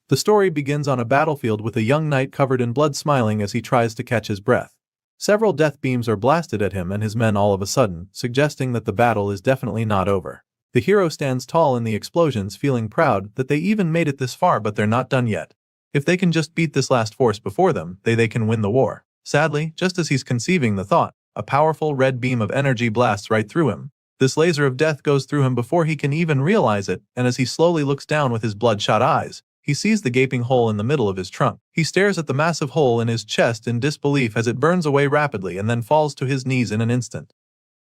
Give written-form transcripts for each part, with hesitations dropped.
The story begins on a battlefield with a young knight covered in blood smiling as he tries to catch his breath. Several death beams are blasted at him and his men all of a sudden, suggesting that the battle is definitely not over. The hero stands tall in the explosions, feeling proud that they even made it this far, but they're not done yet. If they can just beat this last force before them, they can win the war. Sadly, just as he's conceiving the thought, a powerful red beam of energy blasts right through him. This laser of death goes through him before he can even realize it, and as he slowly looks down with his bloodshot eyes, he sees the gaping hole in the middle of his trunk. He stares at the massive hole in his chest in disbelief as it burns away rapidly and then falls to his knees in an instant.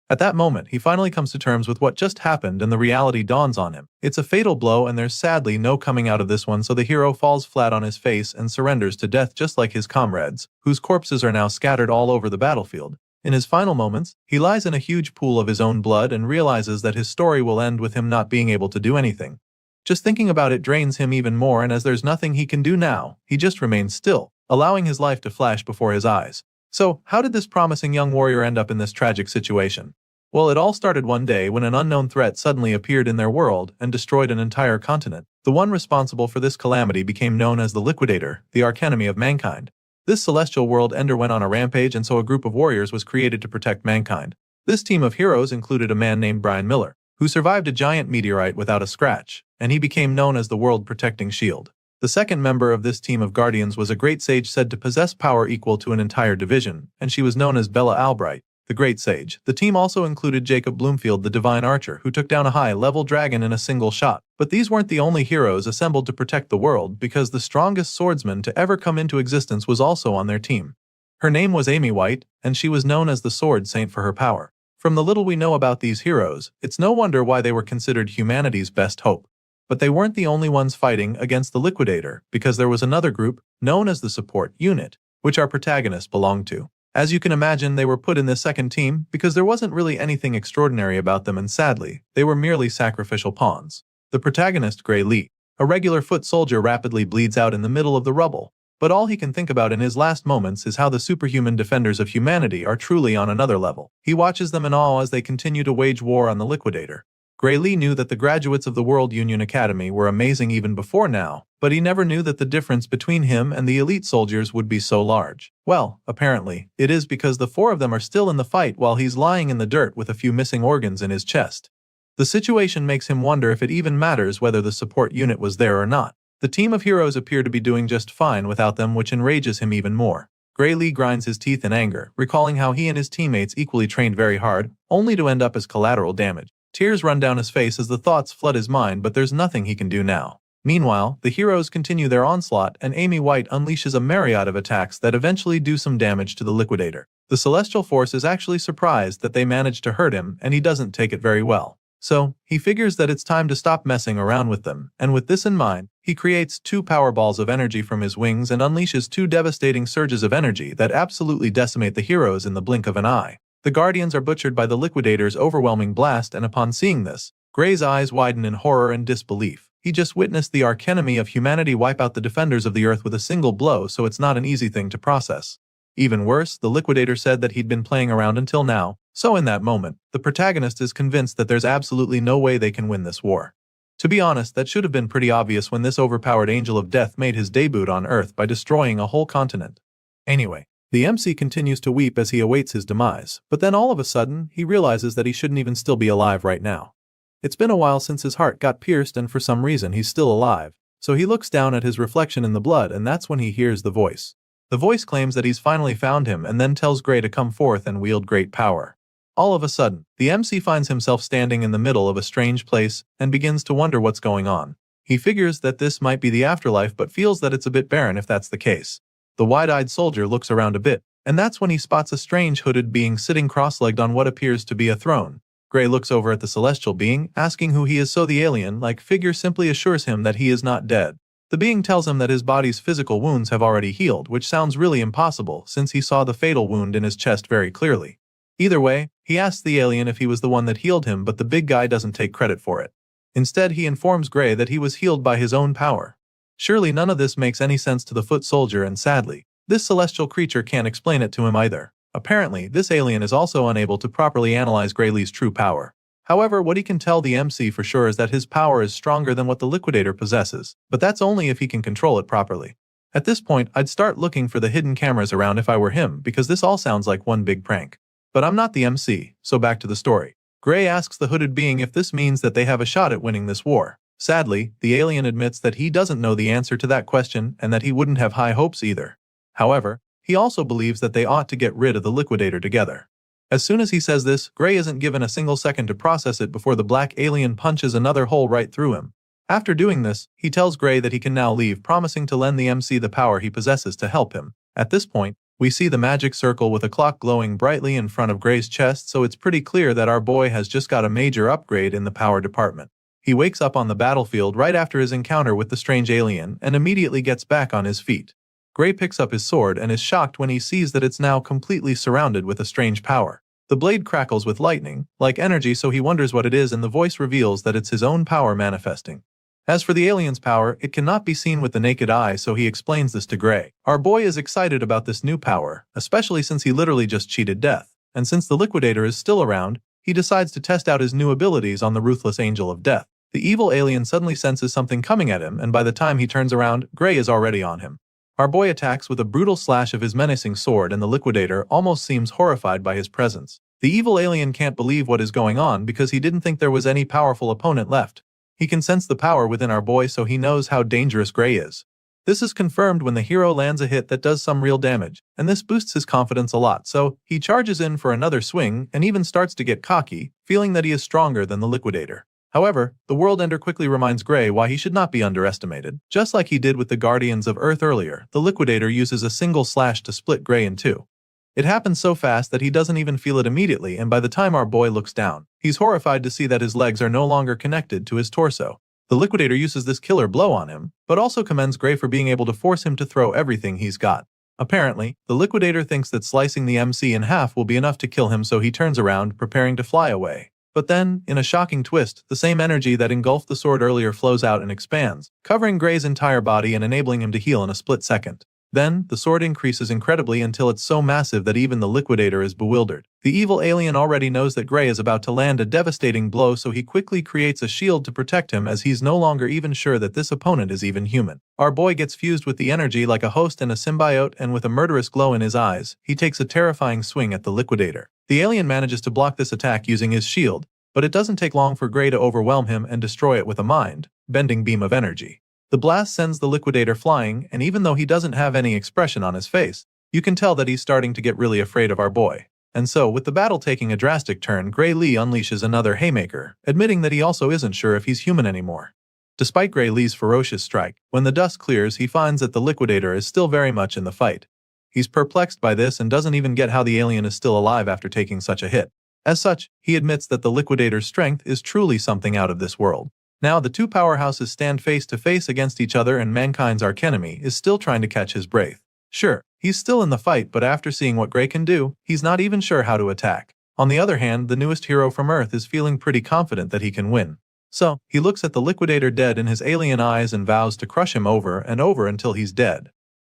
At that moment, he finally comes to terms with what just happened and the reality dawns on him. It's a fatal blow and there's sadly no coming out of this one, so the hero falls flat on his face and surrenders to death just like his comrades, whose corpses are now scattered all over the battlefield. In his final moments, he lies in a huge pool of his own blood and realizes that his story will end with him not being able to do anything. Just thinking about it drains him even more, and as there's nothing he can do now, he just remains still, allowing his life to flash before his eyes. So, how did this promising young warrior end up in this tragic situation? Well, it all started one day when an unknown threat suddenly appeared in their world and destroyed an entire continent. The one responsible for this calamity became known as the Liquidator, the archenemy of mankind. This celestial world ender went on a rampage, and so a group of warriors was created to protect mankind. This team of heroes included a man named Brian Miller, who survived a giant meteorite without a scratch, and he became known as the world-protecting shield. The second member of this team of guardians was a great sage said to possess power equal to an entire division, and she was known as Bella Albright, the great sage. The team also included Jacob Bloomfield, the divine archer, who took down a high-level dragon in a single shot. But these weren't the only heroes assembled to protect the world, because the strongest swordsman to ever come into existence was also on their team. Her name was Amy White, and she was known as the Sword Saint for her power. From the little we know about these heroes, it's no wonder why they were considered humanity's best hope. But they weren't the only ones fighting against the Liquidator, because there was another group, known as the Support Unit, which our protagonists belonged to. As you can imagine, they were put in this second team because there wasn't really anything extraordinary about them, and sadly, they were merely sacrificial pawns. The protagonist, Gray Lee, a regular foot soldier, rapidly bleeds out in the middle of the rubble. But all he can think about in his last moments is how the superhuman defenders of humanity are truly on another level. He watches them in awe as they continue to wage war on the Liquidator. Gray Lee knew that the graduates of the World Union Academy were amazing even before now, but he never knew that the difference between him and the elite soldiers would be so large. Well, apparently, it is because the four of them are still in the fight while he's lying in the dirt with a few missing organs in his chest. The situation makes him wonder if it even matters whether the support unit was there or not. The team of heroes appear to be doing just fine without them, which enrages him even more. Gray Lee grinds his teeth in anger, recalling how he and his teammates equally trained very hard, only to end up as collateral damage. Tears run down his face as the thoughts flood his mind, but there's nothing he can do now. Meanwhile, the heroes continue their onslaught, and Amy White unleashes a myriad of attacks that eventually do some damage to the Liquidator. The Celestial Force is actually surprised that they managed to hurt him, and he doesn't take it very well. So, he figures that it's time to stop messing around with them, and with this in mind, he creates 2 power balls of energy from his wings and unleashes 2 devastating surges of energy that absolutely decimate the heroes in the blink of an eye. The Guardians are butchered by the Liquidator's overwhelming blast, and upon seeing this, Gray's eyes widen in horror and disbelief. He just witnessed the archenemy of humanity wipe out the defenders of the Earth with a single blow, so it's not an easy thing to process. Even worse, the Liquidator said that he'd been playing around until now, so in that moment, the protagonist is convinced that there's absolutely no way they can win this war. To be honest, that should have been pretty obvious when this overpowered angel of death made his debut on Earth by destroying a whole continent. Anyway, the MC continues to weep as he awaits his demise, but then all of a sudden, he realizes that he shouldn't even still be alive right now. It's been a while since his heart got pierced, and for some reason he's still alive, so he looks down at his reflection in the blood, and that's when he hears the voice. The voice claims that he's finally found him and then tells Gray to come forth and wield great power. All of a sudden, the MC finds himself standing in the middle of a strange place and begins to wonder what's going on. He figures that this might be the afterlife, but feels that it's a bit barren if that's the case. The wide-eyed soldier looks around a bit, and that's when he spots a strange hooded being sitting cross-legged on what appears to be a throne. Gray looks over at the celestial being, asking who he is, so the alien-like figure simply assures him that he is not dead. The being tells him that his body's physical wounds have already healed, which sounds really impossible since he saw the fatal wound in his chest very clearly. Either way, he asks the alien if he was the one that healed him, but the big guy doesn't take credit for it. Instead, he informs Gray that he was healed by his own power. Surely none of this makes any sense to the foot soldier, and sadly, this celestial creature can't explain it to him either. Apparently, this alien is also unable to properly analyze Gray Lee's true power. However, what he can tell the MC for sure is that his power is stronger than what the Liquidator possesses, but that's only if he can control it properly. At this point, I'd start looking for the hidden cameras around if I were him, because this all sounds like one big prank. But I'm not the MC, so back to the story. Gray asks the hooded being if this means that they have a shot at winning this war. Sadly, the alien admits that he doesn't know the answer to that question and that he wouldn't have high hopes either. However, he also believes that they ought to get rid of the Liquidator together. As soon as he says this, Gray isn't given a single second to process it before the black alien punches another hole right through him. After doing this, he tells Gray that he can now leave, promising to lend the MC the power he possesses to help him. At this point, we see the magic circle with a clock glowing brightly in front of Gray's chest, so it's pretty clear that our boy has just got a major upgrade in the power department. He wakes up on the battlefield right after his encounter with the strange alien and immediately gets back on his feet. Gray picks up his sword and is shocked when he sees that it's now completely surrounded with a strange power. The blade crackles with lightning, like energy, so he wonders what it is, and the voice reveals that it's his own power manifesting. As for the alien's power, it cannot be seen with the naked eye, so he explains this to Gray. Our boy is excited about this new power, especially since he literally just cheated death, and since the Liquidator is still around, he decides to test out his new abilities on the ruthless Angel of Death. The evil alien suddenly senses something coming at him, and by the time he turns around, Gray is already on him. Our boy attacks with a brutal slash of his menacing sword, and the Liquidator almost seems horrified by his presence. The evil alien can't believe what is going on because he didn't think there was any powerful opponent left. He can sense the power within our boy, so he knows how dangerous Gray is. This is confirmed when the hero lands a hit that does some real damage, and this boosts his confidence a lot, so he charges in for another swing and even starts to get cocky, feeling that he is stronger than the Liquidator. However, the World Ender quickly reminds Gray why he should not be underestimated. Just like he did with the Guardians of Earth earlier, the Liquidator uses a single slash to split Gray in two. It happens so fast that he doesn't even feel it immediately, and by the time our boy looks down, he's horrified to see that his legs are no longer connected to his torso. The Liquidator uses this killer blow on him, but also commends Gray for being able to force him to throw everything he's got. Apparently, the Liquidator thinks that slicing the MC in half will be enough to kill him, so he turns around, preparing to fly away. But then, in a shocking twist, the same energy that engulfed the sword earlier flows out and expands, covering Gray's entire body and enabling him to heal in a split second. Then, the sword increases incredibly until it's so massive that even the Liquidator is bewildered. The evil alien already knows that Gray is about to land a devastating blow, so he quickly creates a shield to protect him, as he's no longer even sure that this opponent is even human. Our boy gets fused with the energy like a host and a symbiote, and with a murderous glow in his eyes, he takes a terrifying swing at the Liquidator. The alien manages to block this attack using his shield, but it doesn't take long for Gray to overwhelm him and destroy it with a mind-bending beam of energy. The blast sends the Liquidator flying, and even though he doesn't have any expression on his face, you can tell that he's starting to get really afraid of our boy. And so, with the battle taking a drastic turn, Gray Lee unleashes another haymaker, admitting that he also isn't sure if he's human anymore. Despite Gray Lee's ferocious strike, when the dust clears, he finds that the Liquidator is still very much in the fight. He's perplexed by this and doesn't even get how the alien is still alive after taking such a hit. As such, he admits that the Liquidator's strength is truly something out of this world. Now the two powerhouses stand face to face against each other, and mankind's archenemy is still trying to catch his breath. Sure, he's still in the fight, but after seeing what Gray can do, he's not even sure how to attack. On the other hand, the newest hero from Earth is feeling pretty confident that he can win. So, he looks at the Liquidator dead in his alien eyes and vows to crush him over and over until he's dead.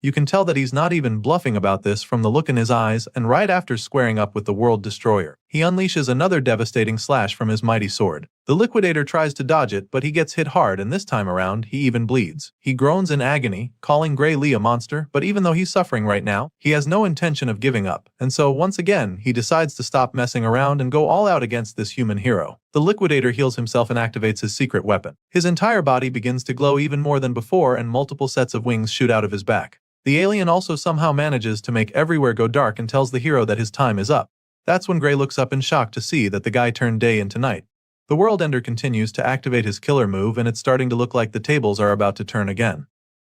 You can tell that he's not even bluffing about this from the look in his eyes, and right after squaring up with the World Destroyer, he unleashes another devastating slash from his mighty sword. The Liquidator tries to dodge it, but he gets hit hard, and this time around, he even bleeds. He groans in agony, calling Gray Lee a monster, but even though he's suffering right now, he has no intention of giving up, and so once again, he decides to stop messing around and go all out against this human hero. The Liquidator heals himself and activates his secret weapon. His entire body begins to glow even more than before, and multiple sets of wings shoot out of his back. The alien also somehow manages to make everywhere go dark and tells the hero that his time is up. That's when Gray looks up in shock to see that the guy turned day into night. The World Ender continues to activate his killer move, and it's starting to look like the tables are about to turn again.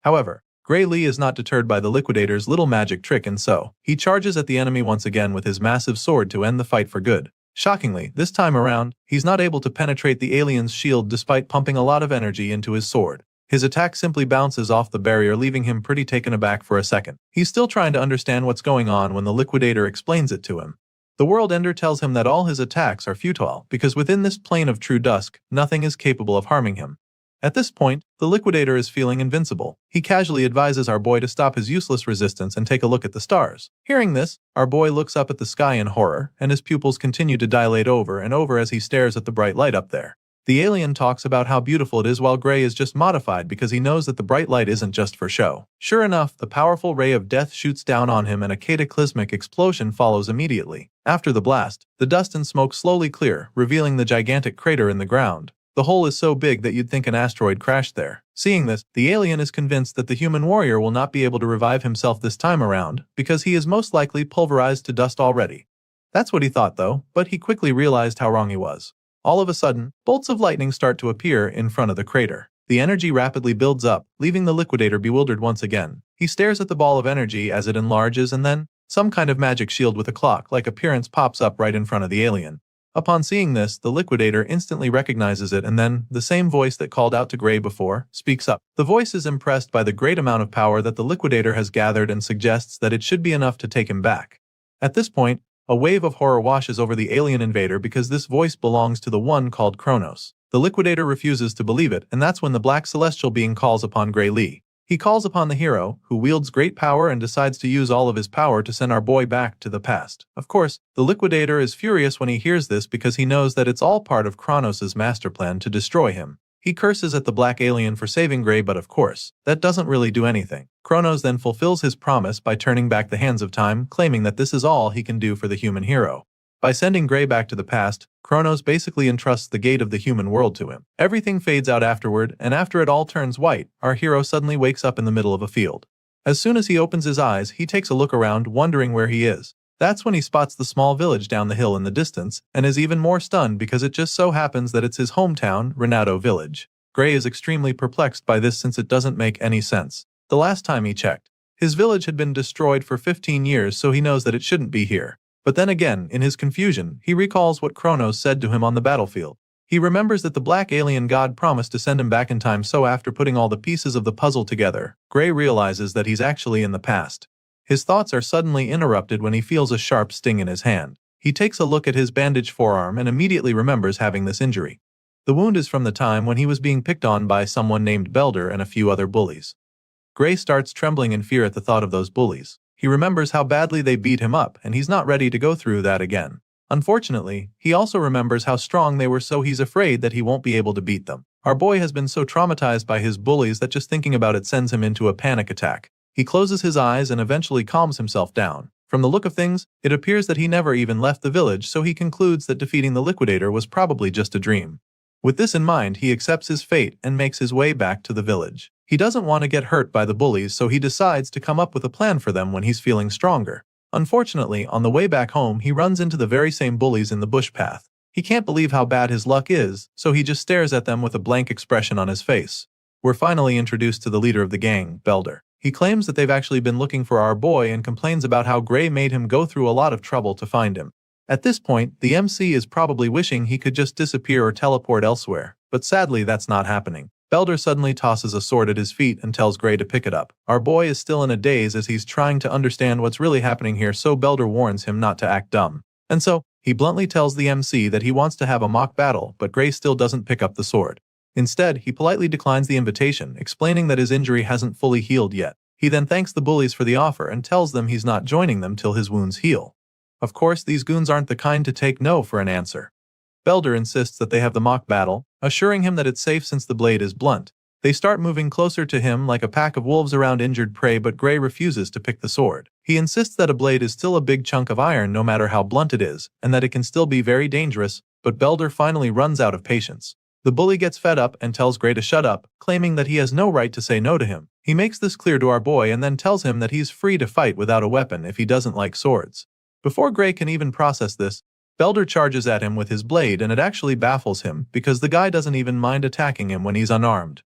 However, Gray Lee is not deterred by the Liquidator's little magic trick, and so he charges at the enemy once again with his massive sword to end the fight for good. Shockingly, this time around, he's not able to penetrate the alien's shield despite pumping a lot of energy into his sword. His attack simply bounces off the barrier, leaving him pretty taken aback for a second. He's still trying to understand what's going on when the Liquidator explains it to him. The World Ender tells him that all his attacks are futile because within this plane of true dusk, nothing is capable of harming him. At this point, the Liquidator is feeling invincible. He casually advises our boy to stop his useless resistance and take a look at the stars. Hearing this, our boy looks up at the sky in horror, and his pupils continue to dilate over and over as he stares at the bright light up there. The alien talks about how beautiful it is while Gray is just modified because he knows that the bright light isn't just for show. Sure enough, the powerful ray of death shoots down on him and a cataclysmic explosion follows immediately. After the blast, the dust and smoke slowly clear, revealing the gigantic crater in the ground. The hole is so big that you'd think an asteroid crashed there. Seeing this, the alien is convinced that the human warrior will not be able to revive himself this time around because he is most likely pulverized to dust already. That's what he thought though, but he quickly realized how wrong he was. All of a sudden, bolts of lightning start to appear in front of the crater. The energy rapidly builds up, leaving the Liquidator bewildered once again. He stares at the ball of energy as it enlarges and then, some kind of magic shield with a clock-like appearance pops up right in front of the alien. Upon seeing this, the Liquidator instantly recognizes it and then, the same voice that called out to Gray before, speaks up. The voice is impressed by the great amount of power that the Liquidator has gathered and suggests that it should be enough to take him back. At this point, a wave of horror washes over the alien invader because this voice belongs to the one called Kronos. The Liquidator refuses to believe it, and that's when the black celestial being calls upon Gray Lee. He calls upon the hero, who wields great power and decides to use all of his power to send our boy back to the past. Of course, the Liquidator is furious when he hears this because he knows that it's all part of Kronos' master plan to destroy him. He curses at the black alien for saving Gray, but of course, that doesn't really do anything. Kronos then fulfills his promise by turning back the hands of time, claiming that this is all he can do for the human hero. By sending Gray back to the past, Kronos basically entrusts the gate of the human world to him. Everything fades out afterward, and after it all turns white, our hero suddenly wakes up in the middle of a field. As soon as he opens his eyes, he takes a look around, wondering where he is. That's when he spots the small village down the hill in the distance, and is even more stunned because it just so happens that it's his hometown, Renato Village. Gray is extremely perplexed by this since it doesn't make any sense. The last time he checked, his village had been destroyed for 15 years, so he knows that it shouldn't be here. But then again, in his confusion, he recalls what Kronos said to him on the battlefield. He remembers that the black alien god promised to send him back in time, so after putting all the pieces of the puzzle together, Gray realizes that he's actually in the past. His thoughts are suddenly interrupted when he feels a sharp sting in his hand. He takes a look at his bandaged forearm and immediately remembers having this injury. The wound is from the time when he was being picked on by someone named Belder and a few other bullies. Gray starts trembling in fear at the thought of those bullies. He remembers how badly they beat him up, and he's not ready to go through that again. Unfortunately, he also remembers how strong they were, so he's afraid that he won't be able to beat them. Our boy has been so traumatized by his bullies that just thinking about it sends him into a panic attack. He closes his eyes and eventually calms himself down. From the look of things, it appears that he never even left the village, so he concludes that defeating the Liquidator was probably just a dream. With this in mind, he accepts his fate and makes his way back to the village. He doesn't want to get hurt by the bullies, so he decides to come up with a plan for them when he's feeling stronger. Unfortunately, on the way back home, he runs into the very same bullies in the bush path. He can't believe how bad his luck is, so he just stares at them with a blank expression on his face. We're finally introduced to the leader of the gang, Belder. He claims that they've actually been looking for our boy and complains about how Gray made him go through a lot of trouble to find him. At this point, the MC is probably wishing he could just disappear or teleport elsewhere, but sadly that's not happening. Belder suddenly tosses a sword at his feet and tells Gray to pick it up. Our boy is still in a daze as he's trying to understand what's really happening here, so Belder warns him not to act dumb. And so, he bluntly tells the MC that he wants to have a mock battle, but Gray still doesn't pick up the sword. Instead, he politely declines the invitation, explaining that his injury hasn't fully healed yet. He then thanks the bullies for the offer and tells them he's not joining them till his wounds heal. Of course, these goons aren't the kind to take no for an answer. Belder insists that they have the mock battle, assuring him that it's safe since the blade is blunt. They start moving closer to him like a pack of wolves around injured prey, but Gray refuses to pick the sword. He insists that a blade is still a big chunk of iron no matter how blunt it is, and that it can still be very dangerous, but Belder finally runs out of patience. The bully gets fed up and tells Gray to shut up, claiming that he has no right to say no to him. He makes this clear to our boy and then tells him that he's free to fight without a weapon if he doesn't like swords. Before Gray can even process this, Belder charges at him with his blade, and it actually baffles him because the guy doesn't even mind attacking him when he's unarmed.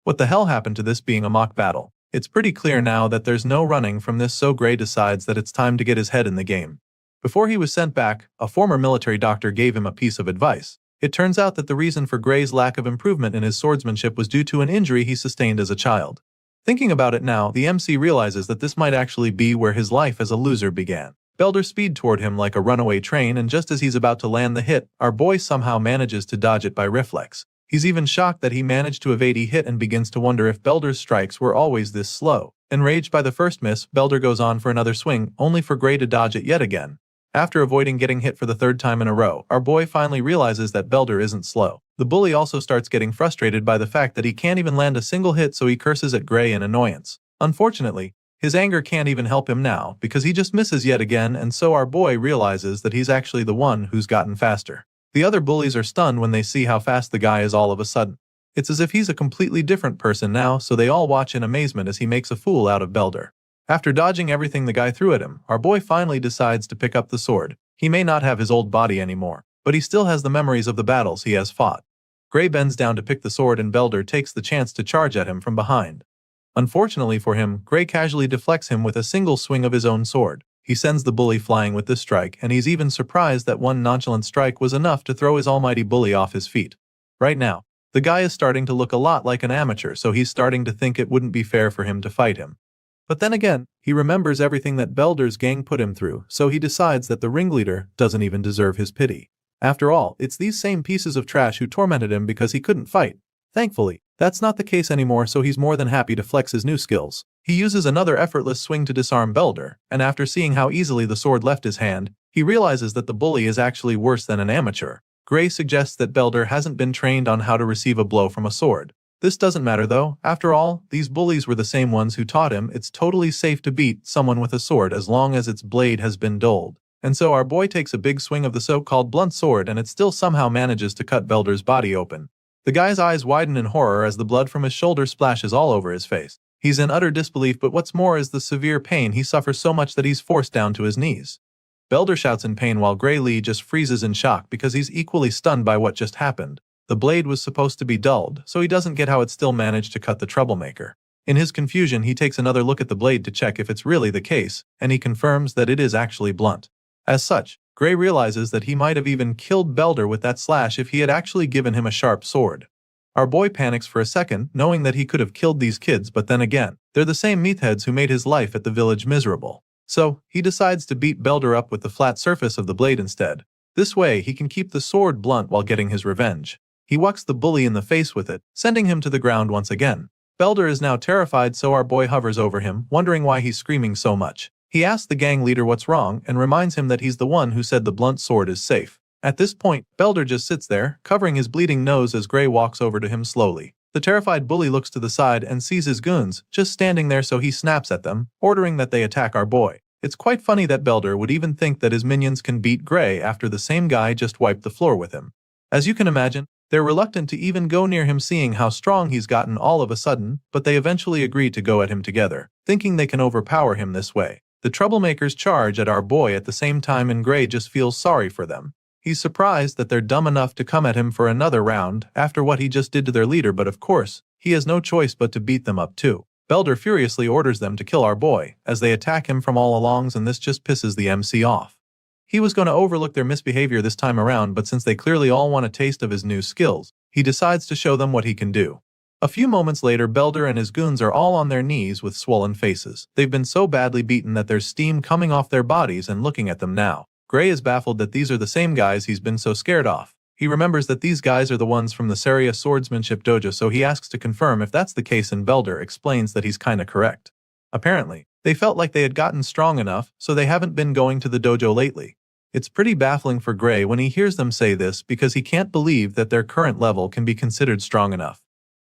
What the hell happened to this being a mock battle? It's pretty clear now that there's no running from this, so Gray decides that it's time to get his head in the game. Before he was sent back, a former military doctor gave him a piece of advice. It turns out that the reason for Gray's lack of improvement in his swordsmanship was due to an injury he sustained as a child. Thinking about it now, the MC realizes that this might actually be where his life as a loser began. Belder speeds toward him like a runaway train, and just as he's about to land the hit, our boy somehow manages to dodge it by reflex. He's even shocked that he managed to evade a hit and begins to wonder if Belder's strikes were always this slow. Enraged by the first miss, Belder goes on for another swing, only for Gray to dodge it yet again. After avoiding getting hit for the third time in a row, our boy finally realizes that Belder isn't slow. The bully also starts getting frustrated by the fact that he can't even land a single hit, so he curses at Gray in annoyance. Unfortunately, his anger can't even help him now because he just misses yet again, and so our boy realizes that he's actually the one who's gotten faster. The other bullies are stunned when they see how fast the guy is all of a sudden. It's as if he's a completely different person now, so they all watch in amazement as he makes a fool out of Belder. After dodging everything the guy threw at him, our boy finally decides to pick up the sword. He may not have his old body anymore, but he still has the memories of the battles he has fought. Gray bends down to pick the sword and Belder takes the chance to charge at him from behind. Unfortunately for him, Gray casually deflects him with a single swing of his own sword. He sends the bully flying with this strike, and he's even surprised that one nonchalant strike was enough to throw his almighty bully off his feet. Right now, the guy is starting to look a lot like an amateur, so he's starting to think it wouldn't be fair for him to fight him. But then again, he remembers everything that Belder's gang put him through, so he decides that the ringleader doesn't even deserve his pity. After all, it's these same pieces of trash who tormented him because he couldn't fight. Thankfully, that's not the case anymore, so he's more than happy to flex his new skills. He uses another effortless swing to disarm Belder, and after seeing how easily the sword left his hand, he realizes that the bully is actually worse than an amateur. Gray suggests that Belder hasn't been trained on how to receive a blow from a sword. This doesn't matter though. After all, these bullies were the same ones who taught him it's totally safe to beat someone with a sword as long as its blade has been dulled. And so our boy takes a big swing of the so-called blunt sword, and it still somehow manages to cut Belder's body open. The guy's eyes widen in horror as the blood from his shoulder splashes all over his face. He's in utter disbelief, but what's more is the severe pain. He suffers so much that he's forced down to his knees. Belder shouts in pain while Gray Lee just freezes in shock because he's equally stunned by what just happened. The blade was supposed to be dulled, so he doesn't get how it still managed to cut the troublemaker. In his confusion, he takes another look at the blade to check if it's really the case, and he confirms that it is actually blunt. As such, Gray realizes that he might have even killed Belder with that slash if he had actually given him a sharp sword. Our boy panics for a second, knowing that he could have killed these kids, but then again, they're the same meatheads who made his life at the village miserable. So, he decides to beat Belder up with the flat surface of the blade instead. This way, he can keep the sword blunt while getting his revenge. He whacks the bully in the face with it, sending him to the ground once again. Belder is now terrified, so our boy hovers over him, wondering why he's screaming so much. He asks the gang leader what's wrong and reminds him that he's the one who said the blunt sword is safe. At this point, Belder just sits there, covering his bleeding nose as Gray walks over to him slowly. The terrified bully looks to the side and sees his goons just standing there, so he snaps at them, ordering that they attack our boy. It's quite funny that Belder would even think that his minions can beat Gray after the same guy just wiped the floor with him. As you can imagine, they're reluctant to even go near him, seeing how strong he's gotten all of a sudden, but they eventually agree to go at him together, thinking they can overpower him this way. The troublemakers charge at our boy at the same time, and Gray just feels sorry for them. He's surprised that they're dumb enough to come at him for another round after what he just did to their leader, but of course, he has no choice but to beat them up too. Belder furiously orders them to kill our boy, as they attack him from all alongs, and this just pisses the MC off. He was going to overlook their misbehavior this time around, but since they clearly all want a taste of his new skills, he decides to show them what he can do. A few moments later, Belder and his goons are all on their knees with swollen faces. They've been so badly beaten that there's steam coming off their bodies and looking at them now. Gray is baffled that these are the same guys he's been so scared of. He remembers that these guys are the ones from the Saria swordsmanship dojo, so he asks to confirm if that's the case, and Belder explains that he's kinda correct. Apparently, they felt like they had gotten strong enough, so they haven't been going to the dojo lately. It's pretty baffling for Gray when he hears them say this, because he can't believe that their current level can be considered strong enough.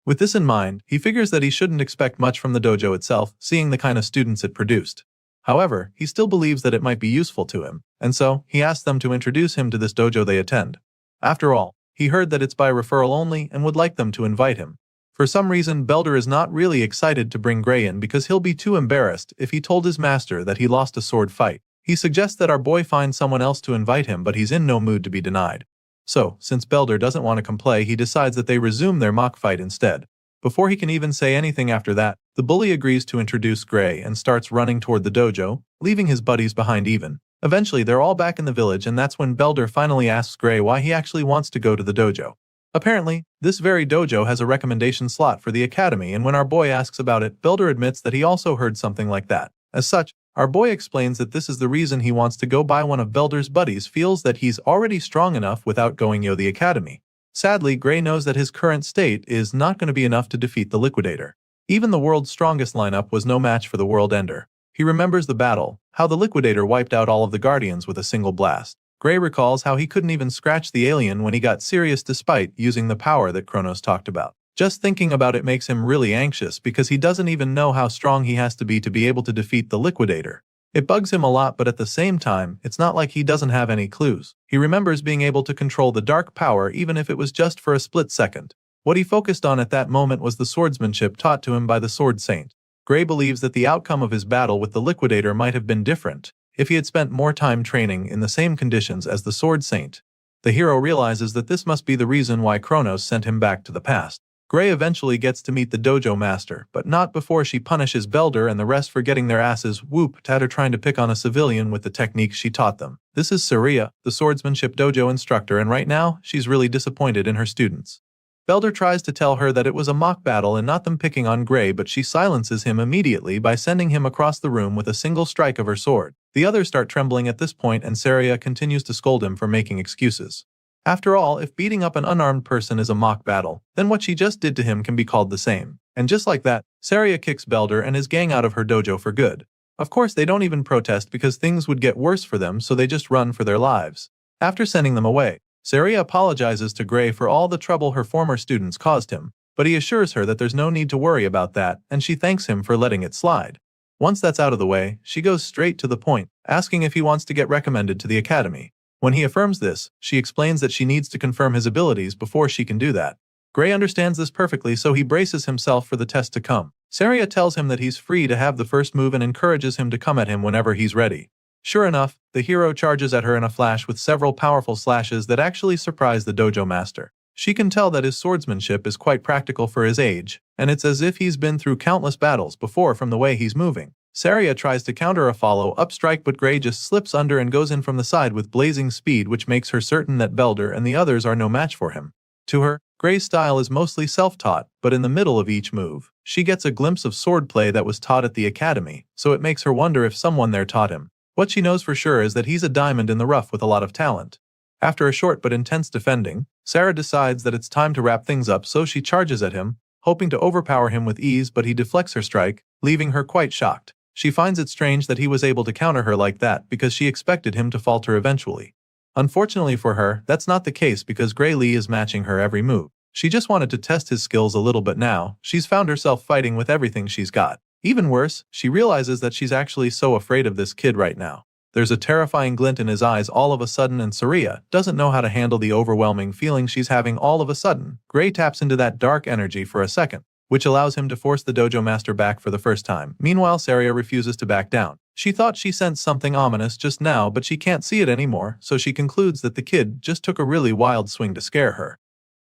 With this in mind, he figures that he shouldn't expect much from the dojo itself, seeing the kind of students it produced. However, he still believes that it might be useful to him, and so he asks them to introduce him to this dojo they attend. After all, he heard that it's by referral only and would like them to invite him. For some reason, Belder is not really excited to bring Gray in because he'll be too embarrassed if he told his master that he lost a sword fight. He suggests that our boy find someone else to invite him, but he's in no mood to be denied. So, since Belder doesn't want to complain, he decides that they resume their mock fight instead. Before he can even say anything after that, the bully agrees to introduce Gray and starts running toward the dojo, leaving his buddies behind even. Eventually, they're all back in the village, and that's when Belder finally asks Gray why he actually wants to go to the dojo. Apparently, this very dojo has a recommendation slot for the academy, and when our boy asks about it, Belder admits that he also heard something like that. As such, our boy explains that this is the reason he wants to go, by one of Belder's buddies feels that he's already strong enough without going to the academy. Sadly, Gray knows that his current state is not going to be enough to defeat the Liquidator. Even the world's strongest lineup was no match for the World Ender. He remembers the battle, how the Liquidator wiped out all of the Guardians with a single blast. Gray recalls how he couldn't even scratch the alien when he got serious despite using the power that Kronos talked about. Just thinking about it makes him really anxious because he doesn't even know how strong he has to be able to defeat the Liquidator. It bugs him a lot, but at the same time, it's not like he doesn't have any clues. He remembers being able to control the dark power even if it was just for a split second. What he focused on at that moment was the swordsmanship taught to him by the Sword Saint. Gray believes that the outcome of his battle with the Liquidator might have been different if he had spent more time training in the same conditions as the Sword Saint. The hero realizes that this must be the reason why Kronos sent him back to the past. Gray eventually gets to meet the dojo master, but not before she punishes Belder and the rest for getting their asses whooped at her trying to pick on a civilian with the techniques she taught them. This is Saria, the swordsmanship dojo instructor, and right now, she's really disappointed in her students. Belder tries to tell her that it was a mock battle and not them picking on Gray, but she silences him immediately by sending him across the room with a single strike of her sword. The others start trembling at this point, and Saria continues to scold him for making excuses. After all, if beating up an unarmed person is a mock battle, then what she just did to him can be called the same. And just like that, Saria kicks Belder and his gang out of her dojo for good. Of course, they don't even protest because things would get worse for them, so they just run for their lives. After sending them away, Saria apologizes to Gray for all the trouble her former students caused him, but he assures her that there's no need to worry about that, and she thanks him for letting it slide. Once that's out of the way, she goes straight to the point, asking if he wants to get recommended to the academy. When he affirms this, she explains that she needs to confirm his abilities before she can do that. Gray understands this perfectly, so he braces himself for the test to come. Saria tells him that he's free to have the first move and encourages him to come at him whenever he's ready. Sure enough, the hero charges at her in a flash with several powerful slashes that actually surprise the dojo master. She can tell that his swordsmanship is quite practical for his age, and it's as if he's been through countless battles before from the way he's moving. Saria tries to counter a follow-up strike, but Gray just slips under and goes in from the side with blazing speed, which makes her certain that Belder and the others are no match for him. To her, Gray's style is mostly self-taught, but in the middle of each move, she gets a glimpse of swordplay that was taught at the academy, so it makes her wonder if someone there taught him. What she knows for sure is that he's a diamond in the rough with a lot of talent. After a short but intense defending, Sarah decides that it's time to wrap things up, so she charges at him, hoping to overpower him with ease, but he deflects her strike, leaving her quite shocked. She finds it strange that he was able to counter her like that because she expected him to falter eventually. Unfortunately for her, that's not the case because Gray Lee is matching her every move. She just wanted to test his skills a little, but now, she's found herself fighting with everything she's got. Even worse, she realizes that she's actually so afraid of this kid right now. There's a terrifying glint in his eyes all of a sudden, and Saria doesn't know how to handle the overwhelming feeling she's having all of a sudden. Gray taps into that dark energy for a second, which allows him to force the dojo master back for the first time. Meanwhile, Saria refuses to back down. She thought she sensed something ominous just now, but she can't see it anymore, so she concludes that the kid just took a really wild swing to scare her.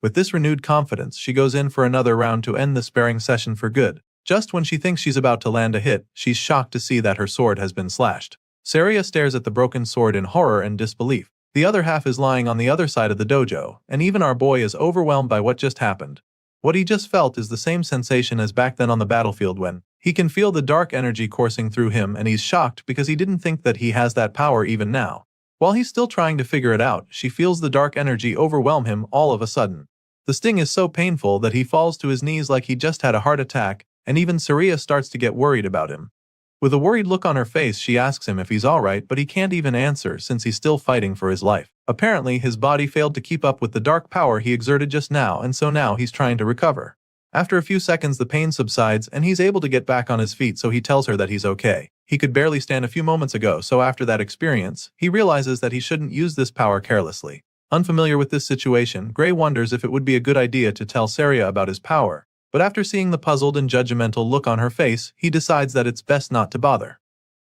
With this renewed confidence, she goes in for another round to end the sparring session for good. Just when she thinks she's about to land a hit, she's shocked to see that her sword has been slashed. Saria stares at the broken sword in horror and disbelief. The other half is lying on the other side of the dojo, and even our boy is overwhelmed by what just happened. What he just felt is the same sensation as back then on the battlefield when he can feel the dark energy coursing through him, and he's shocked because he didn't think that he has that power even now. While he's still trying to figure it out, she feels the dark energy overwhelm him all of a sudden. The sting is so painful that he falls to his knees like he just had a heart attack, and even Saria starts to get worried about him. With a worried look on her face, she asks him if he's alright, but he can't even answer since he's still fighting for his life. Apparently, his body failed to keep up with the dark power he exerted just now, and so now he's trying to recover. After a few seconds, the pain subsides and he's able to get back on his feet, so he tells her that he's okay. He could barely stand a few moments ago, so after that experience, he realizes that he shouldn't use this power carelessly. Unfamiliar with this situation, Gray wonders if it would be a good idea to tell Saria about his power. But after seeing the puzzled and judgmental look on her face, he decides that it's best not to bother.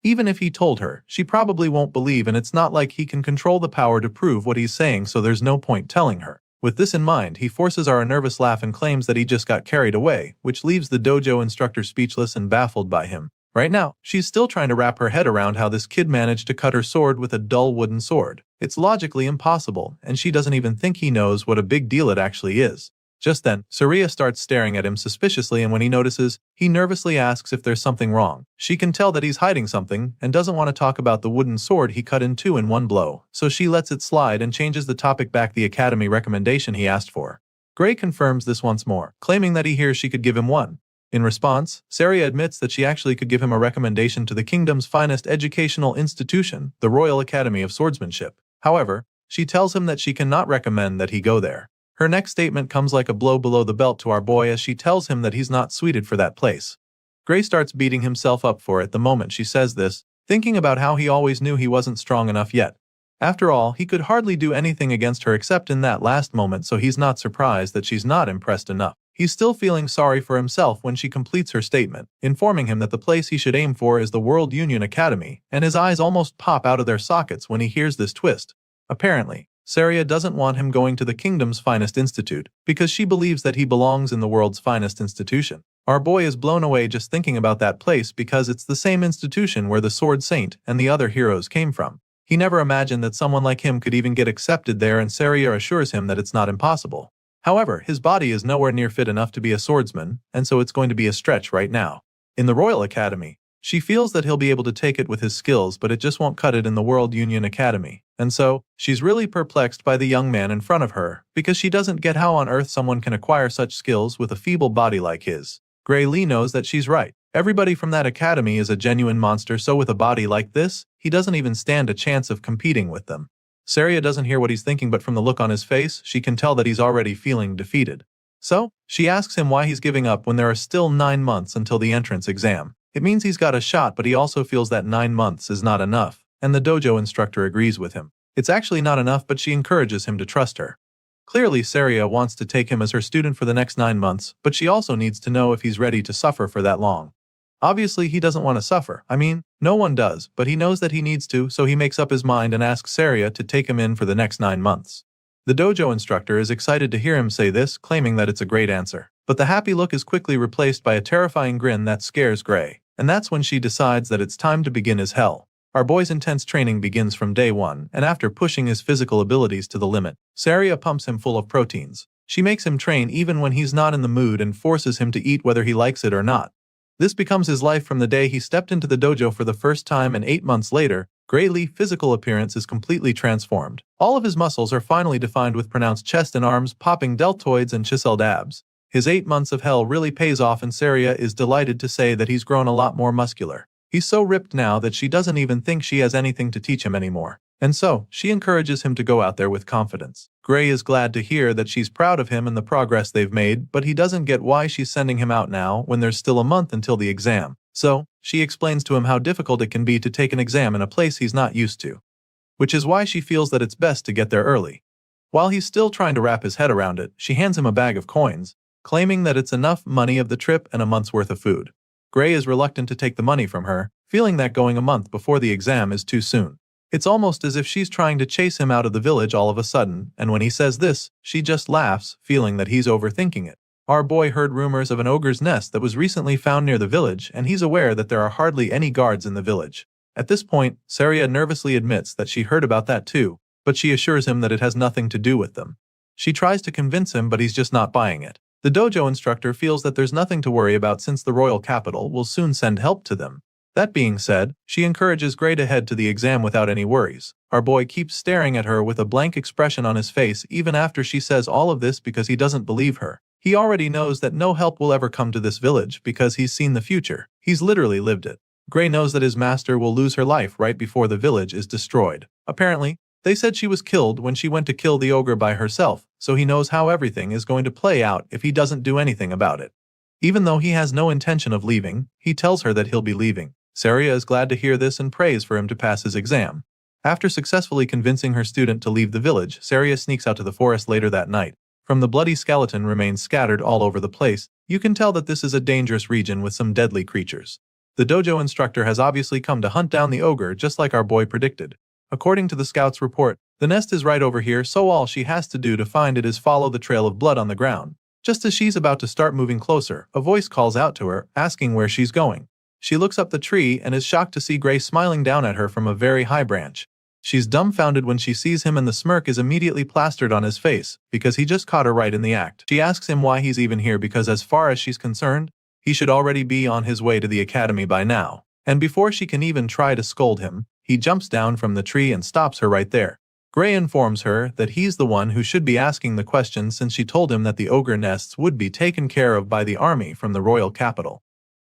Even if he told her, she probably won't believe, and it's not like he can control the power to prove what he's saying, so there's no point telling her. With this in mind, he forces a nervous laugh and claims that he just got carried away, which leaves the dojo instructor speechless and baffled by him. Right now, she's still trying to wrap her head around how this kid managed to cut her sword with a dull wooden sword. It's logically impossible, and she doesn't even think he knows what a big deal it actually is. Just then, Saria starts staring at him suspiciously, and when he notices, he nervously asks if there's something wrong. She can tell that he's hiding something and doesn't want to talk about the wooden sword he cut in two in one blow, so she lets it slide and changes the topic back the academy recommendation he asked for. Gray confirms this once more, claiming that he hears she could give him one. In response, Saria admits that she actually could give him a recommendation to the kingdom's finest educational institution, the Royal Academy of Swordsmanship. However, she tells him that she cannot recommend that he go there. Her next statement comes like a blow below the belt to our boy as she tells him that he's not suited for that place. Gray starts beating himself up for it the moment she says this, thinking about how he always knew he wasn't strong enough yet. After all, he could hardly do anything against her except in that last moment, so he's not surprised that she's not impressed enough. He's still feeling sorry for himself when she completes her statement, informing him that the place he should aim for is the World Union Academy, and his eyes almost pop out of their sockets when he hears this twist. Apparently, Saria doesn't want him going to the kingdom's finest institute, because she believes that he belongs in the world's finest institution. Our boy is blown away just thinking about that place because it's the same institution where the Sword Saint and the other heroes came from. He never imagined that someone like him could even get accepted there, and Saria assures him that it's not impossible. However, his body is nowhere near fit enough to be a swordsman, and so it's going to be a stretch right now. In the Royal Academy, she feels that he'll be able to take it with his skills, but it just won't cut it in the World Union Academy. And so, she's really perplexed by the young man in front of her, because she doesn't get how on earth someone can acquire such skills with a feeble body like his. Gray Lee knows that she's right. Everybody from that academy is a genuine monster, so with a body like this, he doesn't even stand a chance of competing with them. Saria doesn't hear what he's thinking, but from the look on his face, she can tell that he's already feeling defeated. So, she asks him why he's giving up when there are still 9 months until the entrance exam. It means he's got a shot, but he also feels that 9 months is not enough, and the dojo instructor agrees with him. It's actually not enough, but she encourages him to trust her. Clearly, Saria wants to take him as her student for the next 9 months, but she also needs to know if he's ready to suffer for that long. Obviously, he doesn't want to suffer. I mean, no one does, but he knows that he needs to, so he makes up his mind and asks Saria to take him in for the next 9 months. The dojo instructor is excited to hear him say this, claiming that it's a great answer. But the happy look is quickly replaced by a terrifying grin that scares Gray, and that's when she decides that it's time to begin his hell. Our boy's intense training begins from day one, and after pushing his physical abilities to the limit, Saria pumps him full of proteins. She makes him train even when he's not in the mood and forces him to eat whether he likes it or not. This becomes his life from the day he stepped into the dojo for the first time, and 8 months later, Gray Lee's physical appearance is completely transformed. All of his muscles are finally defined with pronounced chest and arms, popping deltoids and chiseled abs. His 8 months of hell really pays off, and Saria is delighted to say that he's grown a lot more muscular. He's so ripped now that she doesn't even think she has anything to teach him anymore. And so, she encourages him to go out there with confidence. Gray is glad to hear that she's proud of him and the progress they've made, but he doesn't get why she's sending him out now when there's still a month until the exam. So, she explains to him how difficult it can be to take an exam in a place he's not used to. Which is why she feels that it's best to get there early. While he's still trying to wrap his head around it, she hands him a bag of coins, claiming that it's enough money of the trip and a month's worth of food. Gray is reluctant to take the money from her, feeling that going a month before the exam is too soon. It's almost as if she's trying to chase him out of the village all of a sudden, and when he says this, she just laughs, feeling that he's overthinking it. Our boy heard rumors of an ogre's nest that was recently found near the village, and he's aware that there are hardly any guards in the village. At this point, Saria nervously admits that she heard about that too, but she assures him that it has nothing to do with them. She tries to convince him, but he's just not buying it. The dojo instructor feels that there's nothing to worry about since the royal capital will soon send help to them. That being said, she encourages Gray to head to the exam without any worries. Our boy keeps staring at her with a blank expression on his face even after she says all of this because he doesn't believe her. He already knows that no help will ever come to this village because he's seen the future. He's literally lived it. Gray knows that his master will lose her life right before the village is destroyed. Apparently, they said she was killed when she went to kill the ogre by herself, so he knows how everything is going to play out if he doesn't do anything about it. Even though he has no intention of leaving, he tells her that he'll be leaving. Saria is glad to hear this and prays for him to pass his exam. After successfully convincing her student to leave the village, Saria sneaks out to the forest later that night. From the bloody skeleton remains scattered all over the place, you can tell that this is a dangerous region with some deadly creatures. The dojo instructor has obviously come to hunt down the ogre just like our boy predicted. According to the scout's report, the nest is right over here, so all she has to do to find it is follow the trail of blood on the ground. Just as she's about to start moving closer, a voice calls out to her, asking where she's going. She looks up the tree and is shocked to see Gray smiling down at her from a very high branch. She's dumbfounded when she sees him, and the smirk is immediately plastered on his face because he just caught her right in the act. She asks him why he's even here because as far as she's concerned, he should already be on his way to the academy by now. And before she can even try to scold him, he jumps down from the tree and stops her right there. Gray informs her that he's the one who should be asking the questions since she told him that the ogre nests would be taken care of by the army from the royal capital.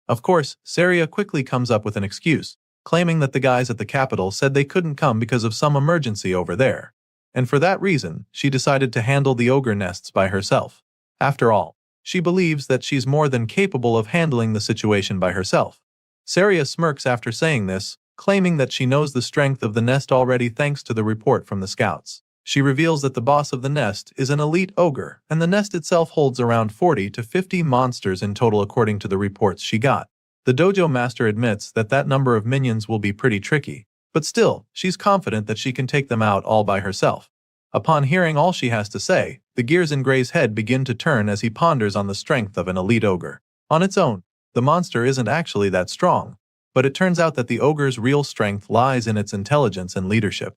Of course, Saria quickly comes up with an excuse, claiming that the guys at the capital said they couldn't come because of some emergency over there. And for that reason, she decided to handle the ogre nests by herself. After all, she believes that she's more than capable of handling the situation by herself. Saria smirks after saying this, claiming that she knows the strength of the nest already thanks to the report from the scouts. She reveals that the boss of the nest is an elite ogre, and the nest itself holds around 40 to 50 monsters in total according to the reports she got. The dojo master admits that that number of minions will be pretty tricky, but still, she's confident that she can take them out all by herself. Upon hearing all she has to say, the gears in Gray's head begin to turn as he ponders on the strength of an elite ogre. On its own, the monster isn't actually that strong, but it turns out that the ogre's real strength lies in its intelligence and leadership.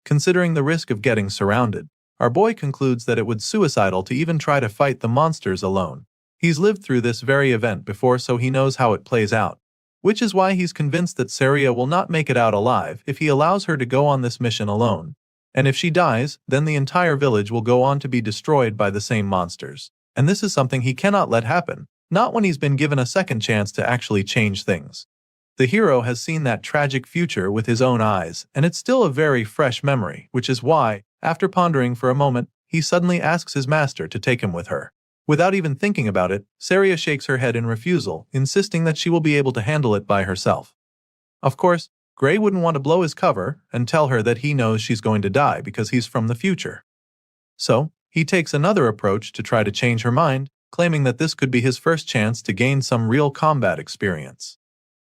Considering the risk of getting surrounded, our boy concludes that it would be suicidal to even try to fight the monsters alone. He's lived through this very event before, so he knows how it plays out, which is why he's convinced that Saria will not make it out alive if he allows her to go on this mission alone. And if she dies, then the entire village will go on to be destroyed by the same monsters. And this is something he cannot let happen, not when he's been given a second chance to actually change things. The hero has seen that tragic future with his own eyes, and it's still a very fresh memory, which is why, after pondering for a moment, he suddenly asks his master to take him with her. Without even thinking about it, Saria shakes her head in refusal, insisting that she will be able to handle it by herself. Of course, Gray wouldn't want to blow his cover and tell her that he knows she's going to die because he's from the future. So, he takes another approach to try to change her mind, claiming that this could be his first chance to gain some real combat experience.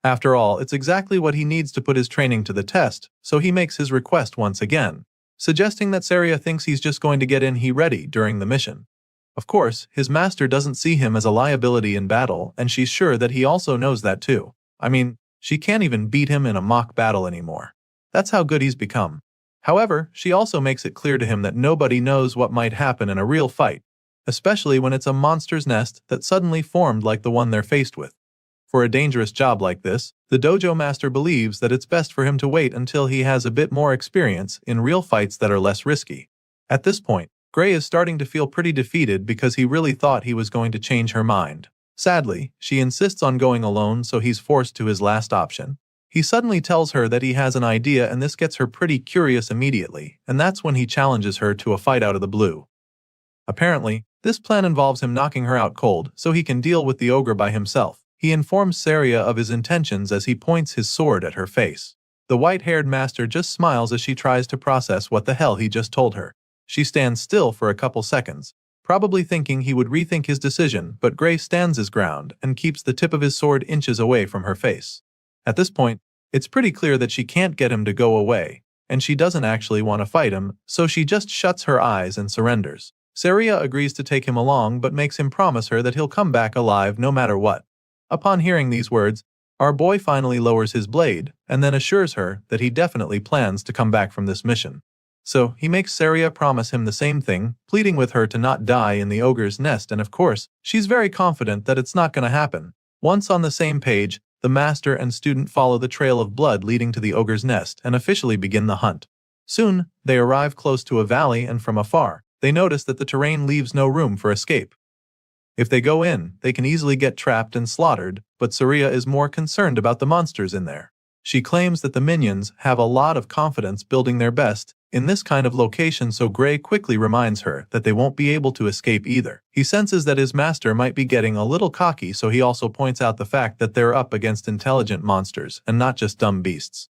After all, it's exactly what he needs to put his training to the test, so he makes his request once again, suggesting that Saria thinks he's just going to get in ready during the mission. Of course, his master doesn't see him as a liability in battle, and she's sure that he also knows that too. I mean, she can't even beat him in a mock battle anymore. That's how good he's become. However, she also makes it clear to him that nobody knows what might happen in a real fight, especially when it's a monster's nest that suddenly formed like the one they're faced with. For a dangerous job like this, the dojo master believes that it's best for him to wait until he has a bit more experience in real fights that are less risky. At this point, Gray is starting to feel pretty defeated because he really thought he was going to change her mind. Sadly, she insists on going alone, so he's forced to his last option. He suddenly tells her that he has an idea, and this gets her pretty curious immediately, and that's when he challenges her to a fight out of the blue. Apparently, this plan involves him knocking her out cold so he can deal with the ogre by himself. He informs Saria of his intentions as he points his sword at her face. The white-haired master just smiles as she tries to process what the hell he just told her. She stands still for a couple seconds, probably thinking he would rethink his decision, but Gray stands his ground and keeps the tip of his sword inches away from her face. At this point, it's pretty clear that she can't get him to go away, and she doesn't actually want to fight him, so she just shuts her eyes and surrenders. Saria agrees to take him along but makes him promise her that he'll come back alive no matter what. Upon hearing these words, our boy finally lowers his blade and then assures her that he definitely plans to come back from this mission. So he makes Saria promise him the same thing, pleading with her to not die in the ogre's nest, and of course, she's very confident that it's not going to happen. Once on the same page, the master and student follow the trail of blood leading to the ogre's nest and officially begin the hunt. Soon, they arrive close to a valley, and from afar, they notice that the terrain leaves no room for escape. If they go in, they can easily get trapped and slaughtered, but Saria is more concerned about the monsters in there. She claims that the minions have a lot of confidence building their best in this kind of location, so Gray quickly reminds her that they won't be able to escape either. He senses that his master might be getting a little cocky, so he also points out the fact that they're up against intelligent monsters and not just dumb beasts.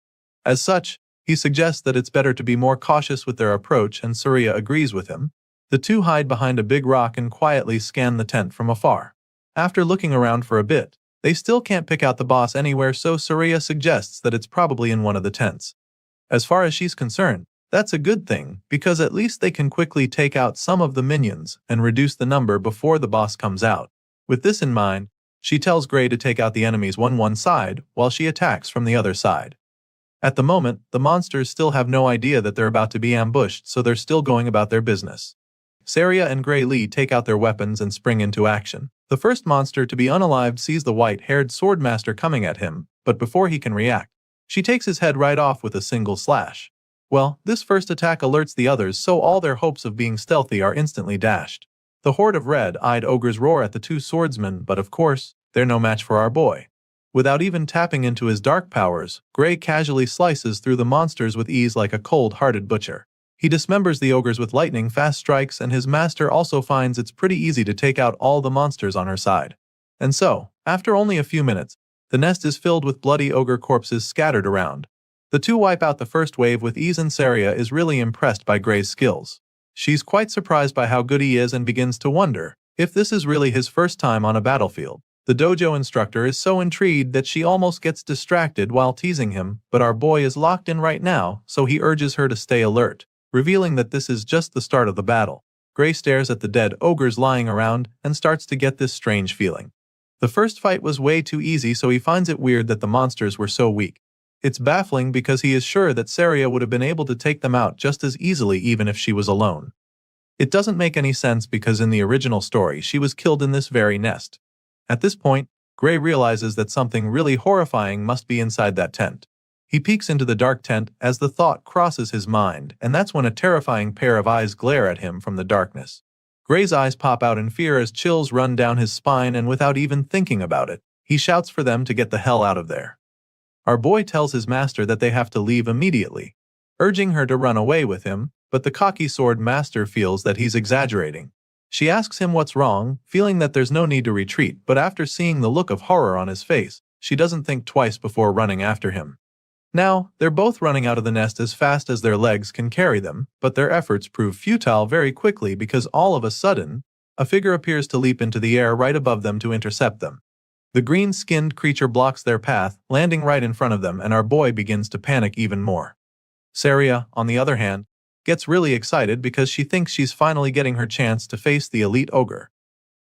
As such, he suggests that it's better to be more cautious with their approach, and Saria agrees with him. The two hide behind a big rock and quietly scan the tent from afar. After looking around for a bit, they still can't pick out the boss anywhere, so Saria suggests that it's probably in one of the tents. As far as she's concerned, that's a good thing, because at least they can quickly take out some of the minions and reduce the number before the boss comes out. With this in mind, she tells Gray to take out the enemies one side while she attacks from the other side. At the moment, the monsters still have no idea that they're about to be ambushed, so they're still going about their business. Saria and Gray Lee take out their weapons and spring into action. The first monster to be unalived sees the white-haired swordmaster coming at him, but before he can react, she takes his head right off with a single slash. Well, this first attack alerts the others, so all their hopes of being stealthy are instantly dashed. The horde of red-eyed ogres roar at the two swordsmen, but of course, they're no match for our boy. Without even tapping into his dark powers, Gray casually slices through the monsters with ease like a cold-hearted butcher. He dismembers the ogres with lightning-fast strikes, and his master also finds it's pretty easy to take out all the monsters on her side. And so, after only a few minutes, the nest is filled with bloody ogre corpses scattered around. The two wipe out the first wave with ease, and Saria is really impressed by Gray's skills. She's quite surprised by how good he is and begins to wonder if this is really his first time on a battlefield. The dojo instructor is so intrigued that she almost gets distracted while teasing him, but our boy is locked in right now, so he urges her to stay alert, revealing that this is just the start of the battle. Gray stares at the dead ogres lying around and starts to get this strange feeling. The first fight was way too easy, so he finds it weird that the monsters were so weak. It's baffling because he is sure that Saria would have been able to take them out just as easily even if she was alone. It doesn't make any sense because in the original story she was killed in this very nest. At this point, Gray realizes that something really horrifying must be inside that tent. He peeks into the dark tent as the thought crosses his mind, and that's when a terrifying pair of eyes glare at him from the darkness. Gray's eyes pop out in fear as chills run down his spine, and without even thinking about it, he shouts for them to get the hell out of there. Our boy tells his master that they have to leave immediately, urging her to run away with him, but the cocky sword master feels that he's exaggerating. She asks him what's wrong, feeling that there's no need to retreat, but after seeing the look of horror on his face, she doesn't think twice before running after him. Now, they're both running out of the nest as fast as their legs can carry them, but their efforts prove futile very quickly because all of a sudden, a figure appears to leap into the air right above them to intercept them. The green-skinned creature blocks their path, landing right in front of them, and our boy begins to panic even more. Saria, on the other hand, gets really excited because she thinks she's finally getting her chance to face the elite ogre.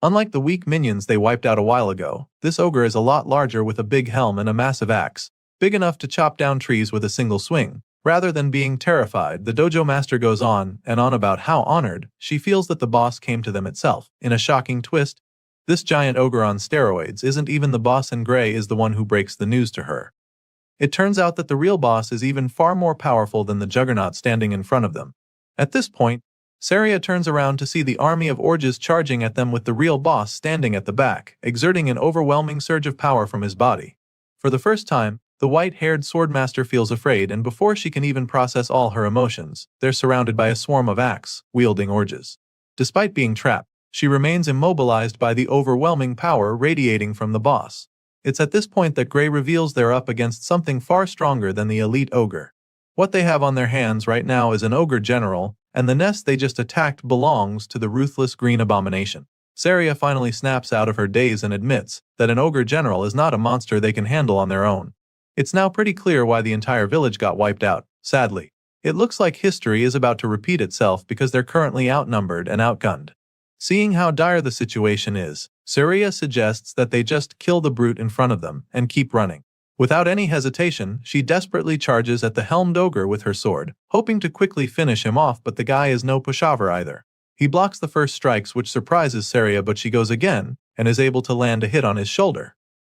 Unlike the weak minions they wiped out a while ago, this ogre is a lot larger with a big helm and a massive axe, big enough to chop down trees with a single swing. Rather than being terrified, the dojo master goes on and on about how honored she feels that the boss came to them itself. In a shocking twist, this giant ogre on steroids isn't even the boss, and Gray is the one who breaks the news to her. It turns out that the real boss is even far more powerful than the juggernaut standing in front of them. At this point, Saria turns around to see the army of orges charging at them with the real boss standing at the back, exerting an overwhelming surge of power from his body. For the first time, the white-haired swordmaster feels afraid, and before she can even process all her emotions, they're surrounded by a swarm of axe-wielding orges. Despite being trapped, she remains immobilized by the overwhelming power radiating from the boss. It's at this point that Gray reveals they're up against something far stronger than the elite ogre. What they have on their hands right now is an ogre general, and the nest they just attacked belongs to the ruthless green abomination. Saria finally snaps out of her daze and admits that an ogre general is not a monster they can handle on their own. It's now pretty clear why the entire village got wiped out, sadly. It looks like history is about to repeat itself because they're currently outnumbered and outgunned. Seeing how dire the situation is, Saria suggests that they just kill the brute in front of them and keep running. Without any hesitation, she desperately charges at the helmed ogre with her sword, hoping to quickly finish him off, but the guy is no pushover either. He blocks the first strikes, which surprises Saria, but she goes again and is able to land a hit on his shoulder.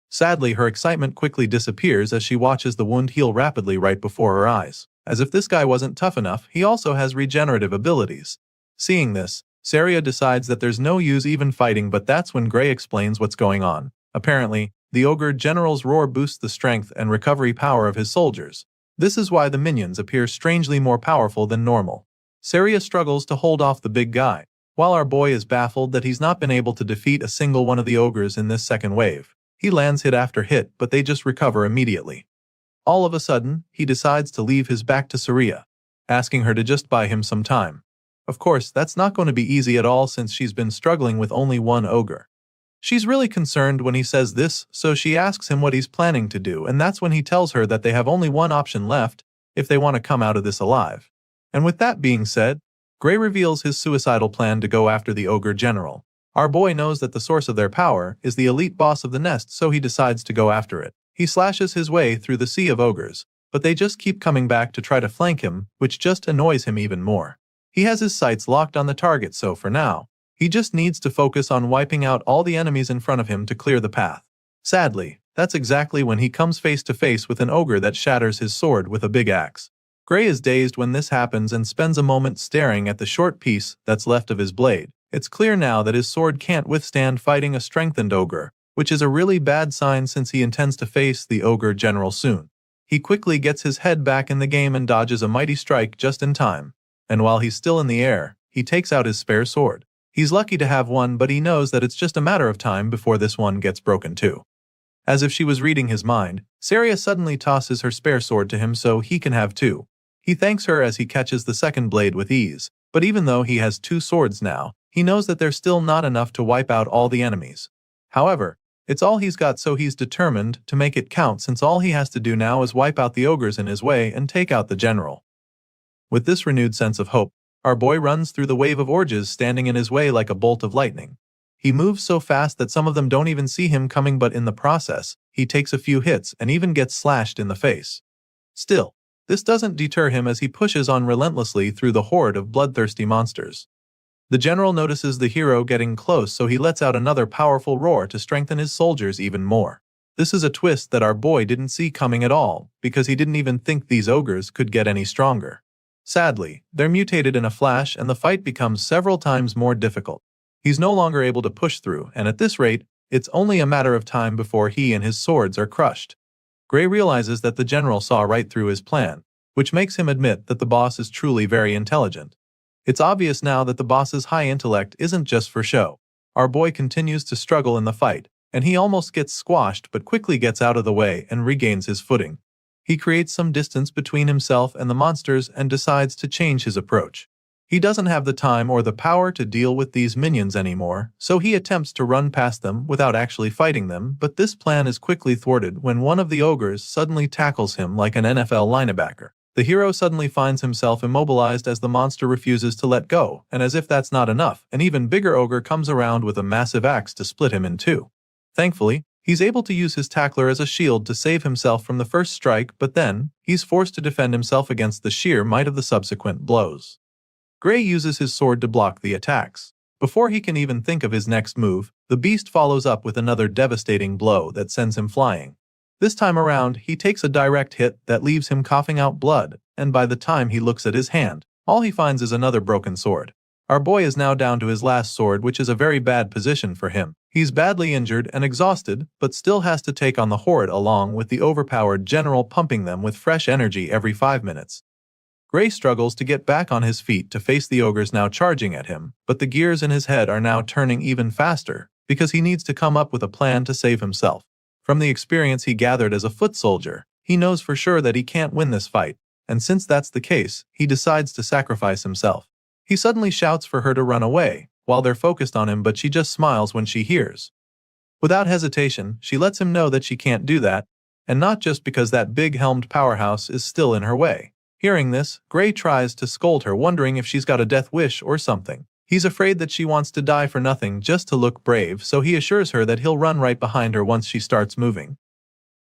Sadly, her excitement quickly disappears as she watches the wound heal rapidly right before her eyes. As if this guy wasn't tough enough, he also has regenerative abilities. Seeing this, Saria decides that there's no use even fighting, but that's when Gray explains what's going on. Apparently, the ogre general's roar boosts the strength and recovery power of his soldiers. This is why the minions appear strangely more powerful than normal. Saria struggles to hold off the big guy, while our boy is baffled that he's not been able to defeat a single one of the ogres in this second wave. He lands hit after hit, but they just recover immediately. All of a sudden, he decides to leave his back to Saria, asking her to just buy him some time. Of course, that's not going to be easy at all since she's been struggling with only one ogre. She's really concerned when he says this, so she asks him what he's planning to do, and that's when he tells her that they have only one option left if they want to come out of this alive. And with that being said, Gray reveals his suicidal plan to go after the ogre general. Our boy knows that the source of their power is the elite boss of the nest, so he decides to go after it. He slashes his way through the sea of ogres, but they just keep coming back to try to flank him, which just annoys him even more. He has his sights locked on the target, so for now, he just needs to focus on wiping out all the enemies in front of him to clear the path. Sadly, that's exactly when he comes face to face with an ogre that shatters his sword with a big axe. Gray is dazed when this happens and spends a moment staring at the short piece that's left of his blade. It's clear now that his sword can't withstand fighting a strengthened ogre, which is a really bad sign since he intends to face the ogre general soon. He quickly gets his head back in the game and dodges a mighty strike just in time. And while he's still in the air, he takes out his spare sword. He's lucky to have one, but he knows that it's just a matter of time before this one gets broken too. As if she was reading his mind, Saria suddenly tosses her spare sword to him so he can have two. He thanks her as he catches the second blade with ease, but even though he has two swords now, he knows that there's still not enough to wipe out all the enemies. However, it's all he's got, so he's determined to make it count, since all he has to do now is wipe out the ogres in his way and take out the general. With this renewed sense of hope, our boy runs through the wave of orges standing in his way like a bolt of lightning. He moves so fast that some of them don't even see him coming, but in the process, he takes a few hits and even gets slashed in the face. Still, this doesn't deter him as he pushes on relentlessly through the horde of bloodthirsty monsters. The general notices the hero getting close, so he lets out another powerful roar to strengthen his soldiers even more. This is a twist that our boy didn't see coming at all, because he didn't even think these ogres could get any stronger. Sadly, they're mutated in a flash and the fight becomes several times more difficult. He's no longer able to push through, and at this rate, it's only a matter of time before he and his swords are crushed. Gray realizes that the general saw right through his plan, which makes him admit that the boss is truly very intelligent. It's obvious now that the boss's high intellect isn't just for show. Our boy continues to struggle in the fight, and he almost gets squashed but quickly gets out of the way and regains his footing. He creates some distance between himself and the monsters and decides to change his approach. He doesn't have the time or the power to deal with these minions anymore, so he attempts to run past them without actually fighting them, but this plan is quickly thwarted when one of the ogres suddenly tackles him like an NFL linebacker. The hero suddenly finds himself immobilized as the monster refuses to let go, and as if that's not enough, an even bigger ogre comes around with a massive axe to split him in two. Thankfully, he's able to use his tackler as a shield to save himself from the first strike, but then, he's forced to defend himself against the sheer might of the subsequent blows. Gray uses his sword to block the attacks. Before he can even think of his next move, the beast follows up with another devastating blow that sends him flying. This time around, he takes a direct hit that leaves him coughing out blood, and by the time he looks at his hand, all he finds is another broken sword. Our boy is now down to his last sword, which is a very bad position for him. He's badly injured and exhausted, but still has to take on the horde along with the overpowered general pumping them with fresh energy every 5 minutes. Gray struggles to get back on his feet to face the ogres now charging at him, but the gears in his head are now turning even faster, because he needs to come up with a plan to save himself. From the experience he gathered as a foot soldier, he knows for sure that he can't win this fight, and since that's the case, he decides to sacrifice himself. He suddenly shouts for her to run away, while they're focused on him, but she just smiles when she hears. Without hesitation, she lets him know that she can't do that, and not just because that big-helmed powerhouse is still in her way. Hearing this, Gray tries to scold her, wondering if she's got a death wish or something. He's afraid that she wants to die for nothing just to look brave, so he assures her that he'll run right behind her once she starts moving.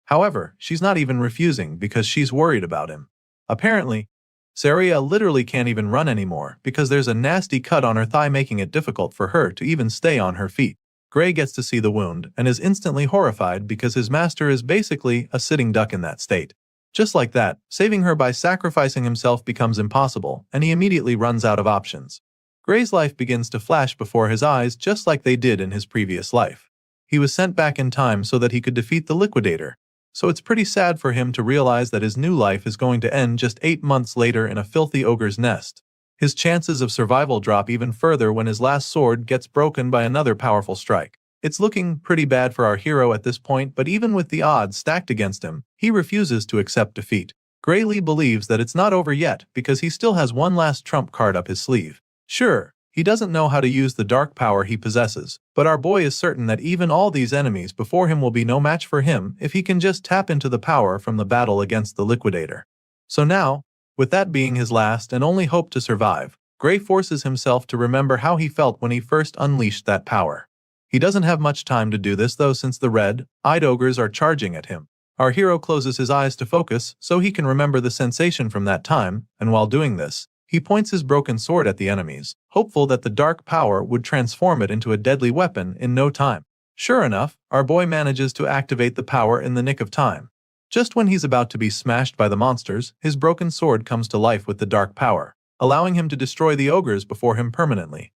However, she's not even refusing because she's worried about him. Apparently, Saria literally can't even run anymore because there's a nasty cut on her thigh, making it difficult for her to even stay on her feet. Gray gets to see the wound and is instantly horrified because his master is basically a sitting duck in that state. Just like that, saving her by sacrificing himself becomes impossible, and he immediately runs out of options. Gray's life begins to flash before his eyes just like they did in his previous life. He was sent back in time so that he could defeat the Liquidator, so it's pretty sad for him to realize that his new life is going to end just 8 months later in a filthy ogre's nest. His chances of survival drop even further when his last sword gets broken by another powerful strike. It's looking pretty bad for our hero at this point, but even with the odds stacked against him, he refuses to accept defeat. Gray Lee believes that it's not over yet because he still has one last trump card up his sleeve. Sure, he doesn't know how to use the dark power he possesses, but our boy is certain that even all these enemies before him will be no match for him if he can just tap into the power from the battle against the Liquidator. So now, with that being his last and only hope to survive, Gray forces himself to remember how he felt when he first unleashed that power. He doesn't have much time to do this though, since the red-eyed ogres are charging at him. Our hero closes his eyes to focus so he can remember the sensation from that time, and while doing this, he points his broken sword at the enemies, hopeful that the dark power would transform it into a deadly weapon in no time. Sure enough, our boy manages to activate the power in the nick of time. Just when he's about to be smashed by the monsters, his broken sword comes to life with the dark power, allowing him to destroy the ogres before him permanently.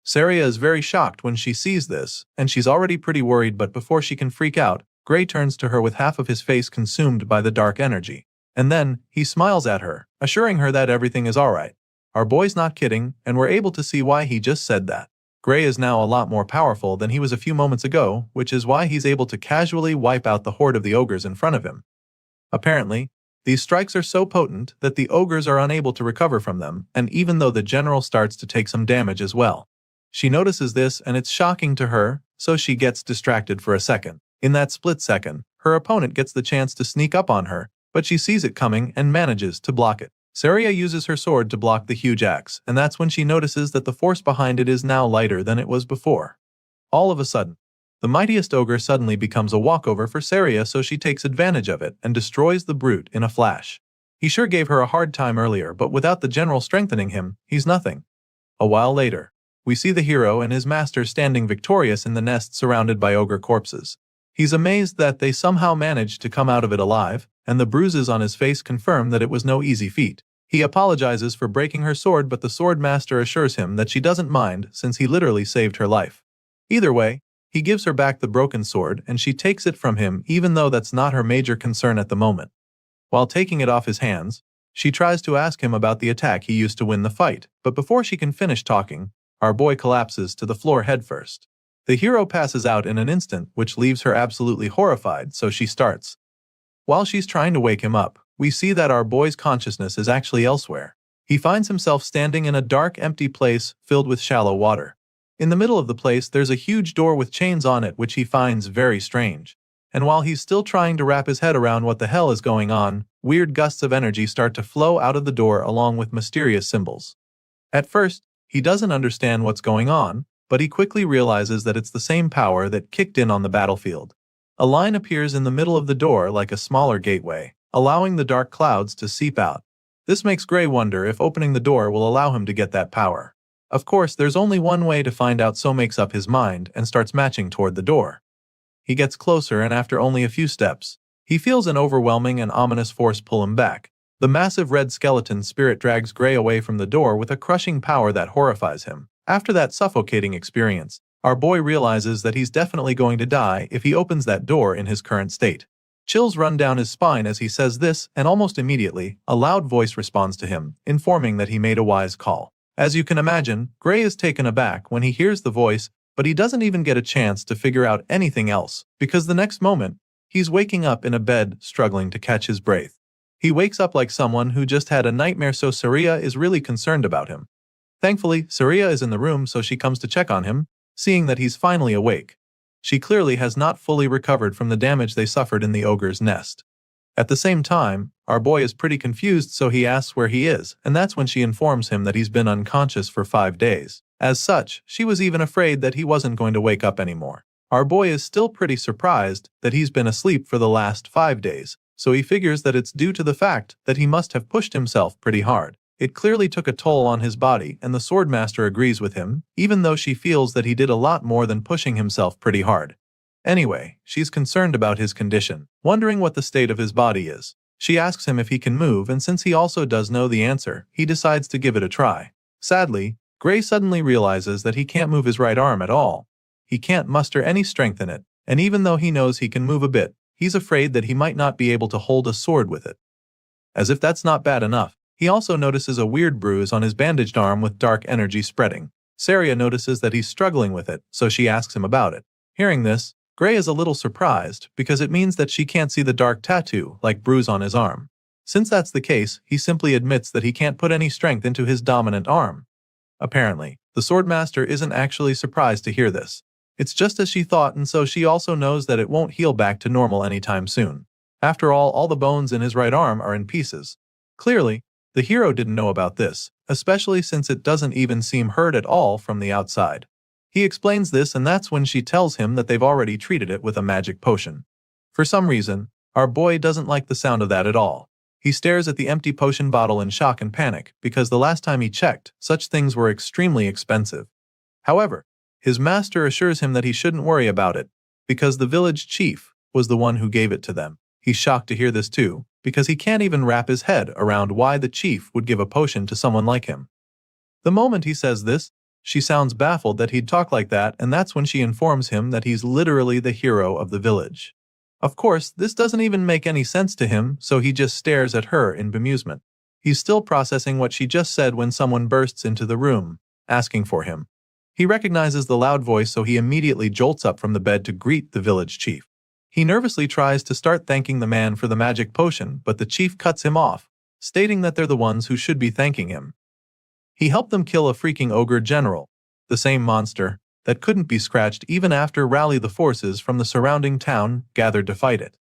Saria is very shocked when she sees this, and she's already pretty worried, but before she can freak out, Gray turns to her with half of his face consumed by the dark energy. And then, he smiles at her, assuring her that everything is alright. Our boy's not kidding, and we're able to see why he just said that. Gray is now a lot more powerful than he was a few moments ago, which is why he's able to casually wipe out the horde of the ogres in front of him. Apparently, these strikes are so potent that the ogres are unable to recover from them, and even though the general starts to take some damage as well. She notices this and it's shocking to her, so she gets distracted for a second. In that split second, her opponent gets the chance to sneak up on her, but she sees it coming and manages to block it. Saria uses her sword to block the huge axe, and that's when she notices that the force behind it is now lighter than it was before. All of a sudden, the mightiest ogre suddenly becomes a walkover for Saria, so she takes advantage of it and destroys the brute in a flash. He sure gave her a hard time earlier, but without the general strengthening him, he's nothing. A while later, we see the hero and his master standing victorious in the nest surrounded by ogre corpses. He's amazed that they somehow managed to come out of it alive, and the bruises on his face confirm that it was no easy feat. He apologizes for breaking her sword, but the sword master assures him that she doesn't mind since he literally saved her life. Either way, he gives her back the broken sword and she takes it from him, even though that's not her major concern at the moment. While taking it off his hands, she tries to ask him about the attack he used to win the fight, but before she can finish talking, our boy collapses to the floor headfirst. The hero passes out in an instant, which leaves her absolutely horrified, so she starts. While she's trying to wake him up, we see that our boy's consciousness is actually elsewhere. He finds himself standing in a dark, empty place filled with shallow water. In the middle of the place, there's a huge door with chains on it, which he finds very strange. And while he's still trying to wrap his head around what the hell is going on, weird gusts of energy start to flow out of the door along with mysterious symbols. At first, he doesn't understand what's going on, but he quickly realizes that it's the same power that kicked in on the battlefield. A line appears in the middle of the door like a smaller gateway, allowing the dark clouds to seep out. This makes Gray wonder if opening the door will allow him to get that power. Of course, there's only one way to find out, so makes up his mind and starts marching toward the door. He gets closer, and after only a few steps, he feels an overwhelming and ominous force pull him back. The massive red skeleton spirit drags Gray away from the door with a crushing power that horrifies him. After that suffocating experience, our boy realizes that he's definitely going to die if he opens that door in his current state. Chills run down his spine as he says this, and almost immediately, a loud voice responds to him, informing that he made a wise call. As you can imagine, Gray is taken aback when he hears the voice, but he doesn't even get a chance to figure out anything else, because the next moment, he's waking up in a bed struggling to catch his breath. He wakes up like someone who just had a nightmare, so Saria is really concerned about him. Thankfully, Saria is in the room, so she comes to check on him, seeing that he's finally awake. She clearly has not fully recovered from the damage they suffered in the ogre's nest. At the same time, our boy is pretty confused, so he asks where he is, and that's when she informs him that he's been unconscious for 5 days. As such, she was even afraid that he wasn't going to wake up anymore. Our boy is still pretty surprised that he's been asleep for the last 5 days, so he figures that it's due to the fact that he must have pushed himself pretty hard. It clearly took a toll on his body, and the swordmaster agrees with him, even though she feels that he did a lot more than pushing himself pretty hard. Anyway, she's concerned about his condition, wondering what the state of his body is. She asks him if he can move, and since he also does know the answer, he decides to give it a try. Sadly, Gray suddenly realizes that he can't move his right arm at all. He can't muster any strength in it, and even though he knows he can move a bit, he's afraid that he might not be able to hold a sword with it. As if that's not bad enough, he also notices a weird bruise on his bandaged arm with dark energy spreading. Saria notices that he's struggling with it, so she asks him about it. Hearing this, Gray is a little surprised, because it means that she can't see the dark tattoo-like bruise on his arm. Since that's the case, he simply admits that he can't put any strength into his dominant arm. Apparently, the swordmaster isn't actually surprised to hear this. It's just as she thought, and so she also knows that it won't heal back to normal anytime soon. After all the bones in his right arm are in pieces. Clearly, the hero didn't know about this, especially since it doesn't even seem hurt at all from the outside. He explains this, and that's when she tells him that they've already treated it with a magic potion. For some reason, our boy doesn't like the sound of that at all. He stares at the empty potion bottle in shock and panic, because the last time he checked, such things were extremely expensive. However, his master assures him that he shouldn't worry about it, because the village chief was the one who gave it to them. He's shocked to hear this too, because he can't even wrap his head around why the chief would give a potion to someone like him. The moment he says this, she sounds baffled that he'd talk like that, and that's when she informs him that he's literally the hero of the village. Of course, this doesn't even make any sense to him, so he just stares at her in bemusement. He's still processing what she just said when someone bursts into the room, asking for him. He recognizes the loud voice, so he immediately jolts up from the bed to greet the village chief. He nervously tries to start thanking the man for the magic potion, but the chief cuts him off, stating that they're the ones who should be thanking him. He helped them kill a freaking ogre general, the same monster that couldn't be scratched even after rally the forces from the surrounding town gathered to fight it.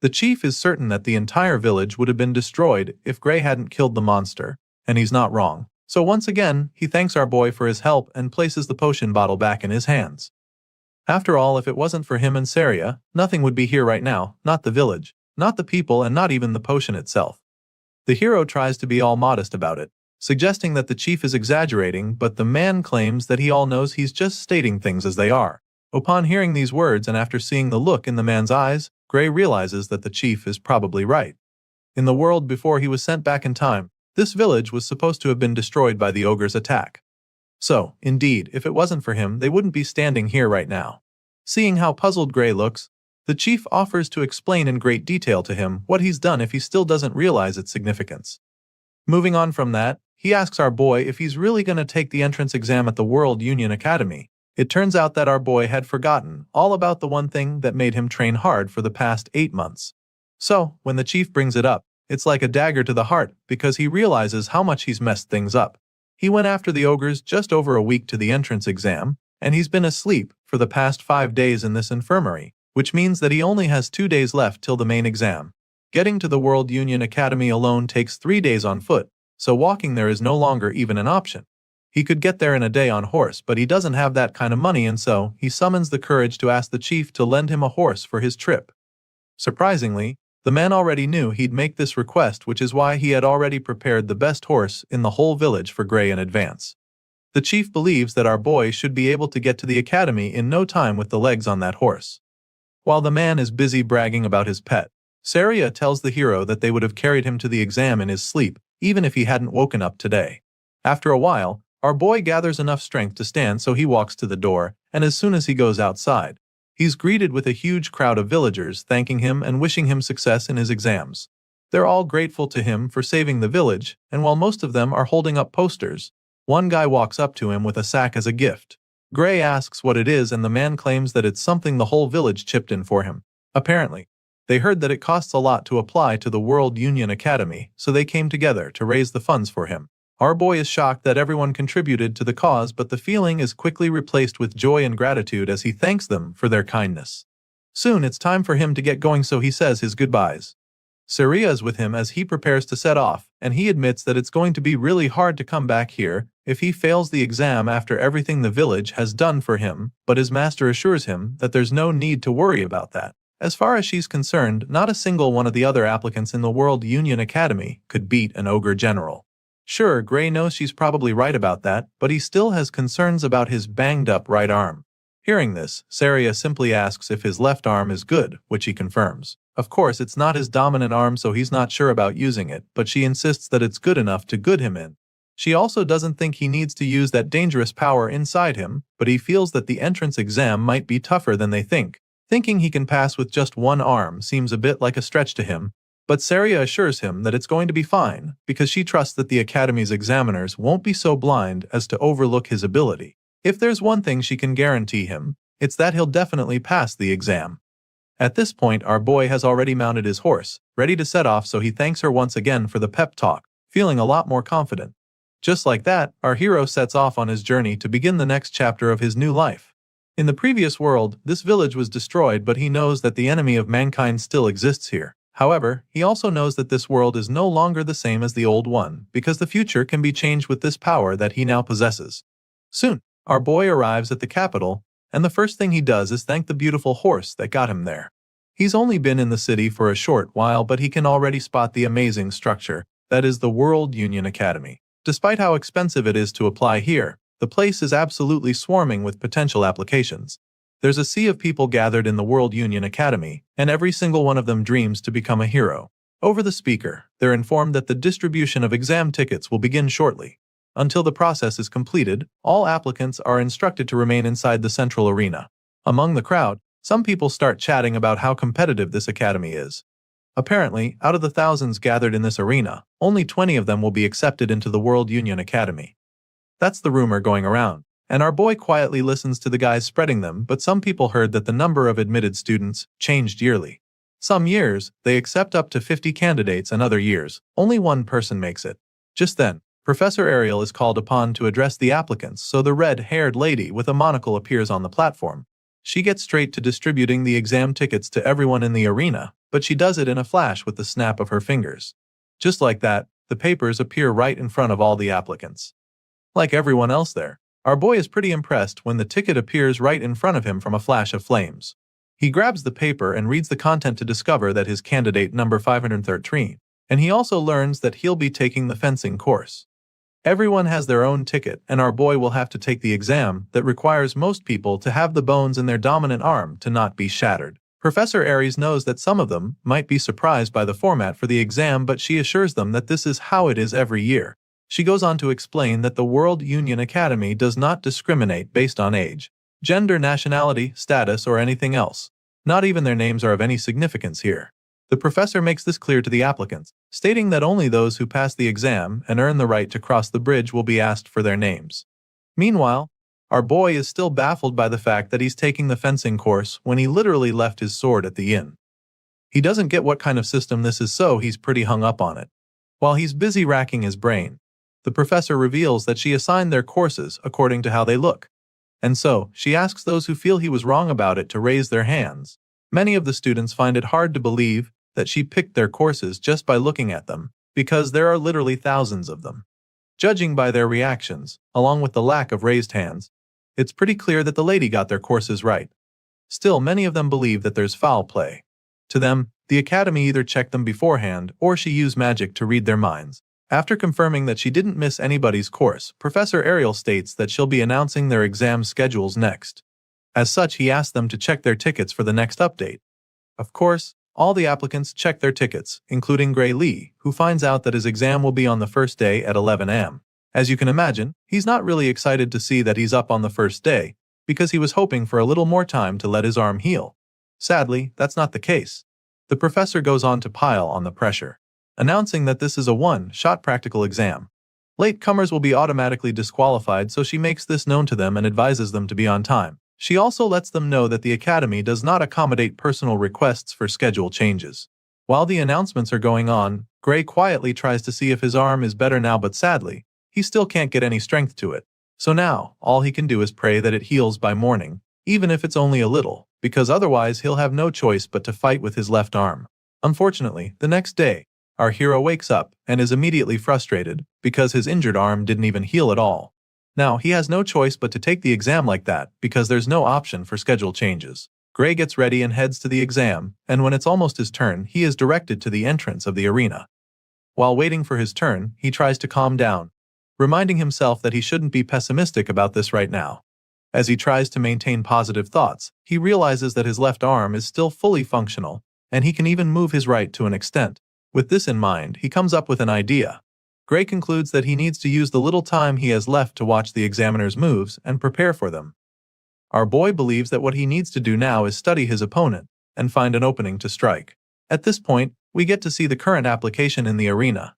The chief is certain that the entire village would have been destroyed if Gray hadn't killed the monster, and he's not wrong. So once again, he thanks our boy for his help and places the potion bottle back in his hands. After all, if it wasn't for him and Saria, nothing would be here right now, not the village, not the people, and not even the potion itself. The hero tries to be all modest about it, suggesting that the chief is exaggerating, but the man claims that he all knows he's just stating things as they are. Upon hearing these words and after seeing the look in the man's eyes, Gray realizes that the chief is probably right. In the world before he was sent back in time, this village was supposed to have been destroyed by the ogre's attack. So, indeed, if it wasn't for him, they wouldn't be standing here right now. Seeing how puzzled Gray looks, the chief offers to explain in great detail to him what he's done if he still doesn't realize its significance. Moving on from that, he asks our boy if he's really going to take the entrance exam at the World Union Academy. It turns out that our boy had forgotten all about the one thing that made him train hard for the past 8 months. So, when the chief brings it up, it's like a dagger to the heart because he realizes how much he's messed things up. He went after the ogres just over a week to the entrance exam, and he's been asleep for the past 5 days in this infirmary, which means that he only has 2 days left till the main exam. Getting to the World Union Academy alone takes 3 days on foot, so walking there is no longer even an option. He could get there in a day on horse, but he doesn't have that kind of money, and so he summons the courage to ask the chief to lend him a horse for his trip. Surprisingly, the man already knew he'd make this request, which is why he had already prepared the best horse in the whole village for Gray in advance. The chief believes that our boy should be able to get to the academy in no time with the legs on that horse. While the man is busy bragging about his pet, Saria tells the hero that they would have carried him to the exam in his sleep, even if he hadn't woken up today. After a while, our boy gathers enough strength to stand, so he walks to the door, and as soon as he goes outside, he's greeted with a huge crowd of villagers thanking him and wishing him success in his exams. They're all grateful to him for saving the village, and while most of them are holding up posters, one guy walks up to him with a sack as a gift. Gray asks what it is, and the man claims that it's something the whole village chipped in for him. Apparently, they heard that it costs a lot to apply to the World Union Academy, so they came together to raise the funds for him. Our boy is shocked that everyone contributed to the cause, but the feeling is quickly replaced with joy and gratitude as he thanks them for their kindness. Soon it's time for him to get going, so he says his goodbyes. Saria is with him as he prepares to set off, and he admits that it's going to be really hard to come back here if he fails the exam after everything the village has done for him, but his master assures him that there's no need to worry about that. As far as she's concerned, not a single one of the other applicants in the World Union Academy could beat an ogre general. Sure, Gray knows she's probably right about that, but he still has concerns about his banged-up right arm. Hearing this, Saria simply asks if his left arm is good, which he confirms. Of course, it's not his dominant arm, so he's not sure about using it, but she insists that it's good enough to good him in. She also doesn't think he needs to use that dangerous power inside him, but he feels that the entrance exam might be tougher than they think. Thinking he can pass with just one arm seems a bit like a stretch to him, but Saria assures him that it's going to be fine, because she trusts that the Academy's examiners won't be so blind as to overlook his ability. If there's one thing she can guarantee him, it's that he'll definitely pass the exam. At this point, our boy has already mounted his horse, ready to set off, so he thanks her once again for the pep talk, feeling a lot more confident. Just like that, our hero sets off on his journey to begin the next chapter of his new life. In the previous world, this village was destroyed, but he knows that the enemy of mankind still exists here. However, he also knows that this world is no longer the same as the old one, because the future can be changed with this power that he now possesses. Soon, our boy arrives at the capital, and the first thing he does is thank the beautiful horse that got him there. He's only been in the city for a short while, but he can already spot the amazing structure that is the World Union Academy. Despite how expensive it is to apply here, the place is absolutely swarming with potential applications. There's a sea of people gathered in the World Union Academy, and every single one of them dreams to become a hero. Over the speaker, they're informed that the distribution of exam tickets will begin shortly. Until the process is completed, all applicants are instructed to remain inside the central arena. Among the crowd, some people start chatting about how competitive this academy is. Apparently, out of the thousands gathered in this arena, only 20 of them will be accepted into the World Union Academy. That's the rumor going around, and our boy quietly listens to the guys spreading them, but some people heard that the number of admitted students changed yearly. Some years, they accept up to 50 candidates, and other years, only one person makes it. Just then, Professor Ariel is called upon to address the applicants, so the red-haired lady with a monocle appears on the platform. She gets straight to distributing the exam tickets to everyone in the arena, but she does it in a flash with the snap of her fingers. Just like that, the papers appear right in front of all the applicants. Like everyone else there, our boy is pretty impressed when the ticket appears right in front of him from a flash of flames. He grabs the paper and reads the content to discover that his candidate number 513, and he also learns that he'll be taking the fencing course. Everyone has their own ticket, and our boy will have to take the exam that requires most people to have the bones in their dominant arm to not be shattered. Professor Aries knows that some of them might be surprised by the format for the exam, but she assures them that this is how it is every year. She goes on to explain that the World Union Academy does not discriminate based on age, gender, nationality, status, or anything else. Not even their names are of any significance here. The professor makes this clear to the applicants, stating that only those who pass the exam and earn the right to cross the bridge will be asked for their names. Meanwhile, our boy is still baffled by the fact that he's taking the fencing course when he literally left his sword at the inn. He doesn't get what kind of system this is, so he's pretty hung up on it. While he's busy racking his brain, the professor reveals that she assigned their courses according to how they look. And so, she asks those who feel he was wrong about it to raise their hands. Many of the students find it hard to believe that she picked their courses just by looking at them, because there are literally thousands of them. Judging by their reactions, along with the lack of raised hands, it's pretty clear that the lady got their courses right. Still, many of them believe that there's foul play. To them, the academy either checked them beforehand or she used magic to read their minds. After confirming that she didn't miss anybody's course, Professor Ariel states that she'll be announcing their exam schedules next. As such, he asks them to check their tickets for the next update. Of course, all the applicants check their tickets, including Gray Lee, who finds out that his exam will be on the first day at 11 a.m. As you can imagine, he's not really excited to see that he's up on the first day, because he was hoping for a little more time to let his arm heal. Sadly, that's not the case. The professor goes on to pile on the pressure, announcing that this is a one-shot practical exam. Latecomers will be automatically disqualified, so she makes this known to them and advises them to be on time. She also lets them know that the academy does not accommodate personal requests for schedule changes. While the announcements are going on, Gray quietly tries to see if his arm is better now, but sadly, he still can't get any strength to it. So now, all he can do is pray that it heals by morning, even if it's only a little, because otherwise he'll have no choice but to fight with his left arm. Unfortunately, the next day, our hero wakes up and is immediately frustrated because his injured arm didn't even heal at all. Now, he has no choice but to take the exam like that because there's no option for schedule changes. Gray gets ready and heads to the exam, and when it's almost his turn, he is directed to the entrance of the arena. While waiting for his turn, he tries to calm down, reminding himself that he shouldn't be pessimistic about this right now. As he tries to maintain positive thoughts, he realizes that his left arm is still fully functional, and he can even move his right to an extent. With this in mind, he comes up with an idea. Gray concludes that he needs to use the little time he has left to watch the examiner's moves and prepare for them. Our boy believes that what he needs to do now is study his opponent and find an opening to strike. At this point, we get to see the current application in the arena.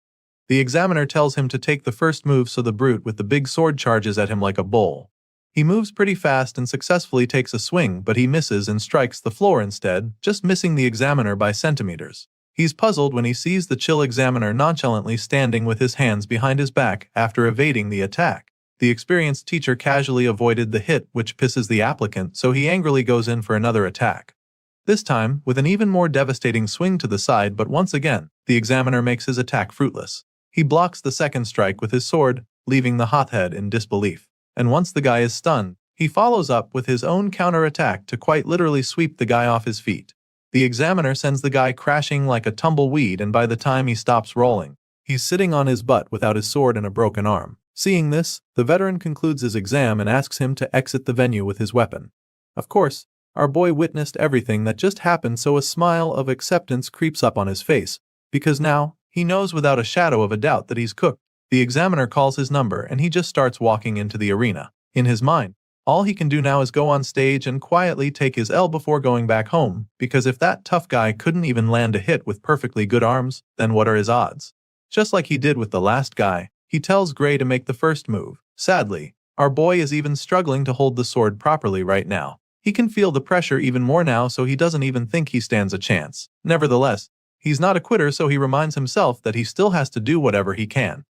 The examiner tells him to take the first move, so the brute with the big sword charges at him like a bull. He moves pretty fast and successfully takes a swing, but he misses and strikes the floor instead, just missing the examiner by centimeters. He's puzzled when he sees the chill examiner nonchalantly standing with his hands behind his back after evading the attack. The experienced teacher casually avoided the hit, which pisses the applicant, so he angrily goes in for another attack. This time, with an even more devastating swing to the side, but once again, the examiner makes his attack fruitless. He blocks the second strike with his sword, leaving the hothead in disbelief. And once the guy is stunned, he follows up with his own counterattack to quite literally sweep the guy off his feet. The examiner sends the guy crashing like a tumbleweed, and by the time he stops rolling, he's sitting on his butt without his sword and a broken arm. Seeing this, the veteran concludes his exam and asks him to exit the venue with his weapon. Of course, our boy witnessed everything that just happened, so a smile of acceptance creeps up on his face, because now, he knows without a shadow of a doubt that he's cooked. The examiner calls his number and he just starts walking into the arena. In his mind, all he can do now is go on stage and quietly take his L before going back home, because if that tough guy couldn't even land a hit with perfectly good arms, then what are his odds? Just like he did with the last guy, he tells Gray to make the first move. Sadly, our boy is even struggling to hold the sword properly right now. He can feel the pressure even more now, so he doesn't even think he stands a chance. Nevertheless, he's not a quitter, so he reminds himself that he still has to do whatever he can.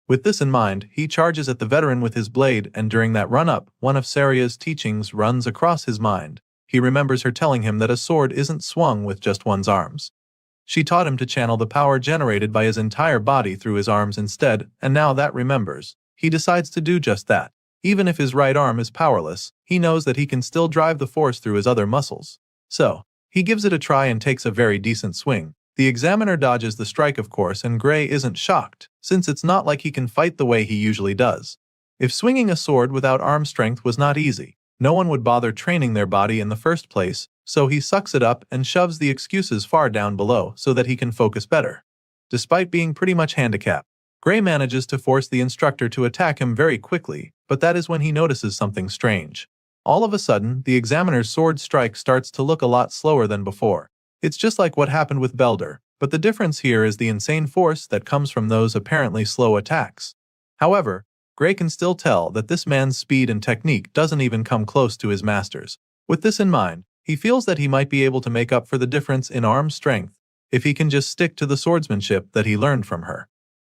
With this in mind, he charges at the veteran with his blade, and during that run-up, one of Saria's teachings runs across his mind. He remembers her telling him that a sword isn't swung with just one's arms. She taught him to channel the power generated by his entire body through his arms instead, and now that remembers, he decides to do just that. Even if his right arm is powerless, he knows that he can still drive the force through his other muscles. So, he gives it a try and takes a very decent swing. The examiner dodges the strike, of course, and Gray isn't shocked, since it's not like he can fight the way he usually does. If swinging a sword without arm strength was not easy, no one would bother training their body in the first place, so he sucks it up and shoves the excuses far down below so that he can focus better. Despite being pretty much handicapped, Gray manages to force the instructor to attack him very quickly, but that is when he notices something strange. All of a sudden, the examiner's sword strike starts to look a lot slower than before. It's just like what happened with Belder, but the difference here is the insane force that comes from those apparently slow attacks. However, Gray can still tell that this man's speed and technique doesn't even come close to his master's. With this in mind, he feels that he might be able to make up for the difference in arm strength if he can just stick to the swordsmanship that he learned from her.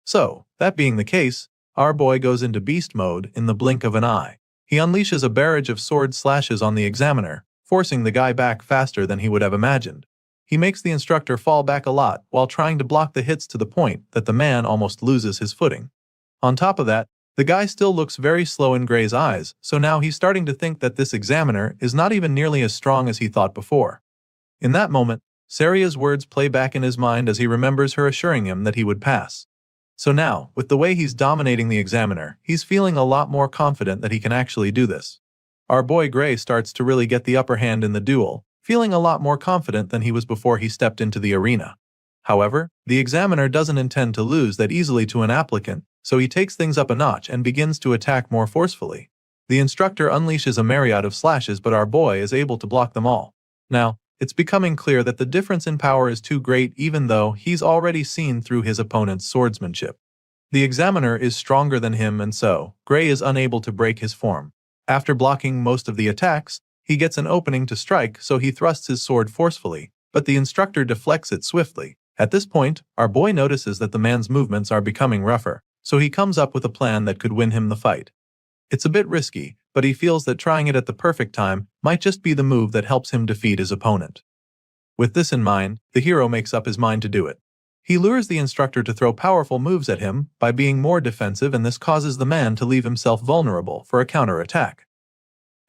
So, that being the case, our boy goes into beast mode in the blink of an eye. He unleashes a barrage of sword slashes on the examiner, forcing the guy back faster than he would have imagined. He makes the instructor fall back a lot while trying to block the hits to the point that the man almost loses his footing. On top of that, the guy still looks very slow in Gray's eyes, so now he's starting to think that this examiner is not even nearly as strong as he thought before. In that moment, Saria's words play back in his mind as he remembers her assuring him that he would pass. So now, with the way he's dominating the examiner, he's feeling a lot more confident that he can actually do this. Our boy Gray starts to really get the upper hand in the duel, feeling a lot more confident than he was before he stepped into the arena. However, the examiner doesn't intend to lose that easily to an applicant, so he takes things up a notch and begins to attack more forcefully. The instructor unleashes a myriad of slashes, but our boy is able to block them all. Now, it's becoming clear that the difference in power is too great, even though he's already seen through his opponent's swordsmanship. The examiner is stronger than him, and so, Gray is unable to break his form. After blocking most of the attacks, he gets an opening to strike, so he thrusts his sword forcefully, but the instructor deflects it swiftly. At this point, our boy notices that the man's movements are becoming rougher, so he comes up with a plan that could win him the fight. It's a bit risky, but he feels that trying it at the perfect time might just be the move that helps him defeat his opponent. With this in mind, the hero makes up his mind to do it. He lures the instructor to throw powerful moves at him by being more defensive, and this causes the man to leave himself vulnerable for a counterattack.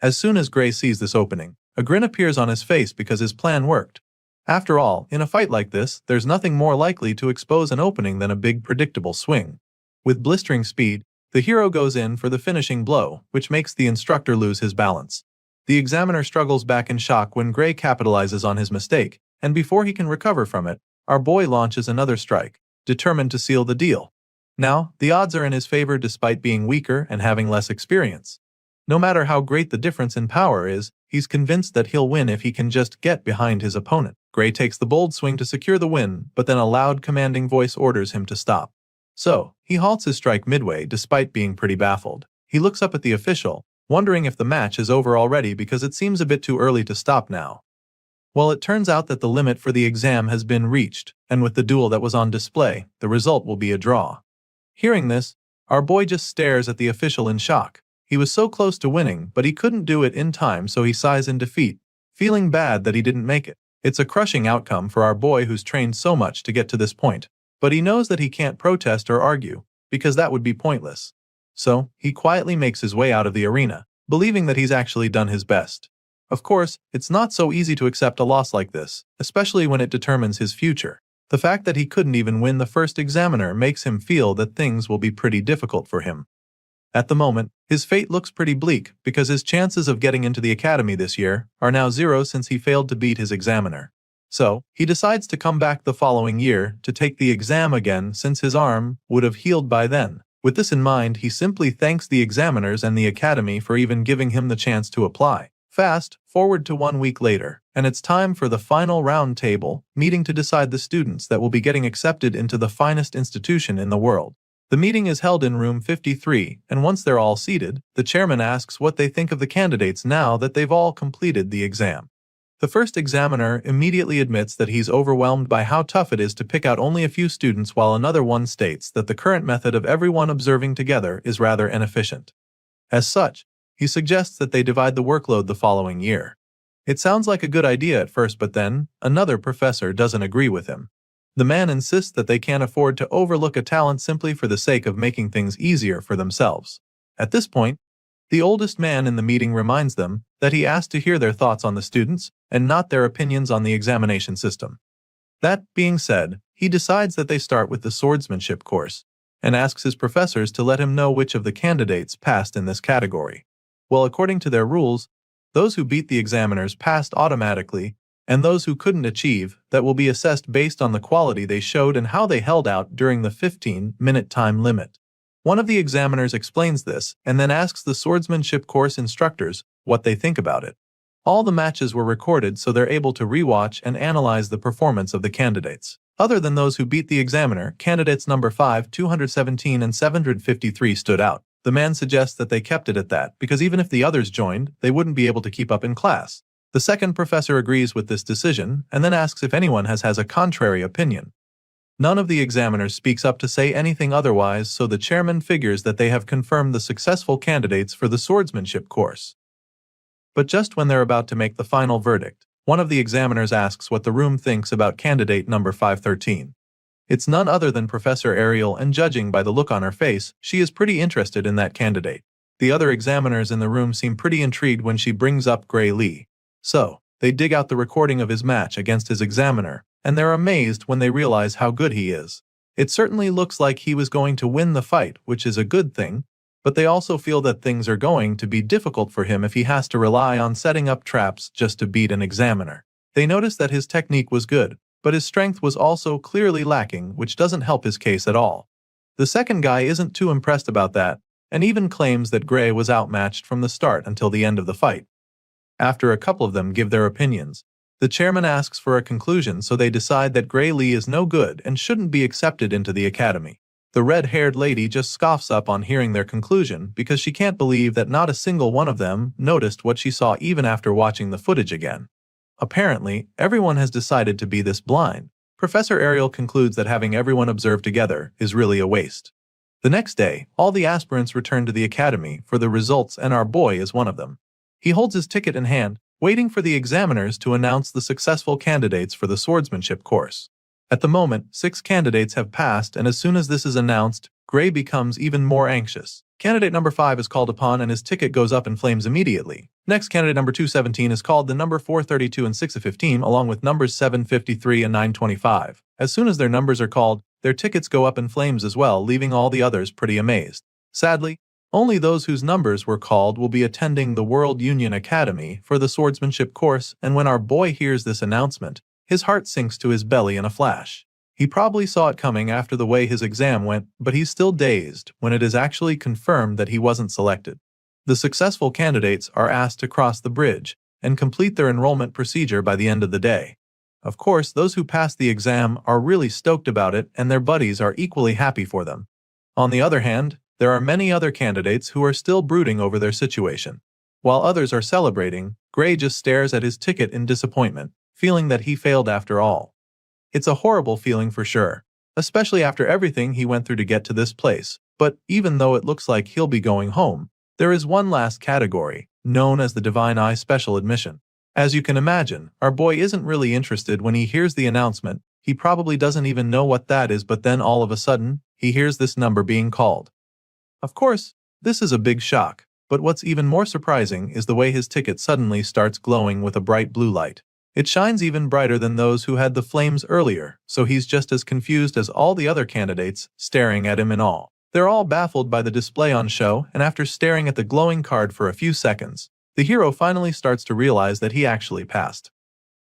As soon as Gray sees this opening, a grin appears on his face because his plan worked. After all, in a fight like this, there's nothing more likely to expose an opening than a big predictable swing. With blistering speed, the hero goes in for the finishing blow, which makes the instructor lose his balance. The examiner struggles back in shock when Gray capitalizes on his mistake, and before he can recover from it, our boy launches another strike, determined to seal the deal. Now, the odds are in his favor despite being weaker and having less experience. No matter how great the difference in power is, he's convinced that he'll win if he can just get behind his opponent. Gray takes the bold swing to secure the win, but then a loud commanding voice orders him to stop. So, he halts his strike midway despite being pretty baffled. He looks up at the official, wondering if the match is over already because it seems a bit too early to stop now. Well, it turns out that the limit for the exam has been reached, and with the duel that was on display, the result will be a draw. Hearing this, our boy just stares at the official in shock. He was so close to winning, but he couldn't do it in time, so he sighs in defeat, feeling bad that he didn't make it. It's a crushing outcome for our boy who's trained so much to get to this point. But he knows that he can't protest or argue, because that would be pointless. So, he quietly makes his way out of the arena, believing that he's actually done his best. Of course, it's not so easy to accept a loss like this, especially when it determines his future. The fact that he couldn't even win the first examiner makes him feel that things will be pretty difficult for him. At the moment, his fate looks pretty bleak because his chances of getting into the academy this year are now 0 since he failed to beat his examiner. So, he decides to come back the following year to take the exam again since his arm would have healed by then. With this in mind, he simply thanks the examiners and the academy for even giving him the chance to apply. Fast forward to 1 week later, and it's time for the final round table meeting to decide the students that will be getting accepted into the finest institution in the world. The meeting is held in room 53, and once they're all seated, the chairman asks what they think of the candidates now that they've all completed the exam. The first examiner immediately admits that he's overwhelmed by how tough it is to pick out only a few students, while another one states that the current method of everyone observing together is rather inefficient. As such, he suggests that they divide the workload the following year. It sounds like a good idea at first, but then, another professor doesn't agree with him. The man insists that they can't afford to overlook a talent simply for the sake of making things easier for themselves. At this point, the oldest man in the meeting reminds them that he asked to hear their thoughts on the students and not their opinions on the examination system. That being said, he decides that they start with the swordsmanship course and asks his professors to let him know which of the candidates passed in this category. Well, according to their rules, those who beat the examiners passed automatically, and those who couldn't achieve that will be assessed based on the quality they showed and how they held out during the 15-minute time limit. One of the examiners explains this and then asks the swordsmanship course instructors what they think about it. All the matches were recorded so they're able to rewatch and analyze the performance of the candidates. Other than those who beat the examiner, candidates number 5, 217 and 753 stood out. The man suggests that they kept it at that because even if the others joined, they wouldn't be able to keep up in class. The second professor agrees with this decision and then asks if anyone has a contrary opinion. None of the examiners speaks up to say anything otherwise, so the chairman figures that they have confirmed the successful candidates for the swordsmanship course. But just when they're about to make the final verdict, one of the examiners asks what the room thinks about candidate number 513. It's none other than Professor Ariel, and judging by the look on her face, she is pretty interested in that candidate. The other examiners in the room seem pretty intrigued when she brings up Gray Lee. So, they dig out the recording of his match against his examiner, and they're amazed when they realize how good he is. It certainly looks like he was going to win the fight, which is a good thing, but they also feel that things are going to be difficult for him if he has to rely on setting up traps just to beat an examiner. They notice that his technique was good, but his strength was also clearly lacking, which doesn't help his case at all. The second guy isn't too impressed about that, and even claims that Gray was outmatched from the start until the end of the fight. After a couple of them give their opinions, the chairman asks for a conclusion, so they decide that Gray Lee is no good and shouldn't be accepted into the academy. The red-haired lady just scoffs up on hearing their conclusion because she can't believe that not a single one of them noticed what she saw even after watching the footage again. Apparently, everyone has decided to be this blind. Professor Ariel concludes that having everyone observe together is really a waste. The next day, all the aspirants return to the academy for the results, and our boy is one of them. He holds his ticket in hand, waiting for the examiners to announce the successful candidates for the swordsmanship course. At the moment, 6 candidates have passed, and as soon as this is announced, Gray becomes even more anxious. Candidate number 5 is called upon and his ticket goes up in flames immediately. Next, candidate number 217 is called, the number 432 and 615 along with numbers 753 and 925. As soon as their numbers are called, their tickets go up in flames as well, leaving all the others pretty amazed. Sadly, only those whose numbers were called will be attending the World Union Academy for the swordsmanship course, and when our boy hears this announcement, his heart sinks to his belly in a flash. He probably saw it coming after the way his exam went, but he's still dazed when it is actually confirmed that he wasn't selected. The successful candidates are asked to cross the bridge and complete their enrollment procedure by the end of the day. Of course, those who passed the exam are really stoked about it, and their buddies are equally happy for them. On the other hand, there are many other candidates who are still brooding over their situation. While others are celebrating, Gray just stares at his ticket in disappointment, feeling that he failed after all. It's a horrible feeling for sure, especially after everything he went through to get to this place, but even though it looks like he'll be going home, there is one last category, known as the Divine Eye Special Admission. As you can imagine, our boy isn't really interested when he hears the announcement. He probably doesn't even know what that is, but then all of a sudden, he hears this number being called. Of course, this is a big shock, but what's even more surprising is the way his ticket suddenly starts glowing with a bright blue light. It shines even brighter than those who had the flames earlier, so he's just as confused as all the other candidates, staring at him in awe. They're all baffled by the display on show, and after staring at the glowing card for a few seconds, the hero finally starts to realize that he actually passed.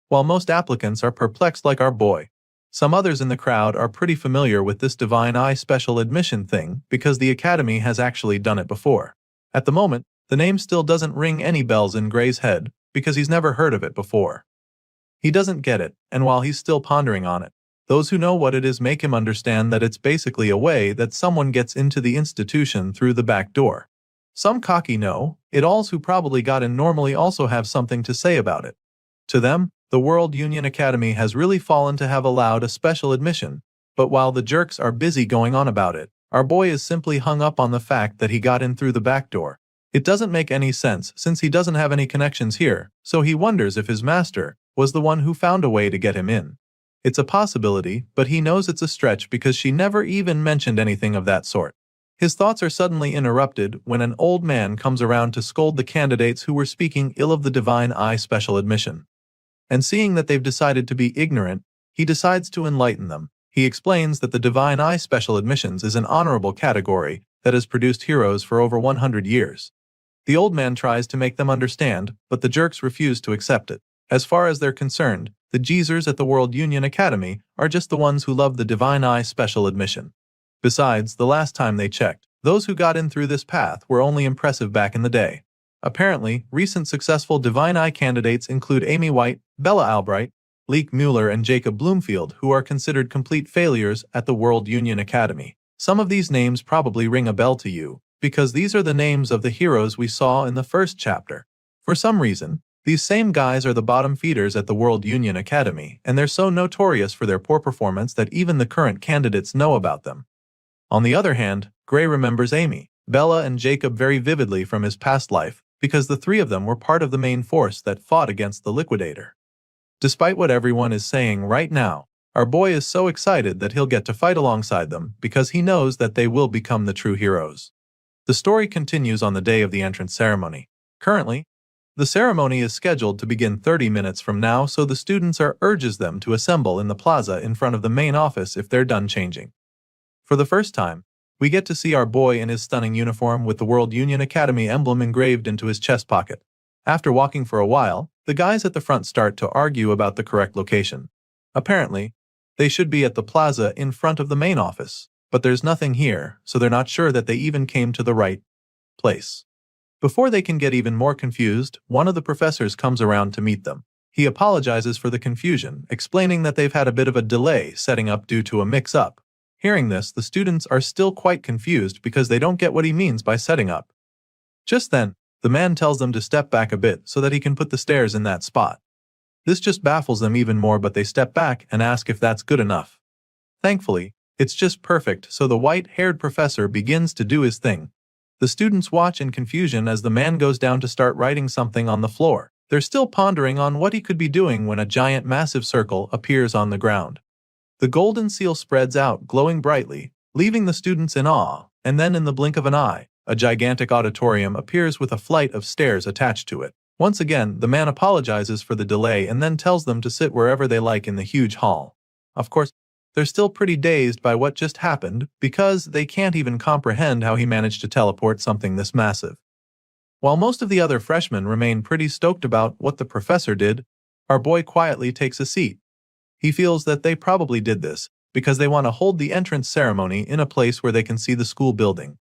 While most applicants are perplexed like our boy, some others in the crowd are pretty familiar with this Divine Eye special admission thing because the Academy has actually done it before. At the moment, the name still doesn't ring any bells in Gray's head because he's never heard of it before. He doesn't get it, and while he's still pondering on it, those who know what it is make him understand that it's basically a way that someone gets into the institution through the back door. Some cocky know-it-alls who probably got in normally also have something to say about it. To them, the World Union Academy has really fallen to have allowed a special admission, but while the jerks are busy going on about it, our boy is simply hung up on the fact that he got in through the back door. It doesn't make any sense since he doesn't have any connections here, so he wonders if his master was the one who found a way to get him in. It's a possibility, but he knows it's a stretch because she never even mentioned anything of that sort. His thoughts are suddenly interrupted when an old man comes around to scold the candidates who were speaking ill of the Divine Eye special admission. And seeing that they've decided to be ignorant, he decides to enlighten them. He explains that the Divine Eye special admissions is an honorable category that has produced heroes for over 100 years. The old man tries to make them understand, but the jerks refuse to accept it. As far as they're concerned, the geezers at the World Union Academy are just the ones who love the Divine Eye special admission. Besides, the last time they checked, those who got in through this path were only impressive back in the day. Apparently, recent successful Divine Eye candidates include Amy White, Bella Albright, Leek Mueller and Jacob Bloomfield, who are considered complete failures at the World Union Academy. Some of these names probably ring a bell to you, because these are the names of the heroes we saw in the first chapter. For some reason, these same guys are the bottom feeders at the World Union Academy, and they're so notorious for their poor performance that even the current candidates know about them. On the other hand, Gray remembers Amy, Bella and Jacob very vividly from his past life, because the three of them were part of the main force that fought against the Liquidator. Despite what everyone is saying right now, our boy is so excited that he'll get to fight alongside them because he knows that they will become the true heroes. The story continues on the day of the entrance ceremony. Currently, the ceremony is scheduled to begin 30 minutes from now, so the students urges them to assemble in the plaza in front of the main office if they're done changing. For the first time, we get to see our boy in his stunning uniform with the World Union Academy emblem engraved into his chest pocket. After walking for a while, the guys at the front start to argue about the correct location. Apparently, they should be at the plaza in front of the main office, but there's nothing here, so they're not sure that they even came to the right place. Before they can get even more confused, one of the professors comes around to meet them. He apologizes for the confusion, explaining that they've had a bit of a delay setting up due to a mix-up. Hearing this, the students are still quite confused because they don't get what he means by setting up. Just then, the man tells them to step back a bit so that he can put the stairs in that spot. This just baffles them even more, but they step back and ask if that's good enough. Thankfully, it's just perfect, so the white-haired professor begins to do his thing. The students watch in confusion as the man goes down to start writing something on the floor. They're still pondering on what he could be doing when a giant massive circle appears on the ground. The golden seal spreads out, glowing brightly, leaving the students in awe, and then in the blink of an eye, a gigantic auditorium appears with a flight of stairs attached to it. Once again, the man apologizes for the delay and then tells them to sit wherever they like in the huge hall. Of course, they're still pretty dazed by what just happened because they can't even comprehend how he managed to teleport something this massive. While most of the other freshmen remain pretty stoked about what the professor did, our boy quietly takes a seat. He feels that they probably did this because they want to hold the entrance ceremony in a place where they can see the school building.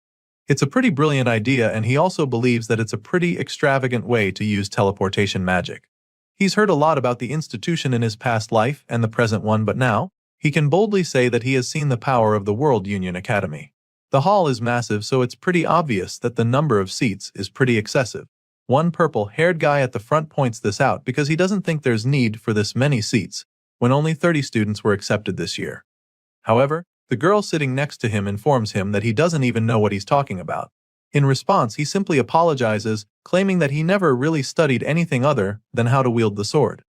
It's a pretty brilliant idea, and he also believes that it's a pretty extravagant way to use teleportation magic. He's heard a lot about the institution in his past life and the present one, but now, he can boldly say that he has seen the power of the World Union Academy. The hall is massive, so it's pretty obvious that the number of seats is pretty excessive. One purple-haired guy at the front points this out because he doesn't think there's need for this many seats, when only 30 students were accepted this year. However, the girl sitting next to him informs him that he doesn't even know what he's talking about. In response, he simply apologizes, claiming that he never really studied anything other than how to wield the sword.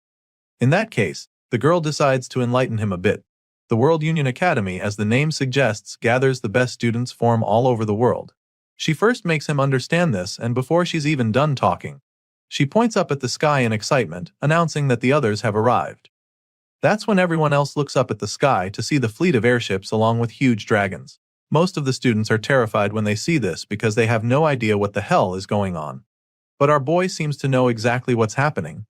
In that case, the girl decides to enlighten him a bit. The World Union Academy, as the name suggests, gathers the best students from all over the world. She first makes him understand this, and before she's even done talking, she points up at the sky in excitement, announcing that the others have arrived. That's when everyone else looks up at the sky to see the fleet of airships along with huge dragons. Most of the students are terrified when they see this because they have no idea what the hell is going on. But our boy seems to know exactly what's happening.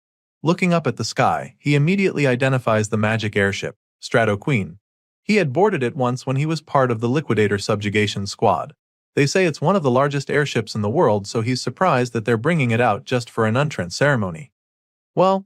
Looking up at the sky, he immediately identifies the magic airship, Strato Queen. He had boarded it once when he was part of the Liquidator Subjugation Squad. They say it's one of the largest airships in the world, so he's surprised that they're bringing it out just for an entrance ceremony. Well,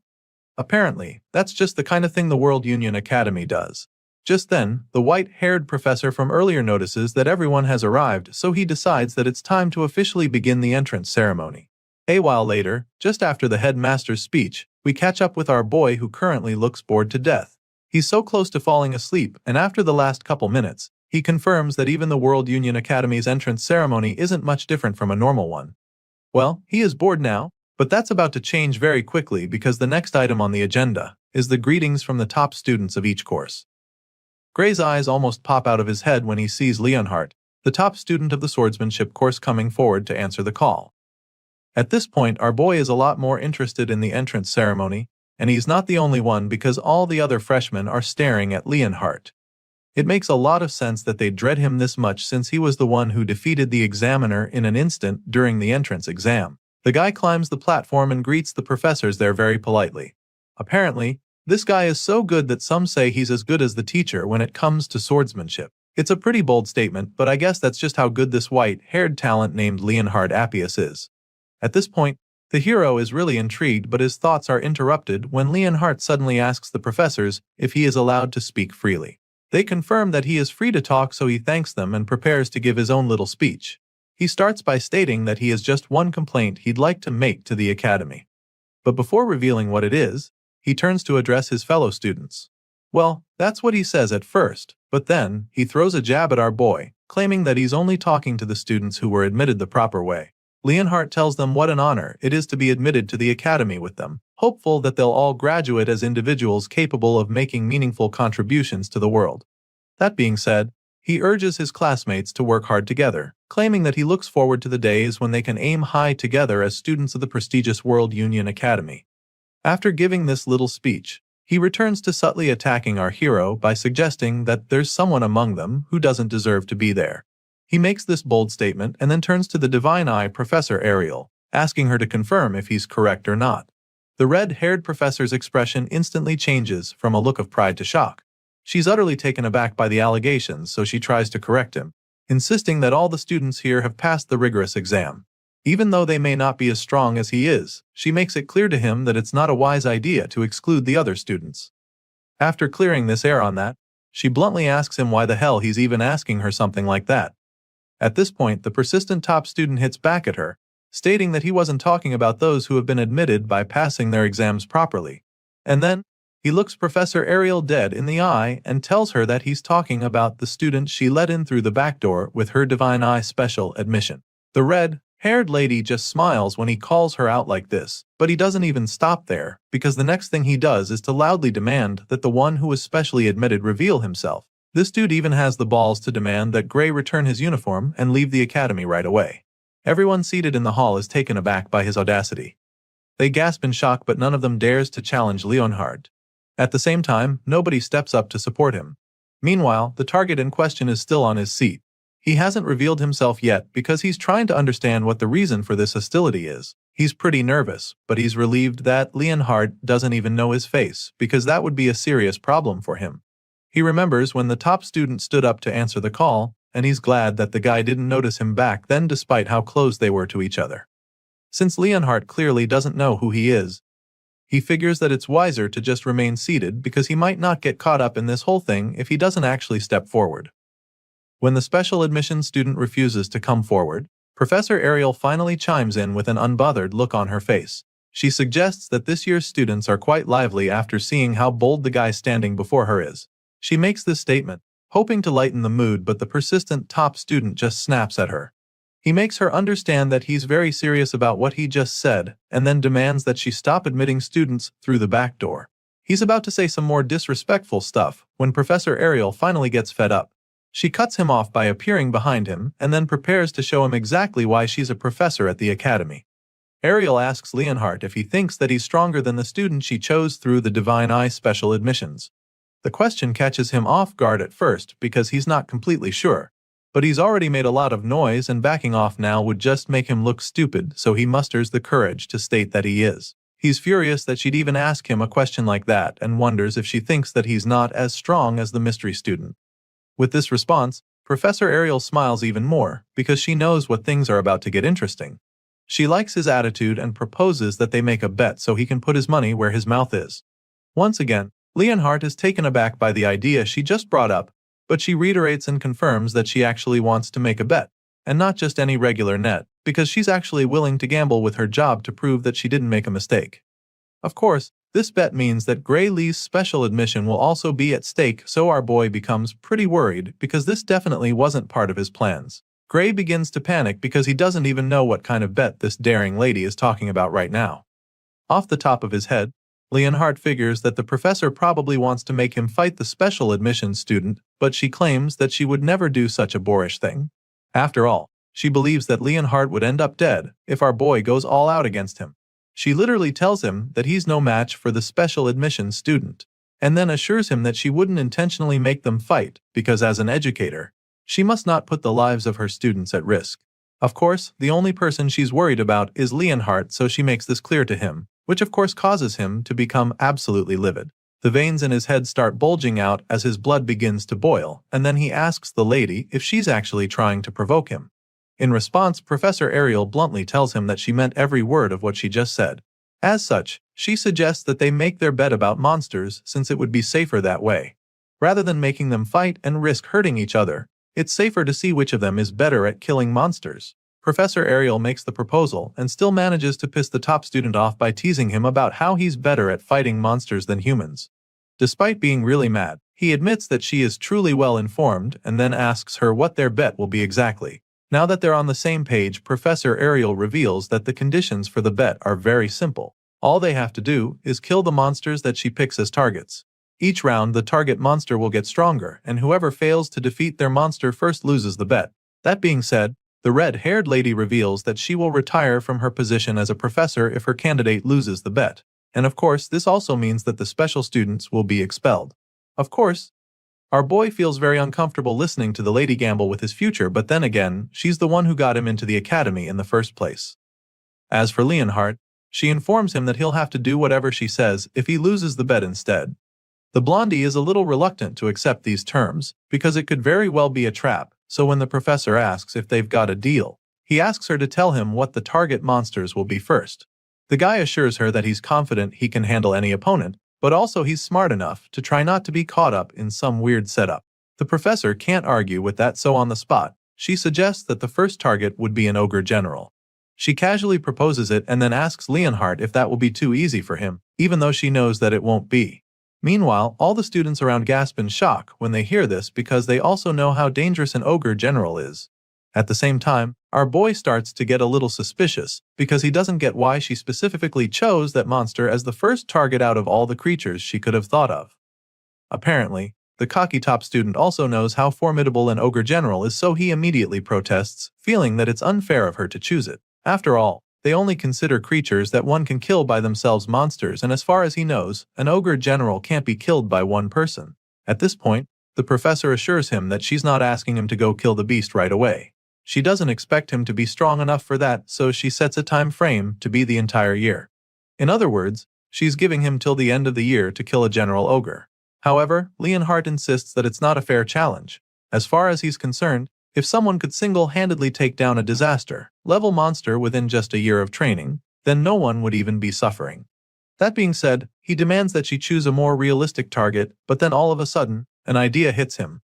apparently, that's just the kind of thing the World Union Academy does. Just then, the white-haired professor from earlier notices that everyone has arrived, so he decides that it's time to officially begin the entrance ceremony. A while later, just after the headmaster's speech, we catch up with our boy who currently looks bored to death. He's so close to falling asleep, and after the last couple minutes, he confirms that even the World Union Academy's entrance ceremony isn't much different from a normal one. Well, he is bored now, but that's about to change very quickly because the next item on the agenda is the greetings from the top students of each course. Gray's eyes almost pop out of his head when he sees Leonhardt, the top student of the swordsmanship course, coming forward to answer the call. At this point, our boy is a lot more interested in the entrance ceremony, and he's not the only one because all the other freshmen are staring at Leonhardt. It makes a lot of sense that they dread him this much since he was the one who defeated the examiner in an instant during the entrance exam. The guy climbs the platform and greets the professors there very politely. Apparently, this guy is so good that some say he's as good as the teacher when it comes to swordsmanship. It's a pretty bold statement, but I guess that's just how good this white-haired talent named Leonhard Appius is. At this point, the hero is really intrigued, but his thoughts are interrupted when Leonhardt suddenly asks the professors if he is allowed to speak freely. They confirm that he is free to talk, so he thanks them and prepares to give his own little speech. He starts by stating that he has just one complaint he'd like to make to the academy. But before revealing what it is, he turns to address his fellow students. Well, that's what he says at first, but then he throws a jab at our boy, claiming that he's only talking to the students who were admitted the proper way. Leonhardt tells them what an honor it is to be admitted to the academy with them, hopeful that they'll all graduate as individuals capable of making meaningful contributions to the world. That being said, he urges his classmates to work hard together, claiming that he looks forward to the days when they can aim high together as students of the prestigious World Union Academy. After giving this little speech, he returns to subtly attacking our hero by suggesting that there's someone among them who doesn't deserve to be there. He makes this bold statement and then turns to the Divine Eye Professor Ariel, asking her to confirm if he's correct or not. The red-haired professor's expression instantly changes from a look of pride to shock. She's utterly taken aback by the allegations, so she tries to correct him, insisting that all the students here have passed the rigorous exam. Even though they may not be as strong as he is, she makes it clear to him that it's not a wise idea to exclude the other students. After clearing this air on that, she bluntly asks him why the hell he's even asking her something like that. At this point, the persistent top student hits back at her, stating that he wasn't talking about those who have been admitted by passing their exams properly. And then, he looks Professor Ariel dead in the eye and tells her that he's talking about the student she let in through the back door with her Divine Eye special admission. The red-haired lady just smiles when he calls her out like this, but he doesn't even stop there, because the next thing he does is to loudly demand that the one who was specially admitted reveal himself. This dude even has the balls to demand that Gray return his uniform and leave the academy right away. Everyone seated in the hall is taken aback by his audacity. They gasp in shock, but none of them dares to challenge Leonhardt. At the same time, nobody steps up to support him. Meanwhile, the target in question is still on his seat. He hasn't revealed himself yet because he's trying to understand what the reason for this hostility is. He's pretty nervous, but he's relieved that Leonhardt doesn't even know his face, because that would be a serious problem for him. He remembers when the top student stood up to answer the call, and he's glad that the guy didn't notice him back then despite how close they were to each other. Since Leonhardt clearly doesn't know who he is, he figures that it's wiser to just remain seated because he might not get caught up in this whole thing if he doesn't actually step forward. When the special admissions student refuses to come forward, Professor Ariel finally chimes in with an unbothered look on her face. She suggests that this year's students are quite lively after seeing how bold the guy standing before her is. She makes this statement, hoping to lighten the mood, but the persistent top student just snaps at her. He makes her understand that he's very serious about what he just said, and then demands that she stop admitting students through the back door. He's about to say some more disrespectful stuff when Professor Ariel finally gets fed up. She cuts him off by appearing behind him and then prepares to show him exactly why she's a professor at the academy. Ariel asks Leonhardt if he thinks that he's stronger than the student she chose through the Divine Eye special admissions. The question catches him off guard at first because he's not completely sure. But he's already made a lot of noise and backing off now would just make him look stupid, so he musters the courage to state that he is. He's furious that she'd even ask him a question like that and wonders if she thinks that he's not as strong as the mystery student. With this response, Professor Ariel smiles even more because she knows what things are about to get interesting. She likes his attitude and proposes that they make a bet so he can put his money where his mouth is. Once again, Leonhardt is taken aback by the idea she just brought up, but she reiterates and confirms that she actually wants to make a bet, and not just any regular net, because she's actually willing to gamble with her job to prove that she didn't make a mistake. Of course, this bet means that Gray Lee's special admission will also be at stake, so our boy becomes pretty worried because this definitely wasn't part of his plans. Gray begins to panic because he doesn't even know what kind of bet this daring lady is talking about right now. Off the top of his head, Leonhardt figures that the professor probably wants to make him fight the special admissions student, but she claims that she would never do such a boorish thing. After all, she believes that Leonhardt would end up dead if our boy goes all out against him. She literally tells him that he's no match for the special admissions student, and then assures him that she wouldn't intentionally make them fight because as an educator, she must not put the lives of her students at risk. Of course, the only person she's worried about is Leonhardt, so she makes this clear to him, which of course causes him to become absolutely livid. The veins in his head start bulging out as his blood begins to boil, and then he asks the lady if she's actually trying to provoke him. In response, Professor Ariel bluntly tells him that she meant every word of what she just said. As such, she suggests that they make their bet about monsters since it would be safer that way. Rather than making them fight and risk hurting each other, it's safer to see which of them is better at killing monsters. Professor Ariel makes the proposal and still manages to piss the top student off by teasing him about how he's better at fighting monsters than humans. Despite being really mad, he admits that she is truly well informed and then asks her what their bet will be exactly. Now that they're on the same page, Professor Ariel reveals that the conditions for the bet are very simple. All they have to do is kill the monsters that she picks as targets. Each round, the target monster will get stronger, and whoever fails to defeat their monster first loses the bet. That being said, the red-haired lady reveals that she will retire from her position as a professor if her candidate loses the bet. And of course, this also means that the special students will be expelled. Of course, our boy feels very uncomfortable listening to the lady gamble with his future, but then again, she's the one who got him into the academy in the first place. As for Leonhardt, she informs him that he'll have to do whatever she says if he loses the bet instead. The blondie is a little reluctant to accept these terms, because it could very well be a trap, so when the professor asks if they've got a deal, he asks her to tell him what the target monsters will be first. The guy assures her that he's confident he can handle any opponent, but also he's smart enough to try not to be caught up in some weird setup. The professor can't argue with that, so on the spot, she suggests that the first target would be an ogre general. She casually proposes it and then asks Leonhardt if that will be too easy for him, even though she knows that it won't be. Meanwhile, all the students around gasp in shock when they hear this because they also know how dangerous an ogre general is. At the same time, our boy starts to get a little suspicious because he doesn't get why she specifically chose that monster as the first target out of all the creatures she could have thought of. Apparently, the cocky top student also knows how formidable an ogre general is, so he immediately protests, feeling that it's unfair of her to choose it. After all, they only consider creatures that one can kill by themselves monsters, and as far as he knows, an ogre general can't be killed by one person. At this point, the professor assures him that she's not asking him to go kill the beast right away. She doesn't expect him to be strong enough for that, so she sets a time frame to be the entire year. In other words, she's giving him till the end of the year to kill a general ogre. However, Leonhardt insists that it's not a fair challenge. As far as he's concerned, if someone could single-handedly take down a disaster-level monster within just a year of training, then no one would even be suffering. That being said, he demands that she choose a more realistic target, but then all of a sudden, an idea hits him.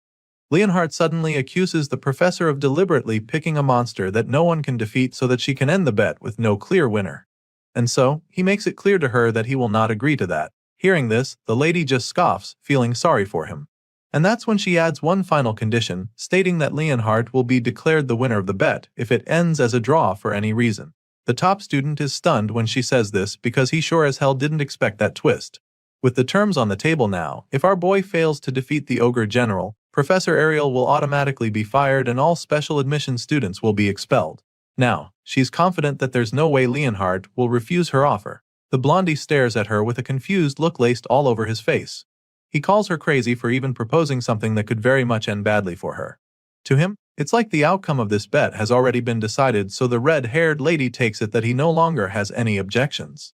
Leonhardt suddenly accuses the professor of deliberately picking a monster that no one can defeat so that she can end the bet with no clear winner. And so, he makes it clear to her that he will not agree to that. Hearing this, the lady just scoffs, feeling sorry for him. And that's when she adds one final condition, stating that Leonhardt will be declared the winner of the bet if it ends as a draw for any reason. The top student is stunned when she says this because he sure as hell didn't expect that twist. With the terms on the table now, if our boy fails to defeat the ogre general, Professor Ariel will automatically be fired and all special admission students will be expelled. Now, she's confident that there's no way Leonhardt will refuse her offer. The blondie stares at her with a confused look laced all over his face. He calls her crazy for even proposing something that could very much end badly for her. To him, It's like the outcome of this bet has already been decided, so the red-haired lady takes it that he no longer has any objections.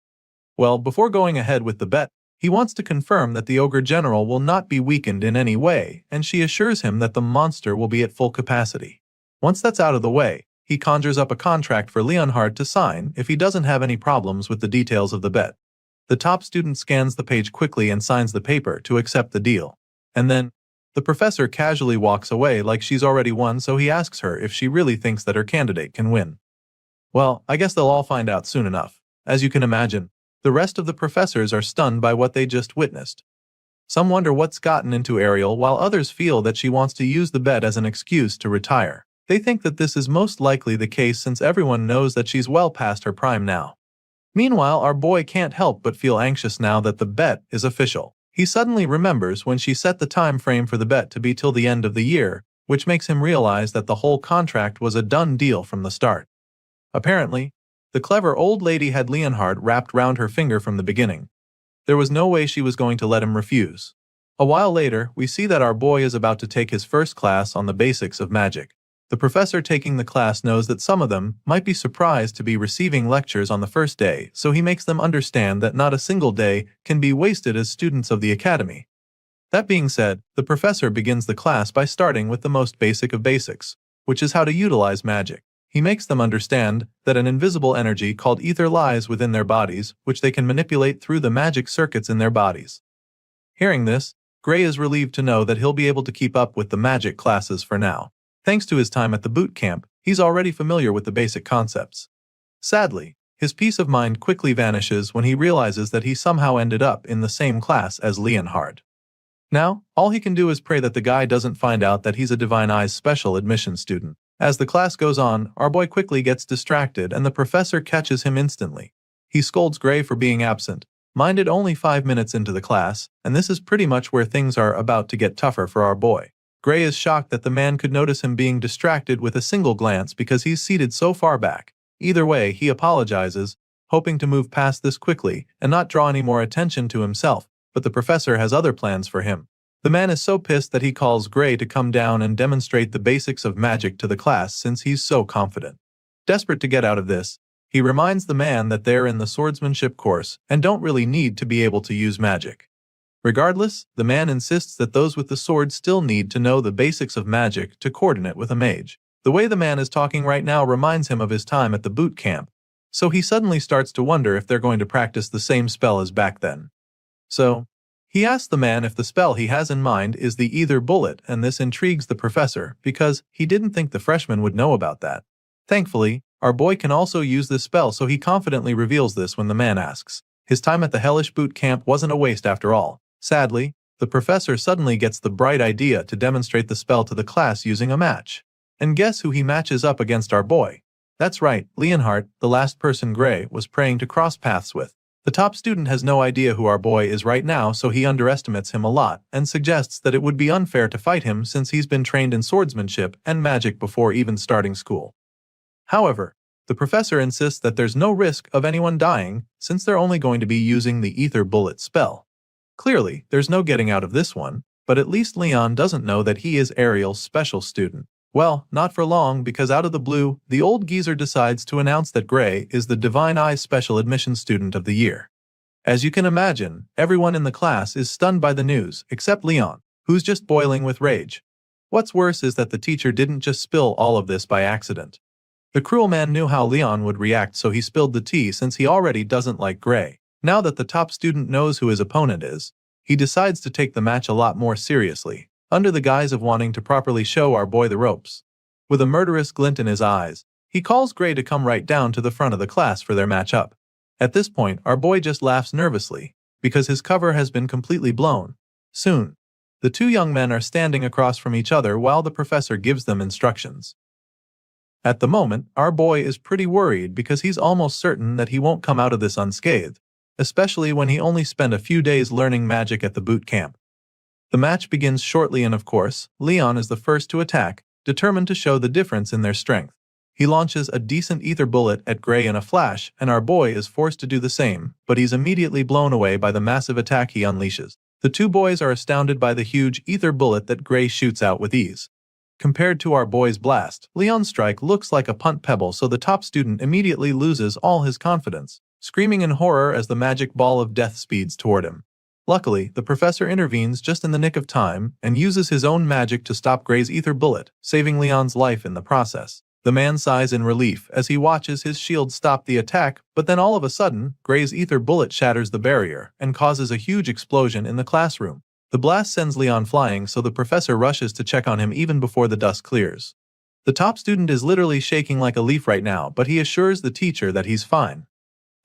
Well, before going ahead with the bet, he wants to confirm that the Ogre General will not be weakened in any way, and she assures him that the monster will be at full capacity. Once that's out of the way, he conjures up a contract for Leonhard to sign if he doesn't have any problems with the details of the bet. The top student scans the page quickly and signs the paper to accept the deal. And then, the professor casually walks away like she's already won, so he asks her if she really thinks that her candidate can win. Well, I guess they'll all find out soon enough. As you can imagine, the rest of the professors are stunned by what they just witnessed. Some wonder what's gotten into Ariel, while others feel that she wants to use the bet as an excuse to retire. They think that this is most likely the case since everyone knows that she's well past her prime now. Meanwhile, our boy can't help but feel anxious now that the bet is official. He suddenly remembers when she set the time frame for the bet to be till the end of the year, which makes him realize that the whole contract was a done deal from the start. Apparently, the clever old lady had Leonhard wrapped round her finger from the beginning. There was no way she was going to let him refuse. A while later, we see that our boy is about to take his first class on the basics of magic. The professor taking the class knows that some of them might be surprised to be receiving lectures on the first day, so he makes them understand that not a single day can be wasted as students of the academy. That being said, the professor begins the class by starting with the most basic of basics, which is how to utilize magic. He makes them understand that an invisible energy called ether lies within their bodies, which they can manipulate through the magic circuits in their bodies. Hearing this, Gray is relieved to know that he'll be able to keep up with the magic classes for now. Thanks to his time at the boot camp, he's already familiar with the basic concepts. Sadly, his peace of mind quickly vanishes when he realizes that he somehow ended up in the same class as Leonhard. Now, all he can do is pray that the guy doesn't find out that he's a Divine Eyes special admission student. As the class goes on, our boy quickly gets distracted and the professor catches him instantly. He scolds Gray for being absent, minded only 5 minutes into the class, and this is pretty much where things are about to get tougher for our boy. Gray is shocked that the man could notice him being distracted with a single glance because he's seated so far back. Either way, he apologizes, hoping to move past this quickly and not draw any more attention to himself, but the professor has other plans for him. The man is so pissed that he calls Gray to come down and demonstrate the basics of magic to the class since he's so confident. Desperate to get out of this, he reminds the man that they're in the swordsmanship course and don't really need to be able to use magic. Regardless, the man insists that those with the sword still need to know the basics of magic to coordinate with a mage. The way the man is talking right now reminds him of his time at the boot camp, so he suddenly starts to wonder if they're going to practice the same spell as back then. So, he asks the man if the spell he has in mind is the Ether Bullet, and this intrigues the professor because he didn't think the freshman would know about that. Thankfully, our boy can also use this spell, so he confidently reveals this when the man asks. His time at the hellish boot camp wasn't a waste after all. Sadly, the professor suddenly gets the bright idea to demonstrate the spell to the class using a match. And guess who he matches up against our boy? That's right, Leonhard, the last person Gray was praying to cross paths with. The top student has no idea who our boy is right now, so he underestimates him a lot and suggests that it would be unfair to fight him since he's been trained in swordsmanship and magic before even starting school. However, the professor insists that there's no risk of anyone dying since they're only going to be using the Ether Bullet spell. Clearly, there's no getting out of this one, but at least Leon doesn't know that he is Ariel's special student. Well, not for long, because out of the blue, the old geezer decides to announce that Gray is the Divine Eyes Special Admission Student of the Year. As you can imagine, everyone in the class is stunned by the news, except Leon, who's just boiling with rage. What's worse is that the teacher didn't just spill all of this by accident. The cruel man knew how Leon would react, so he spilled the tea since he already doesn't like Gray. Now that the top student knows who his opponent is, he decides to take the match a lot more seriously, under the guise of wanting to properly show our boy the ropes. With a murderous glint in his eyes, he calls Gray to come right down to the front of the class for their match-up. At this point, our boy just laughs nervously, because his cover has been completely blown. Soon, the two young men are standing across from each other while the professor gives them instructions. At the moment, our boy is pretty worried because he's almost certain that he won't come out of this unscathed, especially when he only spent a few days learning magic at the boot camp. The match begins shortly and of course, Leon is the first to attack, determined to show the difference in their strength. He launches a decent ether bullet at Gray in a flash, and our boy is forced to do the same, but he's immediately blown away by the massive attack he unleashes. The two boys are astounded by the huge ether bullet that Gray shoots out with ease. Compared to our boy's blast, Leon's strike looks like a punt pebble, so the top student immediately loses all his confidence, screaming in horror as the magic ball of death speeds toward him. Luckily, the professor intervenes just in the nick of time and uses his own magic to stop Gray's ether bullet, saving Leon's life in the process. The man sighs in relief as he watches his shield stop the attack, but then all of a sudden, Gray's ether bullet shatters the barrier and causes a huge explosion in the classroom. The blast sends Leon flying, so the professor rushes to check on him even before the dust clears. The top student is literally shaking like a leaf right now, but he assures the teacher that he's fine.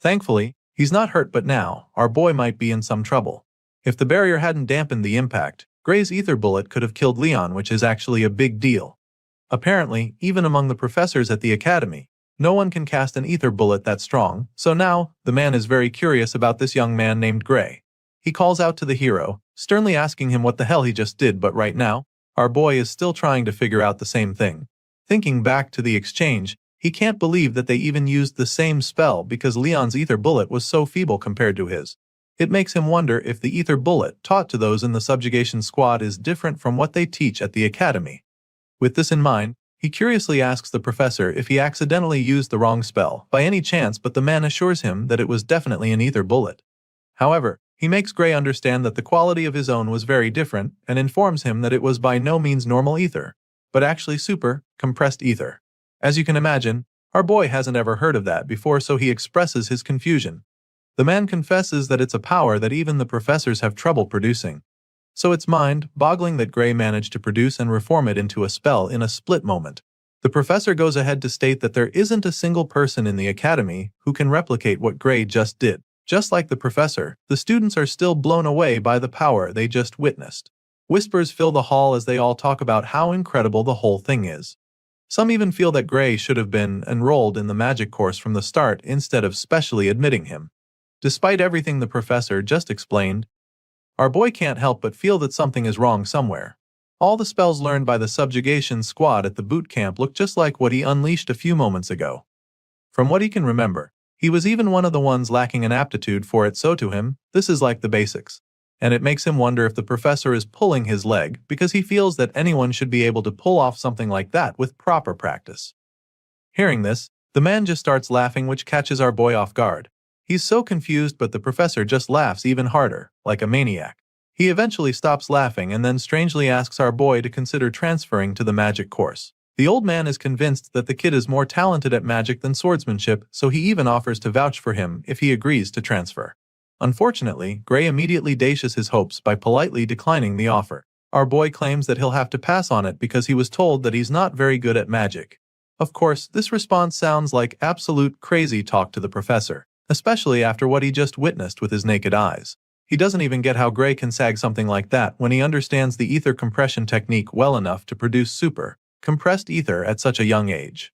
Thankfully, he's not hurt, but now, our boy might be in some trouble. If the barrier hadn't dampened the impact, Gray's ether bullet could have killed Leon, which is actually a big deal. Apparently, even among the professors at the academy, no one can cast an ether bullet that strong, so now, the man is very curious about this young man named Gray. He calls out to the hero, sternly asking him what the hell he just did, but right now, our boy is still trying to figure out the same thing. Thinking back to the exchange, he can't believe that they even used the same spell because Leon's ether bullet was so feeble compared to his. It makes him wonder if the ether bullet taught to those in the subjugation squad is different from what they teach at the academy. With this in mind, he curiously asks the professor if he accidentally used the wrong spell by any chance, but the man assures him that it was definitely an ether bullet. However, he makes Gray understand that the quality of his own was very different and informs him that it was by no means normal ether, but actually super, compressed ether. As you can imagine, our boy hasn't ever heard of that before, so he expresses his confusion. The man confesses that it's a power that even the professors have trouble producing. So it's mind-boggling that Gray managed to produce and reform it into a spell in a split moment. The professor goes ahead to state that there isn't a single person in the academy who can replicate what Gray just did. Just like the professor, the students are still blown away by the power they just witnessed. Whispers fill the hall as they all talk about how incredible the whole thing is. Some even feel that Gray should have been enrolled in the magic course from the start instead of specially admitting him. Despite everything the professor just explained, our boy can't help but feel that something is wrong somewhere. All the spells learned by the subjugation squad at the boot camp look just like what he unleashed a few moments ago. From what he can remember, he was even one of the ones lacking an aptitude for it, so to him, this is like the basics. And it makes him wonder if the professor is pulling his leg because he feels that anyone should be able to pull off something like that with proper practice. Hearing this, the man just starts laughing, which catches our boy off guard. He's so confused, but the professor just laughs even harder, like a maniac. He eventually stops laughing and then strangely asks our boy to consider transferring to the magic course. The old man is convinced that the kid is more talented at magic than swordsmanship, so he even offers to vouch for him if he agrees to transfer. Unfortunately, Gray immediately dashes his hopes by politely declining the offer. Our boy claims that he'll have to pass on it because he was told that he's not very good at magic. Of course, this response sounds like absolute crazy talk to the professor, especially after what he just witnessed with his naked eyes. He doesn't even get how Gray can sag something like that when he understands the ether compression technique well enough to produce super compressed ether at such a young age.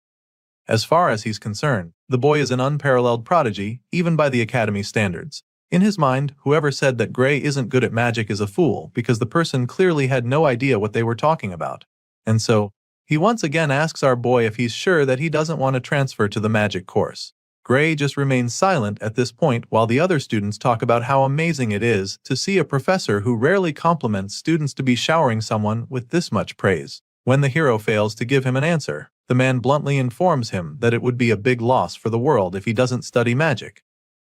As far as he's concerned, the boy is an unparalleled prodigy, even by the academy standards. In his mind, whoever said that Gray isn't good at magic is a fool because the person clearly had no idea what they were talking about. And so, he once again asks our boy if he's sure that he doesn't want to transfer to the magic course. Gray just remains silent at this point while the other students talk about how amazing it is to see a professor who rarely compliments students to be showering someone with this much praise. When the hero fails to give him an answer, the man bluntly informs him that it would be a big loss for the world if he doesn't study magic.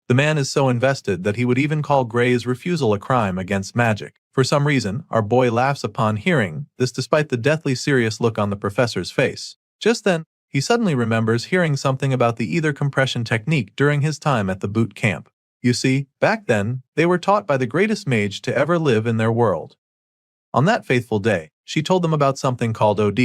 The man is so invested that he would even call Gray's refusal a crime against magic. For some reason, our boy laughs upon hearing this despite the deathly serious look on the professor's face. Just then, he suddenly remembers hearing something about the ether compression technique during his time at the boot camp. You see, back then, they were taught by the greatest mage to ever live in their world. On that faithful day, she told them about something called OD.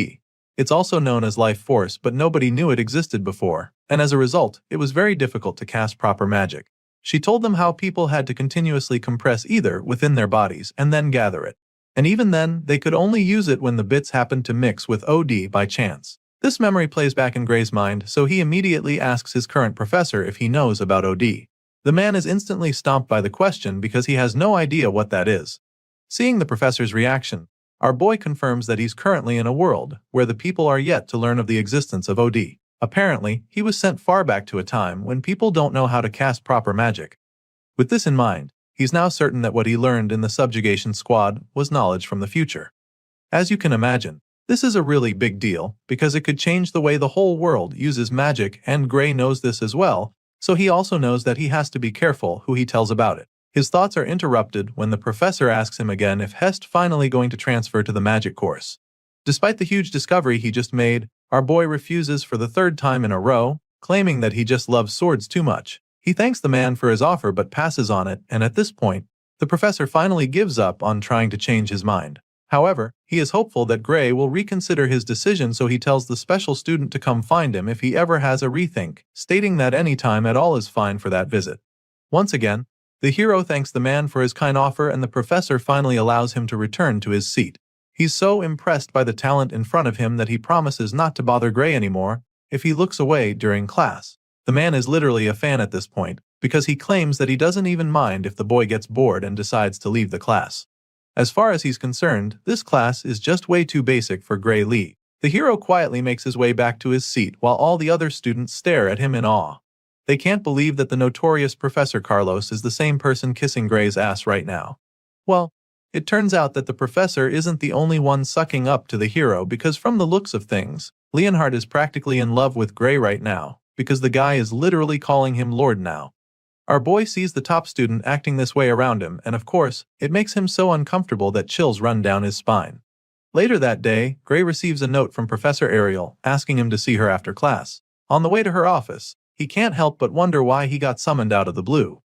It's also known as life force, but nobody knew it existed before, and as a result, it was very difficult to cast proper magic. She told them how people had to continuously compress ether within their bodies and then gather it. And even then, they could only use it when the bits happened to mix with OD by chance. This memory plays back in Gray's mind, so he immediately asks his current professor if he knows about OD. The man is instantly stumped by the question because he has no idea what that is. Seeing the professor's reaction, our boy confirms that he's currently in a world where the people are yet to learn of the existence of OD. Apparently, he was sent far back to a time when people don't know how to cast proper magic. With this in mind, he's now certain that what he learned in the subjugation squad was knowledge from the future. As you can imagine, This is a really big deal, because it could change the way the whole world uses magic, and Gray knows this as well, so he also knows that he has to be careful who he tells about it. His thoughts are interrupted when the professor asks him again if Hest finally going to transfer to the magic course. Despite the huge discovery he just made, our boy refuses for the third time in a row, claiming that he just loves swords too much. He thanks the man for his offer but passes on it, and at this point, the professor finally gives up on trying to change his mind. However, he is hopeful that Gray will reconsider his decision, so he tells the special student to come find him if he ever has a rethink, stating that any time at all is fine for that visit. Once again, the hero thanks the man for his kind offer, and the professor finally allows him to return to his seat. He's so impressed by the talent in front of him that he promises not to bother Gray anymore if he looks away during class. The man is literally a fan at this point, because he claims that he doesn't even mind if the boy gets bored and decides to leave the class. As far as he's concerned, this class is just way too basic for Gray Lee. The hero quietly makes his way back to his seat while all the other students stare at him in awe. They can't believe that the notorious Professor Carlos is the same person kissing Gray's ass right now. Well, it turns out that the professor isn't the only one sucking up to the hero, because from the looks of things, Leonhard is practically in love with Gray right now, because the guy is literally calling him Lord now. Our boy sees the top student acting this way around him, and of course, it makes him so uncomfortable that chills run down his spine. Later that day, Gray receives a note from Professor Ariel asking him to see her after class. On the way to her office, he can't help but wonder why he got summoned out of the blue.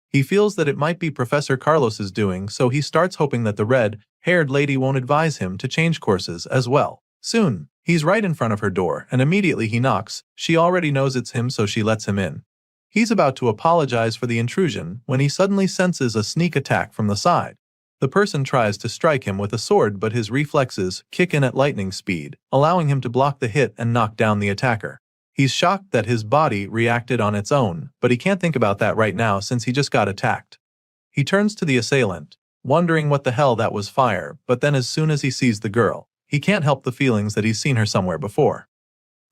He feels that it might be Professor Carlos's doing, so he starts hoping that the red-haired lady won't advise him to change courses as well. Soon, he's right in front of her door, and immediately he knocks. She already knows it's him, so she lets him in. He's about to apologize for the intrusion when he suddenly senses a sneak attack from the side. The person tries to strike him with a sword, but his reflexes kick in at lightning speed, allowing him to block the hit and knock down the attacker. He's shocked that his body reacted on its own, but he can't think about that right now since he just got attacked. He turns to the assailant, wondering what the hell that was fire, but then as soon as he sees the girl, he can't help the feelings that he's seen her somewhere before.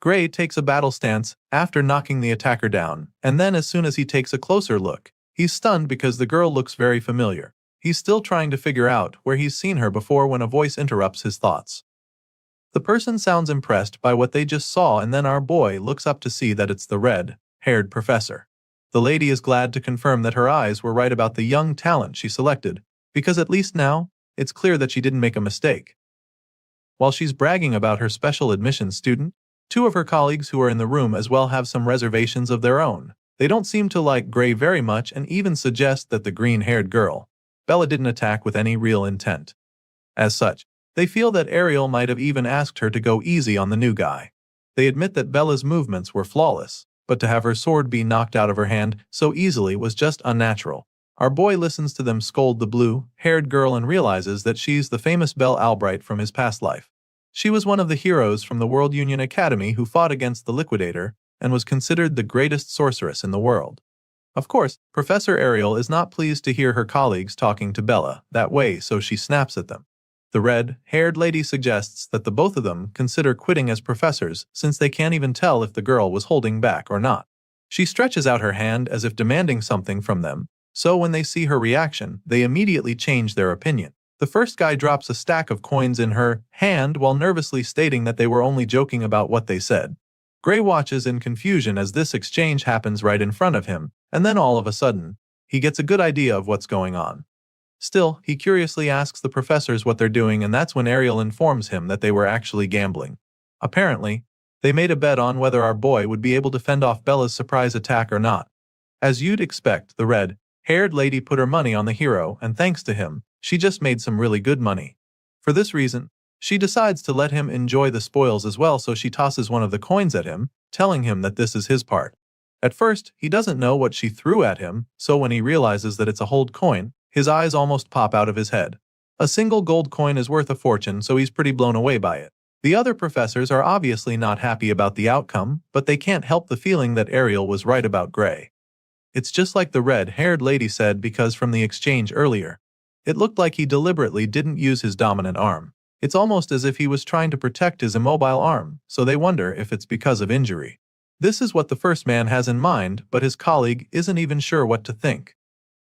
Gray takes a battle stance after knocking the attacker down, and then as soon as he takes a closer look, he's stunned because the girl looks very familiar. He's still trying to figure out where he's seen her before when a voice interrupts his thoughts. The person sounds impressed by what they just saw, and then our boy looks up to see that it's the red-haired professor. The lady is glad to confirm that her eyes were right about the young talent she selected, because at least now, it's clear that she didn't make a mistake. While she's bragging about her special admissions student, two of her colleagues who are in the room as well have some reservations of their own. They don't seem to like Gray very much and even suggest that the green-haired girl, Bella, didn't attack with any real intent. As such, they feel that Ariel might have even asked her to go easy on the new guy. They admit that Bella's movements were flawless, but to have her sword be knocked out of her hand so easily was just unnatural. Our boy listens to them scold the blue-haired girl and realizes that she's the famous Belle Albright from his past life. She was one of the heroes from the World Union Academy who fought against the Liquidator and was considered the greatest sorceress in the world. Of course, Professor Ariel is not pleased to hear her colleagues talking to Bella that way, so she snaps at them. The red-haired lady suggests that the both of them consider quitting as professors since they can't even tell if the girl was holding back or not. She stretches out her hand as if demanding something from them, so when they see her reaction, they immediately change their opinion. The first guy drops a stack of coins in her hand while nervously stating that they were only joking about what they said. Gray watches in confusion as this exchange happens right in front of him, and then all of a sudden, he gets a good idea of what's going on. Still, he curiously asks the professors what they're doing, and that's when Ariel informs him that they were actually gambling. Apparently, they made a bet on whether our boy would be able to fend off Bella's surprise attack or not. As you'd expect, the red-haired lady put her money on the hero, and thanks to him, she just made some really good money. For this reason, she decides to let him enjoy the spoils as well, so she tosses one of the coins at him, telling him that this is his part. At first, he doesn't know what she threw at him, so when he realizes that it's a hold coin, his eyes almost pop out of his head. A single gold coin is worth a fortune, so he's pretty blown away by it. The other professors are obviously not happy about the outcome, but they can't help the feeling that Ariel was right about Gray. It's just like the red-haired lady said, because from the exchange earlier, it looked like he deliberately didn't use his dominant arm. It's almost as if he was trying to protect his immobile arm, so they wonder if it's because of injury. This is what the first man has in mind, but his colleague isn't even sure what to think.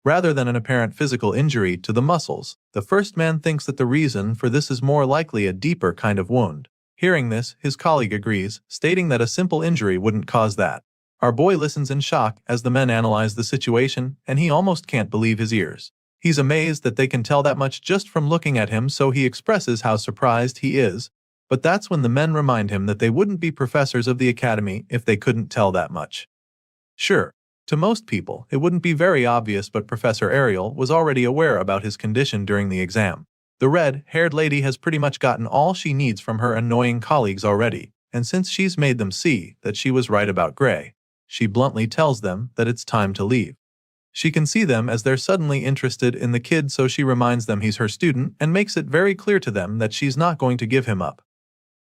rather than an apparent physical injury to the muscles. The first man thinks that the reason for this is more likely a deeper kind of wound. Hearing this, his colleague agrees, stating that a simple injury wouldn't cause that. Our boy listens in shock as the men analyze the situation, and he almost can't believe his ears. He's amazed that they can tell that much just from looking at him, so he expresses how surprised he is. But that's when the men remind him that they wouldn't be professors of the academy if they couldn't tell that much. Sure, to most people, it wouldn't be very obvious, but Professor Ariel was already aware about his condition during the exam. The red-haired lady has pretty much gotten all she needs from her annoying colleagues already, and since she's made them see that she was right about Gray, she bluntly tells them that it's time to leave. She can see them as they're suddenly interested in the kid, so she reminds them he's her student and makes it very clear to them that she's not going to give him up.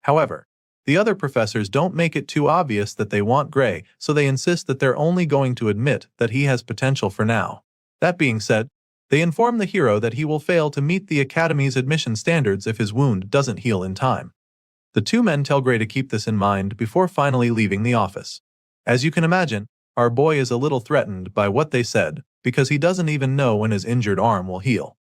However, the other professors don't make it too obvious that they want Gray, so they insist that they're only going to admit that he has potential for now. That being said, they inform the hero that he will fail to meet the academy's admission standards if his wound doesn't heal in time. The two men tell Gray to keep this in mind before finally leaving the office. As you can imagine, our boy is a little threatened by what they said, because he doesn't even know when his injured arm will heal.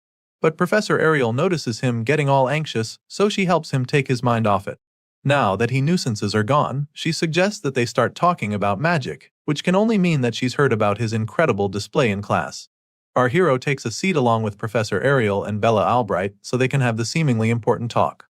But Professor Ariel notices him getting all anxious, so she helps him take his mind off it. Now that he nuisances are gone, she suggests that they start talking about magic, which can only mean that she's heard about his incredible display in class. Our hero takes a seat along with Professor Ariel and Bella Albright so they can have the seemingly important talk.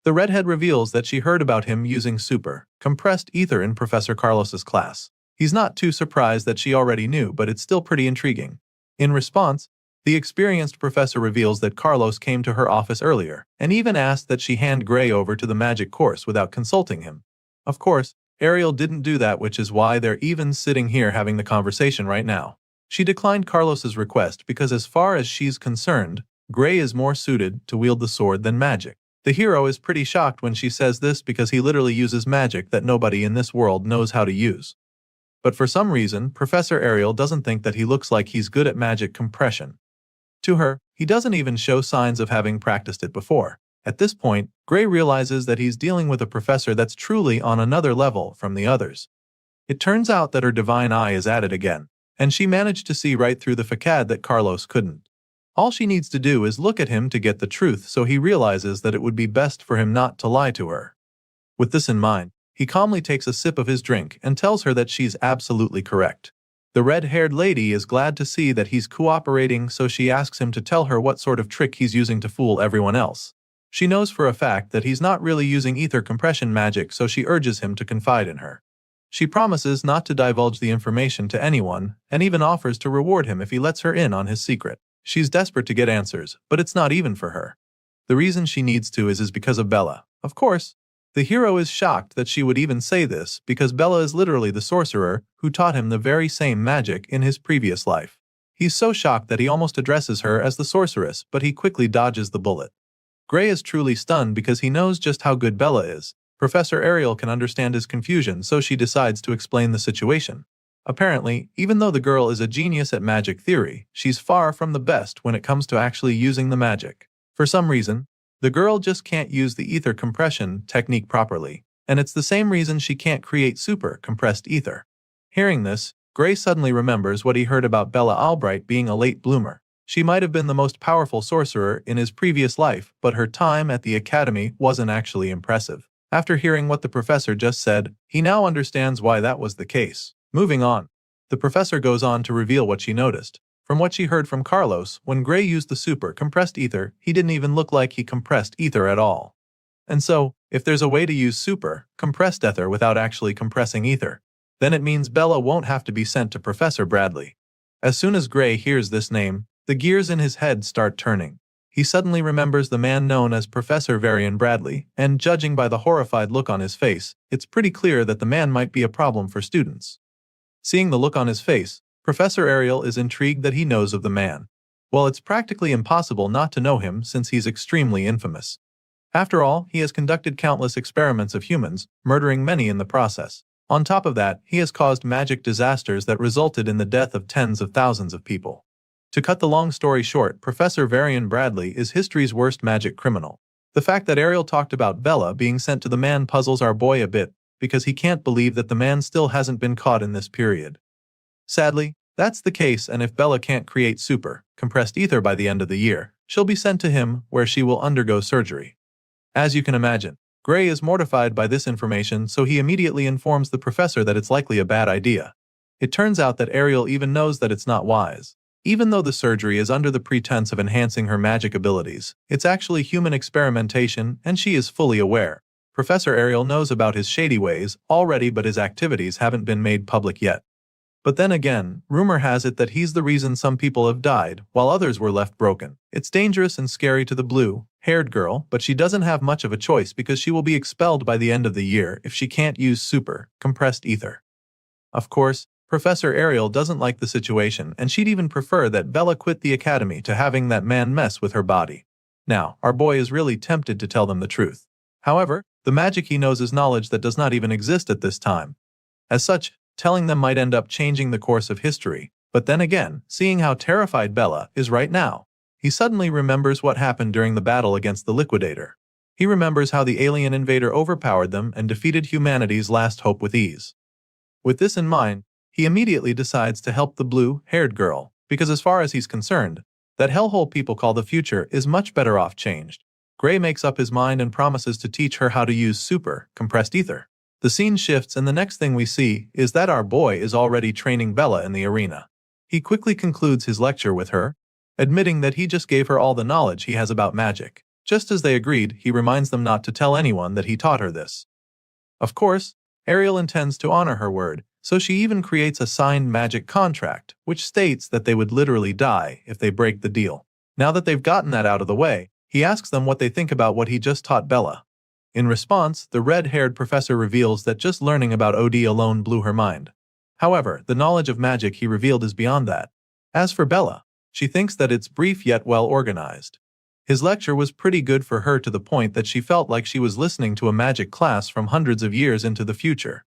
The redhead reveals that she heard about him using super compressed ether in Professor Carlos's class. He's not too surprised that she already knew, but it's still pretty intriguing. In response, the experienced professor reveals that Carlos came to her office earlier and even asked that she hand Gray over to the magic course without consulting him. Of course, Ariel didn't do that, which is why they're even sitting here having the conversation right now. She declined Carlos's request because as far as she's concerned, Gray is more suited to wield the sword than magic. The hero is pretty shocked when she says this because he literally uses magic that nobody in this world knows how to use. But for some reason, Professor Ariel doesn't think that he looks like he's good at magic compression. To her, he doesn't even show signs of having practiced it before. At this point, Gray realizes that he's dealing with a professor that's truly on another level from the others. It turns out that her divine eye is at it again, and she managed to see right through the facade that Carlos couldn't. All she needs to do is look at him to get the truth, so he realizes that it would be best for him not to lie to her. With this in mind, he calmly takes a sip of his drink and tells her that she's absolutely correct. The red-haired lady is glad to see that he's cooperating, so she asks him to tell her what sort of trick he's using to fool everyone else. She knows for a fact that he's not really using ether compression magic, so she urges him to confide in her. She promises not to divulge the information to anyone, and even offers to reward him if he lets her in on his secret. She's desperate to get answers, but it's not even for her. The reason she needs to is because of Bella. Of course, the hero is shocked that she would even say this because Bella is literally the sorcerer who taught him the very same magic in his previous life. He's so shocked that he almost addresses her as the sorceress, but he quickly dodges the bullet. Gray is truly stunned because he knows just how good Bella is. Professor Ariel can understand his confusion, so she decides to explain the situation. Apparently, even though the girl is a genius at magic theory, she's far from the best when it comes to actually using the magic. For some reason, the girl just can't use the ether compression technique properly, and it's the same reason she can't create super compressed ether. Hearing this, Gray suddenly remembers what he heard about Bella Albright being a late bloomer. She might have been the most powerful sorcerer in his previous life, but her time at the academy wasn't actually impressive. After hearing what the professor just said, he now understands why that was the case. Moving on, the professor goes on to reveal what she noticed. From what she heard from Carlos, when Gray used the super compressed ether, he didn't even look like he compressed ether at all. And so, if there's a way to use super compressed ether without actually compressing ether, then it means Bella won't have to be sent to Professor Bradley. As soon as Gray hears this name, the gears in his head start turning. He suddenly remembers the man known as Professor Varian Bradley, and judging by the horrified look on his face, it's pretty clear that the man might be a problem for students. Seeing the look on his face, Professor Ariel is intrigued that he knows of the man. Well, it's practically impossible not to know him since he's extremely infamous. After all, he has conducted countless experiments of humans, murdering many in the process. On top of that, he has caused magic disasters that resulted in the death of tens of thousands of people. To cut the long story short, Professor Varian Bradley is history's worst magic criminal. The fact that Ariel talked about Bella being sent to the man puzzles our boy a bit, because he can't believe that the man still hasn't been caught in this period. Sadly, That's the case, and if Bella can't create super, compressed ether by the end of the year, she'll be sent to him where she will undergo surgery. As you can imagine, Gray is mortified by this information, so he immediately informs the professor that it's likely a bad idea. It turns out that Ariel even knows that it's not wise. Even though the surgery is under the pretense of enhancing her magic abilities, it's actually human experimentation, and she is fully aware. Professor Ariel knows about his shady ways already, but his activities haven't been made public yet. But then again, rumor has it that he's the reason some people have died, while others were left broken. It's dangerous and scary to the blue-haired girl, but she doesn't have much of a choice because she will be expelled by the end of the year if she can't use super, compressed ether. Of course, Professor Ariel doesn't like the situation, and she'd even prefer that Bella quit the academy to having that man mess with her body. Now, our boy is really tempted to tell them the truth. However, the magic he knows is knowledge that does not even exist at this time. As such, telling them might end up changing the course of history, but then again, seeing how terrified Bella is right now, he suddenly remembers what happened during the battle against the Liquidator. He remembers how the alien invader overpowered them and defeated humanity's last hope with ease. With this in mind, he immediately decides to help the blue-haired girl, because as far as he's concerned, that hellhole people call the future is much better off changed. Gray makes up his mind and promises to teach her how to use super, compressed ether. The scene shifts, and the next thing we see is that our boy is already training Bella in the arena. He quickly concludes his lecture with her, admitting that he just gave her all the knowledge he has about magic. Just as they agreed, he reminds them not to tell anyone that he taught her this. Of course, Ariel intends to honor her word, so she even creates a signed magic contract, which states that they would literally die if they break the deal. Now that they've gotten that out of the way, he asks them what they think about what he just taught Bella. In response, the red-haired professor reveals that just learning about OD alone blew her mind. However, the knowledge of magic he revealed is beyond that. As for Bella, she thinks that it's brief yet well organized. His lecture was pretty good for her, to the point that she felt like she was listening to a magic class from hundreds of years into the future.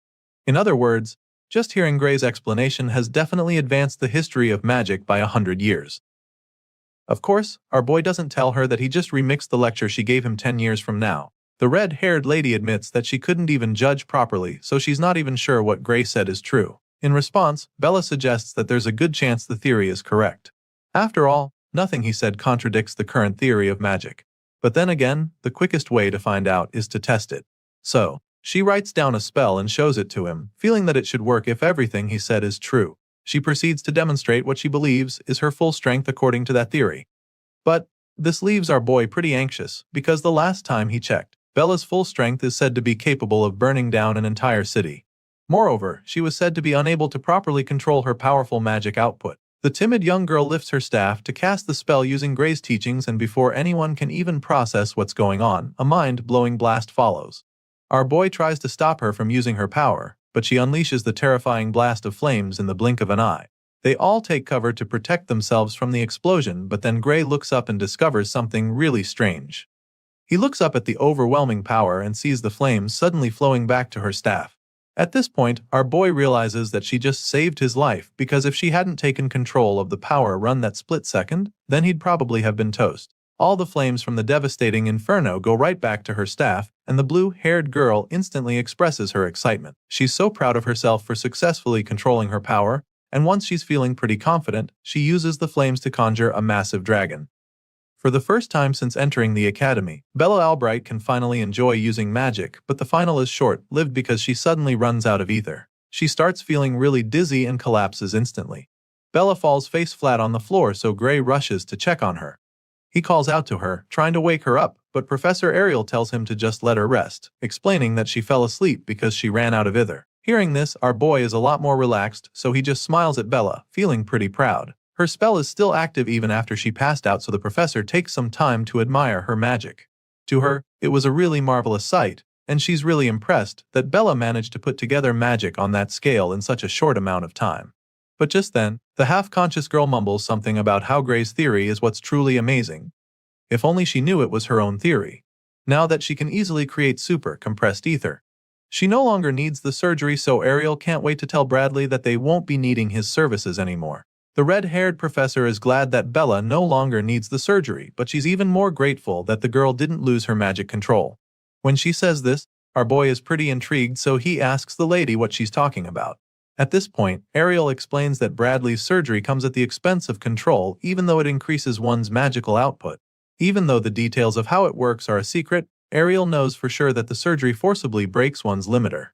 In other words, just hearing Gray's explanation has definitely advanced the history of magic by 100 years. Of course, our boy doesn't tell her that he just remixed the lecture she gave him 10 years from now. The red-haired lady admits that she couldn't even judge properly, so she's not even sure what Gray said is true. In response, Bella suggests that there's a good chance the theory is correct. After all, nothing he said contradicts the current theory of magic. But then again, the quickest way to find out is to test it. So, she writes down a spell and shows it to him, feeling that it should work if everything he said is true. She proceeds to demonstrate what she believes is her full strength according to that theory. But this leaves our boy pretty anxious, because the last time he checked, Bella's full strength is said to be capable of burning down an entire city. Moreover, she was said to be unable to properly control her powerful magic output. The timid young girl lifts her staff to cast the spell using Gray's teachings, and before anyone can even process what's going on, a mind-blowing blast follows. Our boy tries to stop her from using her power, but she unleashes the terrifying blast of flames in the blink of an eye. They all take cover to protect themselves from the explosion, but then Gray looks up and discovers something really strange. He looks up at the overwhelming power and sees the flames suddenly flowing back to her staff. At this point, our boy realizes that she just saved his life, because if she hadn't taken control of the power run that split second, then he'd probably have been toast. All the flames from the devastating inferno go right back to her staff, and the blue-haired girl instantly expresses her excitement. She's so proud of herself for successfully controlling her power, and once she's feeling pretty confident, she uses the flames to conjure a massive dragon. For the first time since entering the academy, Bella Albright can finally enjoy using magic, but the final is short-lived because she suddenly runs out of ether. She starts feeling really dizzy and collapses instantly. Bella falls face flat on the floor, so Gray rushes to check on her. He calls out to her, trying to wake her up, but Professor Ariel tells him to just let her rest, explaining that she fell asleep because she ran out of ether. Hearing this, our boy is a lot more relaxed, so he just smiles at Bella, feeling pretty proud. Her spell is still active even after she passed out, so the professor takes some time to admire her magic. To her, it was a really marvelous sight, and she's really impressed that Bella managed to put together magic on that scale in such a short amount of time. But just then, the half-conscious girl mumbles something about how Gray's theory is what's truly amazing. If only she knew it was her own theory. Now that she can easily create super compressed ether, she no longer needs the surgery, so Ariel can't wait to tell Bradley that they won't be needing his services anymore. The red-haired professor is glad that Bella no longer needs the surgery, but she's even more grateful that the girl didn't lose her magic control. When she says this, our boy is pretty intrigued, so he asks the lady what she's talking about. At this point, Ariel explains that Bradley's surgery comes at the expense of control even though it increases one's magical output. Even though the details of how it works are a secret, Ariel knows for sure that the surgery forcibly breaks one's limiter.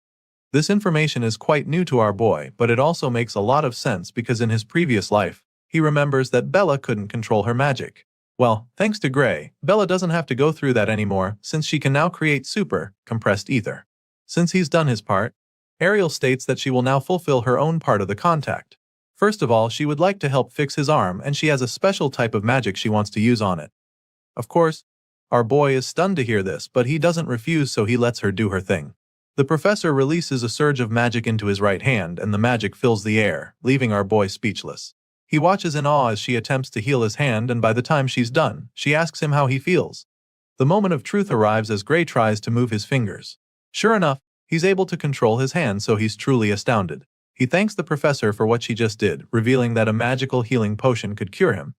This information is quite new to our boy, but it also makes a lot of sense because in his previous life, he remembers that Bella couldn't control her magic. Well, thanks to Gray, Bella doesn't have to go through that anymore since she can now create super, compressed ether. Since he's done his part, Ariel states that she will now fulfill her own part of the contact. First of all, she would like to help fix his arm and she has a special type of magic she wants to use on it. Of course, our boy is stunned to hear this, but he doesn't refuse, so he lets her do her thing. The professor releases a surge of magic into his right hand and the magic fills the air, leaving our boy speechless. He watches in awe as she attempts to heal his hand, and by the time she's done, she asks him how he feels. The moment of truth arrives as Gray tries to move his fingers. Sure enough, he's able to control his hand, so he's truly astounded. He thanks the professor for what she just did, revealing that a magical healing potion could cure him.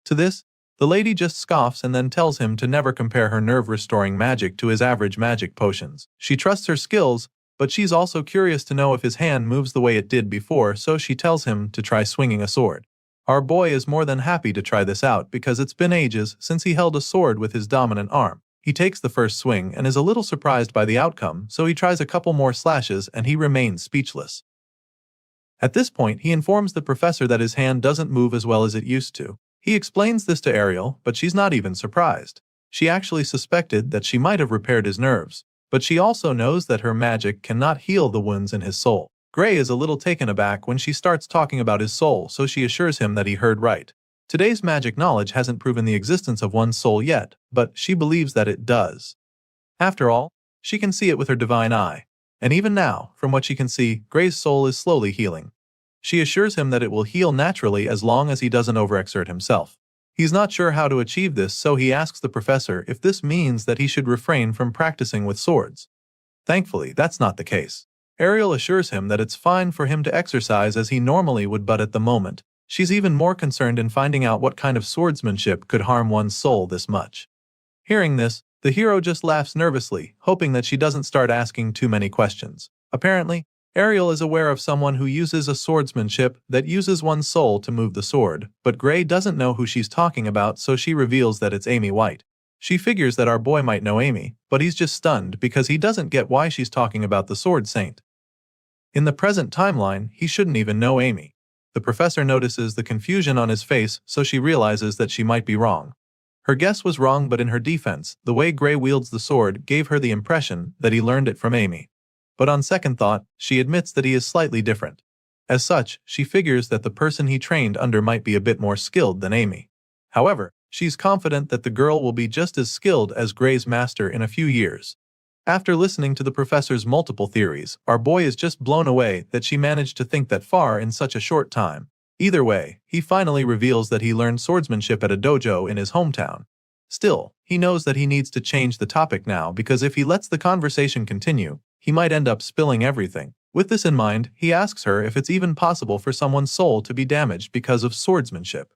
To this, the lady just scoffs and then tells him to never compare her nerve-restoring magic to his average magic potions. She trusts her skills, but she's also curious to know if his hand moves the way it did before, so she tells him to try swinging a sword. Our boy is more than happy to try this out because it's been ages since he held a sword with his dominant arm. He takes the first swing and is a little surprised by the outcome, so he tries a couple more slashes and he remains speechless. At this point, he informs the professor that his hand doesn't move as well as it used to. He explains this to Ariel, but she's not even surprised. She actually suspected that she might have repaired his nerves, but she also knows that her magic cannot heal the wounds in his soul. Gray is a little taken aback when she starts talking about his soul, so she assures him that he heard right. Today's magic knowledge hasn't proven the existence of one's soul yet, but she believes that it does. After all, she can see it with her divine eye. And even now, from what she can see, Gray's soul is slowly healing. She assures him that it will heal naturally as long as he doesn't overexert himself. He's not sure how to achieve this, so he asks the professor if this means that he should refrain from practicing with swords. Thankfully, that's not the case. Ariel assures him that it's fine for him to exercise as he normally would, but at the moment, she's even more concerned in finding out what kind of swordsmanship could harm one's soul this much. Hearing this, the hero just laughs nervously, hoping that she doesn't start asking too many questions. Apparently, Ariel is aware of someone who uses a swordsmanship that uses one's soul to move the sword, but Gray doesn't know who she's talking about, so she reveals that it's Amy White. She figures that our boy might know Amy, but he's just stunned because he doesn't get why she's talking about the Sword Saint. In the present timeline, he shouldn't even know Amy. The professor notices the confusion on his face, so she realizes that she might be wrong. Her guess was wrong, but in her defense, the way Gray wields the sword gave her the impression that he learned it from Amy. But on second thought, she admits that he is slightly different. As such, she figures that the person he trained under might be a bit more skilled than Amy. However, she's confident that the girl will be just as skilled as Gray's master in a few years. After listening to the professor's multiple theories, our boy is just blown away that she managed to think that far in such a short time. Either way, he finally reveals that he learned swordsmanship at a dojo in his hometown. Still, he knows that he needs to change the topic now because if he lets the conversation continue, he might end up spilling everything. With this in mind, he asks her if it's even possible for someone's soul to be damaged because of swordsmanship.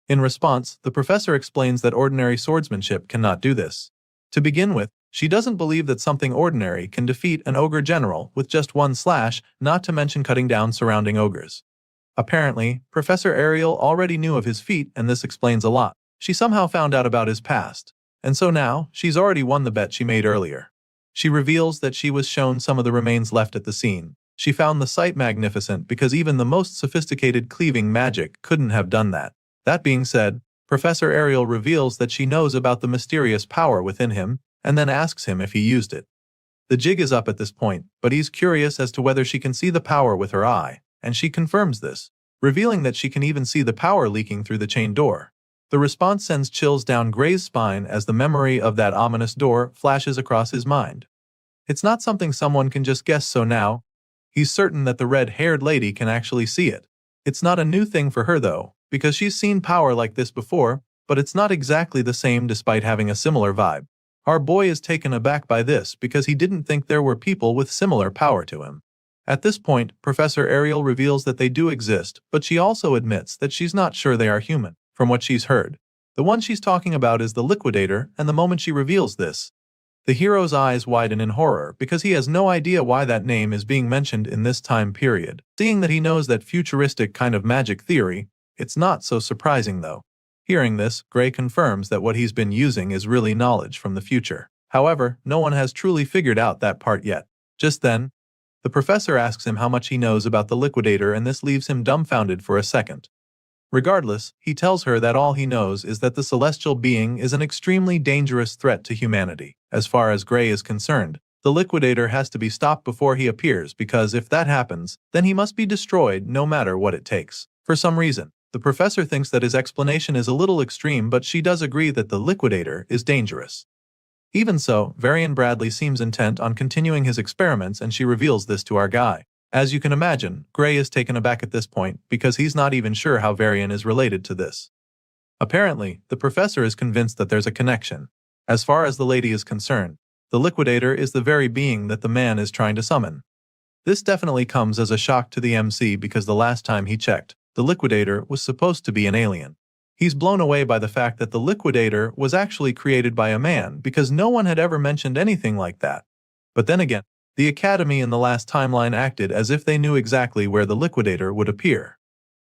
In response, the professor explains that ordinary swordsmanship cannot do this. To begin with, she doesn't believe that something ordinary can defeat an ogre general with just one slash, not to mention cutting down surrounding ogres. Apparently, Professor Ariel already knew of his feat, and this explains a lot. She somehow found out about his past, and so now, she's already won the bet she made earlier. She reveals that she was shown some of the remains left at the scene. She found the sight magnificent because even the most sophisticated cleaving magic couldn't have done that. That being said, Professor Ariel reveals that she knows about the mysterious power within him, and then asks him if he used it. The jig is up at this point, but he's curious as to whether she can see the power with her eye, and she confirms this, revealing that she can even see the power leaking through the chain door. The response sends chills down Gray's spine as the memory of that ominous door flashes across his mind. It's not something someone can just guess, so now, he's certain that the red-haired lady can actually see it. It's not a new thing for her though, because she's seen power like this before, but it's not exactly the same despite having a similar vibe. Our boy is taken aback by this because he didn't think there were people with similar power to him. At this point, Professor Ariel reveals that they do exist, but she also admits that she's not sure they are human. From what she's heard, the one she's talking about is the Liquidator, and the moment she reveals this, The hero's eyes widen in horror because he has no idea why that name is being mentioned in this time period. Seeing that he knows that futuristic kind of magic theory, it's not so surprising though. Hearing this, Gray confirms that what he's been using is really knowledge from the future. However, no one has truly figured out that part yet. Just then, the professor asks him how much he knows about the Liquidator, and this leaves him dumbfounded for a second. Regardless, he tells her that all he knows is that the celestial being is an extremely dangerous threat to humanity. As far as Gray is concerned, the Liquidator has to be stopped before he appears, because if that happens, then he must be destroyed no matter what it takes. For some reason, the professor thinks that his explanation is a little extreme, but she does agree that the Liquidator is dangerous. Even so, Varian Bradley seems intent on continuing his experiments, and she reveals this to our guy. As you can imagine, Gray is taken aback at this point because he's not even sure how Varian is related to this. Apparently, the professor is convinced that there's a connection. As far as the lady is concerned, the Liquidator is the very being that the man is trying to summon. This definitely comes as a shock to the MC because the last time he checked, the Liquidator was supposed to be an alien. He's blown away by the fact that the Liquidator was actually created by a man because no one had ever mentioned anything like that. But then again, the Academy in the last timeline acted as if they knew exactly where the Liquidator would appear.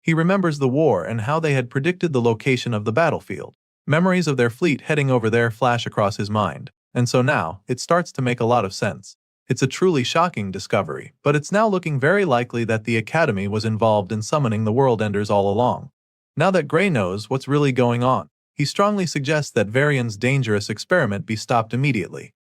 He remembers the war and how they had predicted the location of the battlefield. Memories of their fleet heading over there flash across his mind, and so now, it starts to make a lot of sense. It's a truly shocking discovery, but it's now looking very likely that the Academy was involved in summoning the World Enders all along. Now that Gray knows what's really going on, he strongly suggests that Varian's dangerous experiment be stopped immediately.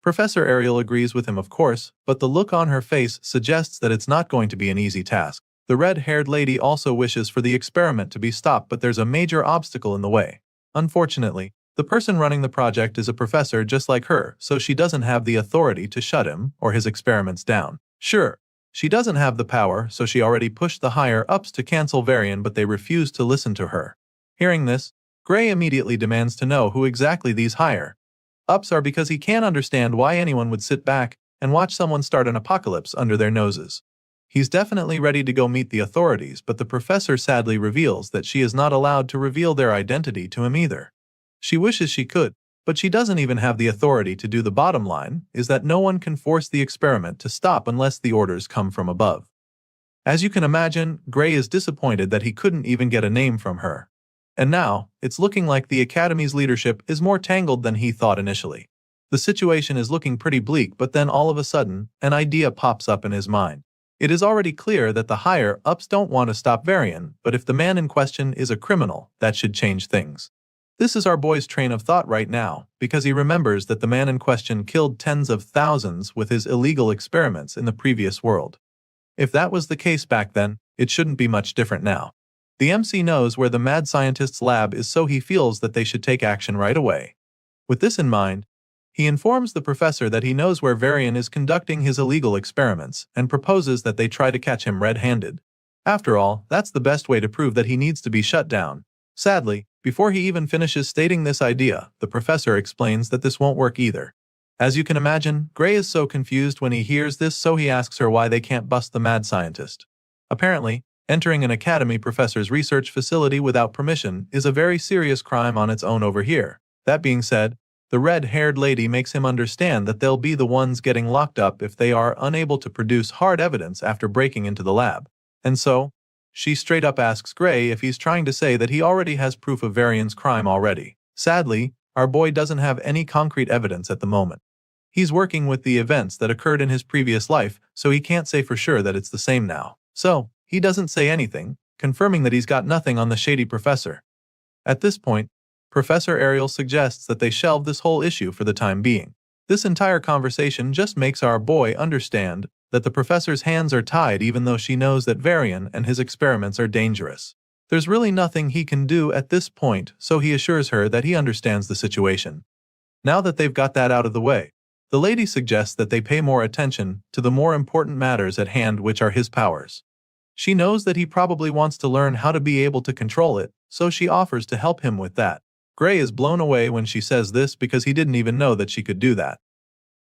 Professor Ariel agrees with him, of course, but the look on her face suggests that it's not going to be an easy task. The red-haired lady also wishes for the experiment to be stopped, but there's a major obstacle in the way. Unfortunately, the person running the project is a professor just like her, so she doesn't have the authority to shut him or his experiments down. Sure, she doesn't have the power, so she already pushed the higher-ups to cancel Varian, but they refuse to listen to her. Hearing this, Gray immediately demands to know who exactly these higher-ups are because he can't understand why anyone would sit back and watch someone start an apocalypse under their noses. He's definitely ready to go meet the authorities, but the professor sadly reveals that she is not allowed to reveal their identity to him either. She wishes she could, but she doesn't even have the authority to do. The bottom line is that no one can force the experiment to stop unless the orders come from above. As you can imagine, Gray is disappointed that he couldn't even get a name from her. And now, it's looking like the Academy's leadership is more tangled than he thought initially. The situation is looking pretty bleak, but then all of a sudden, an idea pops up in his mind. It is already clear that the higher-ups don't want to stop Varian, but if the man in question is a criminal, that should change things. This is our boy's train of thought right now, because he remembers that the man in question killed tens of thousands with his illegal experiments in the previous world. If that was the case back then, it shouldn't be much different now. The MC knows where the mad scientist's lab is, so he feels that they should take action right away. With this in mind, he informs the professor that he knows where Varian is conducting his illegal experiments and proposes that they try to catch him red-handed. After all, that's the best way to prove that he needs to be shut down. Sadly, before he even finishes stating this idea, the professor explains that this won't work either. As you can imagine, Gray is so confused when he hears this, so he asks her why they can't bust the mad scientist. Apparently, entering an academy professor's research facility without permission is a very serious crime on its own over here. That being said, the red-haired lady makes him understand that they'll be the ones getting locked up if they are unable to produce hard evidence after breaking into the lab. And so, she straight up asks Gray if he's trying to say that he already has proof of Varian's crime already. Sadly, our boy doesn't have any concrete evidence at the moment. He's working with the events that occurred in his previous life, so he can't say for sure that it's the same now. So, he doesn't say anything, confirming that he's got nothing on the shady professor. At this point, Professor Ariel suggests that they shelve this whole issue for the time being. This entire conversation just makes our boy understand that the professor's hands are tied, even though she knows that Varian and his experiments are dangerous. There's really nothing he can do at this point, so he assures her that he understands the situation. Now that they've got that out of the way, the lady suggests that they pay more attention to the more important matters at hand, which are his powers. She knows that he probably wants to learn how to be able to control it, so she offers to help him with that. Gray is blown away when she says this because he didn't even know that she could do that.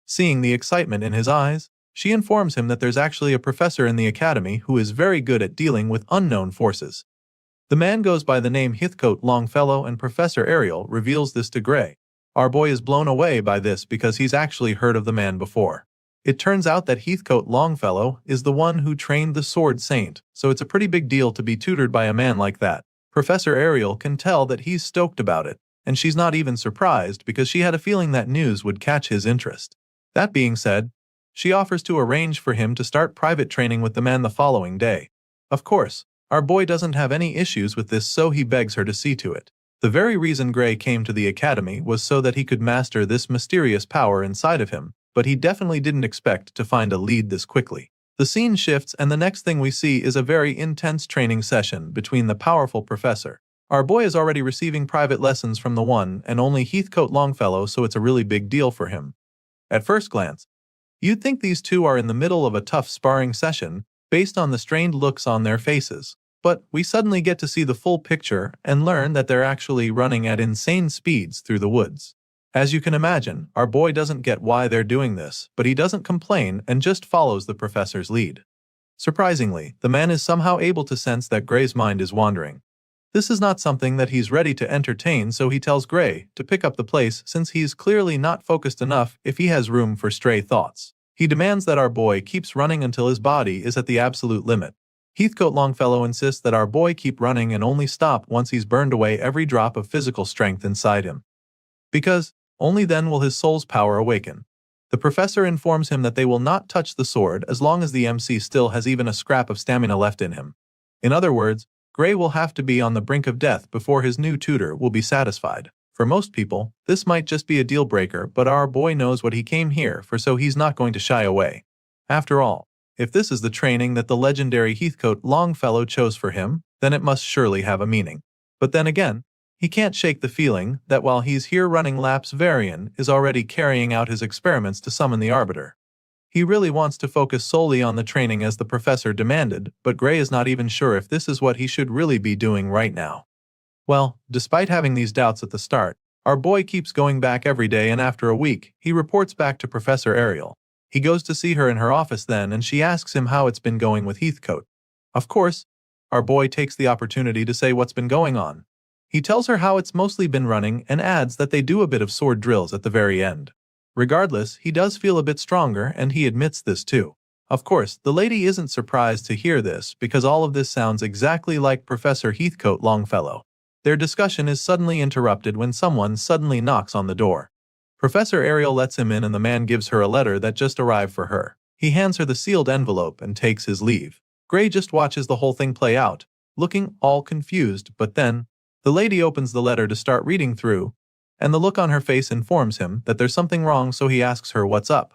Seeing the excitement in his eyes, she informs him that there's actually a professor in the academy who is very good at dealing with unknown forces. The man goes by the name Heathcote Longfellow, and Professor Ariel reveals this to Gray. Our boy is blown away by this because he's actually heard of the man before. It turns out that Heathcote Longfellow is the one who trained the Sword Saint, so it's a pretty big deal to be tutored by a man like that. Professor Ariel can tell that he's stoked about it, and she's not even surprised because she had a feeling that news would catch his interest. That being said, she offers to arrange for him to start private training with the man the following day. Of course, our boy doesn't have any issues with this, so he begs her to see to it. The very reason Gray came to the academy was so that he could master this mysterious power inside of him, but he definitely didn't expect to find a lead this quickly. The scene shifts and the next thing we see is a very intense training session between the powerful professor. Our boy is already receiving private lessons from the one and only Heathcote Longfellow, so it's a really big deal for him. At first glance, you'd think these two are in the middle of a tough sparring session based on the strained looks on their faces, but we suddenly get to see the full picture and learn that they're actually running at insane speeds through the woods. As you can imagine, our boy doesn't get why they're doing this, but he doesn't complain and just follows the professor's lead. Surprisingly, the man is somehow able to sense that Gray's mind is wandering. This is not something that he's ready to entertain, so he tells Gray to pick up the pace since he's clearly not focused enough if he has room for stray thoughts. He demands that our boy keeps running until his body is at the absolute limit. Heathcote Longfellow insists that our boy keep running and only stop once he's burned away every drop of physical strength inside him. Because only then will his soul's power awaken. The professor informs him that they will not touch the sword as long as the MC still has even a scrap of stamina left in him. In other words, Gray will have to be on the brink of death before his new tutor will be satisfied. For most people, this might just be a deal breaker, but our boy knows what he came here for, so he's not going to shy away. After all, if this is the training that the legendary Heathcote Longfellow chose for him, then it must surely have a meaning. But then again, he can't shake the feeling that while he's here running laps, Varian is already carrying out his experiments to summon the Arbiter. He really wants to focus solely on the training as the professor demanded, but Gray is not even sure if this is what he should really be doing right now. Well, despite having these doubts at the start, our boy keeps going back every day, and after a week, he reports back to Professor Ariel. He goes to see her in her office then, and she asks him how it's been going with Heathcote. Of course, our boy takes the opportunity to say what's been going on. He tells her how it's mostly been running and adds that they do a bit of sword drills at the very end. Regardless, he does feel a bit stronger, and he admits this too. Of course, the lady isn't surprised to hear this because all of this sounds exactly like Professor Heathcote Longfellow. Their discussion is suddenly interrupted when someone suddenly knocks on the door. Professor Ariel lets him in and the man gives her a letter that just arrived for her. He hands her the sealed envelope and takes his leave. Gray just watches the whole thing play out, looking all confused, but then the lady opens the letter to start reading through, and the look on her face informs him that there's something wrong, so he asks her what's up.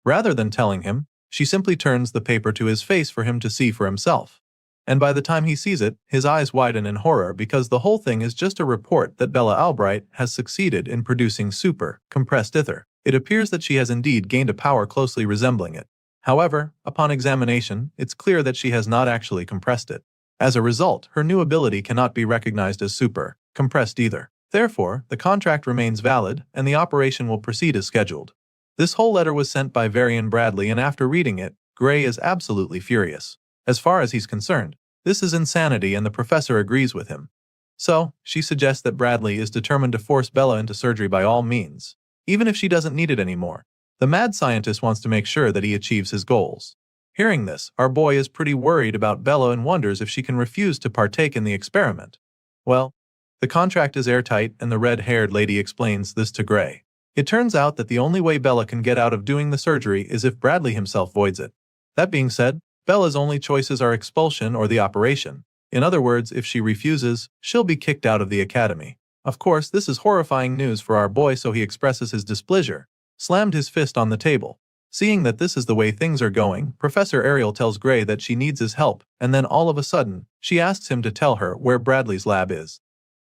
Rather than telling him, she simply turns the paper to his face for him to see for himself. And by the time he sees it, his eyes widen in horror because the whole thing is just a report that Bella Albright has succeeded in producing super compressed ether. It appears that she has indeed gained a power closely resembling it. However, upon examination, it's clear that she has not actually compressed it. As a result, her new ability cannot be recognized as super compressed either. Therefore, the contract remains valid, and the operation will proceed as scheduled. This whole letter was sent by Varian Bradley, and after reading it, Gray is absolutely furious. As far as he's concerned, this is insanity, and the professor agrees with him. So, she suggests that Bradley is determined to force Bella into surgery by all means, even if she doesn't need it anymore. The mad scientist wants to make sure that he achieves his goals. Hearing this, our boy is pretty worried about Bella and wonders if she can refuse to partake in the experiment. Well, the contract is airtight, and the red-haired lady explains this to Gray. It turns out that the only way Bella can get out of doing the surgery is if Bradley himself voids it. That being said, Bella's only choices are expulsion or the operation. In other words, if she refuses, she'll be kicked out of the academy. Of course, this is horrifying news for our boy, so he expresses his displeasure, slammed his fist on the table. Seeing that this is the way things are going, Professor Ariel tells Gray that she needs his help, and then all of a sudden, she asks him to tell her where Bradley's lab is.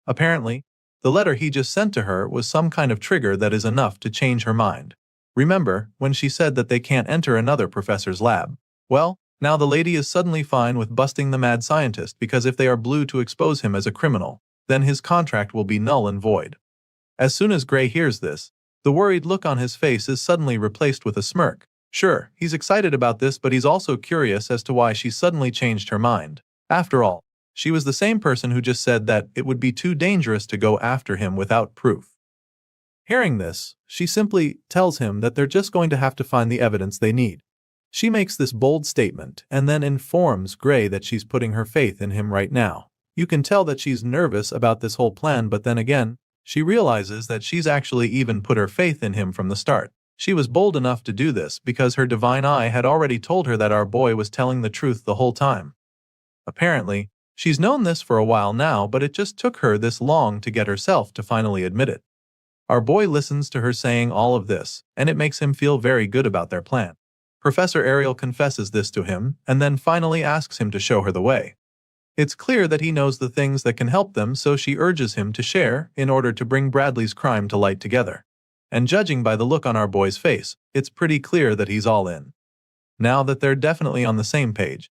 Apparently, the letter he just sent to her was some kind of trigger that is enough to change her mind. Remember, when she said that they can't enter another professor's lab? Well, now the lady is suddenly fine with busting the mad scientist because if they are blue to expose him as a criminal, then his contract will be null and void. As soon as Gray hears this, the worried look on his face is suddenly replaced with a smirk. Sure, he's excited about this, but he's also curious as to why she suddenly changed her mind. After all, she was the same person who just said that it would be too dangerous to go after him without proof. Hearing this, she simply tells him that they're just going to have to find the evidence they need. She makes this bold statement and then informs Gray that she's putting her faith in him right now. You can tell that she's nervous about this whole plan, but then again, she realizes that she's actually even put her faith in him from the start. She was bold enough to do this because her divine eye had already told her that our boy was telling the truth the whole time. Apparently, she's known this for a while now, but it just took her this long to get herself to finally admit it. Our boy listens to her saying all of this, and it makes him feel very good about their plan. Professor Ariel confesses this to him, and then finally asks him to show her the way. It's clear that he knows the things that can help them, so she urges him to share in order to bring Bradley's crime to light together. And judging by the look on our boy's face, it's pretty clear that he's all in. Now that they're definitely on the same page,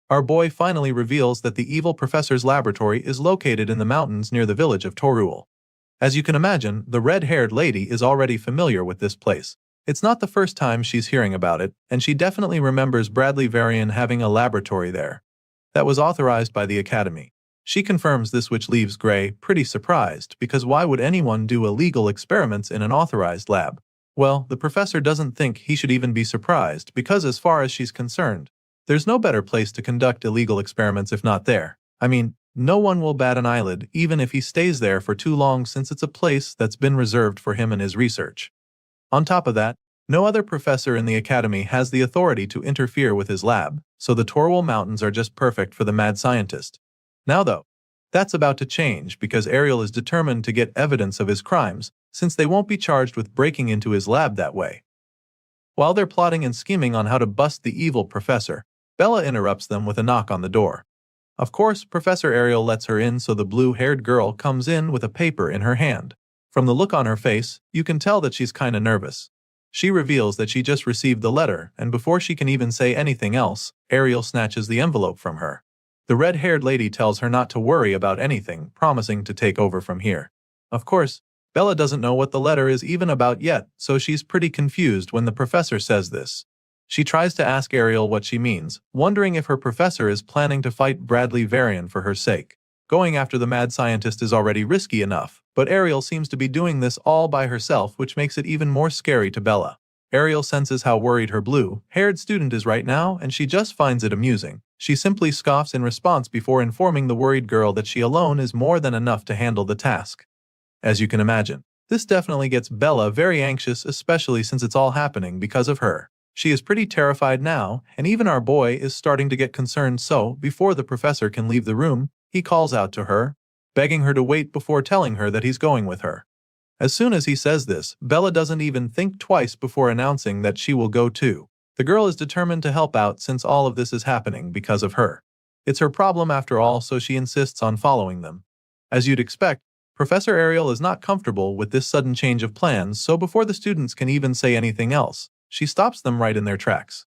our boy finally reveals that the evil professor's laboratory is located in the mountains near the village of Torul. As you can imagine, the red-haired lady is already familiar with this place. It's not the first time she's hearing about it, and she definitely remembers Bradley Varian having a laboratory there that was authorized by the Academy. She confirms this, which leaves Gray pretty surprised, because why would anyone do illegal experiments in an authorized lab? Well, the professor doesn't think he should even be surprised, because as far as she's concerned, there's no better place to conduct illegal experiments if not there. I mean, no one will bat an eyelid even if he stays there for too long, since it's a place that's been reserved for him and his research. On top of that, no other professor in the academy has the authority to interfere with his lab, so the Torwal Mountains are just perfect for the mad scientist. Now though, that's about to change because Ariel is determined to get evidence of his crimes, since they won't be charged with breaking into his lab that way. While they're plotting and scheming on how to bust the evil professor, Bella interrupts them with a knock on the door. Of course, Professor Ariel lets her in, so the blue-haired girl comes in with a paper in her hand. From the look on her face, you can tell that she's kinda nervous. She reveals that she just received the letter, and before she can even say anything else, Ariel snatches the envelope from her. The red-haired lady tells her not to worry about anything, promising to take over from here. Of course, Bella doesn't know what the letter is even about yet, so she's pretty confused when the professor says this. She tries to ask Ariel what she means, wondering if her professor is planning to fight Bradley Varian for her sake. Going after the mad scientist is already risky enough, but Ariel seems to be doing this all by herself, which makes it even more scary to Bella. Ariel senses how worried her blue-haired student is right now, and she just finds it amusing. She simply scoffs in response before informing the worried girl that she alone is more than enough to handle the task. As you can imagine, this definitely gets Bella very anxious, especially since it's all happening because of her. She is pretty terrified now, and even our boy is starting to get concerned, so before the professor can leave the room, he calls out to her, begging her to wait before telling her that he's going with her. As soon as he says this, Bella doesn't even think twice before announcing that she will go too. The girl is determined to help out since all of this is happening because of her. It's her problem after all, so she insists on following them. As you'd expect, Professor Ariel is not comfortable with this sudden change of plans, so before the students can even say anything else, she stops them right in their tracks.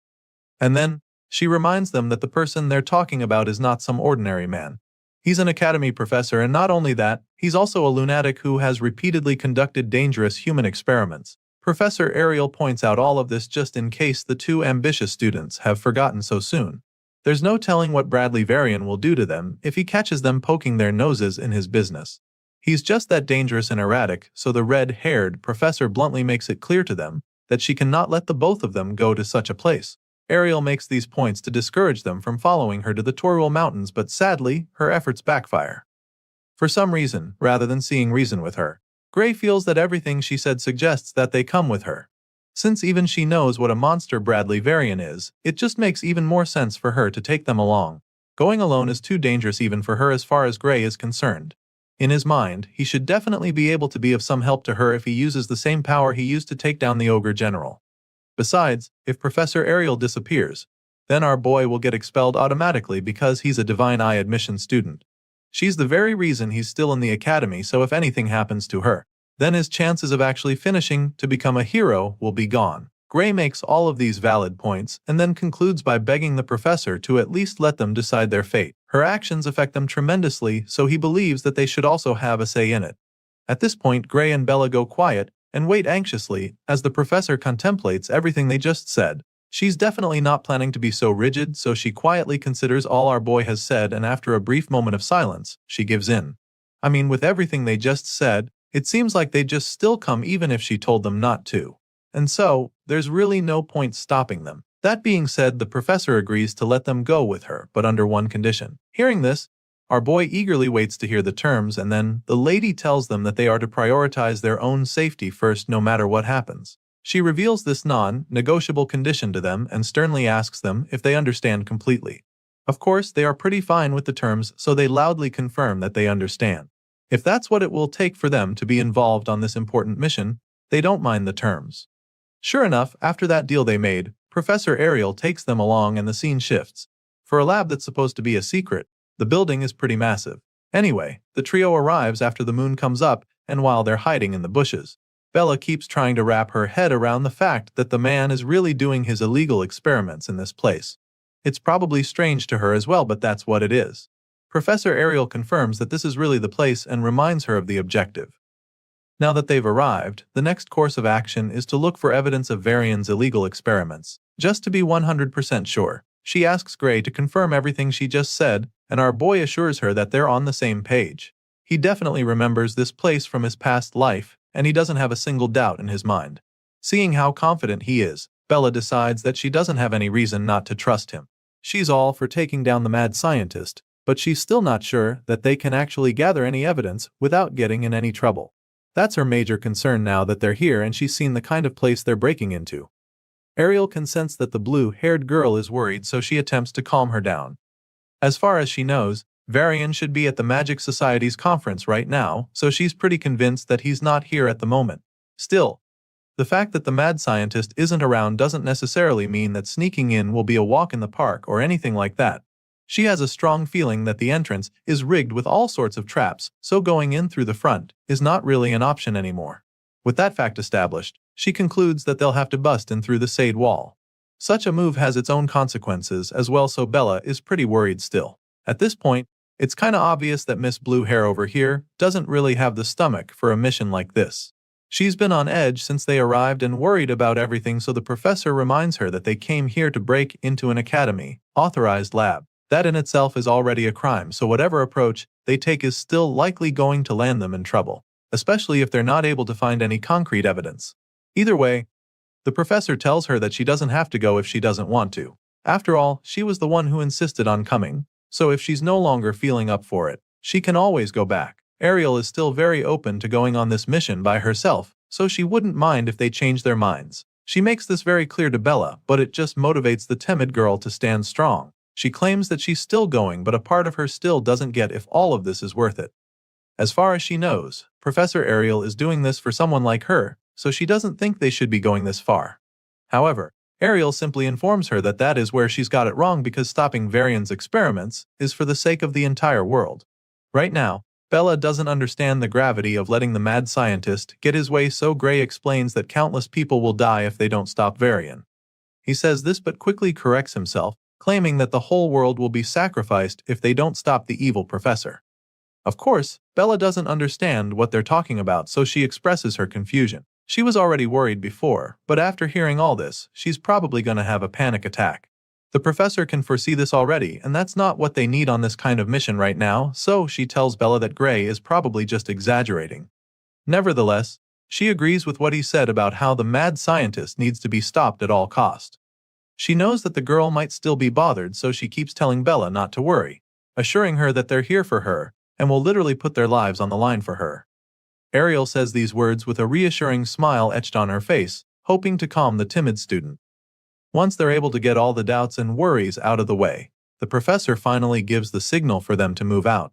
And then, she reminds them that the person they're talking about is not some ordinary man. He's an academy professor, and not only that, he's also a lunatic who has repeatedly conducted dangerous human experiments. Professor Ariel points out all of this just in case the two ambitious students have forgotten so soon. There's no telling what Bradley Varian will do to them if he catches them poking their noses in his business. He's just that dangerous and erratic, so the red-haired professor bluntly makes it clear to them that she cannot let the both of them go to such a place. Ariel makes these points to discourage them from following her to the Torwal Mountains, but sadly, her efforts backfire. For some reason, rather than seeing reason with her, Gray feels that everything she said suggests that they come with her. Since even she knows what a monster Bradley Varian is, it just makes even more sense for her to take them along. Going alone is too dangerous even for her as far as Gray is concerned. In his mind, he should definitely be able to be of some help to her if he uses the same power he used to take down the ogre general. Besides, if Professor Ariel disappears, then our boy will get expelled automatically because he's a Divine Eye admission student. She's the very reason he's still in the academy, so if anything happens to her, then his chances of actually finishing to become a hero will be gone. Gray makes all of these valid points and then concludes by begging the professor to at least let them decide their fate. Her actions affect them tremendously, so he believes that they should also have a say in it. At this point, Gray and Bella go quiet and wait anxiously as the professor contemplates everything they just said. She's definitely not planning to be so rigid, so she quietly considers all our boy has said, and after a brief moment of silence, she gives in. I mean, with everything they just said, It seems like they'd just still come even if she told them not to. And so, there's really no point stopping them. That being said, the professor agrees to let them go with her, but under one condition. Hearing this, our boy eagerly waits to hear the terms, and then the lady tells them that they are to prioritize their own safety first no matter what happens. She reveals this non-negotiable condition to them and sternly asks them if they understand completely. Of course, they are pretty fine with the terms, so they loudly confirm that they understand. If that's what it will take for them to be involved on this important mission, they don't mind the terms. Sure enough, after that deal they made, Professor Ariel takes them along and the scene shifts. For a lab that's supposed to be a secret, the building is pretty massive. Anyway, the trio arrives after the moon comes up, and while they're hiding in the bushes, Bella keeps trying to wrap her head around the fact that the man is really doing his illegal experiments in this place. It's probably strange to her as well, but that's what it is. Professor Ariel confirms that this is really the place and reminds her of the objective. Now that they've arrived, the next course of action is to look for evidence of Varian's illegal experiments. Just to be 100% sure, she asks Gray to confirm everything she just said, and our boy assures her that they're on the same page. He definitely remembers this place from his past life, and he doesn't have a single doubt in his mind. Seeing how confident he is, Bella decides that she doesn't have any reason not to trust him. She's all for taking down the mad scientist, but she's still not sure that they can actually gather any evidence without getting in any trouble. That's her major concern now that they're here and she's seen the kind of place they're breaking into. Ariel can sense that the blue-haired girl is worried, so she attempts to calm her down. As far as she knows, Varian should be at the Magic Society's conference right now, so she's pretty convinced that he's not here at the moment. Still, the fact that the mad scientist isn't around doesn't necessarily mean that sneaking in will be a walk in the park or anything like that. She has a strong feeling that the entrance is rigged with all sorts of traps, so going in through the front is not really an option anymore. With that fact established, she concludes that they'll have to bust in through the side wall. Such a move has its own consequences as well, so Bella is pretty worried still. At this point, it's kinda obvious that Miss Blue Hair over here doesn't really have the stomach for a mission like this. She's been on edge since they arrived and worried about everything, so the professor reminds her that they came here to break into an academy-authorized lab. That in itself is already a crime, so whatever approach they take is still likely going to land them in trouble, especially if they're not able to find any concrete evidence. Either way, the professor tells her that she doesn't have to go if she doesn't want to. After all, she was the one who insisted on coming, so if she's no longer feeling up for it, she can always go back. Ariel is still very open to going on this mission by herself, so she wouldn't mind if they change their minds. She makes this very clear to Bella, but it just motivates the timid girl to stand strong. She claims that she's still going, but a part of her still doesn't get if all of this is worth it. As far as she knows, Professor Ariel is doing this for someone like her, so she doesn't think they should be going this far. However, Ariel simply informs her that that is where she's got it wrong, because stopping Varian's experiments is for the sake of the entire world. Right now, Bella doesn't understand the gravity of letting the mad scientist get his way, so Gray explains that countless people will die if they don't stop Varian. He says this but quickly corrects himself, claiming that the whole world will be sacrificed if they don't stop the evil professor. Of course, Bella doesn't understand what they're talking about, so she expresses her confusion. She was already worried before, but after hearing all this, she's probably gonna have a panic attack. The professor can foresee this already, and that's not what they need on this kind of mission right now, so she tells Bella that Gray is probably just exaggerating. Nevertheless, she agrees with what he said about how the mad scientist needs to be stopped at all cost. She knows that the girl might still be bothered, so she keeps telling Bella not to worry, assuring her that they're here for her and will literally put their lives on the line for her. Ariel says these words with a reassuring smile etched on her face, hoping to calm the timid student. Once they're able to get all the doubts and worries out of the way, the professor finally gives the signal for them to move out.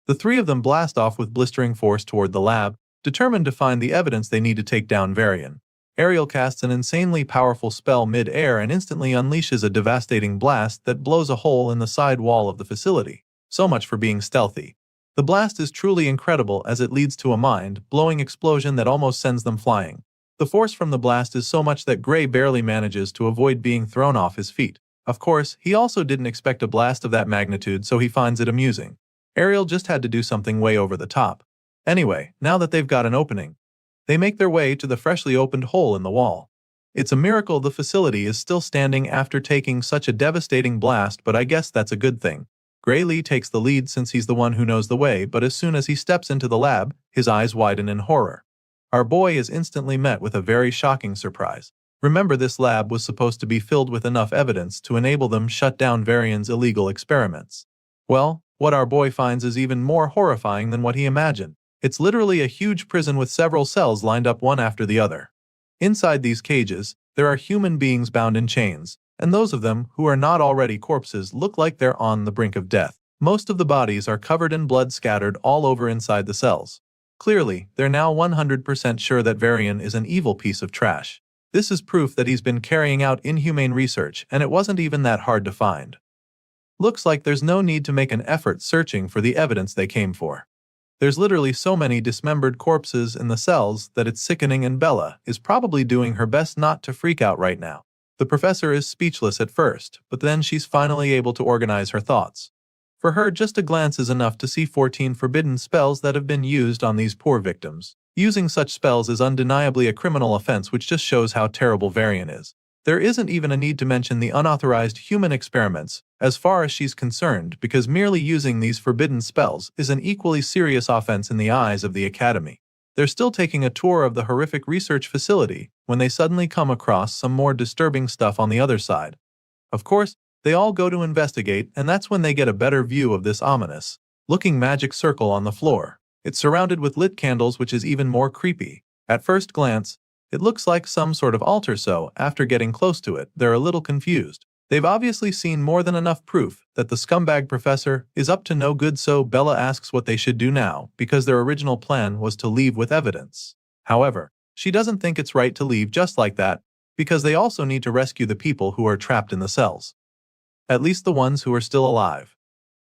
The three of them blast off with blistering force toward the lab, determined to find the evidence they need to take down Varian. Ariel casts an insanely powerful spell mid-air and instantly unleashes a devastating blast that blows a hole in the side wall of the facility. So much for being stealthy. The blast is truly incredible as it leads to a mind-blowing explosion that almost sends them flying. The force from the blast is so much that Gray barely manages to avoid being thrown off his feet. Of course, he also didn't expect a blast of that magnitude, so he finds it amusing. Ariel just had to do something way over the top. Anyway, now that they've got an opening, they make their way to the freshly opened hole in the wall. It's a miracle the facility is still standing after taking such a devastating blast, but I guess that's a good thing. Gray Lee takes the lead since he's the one who knows the way, but as soon as he steps into the lab, his eyes widen in horror. Our boy is instantly met with a very shocking surprise. Remember, this lab was supposed to be filled with enough evidence to enable them shut down Varian's illegal experiments. Well, what our boy finds is even more horrifying than what he imagined. It's literally a huge prison with several cells lined up one after the other. Inside these cages, there are human beings bound in chains, and those of them who are not already corpses look like they're on the brink of death. Most of the bodies are covered in blood scattered all over inside the cells. Clearly, they're now 100% sure that Varian is an evil piece of trash. This is proof that he's been carrying out inhumane research, and it wasn't even that hard to find. Looks like there's no need to make an effort searching for the evidence they came for. There's literally so many dismembered corpses in the cells that it's sickening, and Bella is probably doing her best not to freak out right now. The professor is speechless at first, but then she's finally able to organize her thoughts. For her, just a glance is enough to see 14 forbidden spells that have been used on these poor victims. Using such spells is undeniably a criminal offense, which just shows how terrible Varian is. There isn't even a need to mention the unauthorized human experiments, as far as she's concerned, because merely using these forbidden spells is an equally serious offense in the eyes of the Academy. They're still taking a tour of the horrific research facility when they suddenly come across some more disturbing stuff on the other side. Of course, they all go to investigate, and that's when they get a better view of this ominous-looking magic circle on the floor. It's surrounded with lit candles, which is even more creepy. At first glance, it looks like some sort of altar, so after getting close to it, they're a little confused. They've obviously seen more than enough proof that the scumbag professor is up to no good, so Bella asks what they should do now, because their original plan was to leave with evidence. However, she doesn't think it's right to leave just like that, because they also need to rescue the people who are trapped in the cells. At least the ones who are still alive.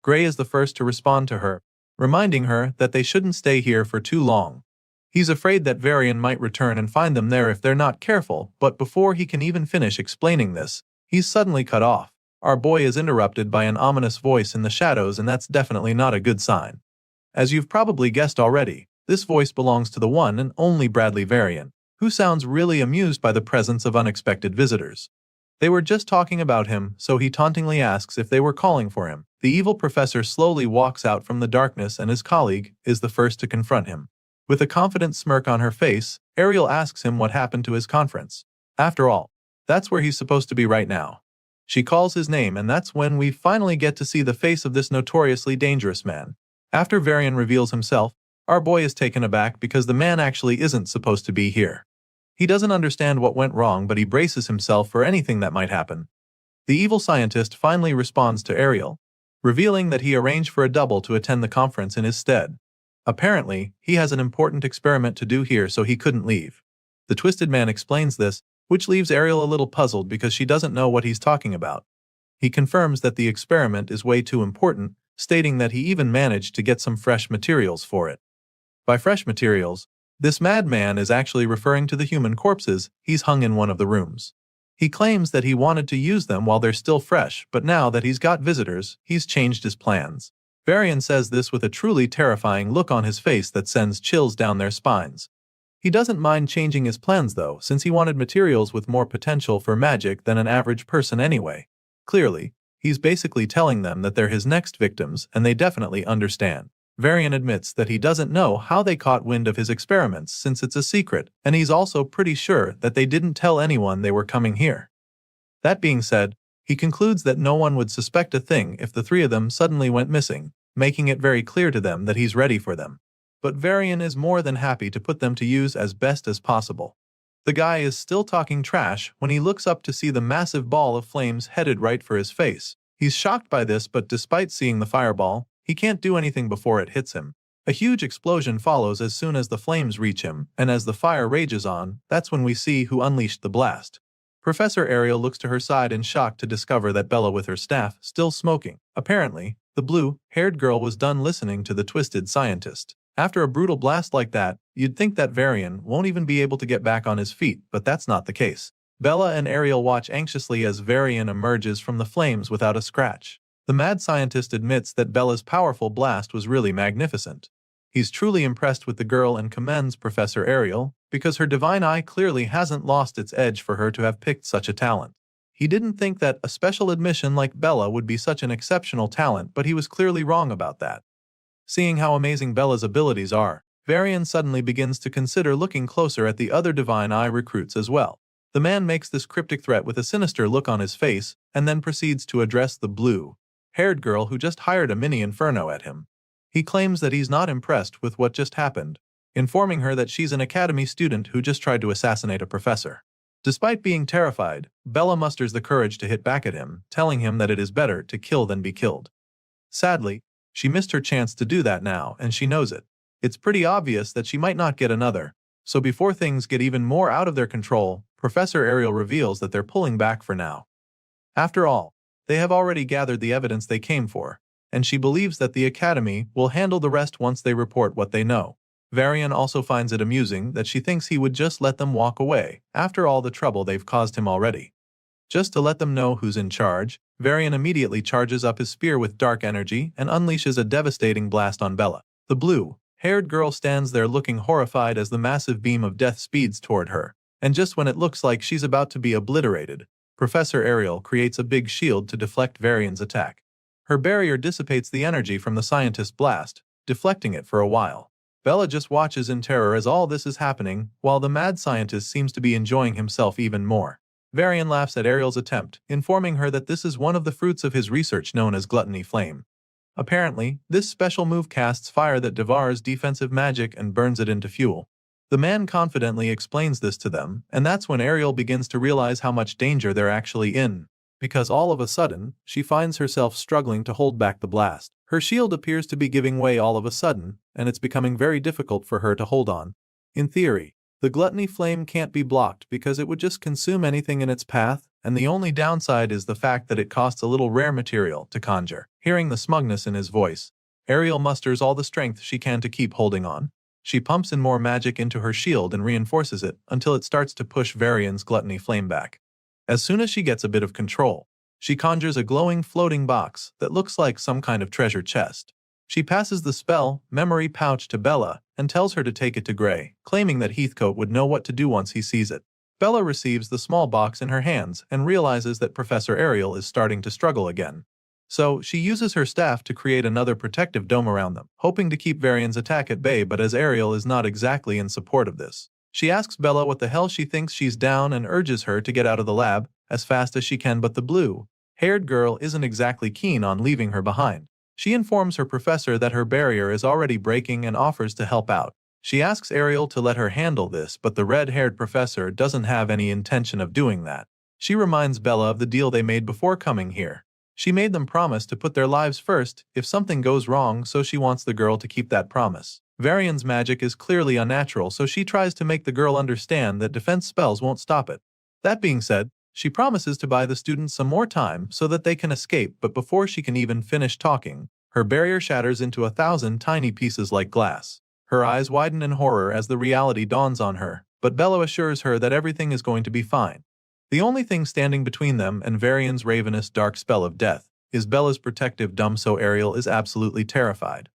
Gray is the first to respond to her, reminding her that they shouldn't stay here for too long. He's afraid that Varian might return and find them there if they're not careful, but before he can even finish explaining this, he's suddenly cut off. Our boy is interrupted by an ominous voice in the shadows, and that's definitely not a good sign. As you've probably guessed already, this voice belongs to the one and only Bradley Varian, who sounds really amused by the presence of unexpected visitors. They were just talking about him, so he tauntingly asks if they were calling for him. The evil professor slowly walks out from the darkness, and his colleague is the first to confront him. With a confident smirk on her face, Ariel asks him what happened to his conference. After all, that's where he's supposed to be right now. She calls his name, and that's when we finally get to see the face of this notoriously dangerous man. After Varian reveals himself, our boy is taken aback because the man actually isn't supposed to be here. He doesn't understand what went wrong, but he braces himself for anything that might happen. The evil scientist finally responds to Ariel, revealing that he arranged for a double to attend the conference in his stead. Apparently, he has an important experiment to do here, so he couldn't leave. The Twisted Man explains this, which leaves Ariel a little puzzled because she doesn't know what he's talking about. He confirms that the experiment is way too important, stating that he even managed to get some fresh materials for it. By fresh materials, this madman is actually referring to the human corpses he's hung in one of the rooms. He claims that he wanted to use them while they're still fresh, but now that he's got visitors, he's changed his plans. Varian says this with a truly terrifying look on his face that sends chills down their spines. He doesn't mind changing his plans though, since he wanted materials with more potential for magic than an average person anyway. Clearly, he's basically telling them that they're his next victims, and they definitely understand. Varian admits that he doesn't know how they caught wind of his experiments since it's a secret, and he's also pretty sure that they didn't tell anyone they were coming here. That being said, he concludes that no one would suspect a thing if the three of them suddenly went missing, making it very clear to them that he's ready for them. But Varian is more than happy to put them to use as best as possible. The guy is still talking trash when he looks up to see the massive ball of flames headed right for his face. He's shocked by this, but despite seeing the fireball, he can't do anything before it hits him. A huge explosion follows as soon as the flames reach him, and as the fire rages on, that's when we see who unleashed the blast. Professor Ariel looks to her side in shock to discover that Bella with her staff still smoking. Apparently, the blue-haired girl was done listening to the twisted scientist. After a brutal blast like that, you'd think that Varian won't even be able to get back on his feet, but that's not the case. Bella and Ariel watch anxiously as Varian emerges from the flames without a scratch. The mad scientist admits that Bella's powerful blast was really magnificent. He's truly impressed with the girl and commends Professor Ariel, because her divine eye clearly hasn't lost its edge for her to have picked such a talent. He didn't think that a special admission like Bella would be such an exceptional talent, but he was clearly wrong about that. Seeing how amazing Bella's abilities are, Varian suddenly begins to consider looking closer at the other Divine Eye recruits as well. The man makes this cryptic threat with a sinister look on his face, and then proceeds to address the blue-haired girl who just hired a mini inferno at him. He claims that he's not impressed with what just happened, informing her that she's an academy student who just tried to assassinate a professor. Despite being terrified, Bella musters the courage to hit back at him, telling him that it is better to kill than be killed. Sadly, she missed her chance to do that now, and she knows it. It's pretty obvious that she might not get another, so before things get even more out of their control, Professor Ariel reveals that they're pulling back for now. After all, they have already gathered the evidence they came for, and she believes that the Academy will handle the rest once they report what they know. Varian also finds it amusing that she thinks he would just let them walk away, after all the trouble they've caused him already. Just to let them know who's in charge, Varian immediately charges up his spear with dark energy and unleashes a devastating blast on Bella. The blue-haired girl stands there looking horrified as the massive beam of death speeds toward her, and just when it looks like she's about to be obliterated, Professor Ariel creates a big shield to deflect Varian's attack. Her barrier dissipates the energy from the scientist's blast, deflecting it for a while. Bella just watches in terror as all this is happening, while the mad scientist seems to be enjoying himself even more. Varian laughs at Ariel's attempt, informing her that this is one of the fruits of his research known as Gluttony Flame. Apparently, this special move casts fire that devours defensive magic and burns it into fuel. The man confidently explains this to them, and that's when Ariel begins to realize how much danger they're actually in, because all of a sudden, she finds herself struggling to hold back the blast. Her shield appears to be giving way all of a sudden, and it's becoming very difficult for her to hold on. In theory, the Gluttony Flame can't be blocked because it would just consume anything in its path, and the only downside is the fact that it costs a little rare material to conjure. Hearing the smugness in his voice, Ariel musters all the strength she can to keep holding on. She pumps in more magic into her shield and reinforces it until it starts to push Varian's Gluttony Flame back. As soon as she gets a bit of control, she conjures a glowing floating box that looks like some kind of treasure chest. She passes the spell memory pouch to Bella and tells her to take it to Gray, claiming that Heathcote would know what to do once he sees it. Bella receives the small box in her hands and realizes that Professor Ariel is starting to struggle again. So, she uses her staff to create another protective dome around them, hoping to keep Varian's attack at bay, but as Ariel is not exactly in support of this, she asks Bella what the hell she thinks she's down and urges her to get out of the lab as fast as she can, but the blue-haired girl isn't exactly keen on leaving her behind. She informs her professor that her barrier is already breaking and offers to help out. She asks Ariel to let her handle this, but the red-haired professor doesn't have any intention of doing that. She reminds Bella of the deal they made before coming here. She made them promise to put their lives first if something goes wrong, so she wants the girl to keep that promise. Varian's magic is clearly unnatural, so she tries to make the girl understand that defense spells won't stop it. That being said, she promises to buy the students some more time so that they can escape, but before she can even finish talking, her barrier shatters into 1,000 tiny pieces like glass. Her eyes widen in horror as the reality dawns on her, but Bella assures her that everything is going to be fine. The only thing standing between them and Varian's ravenous dark spell of death is Bella's protective dome, so Ariel is absolutely terrified.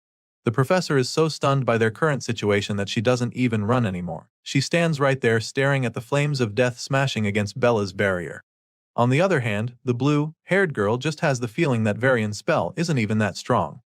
The professor is so stunned by their current situation that she doesn't even run anymore. She stands right there staring at the flames of death smashing against Bella's barrier. On the other hand, the blue-haired girl just has the feeling that Varian's spell isn't even that strong.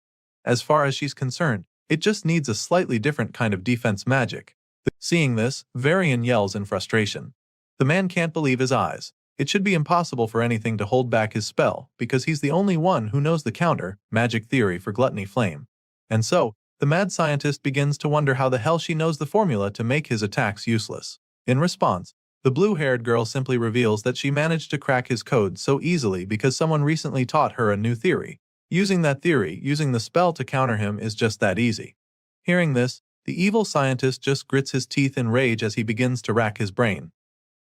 As far as she's concerned, it just needs a slightly different kind of defense magic. Seeing this, Varian yells in frustration. The man can't believe his eyes. It should be impossible for anything to hold back his spell, because he's the only one who knows the counter-magic theory for Gluttony Flame. And so, the mad scientist begins to wonder how the hell she knows the formula to make his attacks useless. In response, the blue-haired girl simply reveals that she managed to crack his code so easily because someone recently taught her a new theory. Using that theory, using the spell to counter him is just that easy. Hearing this, the evil scientist just grits his teeth in rage as he begins to rack his brain.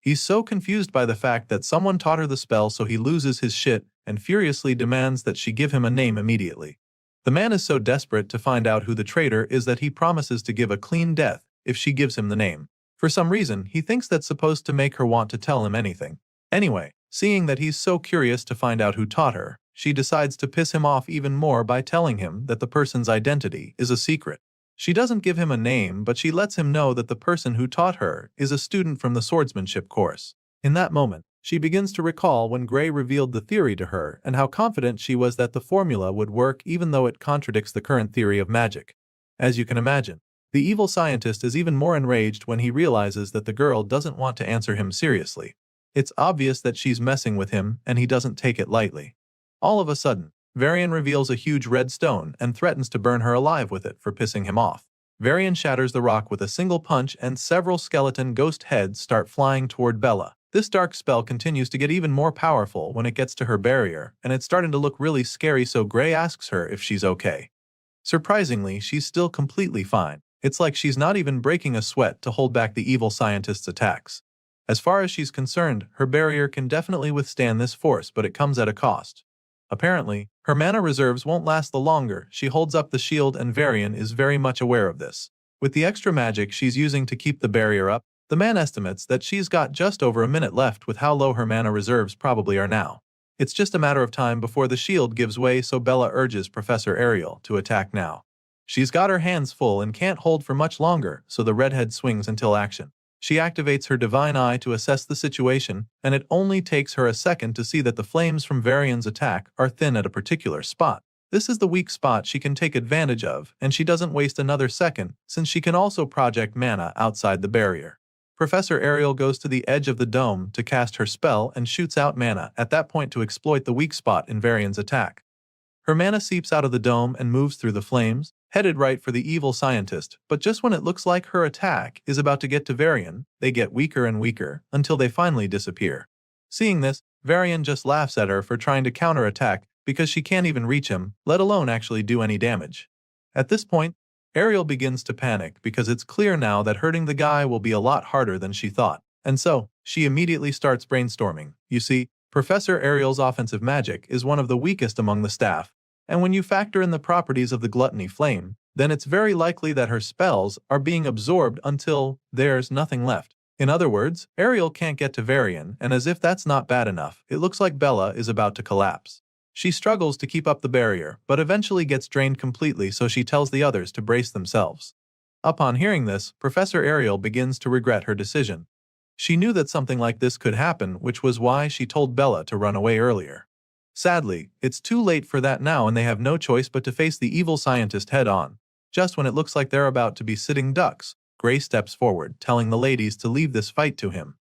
He's so confused by the fact that someone taught her the spell, so he loses his shit and furiously demands that she give him a name immediately. The man is so desperate to find out who the traitor is that he promises to give a clean death if she gives him the name. For some reason, he thinks that's supposed to make her want to tell him anything. Anyway, seeing that he's so curious to find out who taught her, she decides to piss him off even more by telling him that the person's identity is a secret. She doesn't give him a name, but she lets him know that the person who taught her is a student from the swordsmanship course. In that moment, She begins to recall when Gray revealed the theory to her and how confident she was that the formula would work even though it contradicts the current theory of magic. As you can imagine, the evil scientist is even more enraged when he realizes that the girl doesn't want to answer him seriously. It's obvious that she's messing with him and he doesn't take it lightly. All of a sudden, Varian reveals a huge red stone and threatens to burn her alive with it for pissing him off. Varian shatters the rock with a single punch and several skeleton ghost heads start flying toward Bella. This dark spell continues to get even more powerful when it gets to her barrier, and it's starting to look really scary, so Gray asks her if she's okay. Surprisingly, she's still completely fine. It's like she's not even breaking a sweat to hold back the evil scientist's attacks. As far as she's concerned, her barrier can definitely withstand this force, but it comes at a cost. Apparently, her mana reserves won't last the longer. She holds up the shield and Varian is very much aware of this. With the extra magic she's using to keep the barrier up, the man estimates that she's got just over a minute left with how low her mana reserves probably are now. It's just a matter of time before the shield gives way, so Bella urges Professor Ariel to attack now. She's got her hands full and can't hold for much longer, so the redhead swings until action. She activates her divine eye to assess the situation, and it only takes her a second to see that the flames from Varian's attack are thin at a particular spot. This is the weak spot she can take advantage of, and she doesn't waste another second, since she can also project mana outside the barrier. Professor Ariel goes to the edge of the dome to cast her spell and shoots out mana at that point to exploit the weak spot in Varian's attack. Her mana seeps out of the dome and moves through the flames, headed right for the evil scientist, but just when it looks like her attack is about to get to Varian, they get weaker and weaker until they finally disappear. Seeing this, Varian just laughs at her for trying to counterattack because she can't even reach him, let alone actually do any damage. At this point, Ariel begins to panic because it's clear now that hurting the guy will be a lot harder than she thought, and so she immediately starts brainstorming. You see, Professor Ariel's offensive magic is one of the weakest among the staff, and when you factor in the properties of the gluttony flame, then it's very likely that her spells are being absorbed until there's nothing left. In other words, Ariel can't get to Varian, and as if that's not bad enough, it looks like Bella is about to collapse. She struggles to keep up the barrier, but eventually gets drained completely, so she tells the others to brace themselves. Upon hearing this, Professor Ariel begins to regret her decision. She knew that something like this could happen, which was why she told Bella to run away earlier. Sadly, it's too late for that now, and they have no choice but to face the evil scientist head-on. Just when it looks like they're about to be sitting ducks, Gray steps forward, telling the ladies to leave this fight to him.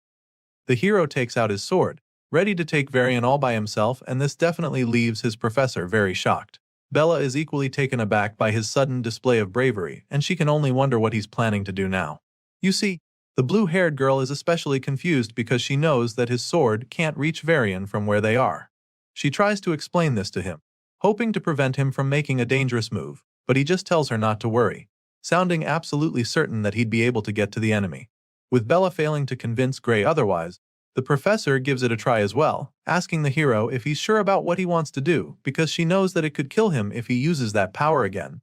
The hero takes out his sword, ready to take Varian all by himself, and this definitely leaves his professor very shocked. Bella is equally taken aback by his sudden display of bravery, and she can only wonder what he's planning to do now. You see, the blue-haired girl is especially confused because she knows that his sword can't reach Varian from where they are. She tries to explain this to him, hoping to prevent him from making a dangerous move, but he just tells her not to worry, sounding absolutely certain that he'd be able to get to the enemy. With Bella failing to convince Gray otherwise, the professor gives it a try as well, asking the hero if he's sure about what he wants to do because she knows that it could kill him if he uses that power again.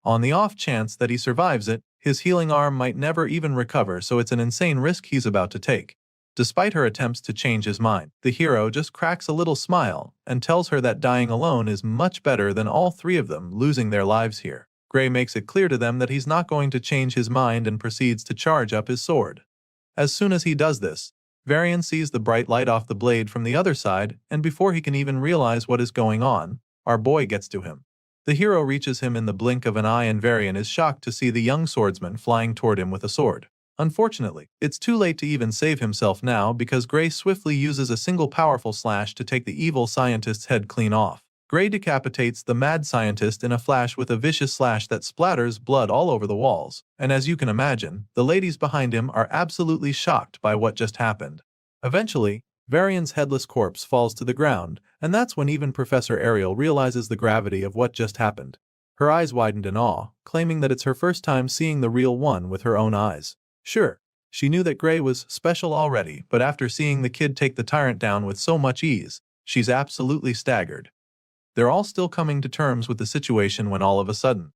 On the off chance that he survives it, his healing arm might never even recover, so it's an insane risk he's about to take. Despite her attempts to change his mind, the hero just cracks a little smile and tells her that dying alone is much better than all three of them losing their lives here. Gray makes it clear to them that he's not going to change his mind and proceeds to charge up his sword. As soon as he does this, Varian sees the bright light off the blade from the other side, and before he can even realize what is going on, our boy gets to him. The hero reaches him in the blink of an eye, and Varian is shocked to see the young swordsman flying toward him with a sword. Unfortunately, it's too late to even save himself now because Gray swiftly uses a single powerful slash to take the evil scientist's head clean off. Gray decapitates the mad scientist in a flash with a vicious slash that splatters blood all over the walls, and as you can imagine, the ladies behind him are absolutely shocked by what just happened. Eventually, Varian's headless corpse falls to the ground, and that's when even Professor Ariel realizes the gravity of what just happened. Her eyes widened in awe, claiming that it's her first time seeing the real one with her own eyes. Sure, she knew that Gray was special already, but after seeing the kid take the tyrant down with so much ease, she's absolutely staggered. They're all still coming to terms with the situation when all of a sudden,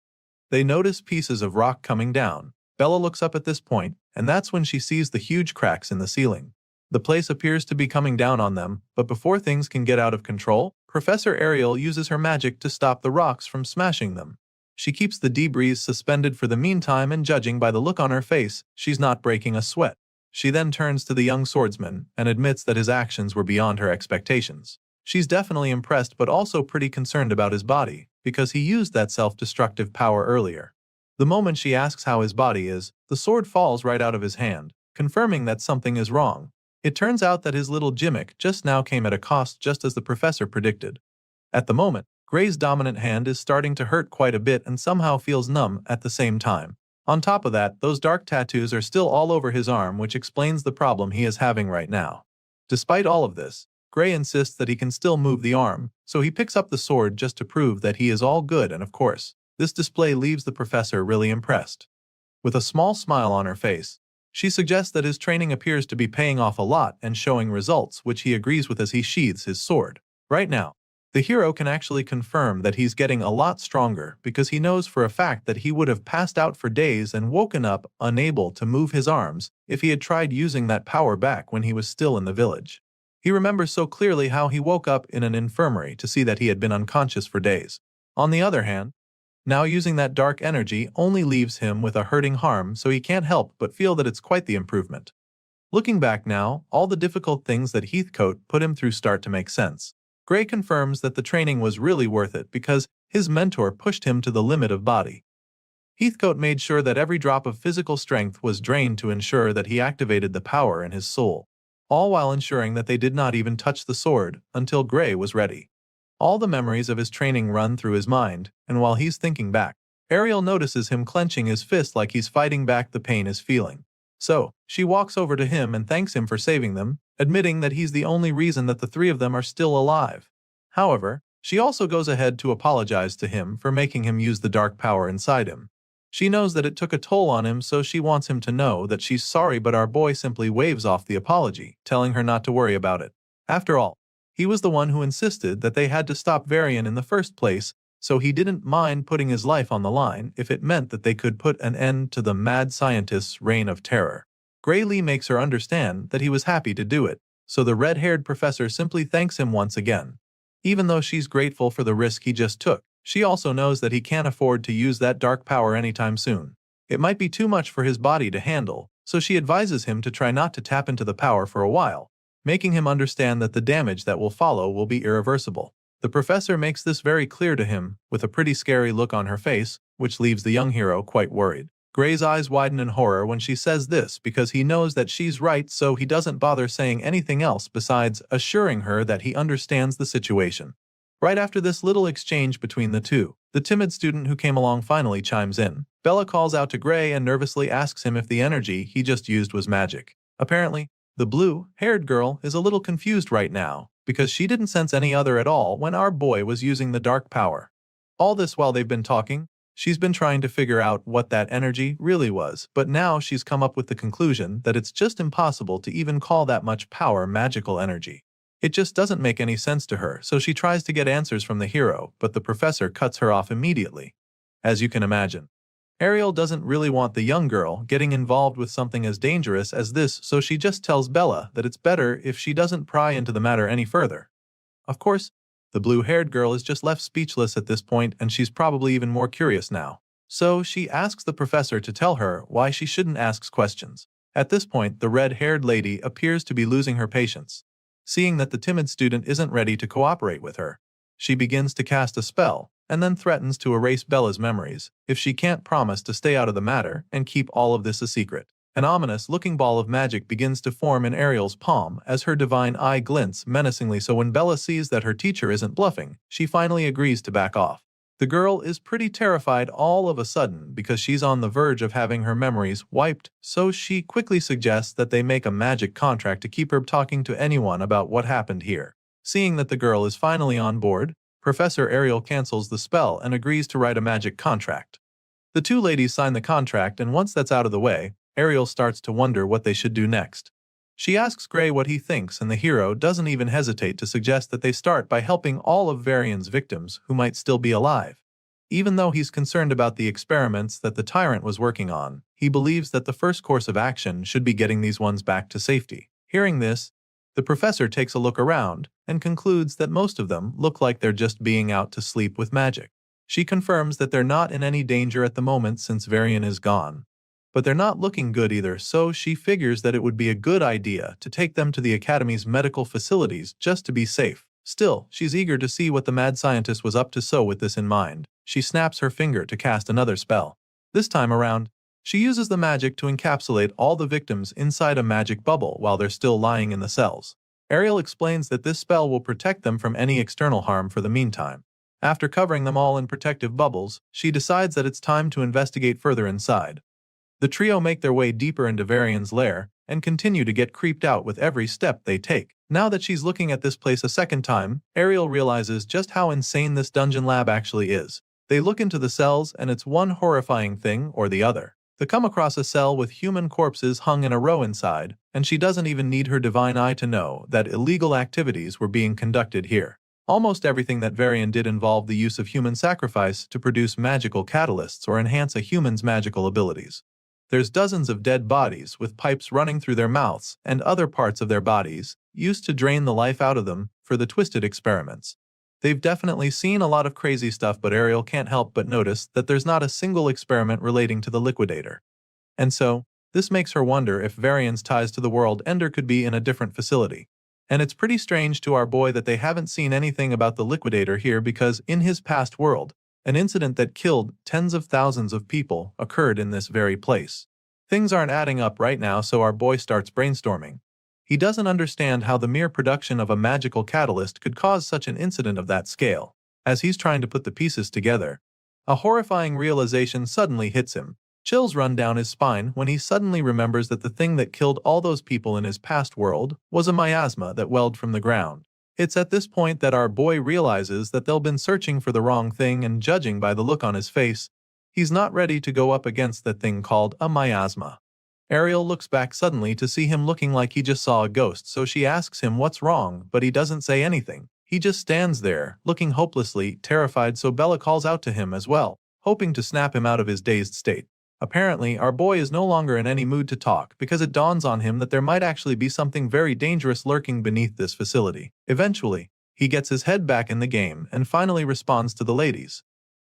they notice pieces of rock coming down. Bella looks up at this point, and that's when she sees the huge cracks in the ceiling. The place appears to be coming down on them, but before things can get out of control, Professor Ariel uses her magic to stop the rocks from smashing them. She keeps the debris suspended for the meantime, and judging by the look on her face, she's not breaking a sweat. She then turns to the young swordsman and admits that his actions were beyond her expectations. She's definitely impressed but also pretty concerned about his body, because he used that self-destructive power earlier. The moment she asks how his body is, the sword falls right out of his hand, confirming that something is wrong. It turns out that his little gimmick just now came at a cost, just as the professor predicted. At the moment, Gray's dominant hand is starting to hurt quite a bit and somehow feels numb at the same time. On top of that, those dark tattoos are still all over his arm, which explains the problem he is having right now. Despite all of this, Gray insists that he can still move the arm, so he picks up the sword just to prove that he is all good, and of course, this display leaves the professor really impressed. With a small smile on her face, she suggests that his training appears to be paying off a lot and showing results, which he agrees with as he sheathes his sword. Right now, the hero can actually confirm that he's getting a lot stronger because he knows for a fact that he would have passed out for days and woken up unable to move his arms if he had tried using that power back when he was still in the village. He remembers so clearly how he woke up in an infirmary to see that he had been unconscious for days. On the other hand, now using that dark energy only leaves him with a hurting harm, so he can't help but feel that it's quite the improvement. Looking back now, all the difficult things that Heathcote put him through start to make sense. Gray confirms that the training was really worth it because his mentor pushed him to the limit of body. Heathcote made sure that every drop of physical strength was drained to ensure that he activated the power in his soul, all while ensuring that they did not even touch the sword until Gray was ready. All the memories of his training run through his mind, and while he's thinking back, Ariel notices him clenching his fist like he's fighting back the pain he's feeling. So, she walks over to him and thanks him for saving them, admitting that he's the only reason that the three of them are still alive. However, she also goes ahead to apologize to him for making him use the dark power inside him. She knows that it took a toll on him, so she wants him to know that she's sorry, but our boy simply waves off the apology, telling her not to worry about it. After all, he was the one who insisted that they had to stop Varian in the first place, so he didn't mind putting his life on the line if it meant that they could put an end to the mad scientist's reign of terror. Gray Lee makes her understand that he was happy to do it, so the red-haired professor simply thanks him once again. Even though she's grateful for the risk he just took, she also knows that he can't afford to use that dark power anytime soon. It might be too much for his body to handle, so she advises him to try not to tap into the power for a while, making him understand that the damage that will follow will be irreversible. The professor makes this very clear to him, with a pretty scary look on her face, which leaves the young hero quite worried. Gray's eyes widen in horror when she says this because he knows that she's right, so he doesn't bother saying anything else besides assuring her that he understands the situation. Right after this little exchange between the two, the timid student who came along finally chimes in. Bella calls out to Gray and nervously asks him if the energy he just used was magic. Apparently, the blue-haired girl is a little confused right now because she didn't sense any other at all when our boy was using the dark power. All this while they've been talking, she's been trying to figure out what that energy really was, but now she's come up with the conclusion that it's just impossible to even call that much power magical energy. It just doesn't make any sense to her, so she tries to get answers from the hero, but the professor cuts her off immediately. As you can imagine, Ariel doesn't really want the young girl getting involved with something as dangerous as this, so she just tells Bella that it's better if she doesn't pry into the matter any further. Of course, the blue-haired girl is just left speechless at this point, and she's probably even more curious now. So she asks the professor to tell her why she shouldn't ask questions. At this point, the red-haired lady appears to be losing her patience. Seeing that the timid student isn't ready to cooperate with her, she begins to cast a spell, and then threatens to erase Bella's memories if she can't promise to stay out of the matter and keep all of this a secret. An ominous-looking ball of magic begins to form in Ariel's palm as her divine eye glints menacingly, so when Bella sees that her teacher isn't bluffing, she finally agrees to back off. The girl is pretty terrified all of a sudden because she's on the verge of having her memories wiped, so she quickly suggests that they make a magic contract to keep her talking to anyone about what happened here. Seeing that the girl is finally on board, Professor Ariel cancels the spell and agrees to write a magic contract. The two ladies sign the contract, and once that's out of the way, Ariel starts to wonder what they should do next. She asks Gray what he thinks, and the hero doesn't even hesitate to suggest that they start by helping all of Varian's victims who might still be alive. Even though he's concerned about the experiments that the tyrant was working on, he believes that the first course of action should be getting these ones back to safety. Hearing this, the professor takes a look around and concludes that most of them look like they're just being out to sleep with magic. She confirms that they're not in any danger at the moment since Varian is gone. but they're not looking good either, so she figures that it would be a good idea to take them to the Academy's medical facilities just to be safe. Still, she's eager to see what the mad scientist was up to, so with this in mind, she snaps her finger to cast another spell. This time around, she uses the magic to encapsulate all the victims inside a magic bubble while they're still lying in the cells. Ariel explains that this spell will protect them from any external harm for the meantime. After covering them all in protective bubbles, she decides that it's time to investigate further inside. The trio make their way deeper into Varian's lair and continue to get creeped out with every step they take. Now that she's looking at this place a second time, Ariel realizes just how insane this dungeon lab actually is. They look into the cells and it's one horrifying thing or the other. They come across a cell with human corpses hung in a row inside, and she doesn't even need her divine eye to know that illegal activities were being conducted here. Almost everything that Varian did involved the use of human sacrifice to produce magical catalysts or enhance a human's magical abilities. There's dozens of dead bodies with pipes running through their mouths and other parts of their bodies, used to drain the life out of them for the twisted experiments. They've definitely seen a lot of crazy stuff, but Ariel can't help but notice that there's not a single experiment relating to the liquidator. And so, this makes her wonder if Varian's ties to the world ender could be in a different facility. And it's pretty strange to our boy that they haven't seen anything about the liquidator here, because in his past world, an incident that killed tens of thousands of people occurred in this very place. Things aren't adding up right now, so our boy starts brainstorming. He doesn't understand how the mere production of a magical catalyst could cause such an incident of that scale. As he's trying to put the pieces together, a horrifying realization suddenly hits him. Chills run down his spine when he suddenly remembers that the thing that killed all those people in his past world was a miasma that welled from the ground. It's at this point that our boy realizes that they've been searching for the wrong thing, and judging by the look on his face, he's not ready to go up against that thing called a miasma. Ariel looks back suddenly to see him looking like he just saw a ghost, so she asks him what's wrong, but he doesn't say anything. He just stands there, looking hopelessly terrified, so Bella calls out to him as well, hoping to snap him out of his dazed state. Apparently, our boy is no longer in any mood to talk, because it dawns on him that there might actually be something very dangerous lurking beneath this facility. Eventually, he gets his head back in the game and finally responds to the ladies.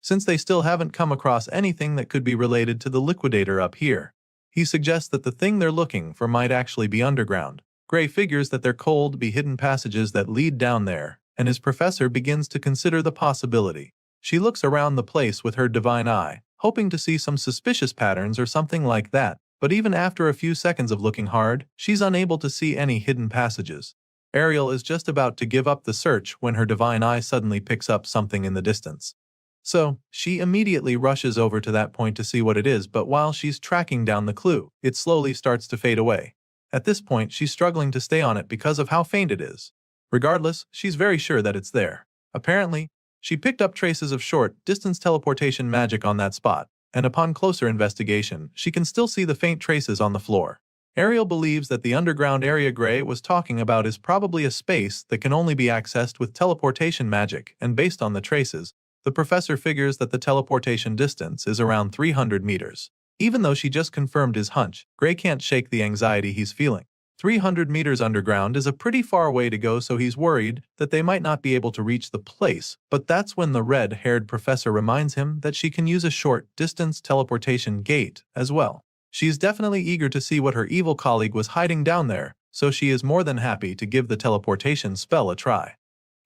Since they still haven't come across anything that could be related to the liquidator up here, he suggests that the thing they're looking for might actually be underground. Gray figures that there could be hidden passages that lead down there, and his professor begins to consider the possibility. She looks around the place with her divine eye, hoping to see some suspicious patterns or something like that, but even after a few seconds of looking hard, she's unable to see any hidden passages. Ariel is just about to give up the search when her divine eye suddenly picks up something in the distance. So, she immediately rushes over to that point to see what it is, but while she's tracking down the clue, it slowly starts to fade away. At this point, she's struggling to stay on it because of how faint it is. Regardless, she's very sure that it's there. Apparently, she picked up traces of short-distance teleportation magic on that spot, and upon closer investigation, she can still see the faint traces on the floor. Ariel believes that the underground area Gray was talking about is probably a space that can only be accessed with teleportation magic, and based on the traces, the professor figures that the teleportation distance is around 300 meters. Even though she just confirmed his hunch, Gray can't shake the anxiety he's feeling. 300 meters underground is a pretty far way to go, so he's worried that they might not be able to reach the place, but that's when the red-haired professor reminds him that she can use a short-distance teleportation gate as well. She's definitely eager to see what her evil colleague was hiding down there, so she is more than happy to give the teleportation spell a try.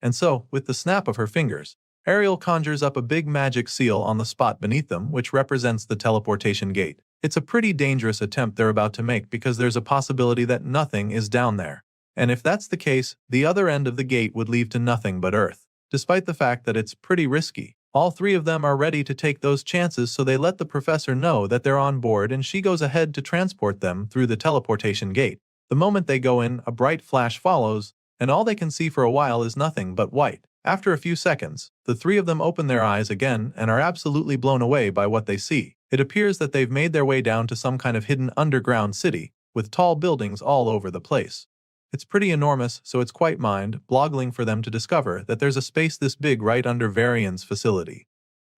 And so, with the snap of her fingers, Ariel conjures up a big magic seal on the spot beneath them, which represents the teleportation gate. It's a pretty dangerous attempt they're about to make, because there's a possibility that nothing is down there. And if that's the case, the other end of the gate would lead to nothing but earth. Despite the fact that it's pretty risky, all three of them are ready to take those chances, so they let the professor know that they're on board, and she goes ahead to transport them through the teleportation gate. The moment they go in, a bright flash follows, and all they can see for a while is nothing but white. After a few seconds, the three of them open their eyes again and are absolutely blown away by what they see. It appears that they've made their way down to some kind of hidden underground city, with tall buildings all over the place. It's pretty enormous, so it's quite mind-boggling for them to discover that there's a space this big right under Varian's facility.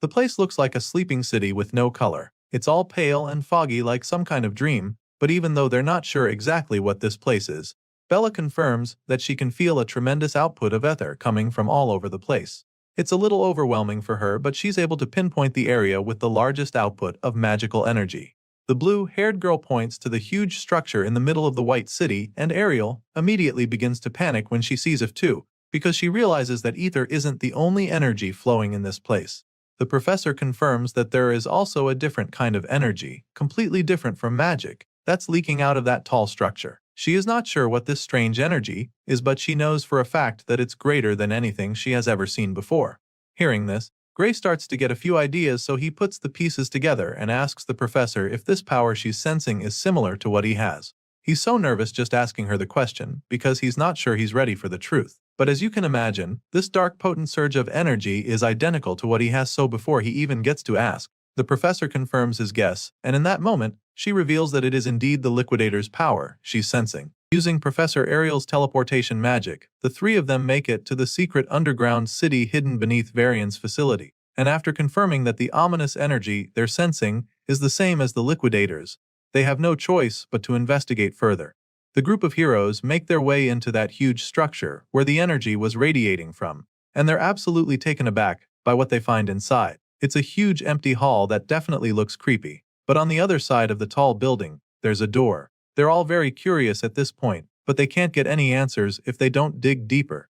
The place looks like a sleeping city with no color. It's all pale and foggy like some kind of dream, but even though they're not sure exactly what this place is, Bella confirms that she can feel a tremendous output of ether coming from all over the place. It's a little overwhelming for her, but she's able to pinpoint the area with the largest output of magical energy. The blue-haired girl points to the huge structure in the middle of the white city, and Ariel immediately begins to panic when she sees it too, because she realizes that ether isn't the only energy flowing in this place. The professor confirms that there is also a different kind of energy, completely different from magic, that's leaking out of that tall structure. She is not sure what this strange energy is, but she knows for a fact that it's greater than anything she has ever seen before. Hearing this, Gray starts to get a few ideas, so he puts the pieces together and asks the professor if this power she's sensing is similar to what he has. He's so nervous just asking her the question because he's not sure he's ready for the truth. But as you can imagine, this dark potent surge of energy is identical to what he has, so before he even gets to ask, the professor confirms his guess, and in that moment, she reveals that it is indeed the liquidator's power she's sensing. Using Professor Ariel's teleportation magic, the three of them make it to the secret underground city hidden beneath Varian's facility. And after confirming that the ominous energy they're sensing is the same as the liquidator's, they have no choice but to investigate further. The group of heroes make their way into that huge structure where the energy was radiating from, and they're absolutely taken aback by what they find inside. It's a huge empty hall that definitely looks creepy, but on the other side of the tall building, there's a door. They're all very curious at this point, but they can't get any answers if they don't dig deeper.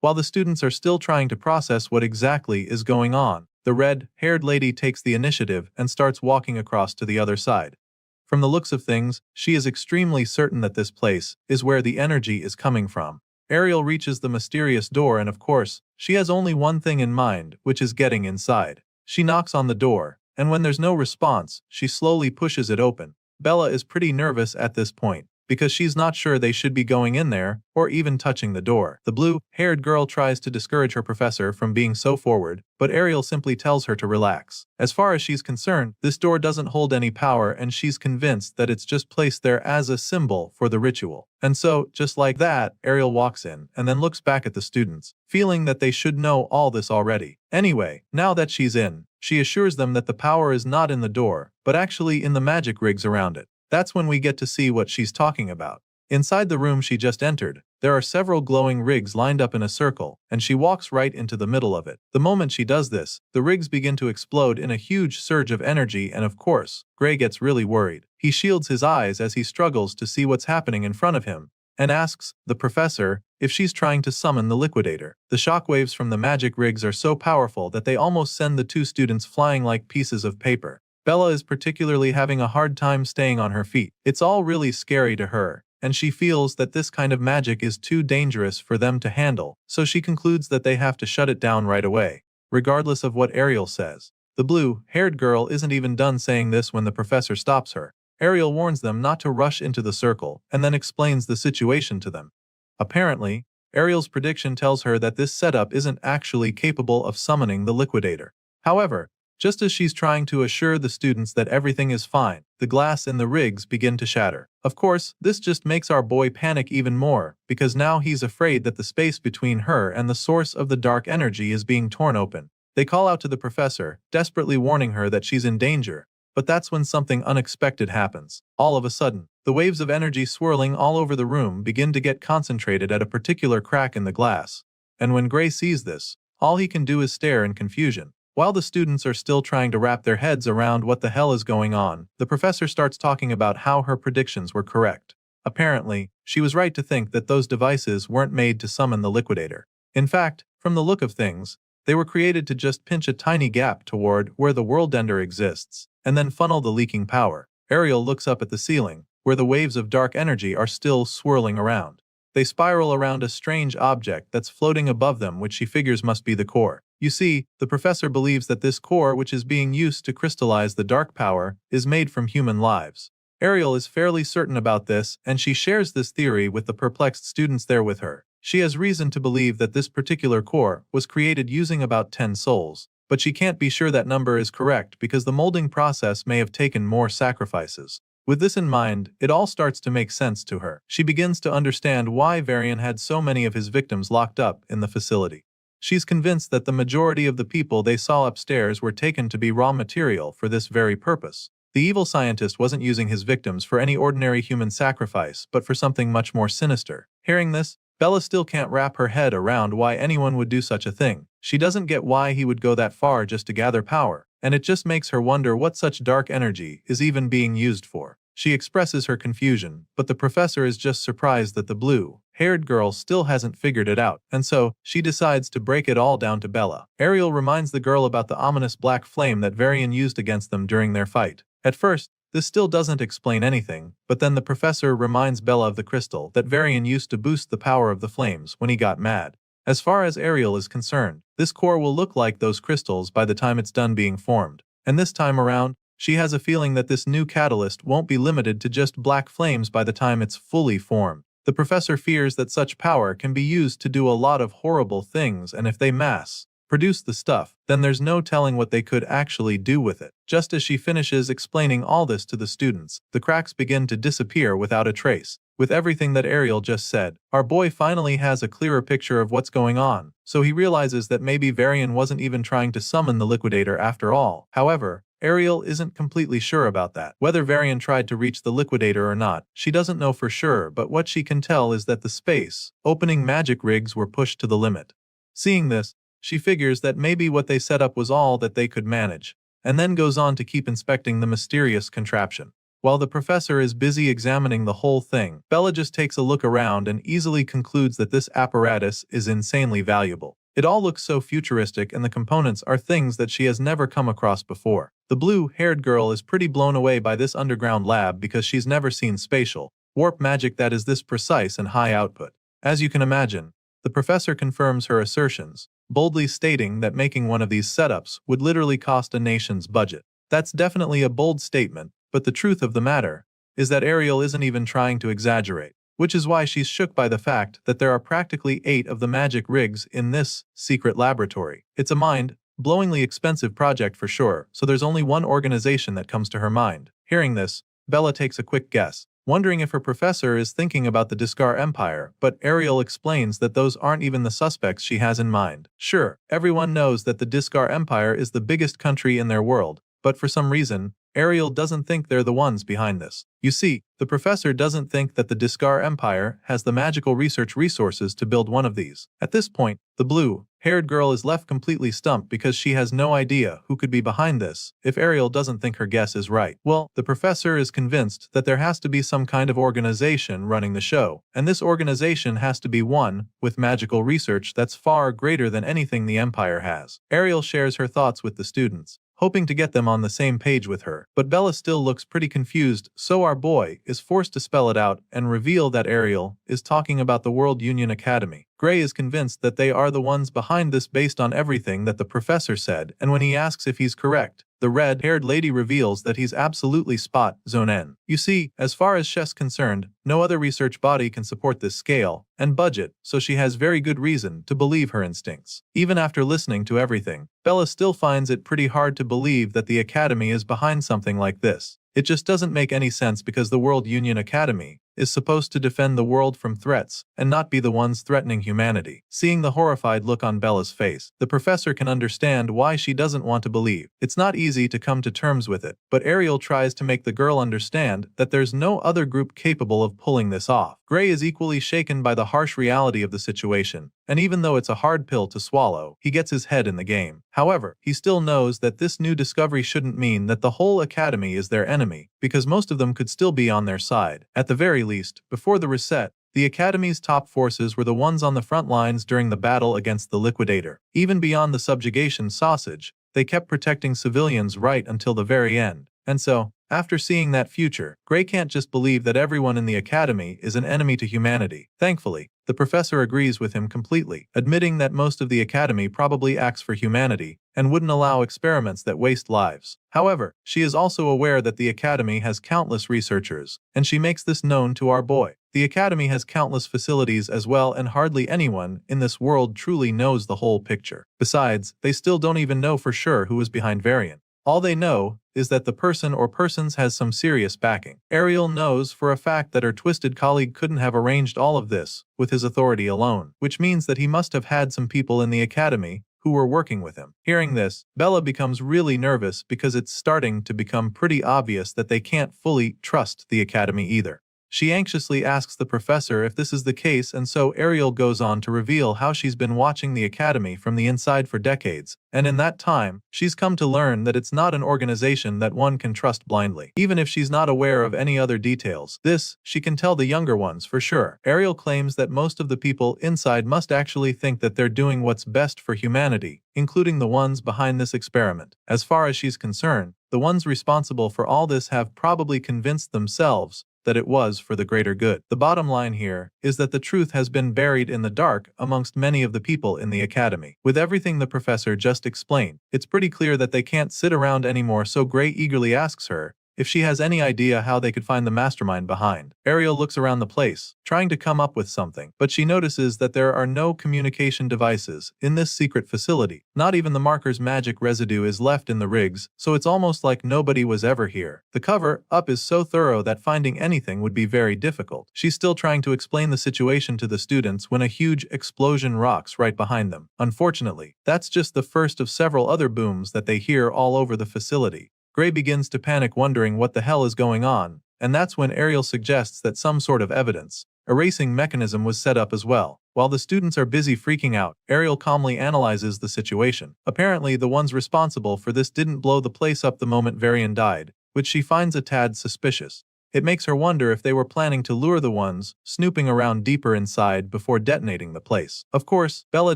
While the students are still trying to process what exactly is going on, the red-haired lady takes the initiative and starts walking across to the other side. From the looks of things, she is extremely certain that this place is where the energy is coming from. Ariel reaches the mysterious door, and of course, she has only one thing in mind, which is getting inside. She knocks on the door, and when there's no response, she slowly pushes it open. Bella is pretty nervous at this point, because she's not sure they should be going in there or even touching the door. The blue-haired girl tries to discourage her professor from being so forward, but Ariel simply tells her to relax. As far as she's concerned, this door doesn't hold any power, and she's convinced that it's just placed there as a symbol for the ritual. And so, just like that, Ariel walks in and then looks back at the students, feeling that they should know all this already. Anyway, now that she's in, she assures them that the power is not in the door, but actually in the magic rigs around it. That's when we get to see what she's talking about. Inside the room she just entered, there are several glowing rigs lined up in a circle, and she walks right into the middle of it. The moment she does this, the rigs begin to explode in a huge surge of energy, and of course, Gray gets really worried. He shields his eyes as he struggles to see what's happening in front of him, and asks the professor if she's trying to summon the liquidator. The shockwaves from the magic rigs are so powerful that they almost send the two students flying like pieces of paper. Bella is particularly having a hard time staying on her feet. It's all really scary to her, and she feels that this kind of magic is too dangerous for them to handle, so she concludes that they have to shut it down right away, regardless of what Ariel says. The blue-haired girl isn't even done saying this when the professor stops her. Ariel warns them not to rush into the circle and then explains the situation to them. Apparently, Ariel's prediction tells her that this setup isn't actually capable of summoning the liquidator. However, just as she's trying to assure the students that everything is fine, the glass in the rigs begin to shatter. Of course, this just makes our boy panic even more, because now he's afraid that the space between her and the source of the dark energy is being torn open. They call out to the professor, desperately warning her that she's in danger, but that's when something unexpected happens. All of a sudden, the waves of energy swirling all over the room begin to get concentrated at a particular crack in the glass. And when Gray sees this, all he can do is stare in confusion. While the students are still trying to wrap their heads around what the hell is going on, the professor starts talking about how her predictions were correct. Apparently, she was right to think that those devices weren't made to summon the liquidator. In fact, from the look of things, they were created to just pinch a tiny gap toward where the world ender exists, and then funnel the leaking power. Ariel looks up at the ceiling, where the waves of dark energy are still swirling around. They spiral around a strange object that's floating above them, which she figures must be the core. You see, the professor believes that this core, which is being used to crystallize the dark power, is made from human lives. Ariel is fairly certain about this, and she shares this theory with the perplexed students there with her. She has reason to believe that this particular core was created using about 10 souls, but she can't be sure that number is correct because the molding process may have taken more sacrifices. With this in mind, it all starts to make sense to her. She begins to understand why Varian had so many of his victims locked up in the facility. She's convinced that the majority of the people they saw upstairs were taken to be raw material for this very purpose. The evil scientist wasn't using his victims for any ordinary human sacrifice, but for something much more sinister. Hearing this, Bella still can't wrap her head around why anyone would do such a thing. She doesn't get why he would go that far just to gather power, and it just makes her wonder what such dark energy is even being used for. She expresses her confusion, but the professor is just surprised that the blue-haired girl still hasn't figured it out, and so she decides to break it all down to Bella. Ariel reminds the girl about the ominous black flame that Varian used against them during their fight. At first, this still doesn't explain anything, but then the professor reminds Bella of the crystal that Varian used to boost the power of the flames when he got mad. As far as Ariel is concerned, this core will look like those crystals by the time it's done being formed, and this time around, she has a feeling that this new catalyst won't be limited to just black flames by the time it's fully formed. The professor fears that such power can be used to do a lot of horrible things, and if they mass-produce the stuff, then there's no telling what they could actually do with it. Just as she finishes explaining all this to the students, the cracks begin to disappear without a trace. With everything that Ariel just said, our boy finally has a clearer picture of what's going on, so he realizes that maybe Varian wasn't even trying to summon the liquidator after all. However, Ariel isn't completely sure about that. Whether Varian tried to reach the liquidator or not, she doesn't know for sure, but what she can tell is that the space-opening magic rigs were pushed to the limit. Seeing this, she figures that maybe what they set up was all that they could manage, and then goes on to keep inspecting the mysterious contraption. While the professor is busy examining the whole thing, Bella just takes a look around and easily concludes that this apparatus is insanely valuable. It all looks so futuristic, and the components are things that she has never come across before. The blue-haired girl is pretty blown away by this underground lab because she's never seen spatial warp magic that is this precise and high output. As you can imagine, the professor confirms her assertions, boldly stating that making one of these setups would literally cost a nation's budget. That's definitely a bold statement, but the truth of the matter is that Ariel isn't even trying to exaggerate, which is why she's shook by the fact that there are practically 8 of the magic rigs in this secret laboratory. It's a mind-blowingly expensive project for sure, so there's only one organization that comes to her mind. Hearing this, Bella takes a quick guess, wondering if her professor is thinking about the Discar Empire, but Ariel explains that those aren't even the suspects she has in mind. Sure, everyone knows that the Discar Empire is the biggest country in their world, but for some reason, Ariel doesn't think they're the ones behind this. You see, the professor doesn't think that the Discar Empire has the magical research resources to build one of these. At this point, the blue-haired girl is left completely stumped because she has no idea who could be behind this if Ariel doesn't think her guess is right. Well, the professor is convinced that there has to be some kind of organization running the show, and this organization has to be one with magical research that's far greater than anything the Empire has. Ariel shares her thoughts with the students, hoping to get them on the same page with her, but Bella still looks pretty confused, so our boy is forced to spell it out and reveal that Ariel is talking about the World Union Academy. Gray is convinced that they are the ones behind this based on everything that the professor said, and when he asks if he's correct, the red-haired lady reveals that he's absolutely spot on. You see, as far as Shess concerned, no other research body can support this scale and budget, so she has very good reason to believe her instincts. Even after listening to everything, Bella still finds it pretty hard to believe that the Academy is behind something like this. It just doesn't make any sense because the World Union Academy is supposed to defend the world from threats and not be the ones threatening humanity. Seeing the horrified look on Bella's face, the professor can understand why she doesn't want to believe. It's not easy to come to terms with it, but Ariel tries to make the girl understand that there's no other group capable of pulling this off. Gray is equally shaken by the harsh reality of the situation, and even though it's a hard pill to swallow, he gets his head in the game. However, he still knows that this new discovery shouldn't mean that the whole academy is their enemy, because most of them could still be on their side. At the very least, before the reset, the Academy's top forces were the ones on the front lines during the battle against the Liquidator. Even beyond the subjugation sausage, they kept protecting civilians right until the very end. And so, after seeing that future, Gray can't just believe that everyone in the Academy is an enemy to humanity. Thankfully, the professor agrees with him completely, admitting that most of the Academy probably acts for humanity and wouldn't allow experiments that waste lives. However, she is also aware that the Academy has countless researchers, and she makes this known to our boy. The Academy has countless facilities as well, and hardly anyone in this world truly knows the whole picture. Besides, they still don't even know for sure who is behind Varian. All they know is that the person or persons has some serious backing. Ariel knows for a fact that her twisted colleague couldn't have arranged all of this with his authority alone, which means that he must have had some people in the Academy who were working with him. Hearing this, Bella becomes really nervous because it's starting to become pretty obvious that they can't fully trust the Academy either. She anxiously asks the professor if this is the case, and so Ariel goes on to reveal how she's been watching the academy from the inside for decades, and in that time, she's come to learn that it's not an organization that one can trust blindly. Even if she's not aware of any other details, this, she can tell the younger ones for sure. Ariel claims that most of the people inside must actually think that they're doing what's best for humanity, including the ones behind this experiment. As far as she's concerned, the ones responsible for all this have probably convinced themselves that it was for the greater good. The bottom line here is that the truth has been buried in the dark amongst many of the people in the academy. With everything the professor just explained, it's pretty clear that they can't sit around anymore, so Gray eagerly asks her if she has any idea how they could find the mastermind behind. Ariel looks around the place, trying to come up with something, but she notices that there are no communication devices in this secret facility. Not even the marker's magic residue is left in the rigs, so it's almost like nobody was ever here. The cover-up is so thorough that finding anything would be very difficult. She's still trying to explain the situation to the students when a huge explosion rocks right behind them. Unfortunately, that's just the first of several other booms that they hear all over the facility. Gray begins to panic, wondering what the hell is going on, and that's when Ariel suggests that some sort of evidence erasing mechanism was set up as well. While the students are busy freaking out, Ariel calmly analyzes the situation. Apparently, the ones responsible for this didn't blow the place up the moment Varian died, which she finds a tad suspicious. It makes her wonder if they were planning to lure the ones snooping around deeper inside before detonating the place. Of course, Bella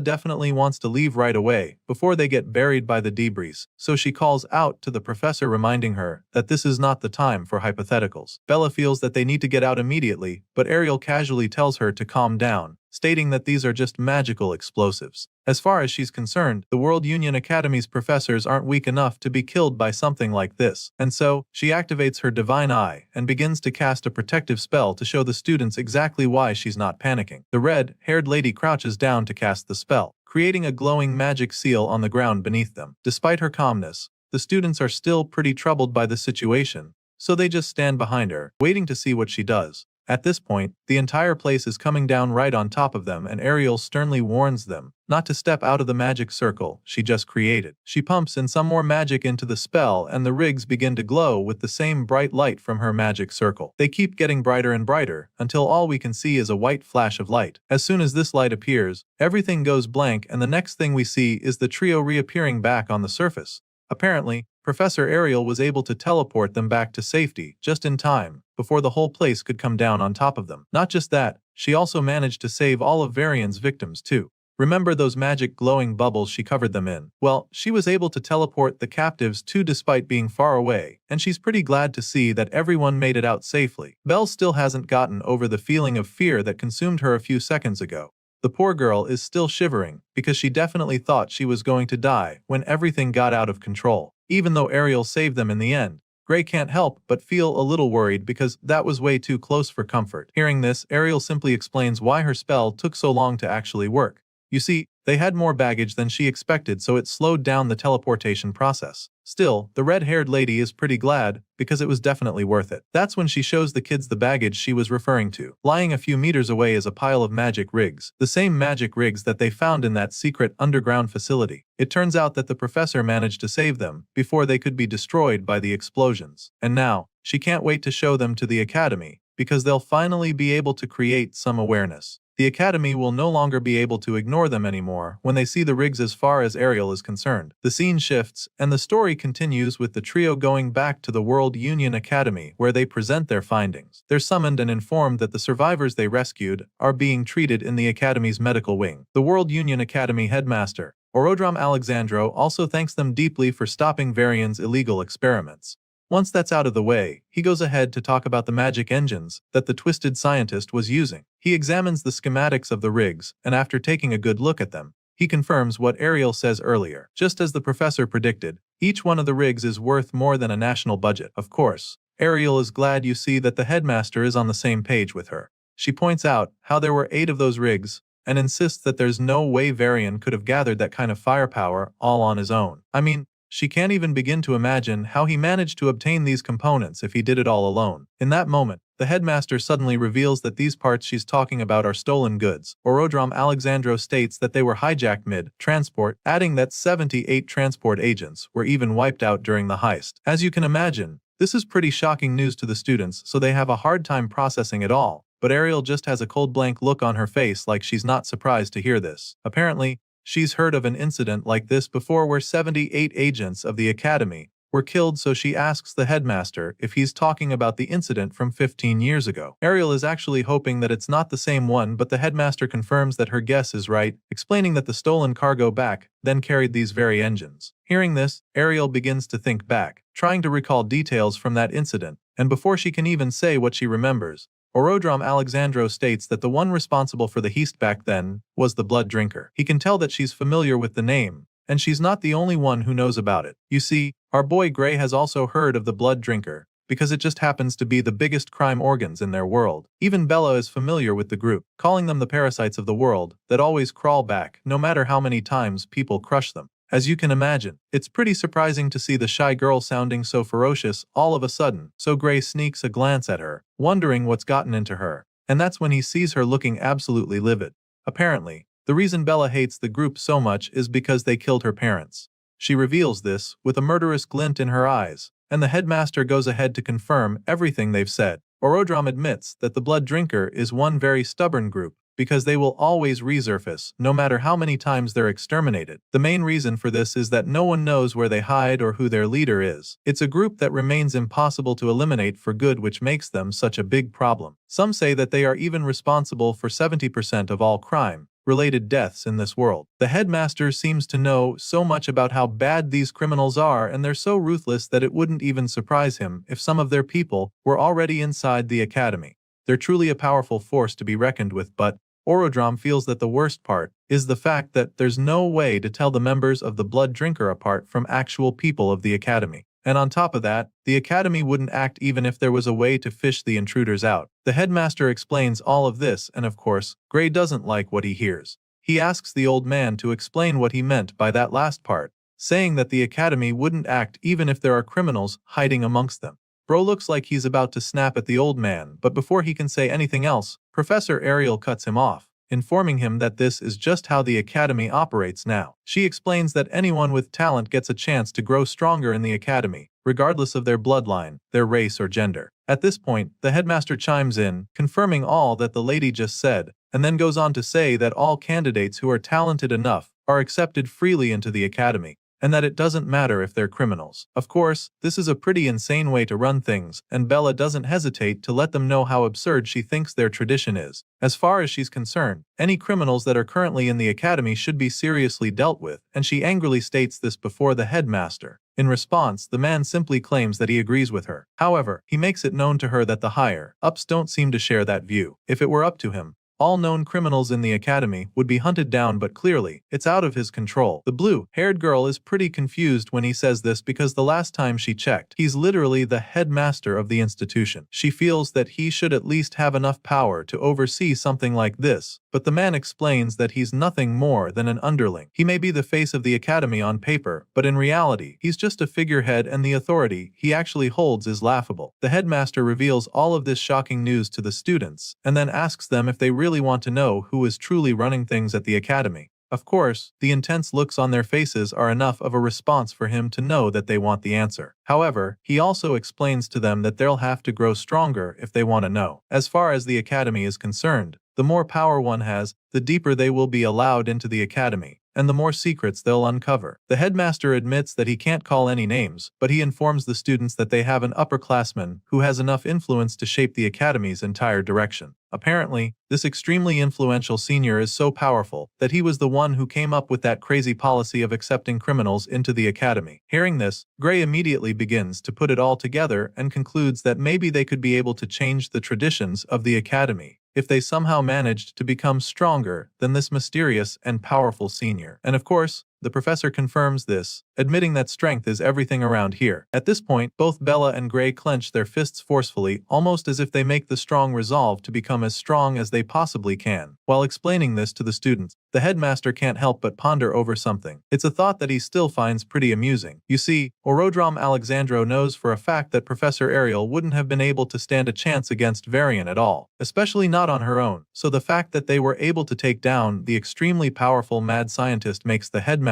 definitely wants to leave right away before they get buried by the debris, so she calls out to the professor, reminding her that this is not the time for hypotheticals. Bella feels that they need to get out immediately, but Ariel casually tells her to calm down, stating that these are just magical explosives. As far as she's concerned, the World Union Academy's professors aren't weak enough to be killed by something like this, and so, she activates her divine eye and begins to cast a protective spell to show the students exactly why she's not panicking. The red-haired lady crouches down to cast the spell, creating a glowing magic seal on the ground beneath them. Despite her calmness, the students are still pretty troubled by the situation, so they just stand behind her, waiting to see what she does. At this point, the entire place is coming down right on top of them, and Ariel sternly warns them not to step out of the magic circle she just created. She pumps in some more magic into the spell, and the rigs begin to glow with the same bright light from her magic circle. They keep getting brighter and brighter, until all we can see is a white flash of light. As soon as this light appears, everything goes blank, and the next thing we see is the trio reappearing back on the surface. Apparently, Professor Ariel was able to teleport them back to safety just in time, before the whole place could come down on top of them. Not just that, she also managed to save all of Varian's victims too. Remember those magic glowing bubbles she covered them in? Well, she was able to teleport the captives too despite being far away, and she's pretty glad to see that everyone made it out safely. Belle still hasn't gotten over the feeling of fear that consumed her a few seconds ago. The poor girl is still shivering, because she definitely thought she was going to die when everything got out of control. Even though Ariel saved them in the end, Gray can't help but feel a little worried because that was way too close for comfort. Hearing this, Ariel simply explains why her spell took so long to actually work. You see, they had more baggage than she expected, so it slowed down the teleportation process. Still, the red-haired lady is pretty glad, because it was definitely worth it. That's when she shows the kids the baggage she was referring to. Lying a few meters away is a pile of magic rigs, the same magic rigs that they found in that secret underground facility. It turns out that the professor managed to save them before they could be destroyed by the explosions. And now, she can't wait to show them to the academy, because they'll finally be able to create some awareness. The academy will no longer be able to ignore them anymore when they see the rigs as far as Ariel is concerned. The scene shifts, and the story continues with the trio going back to the World Union Academy where they present their findings. They're summoned and informed that the survivors they rescued are being treated in the academy's medical wing. The World Union Academy headmaster, Orodrom Alexandro, also thanks them deeply for stopping Varian's illegal experiments. Once that's out of the way, he goes ahead to talk about the magic engines that the twisted scientist was using. He examines the schematics of the rigs, and after taking a good look at them, he confirms what Ariel says earlier. Just as the professor predicted, each one of the rigs is worth more than a national budget. Of course, Ariel is glad you see that the headmaster is on the same page with her. She points out how there were 8 of those rigs, and insists that there's no way Varian could have gathered that kind of firepower all on his own. I mean, she can't even begin to imagine how he managed to obtain these components if he did it all alone. In that moment, the headmaster suddenly reveals that these parts she's talking about are stolen goods. Orodrom Alexandro states that they were hijacked mid-transport, adding that 78 transport agents were even wiped out during the heist. As you can imagine, This is pretty shocking news to the students, so they have a hard time processing it all, but Ariel just has a cold blank look on her face like she's not surprised to hear this. Apparently, she's heard of an incident like this before where 78 agents of the academy were killed, so she asks the headmaster if he's talking about the incident from 15 years ago. Ariel is actually hoping that it's not the same one, but the headmaster confirms that her guess is right, explaining that the stolen cargo back then carried these very engines. Hearing this, Ariel begins to think back, trying to recall details from that incident, and before she can even say what she remembers, Orodrom Alexandro states that the one responsible for the heist back then was the Blood Drinker. He can tell that she's familiar with the name, and she's not the only one who knows about it. You see, our boy Gray has also heard of the Blood Drinker, because it just happens to be the biggest crime organs in their world. Even Bella is familiar with the group, calling them the parasites of the world that always crawl back no matter how many times people crush them. As you can imagine, it's pretty surprising to see the shy girl sounding so ferocious all of a sudden, so Gray sneaks a glance at her, wondering what's gotten into her, and that's when he sees her looking absolutely livid. Apparently, the reason Bella hates the group so much is because they killed her parents. She reveals this with a murderous glint in her eyes, and the headmaster goes ahead to confirm everything they've said. Orodrom admits that the Blood Drinker is one very stubborn group, because they will always resurface, no matter how many times they're exterminated. The main reason for this is that no one knows where they hide or who their leader is. It's a group that remains impossible to eliminate for good, which makes them such a big problem. Some say that they are even responsible for 70% of all crime-related deaths in this world. The headmaster seems to know so much about how bad these criminals are, and they're so ruthless that it wouldn't even surprise him if some of their people were already inside the academy. They're truly a powerful force to be reckoned with, but Orodrom feels that the worst part is the fact that there's no way to tell the members of the Blood Drinker apart from actual people of the academy. And on top of that, the academy wouldn't act even if there was a way to fish the intruders out. The headmaster explains all of this, and of course, Gray doesn't like what he hears. He asks the old man to explain what he meant by that last part, saying that the academy wouldn't act even if there are criminals hiding amongst them. Bro looks like he's about to snap at the old man, but before he can say anything else, Professor Ariel cuts him off, informing him that this is just how the academy operates now. She explains that anyone with talent gets a chance to grow stronger in the academy, regardless of their bloodline, their race, or gender. At this point, the headmaster chimes in, confirming all that the lady just said, and then goes on to say that all candidates who are talented enough are accepted freely into the academy, and that it doesn't matter if they're criminals. Of course, this is a pretty insane way to run things, and Bella doesn't hesitate to let them know how absurd she thinks their tradition is. As far as she's concerned, any criminals that are currently in the academy should be seriously dealt with, and she angrily states this before the headmaster. In response, the man simply claims that he agrees with her. However, he makes it known to her that the higher-ups don't seem to share that view. If it were up to him, all known criminals in the academy would be hunted down, but clearly, it's out of his control. The blue-haired girl is pretty confused when he says this because the last time she checked, he's literally the headmaster of the institution. She feels that he should at least have enough power to oversee something like this, but the man explains that he's nothing more than an underling. He may be the face of the academy on paper, but in reality, he's just a figurehead, and the authority he actually holds is laughable. The headmaster reveals all of this shocking news to the students, and then asks them if they really want to know who is truly running things at the academy. Of course, the intense looks on their faces are enough of a response for him to know that they want the answer. However, he also explains to them that they'll have to grow stronger if they want to know. As far as the academy is concerned, the more power one has, the deeper they will be allowed into the academy, and the more secrets they'll uncover. The headmaster admits that he can't call any names, but he informs the students that they have an upperclassman who has enough influence to shape the academy's entire direction. Apparently, this extremely influential senior is so powerful that he was the one who came up with that crazy policy of accepting criminals into the academy. Hearing this, Gray immediately begins to put it all together and concludes that maybe they could be able to change the traditions of the academy if they somehow managed to become stronger than this mysterious and powerful senior. And of course, the professor confirms this, admitting that strength is everything around here. At this point, both Bella and Gray clench their fists forcefully, almost as if they make the strong resolve to become as strong as they possibly can. While explaining this to the students, the headmaster can't help but ponder over something. It's a thought that he still finds pretty amusing. You see, Orodrom Alexandro knows for a fact that Professor Ariel wouldn't have been able to stand a chance against Varian at all, especially not on her own. So the fact that they were able to take down the extremely powerful mad scientist makes the headmaster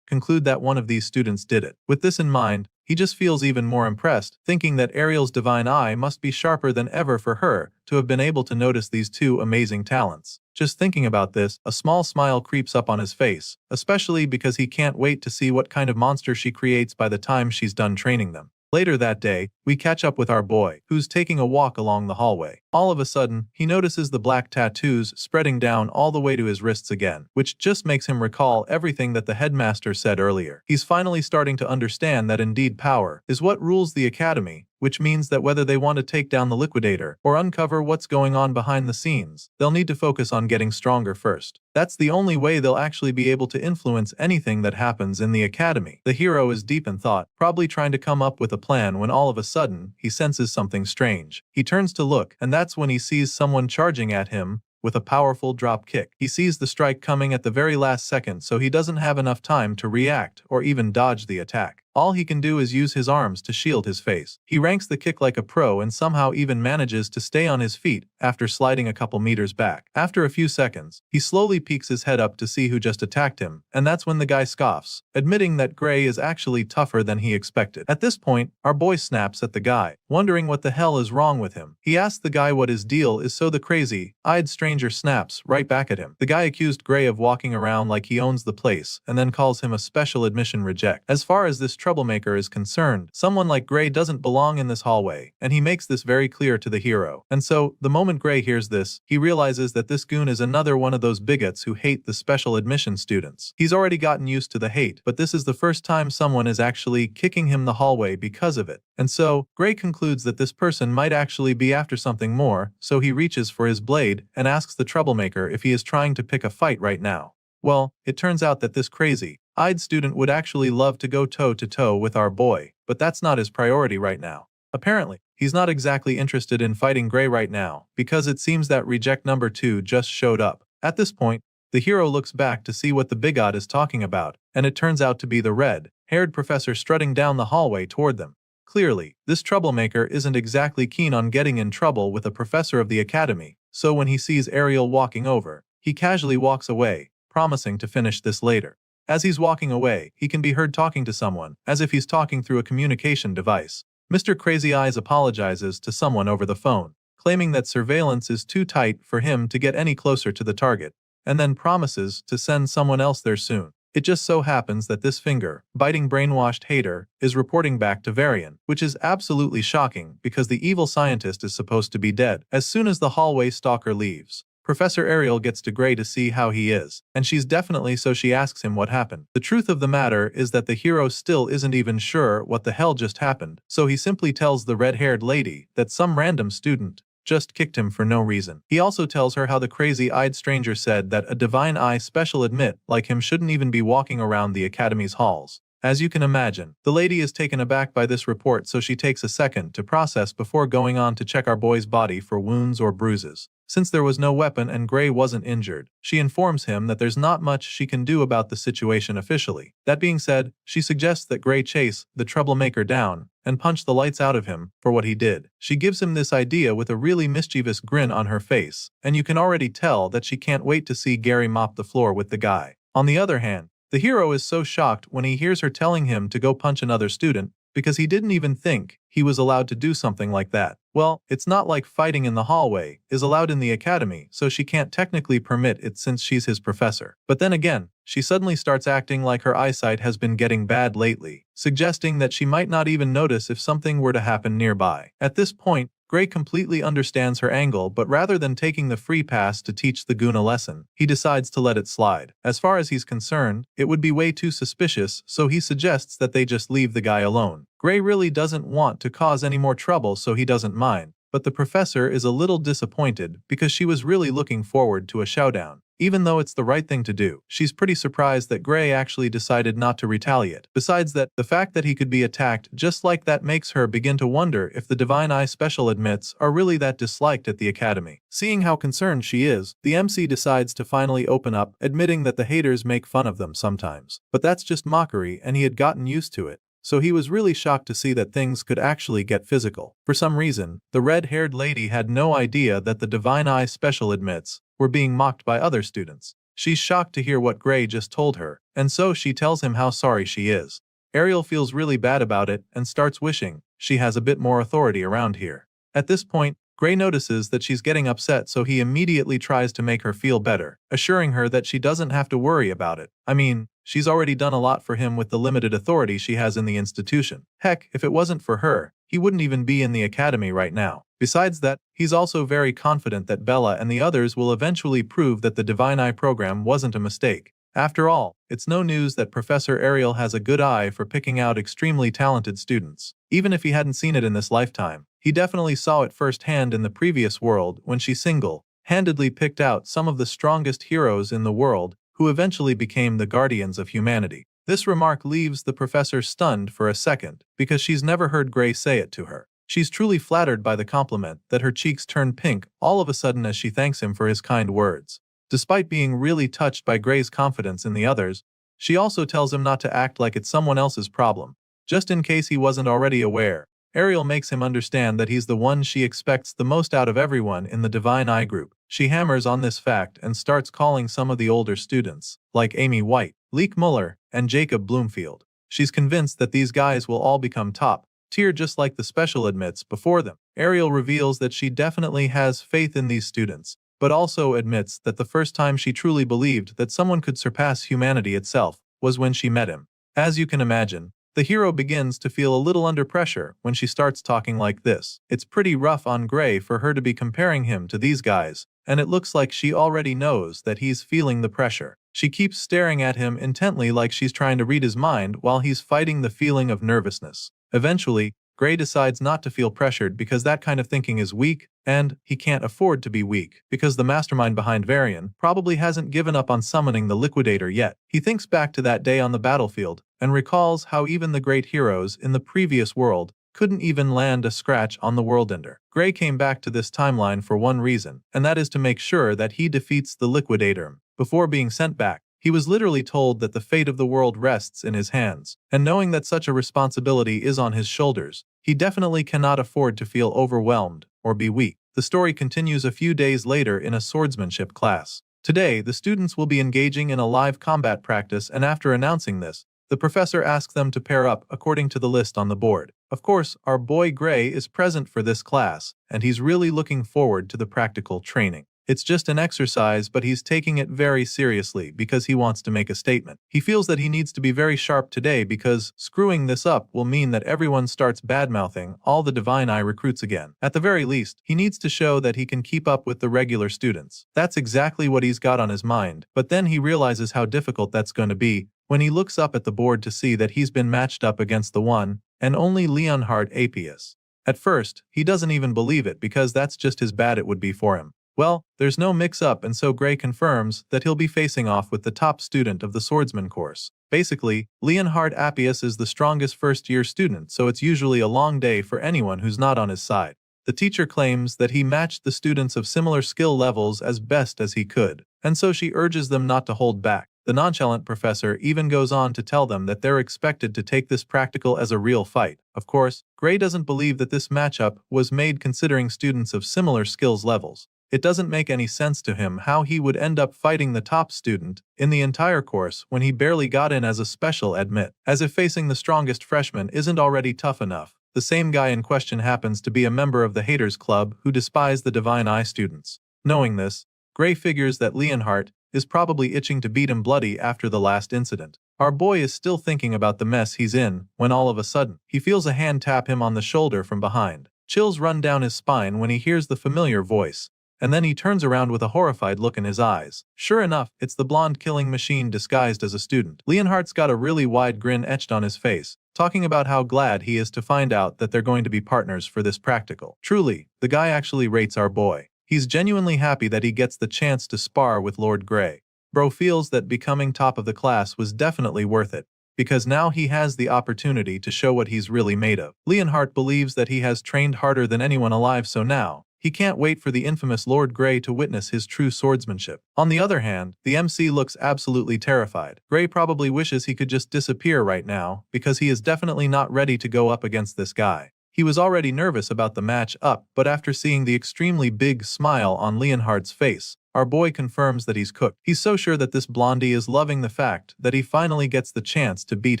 conclude that one of these students did it. With this in mind, he just feels even more impressed, thinking that Ariel's divine eye must be sharper than ever for her to have been able to notice these two amazing talents. Just thinking about this, a small smile creeps up on his face, especially because he can't wait to see what kind of monster she creates by the time she's done training them. Later that day, we catch up with our boy, who's taking a walk along the hallway. All of a sudden, he notices the black tattoos spreading down all the way to his wrists again, which just makes him recall everything that the headmaster said earlier. He's finally starting to understand that indeed power is what rules the academy, which means that whether they want to take down the liquidator or uncover what's going on behind the scenes, they'll need to focus on getting stronger first. That's the only way they'll actually be able to influence anything that happens in the academy. The hero is deep in thought, probably trying to come up with a plan when all of a sudden, he senses something strange. He turns to look, and that's when he sees someone charging at him with a powerful drop kick. He sees the strike coming at the very last second, so he doesn't have enough time to react or even dodge the attack. All he can do is use his arms to shield his face. He ranks the kick like a pro and somehow even manages to stay on his feet after sliding a couple meters back. After a few seconds, he slowly peeks his head up to see who just attacked him, and that's when the guy scoffs, admitting that Gray is actually tougher than he expected. At this point, our boy snaps at the guy, wondering what the hell is wrong with him. He asks the guy what his deal is, so the crazy-eyed stranger snaps right back at him. The guy accused Gray of walking around like he owns the place and then calls him a special admission reject. As far as this troublemaker is concerned, someone like Gray doesn't belong in this hallway, and he makes this very clear to the hero. And so, the moment Gray hears this, he realizes that this goon is another one of those bigots who hate the special admission students. He's already gotten used to the hate, but this is the first time someone is actually kicking him the hallway because of it. And so, Gray concludes that this person might actually be after something more, so he reaches for his blade and asks the troublemaker if he is trying to pick a fight right now. Well, it turns out that this crazy-eyed student would actually love to go toe-to-toe with our boy, but that's not his priority right now. Apparently, he's not exactly interested in fighting Gray right now, because it seems that reject number 2 just showed up. At this point, the hero looks back to see what the bigot is talking about, and it turns out to be the red-haired professor strutting down the hallway toward them. Clearly, this troublemaker isn't exactly keen on getting in trouble with a professor of the academy, so when he sees Ariel walking over, he casually walks away, promising to finish this later. As he's walking away, he can be heard talking to someone, as if he's talking through a communication device. Mr. Crazy Eyes apologizes to someone over the phone, claiming that surveillance is too tight for him to get any closer to the target, and then promises to send someone else there soon. It just so happens that this finger-biting brainwashed hater is reporting back to Varian, which is absolutely shocking because the evil scientist is supposed to be dead. As soon as the hallway stalker leaves, Professor Ariel gets to Gray to see how he is, and she's definitely so she asks him what happened. The truth of the matter is that the hero still isn't even sure what the hell just happened, so he simply tells the red-haired lady that some random student just kicked him for no reason. He also tells her how the crazy-eyed stranger said that a divine eye special admit like him shouldn't even be walking around the academy's halls. As you can imagine, the lady is taken aback by this report, so she takes a second to process before going on to check our boy's body for wounds or bruises. Since there was no weapon and Gray wasn't injured, she informs him that there's not much she can do about the situation officially. That being said, she suggests that Gray chase the troublemaker down and punch the lights out of him for what he did. She gives him this idea with a really mischievous grin on her face, and you can already tell that she can't wait to see Gary mop the floor with the guy. On the other hand, the hero is so shocked when he hears her telling him to go punch another student, because he didn't even think he was allowed to do something like that. Well, it's not like fighting in the hallway is allowed in the academy, so she can't technically permit it since she's his professor. But then again, she suddenly starts acting like her eyesight has been getting bad lately, suggesting that she might not even notice if something were to happen nearby. At this point, Gray completely understands her angle, but rather than taking the free pass to teach the goon a lesson, he decides to let it slide. As far as he's concerned, it would be way too suspicious, so he suggests that they just leave the guy alone. Gray really doesn't want to cause any more trouble, so he doesn't mind, but the professor is a little disappointed because she was really looking forward to a showdown. Even though it's the right thing to do, she's pretty surprised that Gray actually decided not to retaliate. Besides that, the fact that he could be attacked just like that makes her begin to wonder if the Divine Eye special admits are really that disliked at the academy. Seeing how concerned she is, the MC decides to finally open up, admitting that the haters make fun of them sometimes. But that's just mockery, and he had gotten used to it. So he was really shocked to see that things could actually get physical. For some reason, the red-haired lady had no idea that the Divine Eye special admits were being mocked by other students. She's shocked to hear what Gray just told her, and so she tells him how sorry she is. Ariel feels really bad about it and starts wishing she has a bit more authority around here. At this point, Gray notices that she's getting upset, so he immediately tries to make her feel better, assuring her that she doesn't have to worry about it. I mean, she's already done a lot for him with the limited authority she has in the institution. Heck, if it wasn't for her, he wouldn't even be in the academy right now. Besides that, he's also very confident that Bella and the others will eventually prove that the Divine Eye program wasn't a mistake. After all, it's no news that Professor Ariel has a good eye for picking out extremely talented students. Even if he hadn't seen it in this lifetime, he definitely saw it firsthand in the previous world when she single-handedly picked out some of the strongest heroes in the world who eventually became the guardians of humanity. This remark leaves the professor stunned for a second because she's never heard Gray say it to her. She's truly flattered by the compliment that her cheeks turn pink all of a sudden as she thanks him for his kind words. Despite being really touched by Gray's confidence in the others, she also tells him not to act like it's someone else's problem, just in case he wasn't already aware. Ariel makes him understand that he's the one she expects the most out of everyone in the Divine Eye group. She hammers on this fact and starts calling some of the older students, like Amy White, Leek Muller, and Jacob Bloomfield. She's convinced that these guys will all become top tier just like the special admits before them. Ariel reveals that she definitely has faith in these students, but also admits that the first time she truly believed that someone could surpass humanity itself was when she met him. As you can imagine, the hero begins to feel a little under pressure when she starts talking like this. It's pretty rough on Gray for her to be comparing him to these guys, and it looks like she already knows that he's feeling the pressure. She keeps staring at him intently like she's trying to read his mind while he's fighting the feeling of nervousness. Eventually, Gray decides not to feel pressured because that kind of thinking is weak, and he can't afford to be weak because the mastermind behind Varian probably hasn't given up on summoning the Liquidator yet. He thinks back to that day on the battlefield and recalls how even the great heroes in the previous world couldn't even land a scratch on the Worldender. Gray came back to this timeline for one reason, and that is to make sure that he defeats the Liquidator. Before being sent back, he was literally told that the fate of the world rests in his hands, and knowing that such a responsibility is on his shoulders, he definitely cannot afford to feel overwhelmed or be weak. The story continues a few days later in a swordsmanship class. Today, the students will be engaging in a live combat practice, and after announcing this, the professor asks them to pair up according to the list on the board. Of course, our boy Gray is present for this class, and he's really looking forward to the practical training. It's just an exercise, but he's taking it very seriously because he wants to make a statement. He feels that he needs to be very sharp today because screwing this up will mean that everyone starts badmouthing all the Divine Eye recruits again. At the very least, he needs to show that he can keep up with the regular students. That's exactly what he's got on his mind, but then he realizes how difficult that's going to be when he looks up at the board to see that he's been matched up against the one and only Leonhard Apius. At first, he doesn't even believe it because that's just as bad it would be for him. Well, there's no mix-up, and so Gray confirms that he'll be facing off with the top student of the Swordsman course. Basically, Leonhard Appius is the strongest first-year student, so it's usually a long day for anyone who's not on his side. The teacher claims that he matched the students of similar skill levels as best as he could, and so she urges them not to hold back. The nonchalant professor even goes on to tell them that they're expected to take this practical as a real fight. Of course, Gray doesn't believe that this matchup was made considering students of similar skills levels. It doesn't make any sense to him how he would end up fighting the top student in the entire course when he barely got in as a special admit, as if facing the strongest freshman isn't already tough enough. The same guy in question happens to be a member of the Haters Club who despise the Divine Eye students. Knowing this, Gray figures that Leonhardt is probably itching to beat him bloody after the last incident. Our boy is still thinking about the mess he's in when all of a sudden, he feels a hand tap him on the shoulder from behind. Chills run down his spine when he hears the familiar voice, and then he turns around with a horrified look in his eyes. Sure enough, it's the blonde killing machine disguised as a student. Leonhardt's got a really wide grin etched on his face, talking about how glad he is to find out that they're going to be partners for this practical. Truly, the guy actually rates our boy. He's genuinely happy that he gets the chance to spar with Lord Gray. Bro feels that becoming top of the class was definitely worth it, because now he has the opportunity to show what he's really made of. Leonhardt believes that he has trained harder than anyone alive, so now he can't wait for the infamous Lord Gray to witness his true swordsmanship. On the other hand, the MC looks absolutely terrified. Gray probably wishes he could just disappear right now because he is definitely not ready to go up against this guy. He was already nervous about the match up, but after seeing the extremely big smile on Leonhardt's face, Our boy confirms that he's cooked. He's so sure that this blondie is loving the fact that he finally gets the chance to beat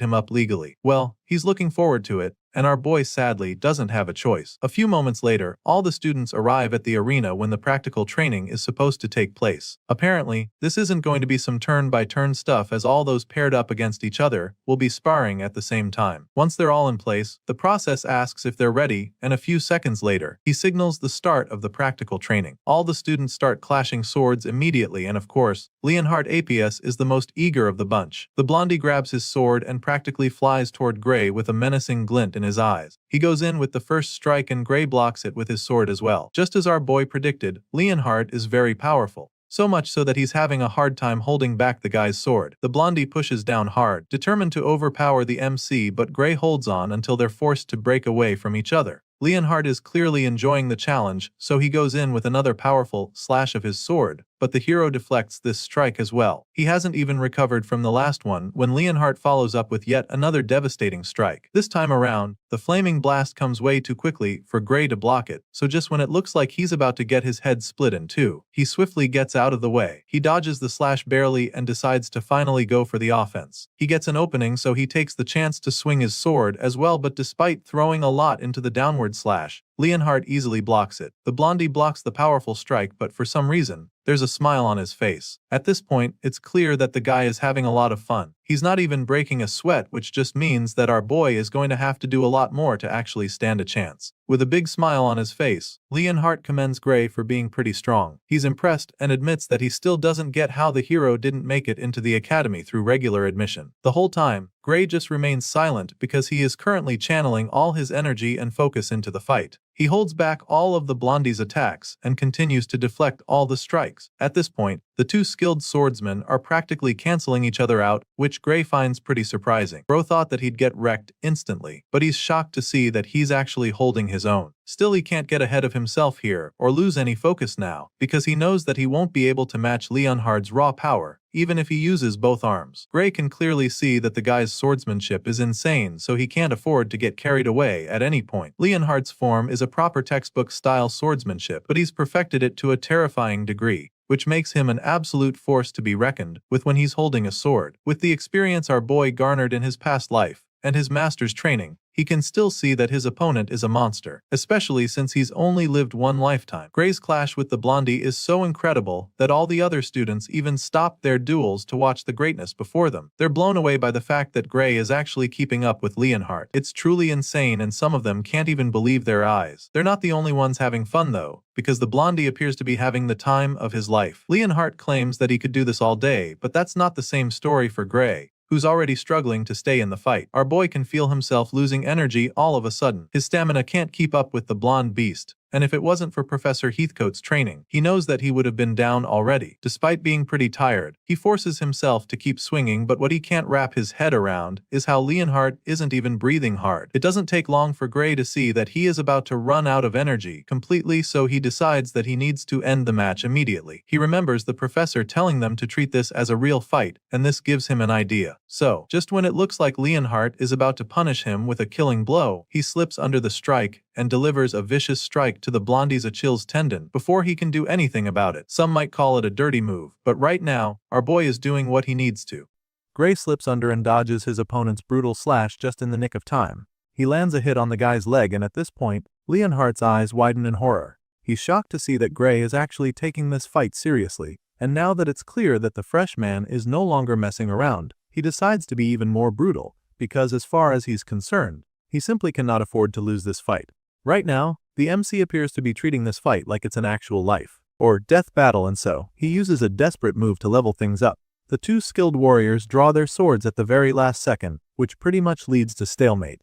him up legally. Well, he's looking forward to it, and our boy sadly doesn't have a choice. A few moments later, all the students arrive at the arena when the practical training is supposed to take place. Apparently, this isn't going to be some turn-by-turn stuff, as all those paired up against each other will be sparring at the same time. Once they're all in place, the process asks if they're ready, and a few seconds later, he signals the start of the practical training. All the students start clashing swords immediately, and of course, Leonhardt APS is the most eager of the bunch. The blondie grabs his sword and practically flies toward Gray with a menacing glint in his eyes. He goes in with the first strike and Gray blocks it with his sword as well. Just as our boy predicted, Leonhardt is very powerful. So much so that he's having a hard time holding back the guy's sword. The blondie pushes down hard, determined to overpower the MC, but Gray holds on until they're forced to break away from each other. Leonhardt is clearly enjoying the challenge, so he goes in with another powerful slash of his sword, but the hero deflects this strike as well. He hasn't even recovered from the last one when Leonhardt follows up with yet another devastating strike. This time around, the flaming blast comes way too quickly for Gray to block it, so just when it looks like he's about to get his head split in two, he swiftly gets out of the way. He dodges the slash barely and decides to finally go for the offense. He gets an opening, so he takes the chance to swing his sword as well, but despite throwing a lot into the downward slash, Leonhardt easily blocks it. The blondie blocks the powerful strike, but for some reason, there's a smile on his face. At this point, it's clear that the guy is having a lot of fun. He's not even breaking a sweat, which just means that our boy is going to have to do a lot more to actually stand a chance. With a big smile on his face, Leonhardt commends Gray for being pretty strong. He's impressed and admits that he still doesn't get how the hero didn't make it into the academy through regular admission. The whole time, Gray just remains silent because he is currently channeling all his energy and focus into the fight. He holds back all of the blondie's attacks and continues to deflect all the strikes. At this point, the two skilled swordsmen are practically canceling each other out, which Gray finds pretty surprising. Bro thought that he'd get wrecked instantly, but he's shocked to see that he's actually holding his own. Still, he can't get ahead of himself here or lose any focus now, because he knows that he won't be able to match Leonhardt's raw power, even if he uses both arms. Gray can clearly see that the guy's swordsmanship is insane, so he can't afford to get carried away at any point. Leonhardt's form is a proper textbook-style swordsmanship, but he's perfected it to a terrifying degree, which makes him an absolute force to be reckoned with when he's holding a sword. With the experience our boy garnered in his past life and his master's training, he can still see that his opponent is a monster, especially since he's only lived one lifetime. Gray's clash with the blondie is so incredible that all the other students even stop their duels to watch the greatness before them. They're blown away by the fact that Gray is actually keeping up with Leonhardt. It's truly insane, and some of them can't even believe their eyes. They're not the only ones having fun though, because the blondie appears to be having the time of his life. Leonhardt claims that he could do this all day, but that's not the same story for Gray, who's already struggling to stay in the fight. Our boy can feel himself losing energy all of a sudden. His stamina can't keep up with the blonde beast, and if it wasn't for Professor Heathcote's training, he knows that he would have been down already. Despite being pretty tired, he forces himself to keep swinging, but what he can't wrap his head around is how Leonhardt isn't even breathing hard. It doesn't take long for Gray to see that he is about to run out of energy completely, so he decides that he needs to end the match immediately. He remembers the professor telling them to treat this as a real fight, and this gives him an idea. So, just when it looks like Leonhardt is about to punish him with a killing blow, he slips under the strike and delivers a vicious strike to the blondie's Achilles tendon before he can do anything about it. Some might call it a dirty move, but right now, our boy is doing what he needs to. Gray slips under and dodges his opponent's brutal slash just in the nick of time. He lands a hit on the guy's leg, and at this point, Leonhardt's eyes widen in horror. He's shocked to see that Gray is actually taking this fight seriously, and now that it's clear that the freshman is no longer messing around, he decides to be even more brutal, because as far as he's concerned, he simply cannot afford to lose this fight. Right now, the MC appears to be treating this fight like it's an actual life or death battle, and so he uses a desperate move to level things up. The two skilled warriors draw their swords at the very last second, which pretty much leads to stalemate.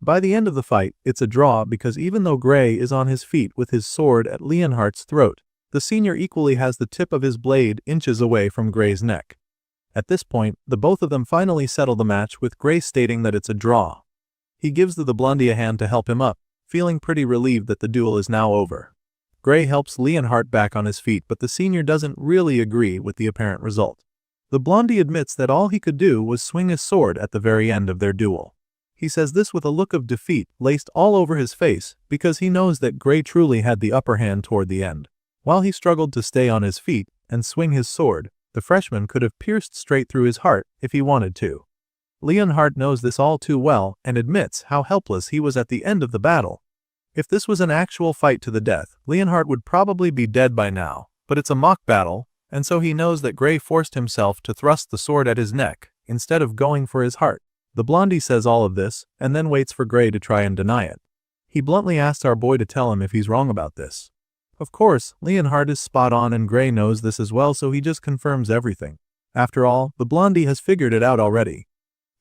By the end of the fight, it's a draw because even though Gray is on his feet with his sword at Leonhardt's throat, the senior equally has the tip of his blade inches away from Gray's neck. At this point, the both of them finally settle the match, with Gray stating that it's a draw. He gives the blondie a hand to help him up, feeling pretty relieved that the duel is now over. Gray helps Leonhardt back on his feet, but the senior doesn't really agree with the apparent result. The blondie admits that all he could do was swing his sword at the very end of their duel. He says this with a look of defeat laced all over his face because he knows that Gray truly had the upper hand toward the end. While he struggled to stay on his feet, and swing his sword, the freshman could have pierced straight through his heart if he wanted to. Leonhardt knows this all too well and admits how helpless he was at the end of the battle. If this was an actual fight to the death, Leonhardt would probably be dead by now, but it's a mock battle, and so he knows that Gray forced himself to thrust the sword at his neck, instead of going for his heart. The blondie says all of this, and then waits for Gray to try and deny it. He bluntly asks our boy to tell him if he's wrong about this. Of course, Leonhardt is spot on and Gray knows this as well, so he just confirms everything. After all, the blondie has figured it out already.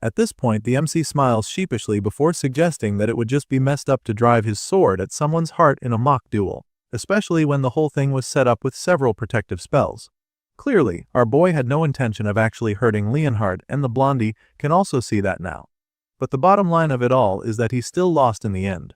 At this point, the MC smiles sheepishly before suggesting that it would just be messed up to drive his sword at someone's heart in a mock duel, especially when the whole thing was set up with several protective spells. Clearly, our boy had no intention of actually hurting Leonhardt, and the blondie can also see that now. But the bottom line of it all is that he still lost in the end.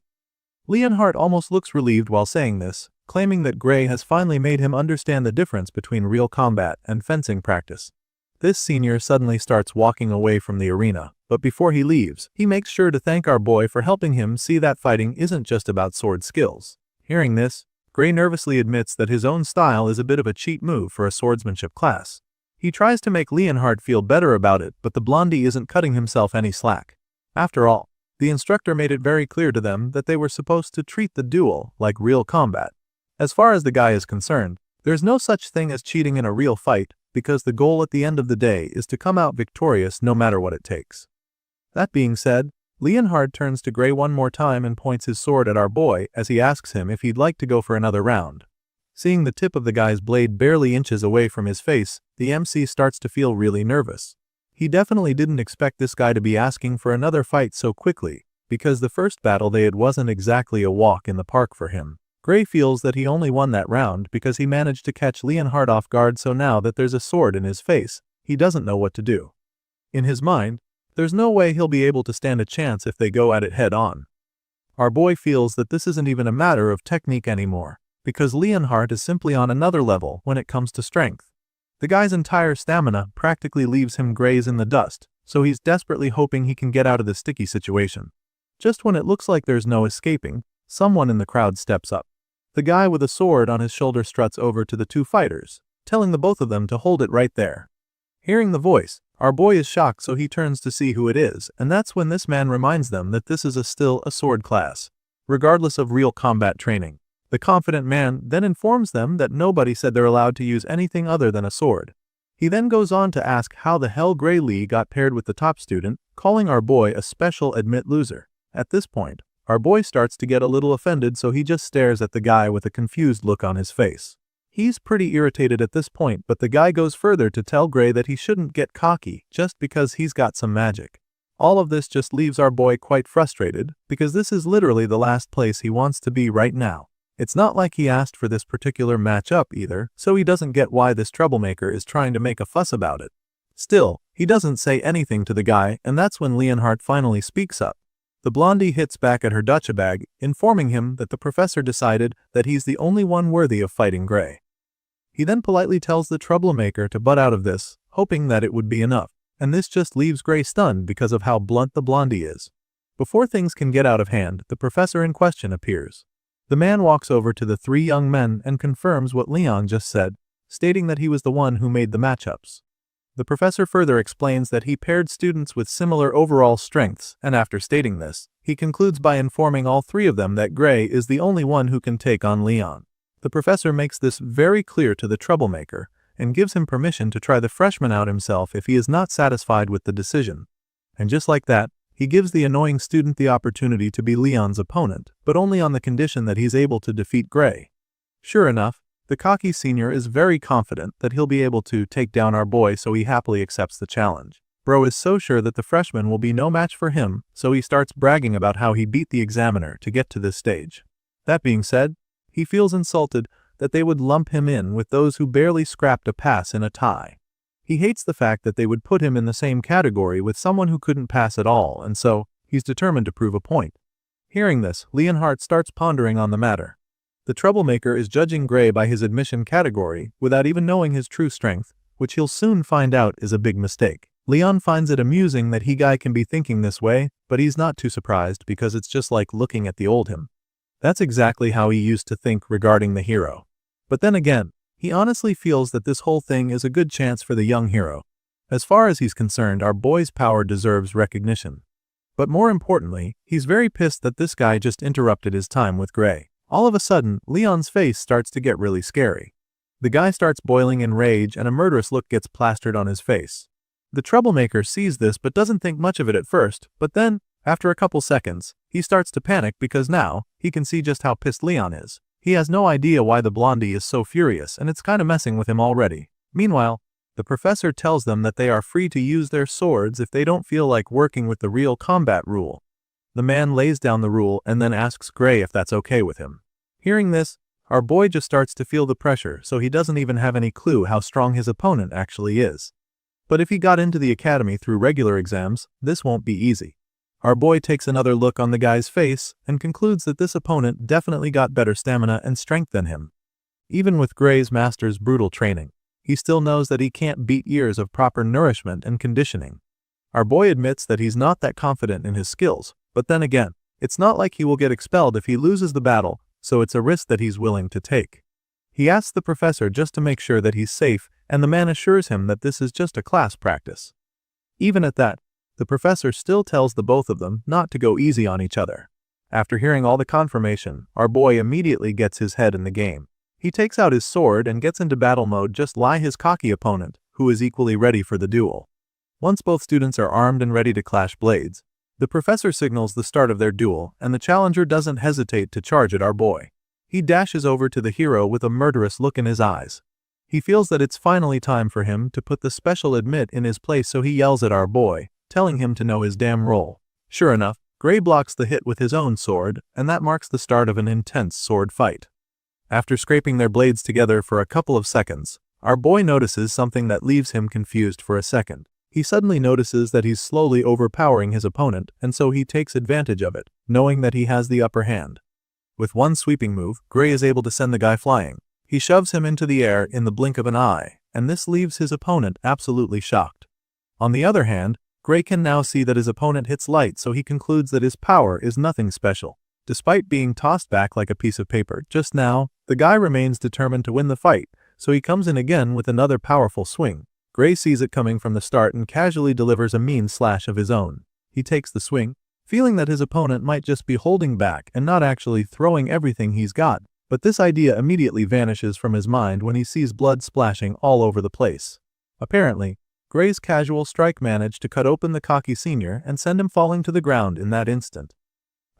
Leonhardt almost looks relieved while saying this, claiming that Gray has finally made him understand the difference between real combat and fencing practice. This senior suddenly starts walking away from the arena, but before he leaves, he makes sure to thank our boy for helping him see that fighting isn't just about sword skills. Hearing this, Gray nervously admits that his own style is a bit of a cheat move for a swordsmanship class. He tries to make Leonhardt feel better about it, but the blondie isn't cutting himself any slack. After all, the instructor made it very clear to them that they were supposed to treat the duel like real combat. As far as the guy is concerned, there's no such thing as cheating in a real fight, because the goal at the end of the day is to come out victorious no matter what it takes. That being said, Leonhardt turns to Gray one more time and points his sword at our boy as he asks him if he'd like to go for another round. Seeing the tip of the guy's blade barely inches away from his face, the MC starts to feel really nervous. He definitely didn't expect this guy to be asking for another fight so quickly, because the first battle they had wasn't exactly a walk in the park for him. Gray feels that he only won that round because he managed to catch Leonhardt off guard, so now that there's a sword in his face, he doesn't know what to do. In his mind, there's no way he'll be able to stand a chance if they go at it head on. Our boy feels that this isn't even a matter of technique anymore, because Leonhardt is simply on another level when it comes to strength. The guy's entire stamina practically leaves him graze in the dust, so he's desperately hoping he can get out of this sticky situation. Just when it looks like there's no escaping, someone in the crowd steps up. The guy with a sword on his shoulder struts over to the two fighters, telling the both of them to hold it right there. Hearing the voice, our boy is shocked, so he turns to see who it is, and that's when this man reminds them that this is still a sword class, regardless of real combat training. The confident man then informs them that nobody said they're allowed to use anything other than a sword. He then goes on to ask how the hell Gray Lee got paired with the top student, calling our boy a special admit loser. At this point, our boy starts to get a little offended, so he just stares at the guy with a confused look on his face. He's pretty irritated at this point, but the guy goes further to tell Gray that he shouldn't get cocky just because he's got some magic. All of this just leaves our boy quite frustrated, because this is literally the last place he wants to be right now. It's not like he asked for this particular matchup either, so he doesn't get why this troublemaker is trying to make a fuss about it. Still, he doesn't say anything to the guy, and that's when Leonhardt finally speaks up. The blondie hits back at her ducha bag, informing him that the professor decided that he's the only one worthy of fighting Gray. He then politely tells the troublemaker to butt out of this, hoping that it would be enough, and this just leaves Gray stunned because of how blunt the blondie is. Before things can get out of hand, the professor in question appears. The man walks over to the three young men and confirms what Leon just said, stating that he was the one who made the matchups. The professor further explains that he paired students with similar overall strengths, and after stating this, he concludes by informing all three of them that Gray is the only one who can take on Leon. The professor makes this very clear to the troublemaker, and gives him permission to try the freshman out himself if he is not satisfied with the decision. And just like that, he gives the annoying student the opportunity to be Leon's opponent, but only on the condition that he's able to defeat Gray. Sure enough, the cocky senior is very confident that he'll be able to take down our boy, so he happily accepts the challenge. Bro is so sure that the freshman will be no match for him, so he starts bragging about how he beat the examiner to get to this stage. That being said, he feels insulted that they would lump him in with those who barely scrapped a pass in a tie. He hates the fact that they would put him in the same category with someone who couldn't pass at all, and so he's determined to prove a point. Hearing this, Leonhardt starts pondering on the matter. The troublemaker is judging Gray by his admission category without even knowing his true strength, which he'll soon find out is a big mistake. Leon finds it amusing that he guy can be thinking this way, but he's not too surprised because it's just like looking at the old him. That's exactly how he used to think regarding the hero. But then again, He honestly feels that this whole thing is a good chance for the young hero. As far as he's concerned, our boy's power deserves recognition. But more importantly, he's very pissed that this guy just interrupted his time with Gray. All of a sudden, Leon's face starts to get really scary. The guy starts boiling in rage and a murderous look gets plastered on his face. The troublemaker sees this but doesn't think much of it at first, but then, after a couple seconds, he starts to panic because now, he can see just how pissed Leon is. He has no idea why the blondie is so furious and it's kinda messing with him already. Meanwhile, the professor tells them that they are free to use their swords if they don't feel like working with the real combat rule. The man lays down the rule and then asks Gray if that's okay with him. Hearing this, our boy just starts to feel the pressure, so he doesn't even have any clue how strong his opponent actually is. But if he got into the academy through regular exams, this won't be easy. Our boy takes another look on the guy's face and concludes that this opponent definitely got better stamina and strength than him. Even with Gray's master's brutal training, he still knows that he can't beat years of proper nourishment and conditioning. Our boy admits that he's not that confident in his skills, but then again, it's not like he will get expelled if he loses the battle, so it's a risk that he's willing to take. He asks the professor just to make sure that he's safe, and the man assures him that this is just a class practice. Even at that, the professor still tells the both of them not to go easy on each other. After hearing all the confirmation, our boy immediately gets his head in the game. He takes out his sword and gets into battle mode just like his cocky opponent, who is equally ready for the duel. Once both students are armed and ready to clash blades, the professor signals the start of their duel, and the challenger doesn't hesitate to charge at our boy. He dashes over to the hero with a murderous look in his eyes. He feels that it's finally time for him to put the special admit in his place, so he yells at our boy, telling him to know his damn role. Sure enough, Gray blocks the hit with his own sword, and that marks the start of an intense sword fight. After scraping their blades together for a couple of seconds, our boy notices something that leaves him confused for a second. He suddenly notices that he's slowly overpowering his opponent, and so he takes advantage of it, knowing that he has the upper hand. With one sweeping move, Gray is able to send the guy flying. He shoves him into the air in the blink of an eye, and this leaves his opponent absolutely shocked. On the other hand, Gray can now see that his opponent hits light, so he concludes that his power is nothing special. Despite being tossed back like a piece of paper just now, the guy remains determined to win the fight, so he comes in again with another powerful swing. Gray sees it coming from the start and casually delivers a mean slash of his own. He takes the swing, feeling that his opponent might just be holding back and not actually throwing everything he's got, but this idea immediately vanishes from his mind when he sees blood splashing all over the place. Apparently, Gray's casual strike managed to cut open the cocky senior and send him falling to the ground in that instant.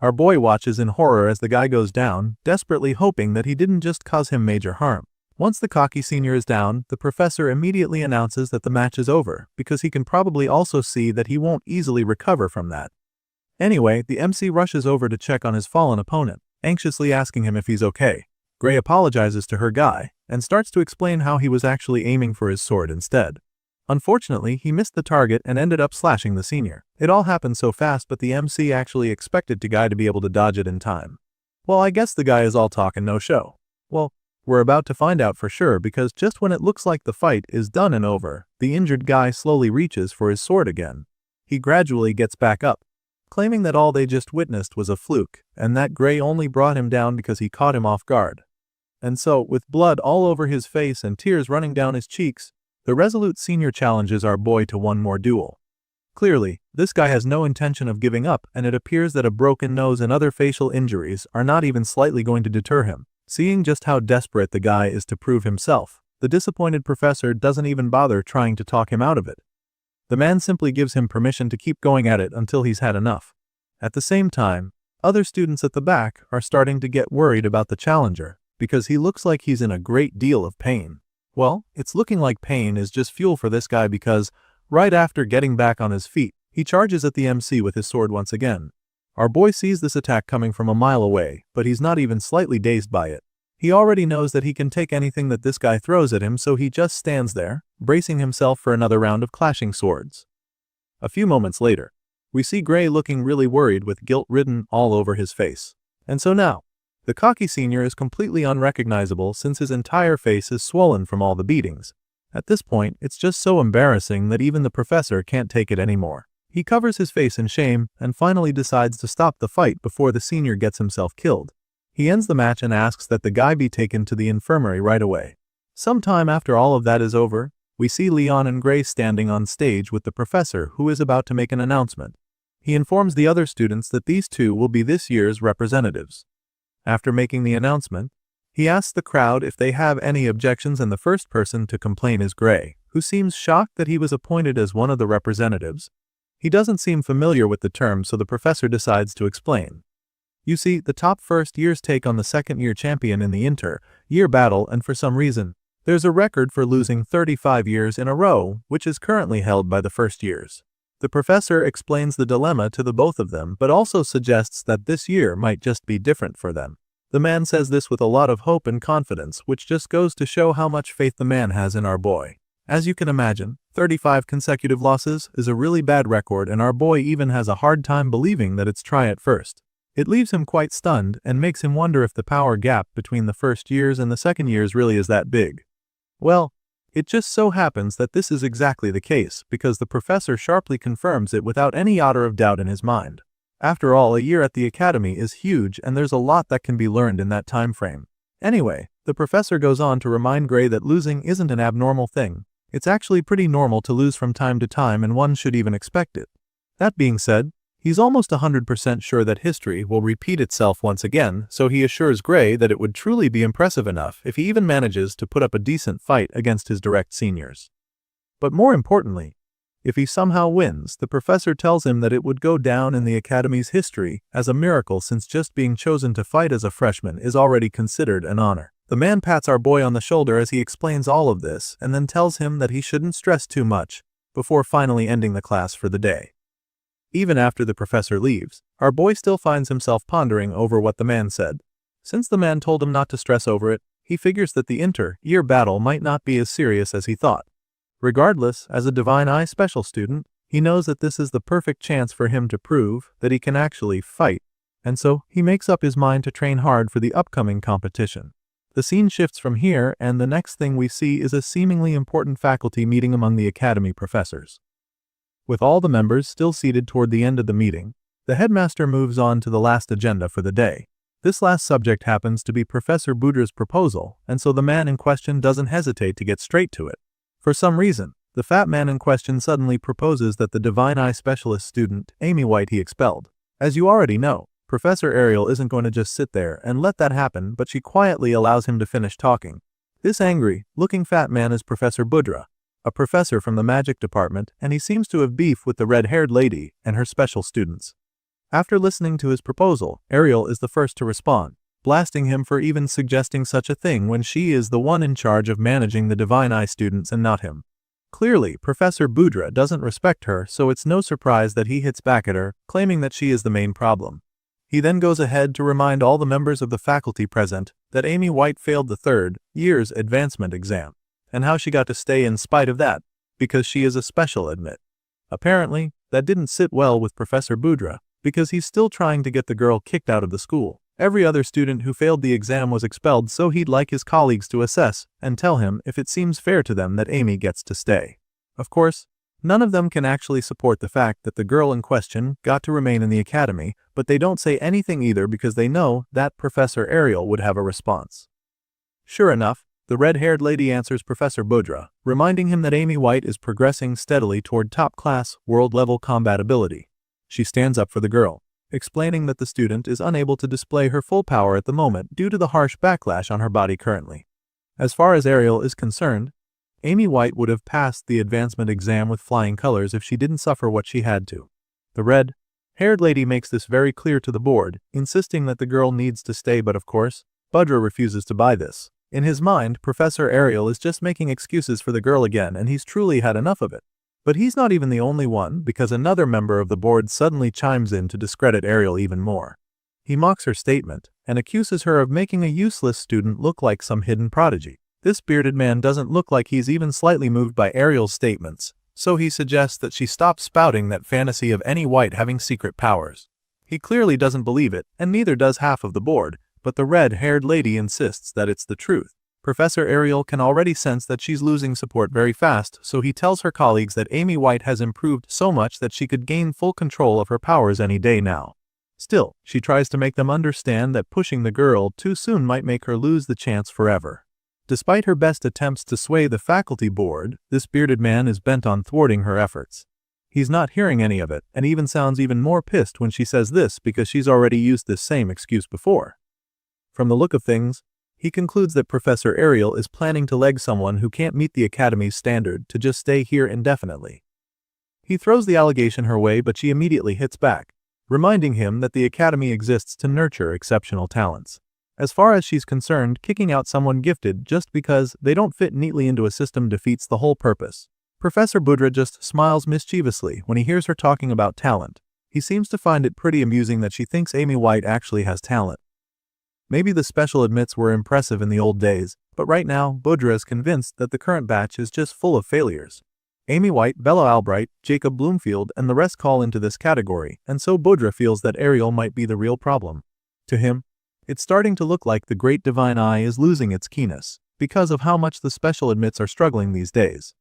Our boy watches in horror as the guy goes down, desperately hoping that he didn't just cause him major harm. Once the cocky senior is down, the professor immediately announces that the match is over, because he can probably also see that he won't easily recover from that. Anyway, the MC rushes over to check on his fallen opponent, anxiously asking him if he's okay. Gray apologizes to her guy, and starts to explain how he was actually aiming for his sword instead. Unfortunately, he missed the target and ended up slashing the senior. It all happened so fast, but the MC actually expected the guy to be able to dodge it in time. Well, I guess the guy is all talk and no show. Well, we're about to find out for sure, because just when it looks like the fight is done and over, the injured guy slowly reaches for his sword again. He gradually gets back up, claiming that all they just witnessed was a fluke, and that Gray only brought him down because he caught him off guard. And so, with blood all over his face and tears running down his cheeks, the resolute senior challenges our boy to one more duel. Clearly, this guy has no intention of giving up, and it appears that a broken nose and other facial injuries are not even slightly going to deter him. Seeing just how desperate the guy is to prove himself, the disappointed professor doesn't even bother trying to talk him out of it. The man simply gives him permission to keep going at it until he's had enough. At the same time, other students at the back are starting to get worried about the challenger, because he looks like he's in a great deal of pain. Well, it's looking like pain is just fuel for this guy, because, right after getting back on his feet, he charges at the MC with his sword once again. Our boy sees this attack coming from a mile away, but he's not even slightly dazed by it. He already knows that he can take anything that this guy throws at him, so he just stands there, bracing himself for another round of clashing swords. A few moments later, we see Gray looking really worried with guilt written all over his face. And so now, the cocky senior is completely unrecognizable since his entire face is swollen from all the beatings. At this point, it's just so embarrassing that even the professor can't take it anymore. He covers his face in shame and finally decides to stop the fight before the senior gets himself killed. He ends the match and asks that the guy be taken to the infirmary right away. Sometime after all of that is over, we see Leon and Gray standing on stage with the professor who is about to make an announcement. He informs the other students that these two will be this year's representatives. After making the announcement, he asks the crowd if they have any objections, and the first person to complain is Gray, who seems shocked that he was appointed as one of the representatives. He doesn't seem familiar with the term, so the professor decides to explain. You see, the top first years take on the second-year champion in the inter-year battle, and for some reason, there's a record for losing 35 years in a row, which is currently held by the first years. The professor explains the dilemma to the both of them, but also suggests that this year might just be different for them. The man says this with a lot of hope and confidence, which just goes to show how much faith the man has in our boy. As you can imagine, 35 consecutive losses is a really bad record, and our boy even has a hard time believing that it's try at first. It leaves him quite stunned and makes him wonder if the power gap between the first years and the second years really is that big. Well, it just so happens that this is exactly the case, because the professor sharply confirms it without any iota of doubt in his mind. After all, a year at the academy is huge, and there's a lot that can be learned in that time frame. Anyway, the professor goes on to remind Gray that losing isn't an abnormal thing. It's actually pretty normal to lose from time to time, and one should even expect it. That being said, he's almost 100% sure that history will repeat itself once again, so he assures Gray that it would truly be impressive enough if he even manages to put up a decent fight against his direct seniors. But more importantly, if he somehow wins, the professor tells him that it would go down in the academy's history as a miracle, since just being chosen to fight as a freshman is already considered an honor. The man pats our boy on the shoulder as he explains all of this, and then tells him that he shouldn't stress too much, before finally ending the class for the day. Even after the professor leaves, our boy still finds himself pondering over what the man said. Since the man told him not to stress over it, he figures that the inter-year battle might not be as serious as he thought. Regardless, as a Divine Eye special student, he knows that this is the perfect chance for him to prove that he can actually fight, and so he makes up his mind to train hard for the upcoming competition. The scene shifts from here, and the next thing we see is a seemingly important faculty meeting among the academy professors. With all the members still seated toward the end of the meeting, the headmaster moves on to the last agenda for the day. This last subject happens to be Professor Budra's proposal, and so the man in question doesn't hesitate to get straight to it. For some reason, the fat man in question suddenly proposes that the Divine Eye Specialist student, Amy White, he expelled. As you already know, Professor Ariel isn't going to just sit there and let that happen, but she quietly allows him to finish talking. This angry-looking fat man is Professor Budra, a professor from the magic department, and he seems to have beef with the red-haired lady and her special students. After listening to his proposal, Ariel is the first to respond, blasting him for even suggesting such a thing when she is the one in charge of managing the Divine Eye students and not him. Clearly, Professor Budra doesn't respect her, so it's no surprise that he hits back at her, claiming that she is the main problem. He then goes ahead to remind all the members of the faculty present that Amy White failed the third year's advancement exam, and how she got to stay in spite of that, because she is a special admit. Apparently, that didn't sit well with Professor Budra, because he's still trying to get the girl kicked out of the school. Every other student who failed the exam was expelled, so he'd like his colleagues to assess and tell him if it seems fair to them that Amy gets to stay. Of course, none of them can actually support the fact that the girl in question got to remain in the academy, but they don't say anything either because they know that Professor Ariel would have a response. Sure enough, the red-haired lady answers Professor Budra, reminding him that Amy White is progressing steadily toward top-class, world-level combat ability. She stands up for the girl, explaining that the student is unable to display her full power at the moment due to the harsh backlash on her body currently. As far as Ariel is concerned, Amy White would have passed the advancement exam with flying colors if she didn't suffer what she had to. The red-haired lady makes this very clear to the board, insisting that the girl needs to stay, but of course, Budra refuses to buy this. In his mind, Professor Ariel is just making excuses for the girl again, and he's truly had enough of it. But he's not even the only one, because another member of the board suddenly chimes in to discredit Ariel even more. He mocks her statement and accuses her of making a useless student look like some hidden prodigy. This bearded man doesn't look like he's even slightly moved by Ariel's statements, so he suggests that she stop spouting that fantasy of any White having secret powers. He clearly doesn't believe it, and neither does half of the board, but the red-haired lady insists that it's the truth. Professor Ariel can already sense that she's losing support very fast, so he tells her colleagues that Amy White has improved so much that she could gain full control of her powers any day now. Still, she tries to make them understand that pushing the girl too soon might make her lose the chance forever. Despite her best attempts to sway the faculty board, this bearded man is bent on thwarting her efforts. He's not hearing any of it, and even sounds even more pissed when she says this because she's already used this same excuse before. From the look of things, he concludes that Professor Ariel is planning to leg someone who can't meet the Academy's standard to just stay here indefinitely. He throws the allegation her way, but she immediately hits back, reminding him that the Academy exists to nurture exceptional talents. As far as she's concerned, kicking out someone gifted just because they don't fit neatly into a system defeats the whole purpose. Professor Budra just smiles mischievously when he hears her talking about talent. He seems to find it pretty amusing that she thinks Amy White actually has talent. Maybe the special admits were impressive in the old days, but right now, Budra is convinced that the current batch is just full of failures. Amy White, Bella Albright, Jacob Bloomfield, and the rest call into this category, and so Budra feels that Ariel might be the real problem. To him, it's starting to look like the Great Divine Eye is losing its keenness, because of how much the special admits are struggling these days.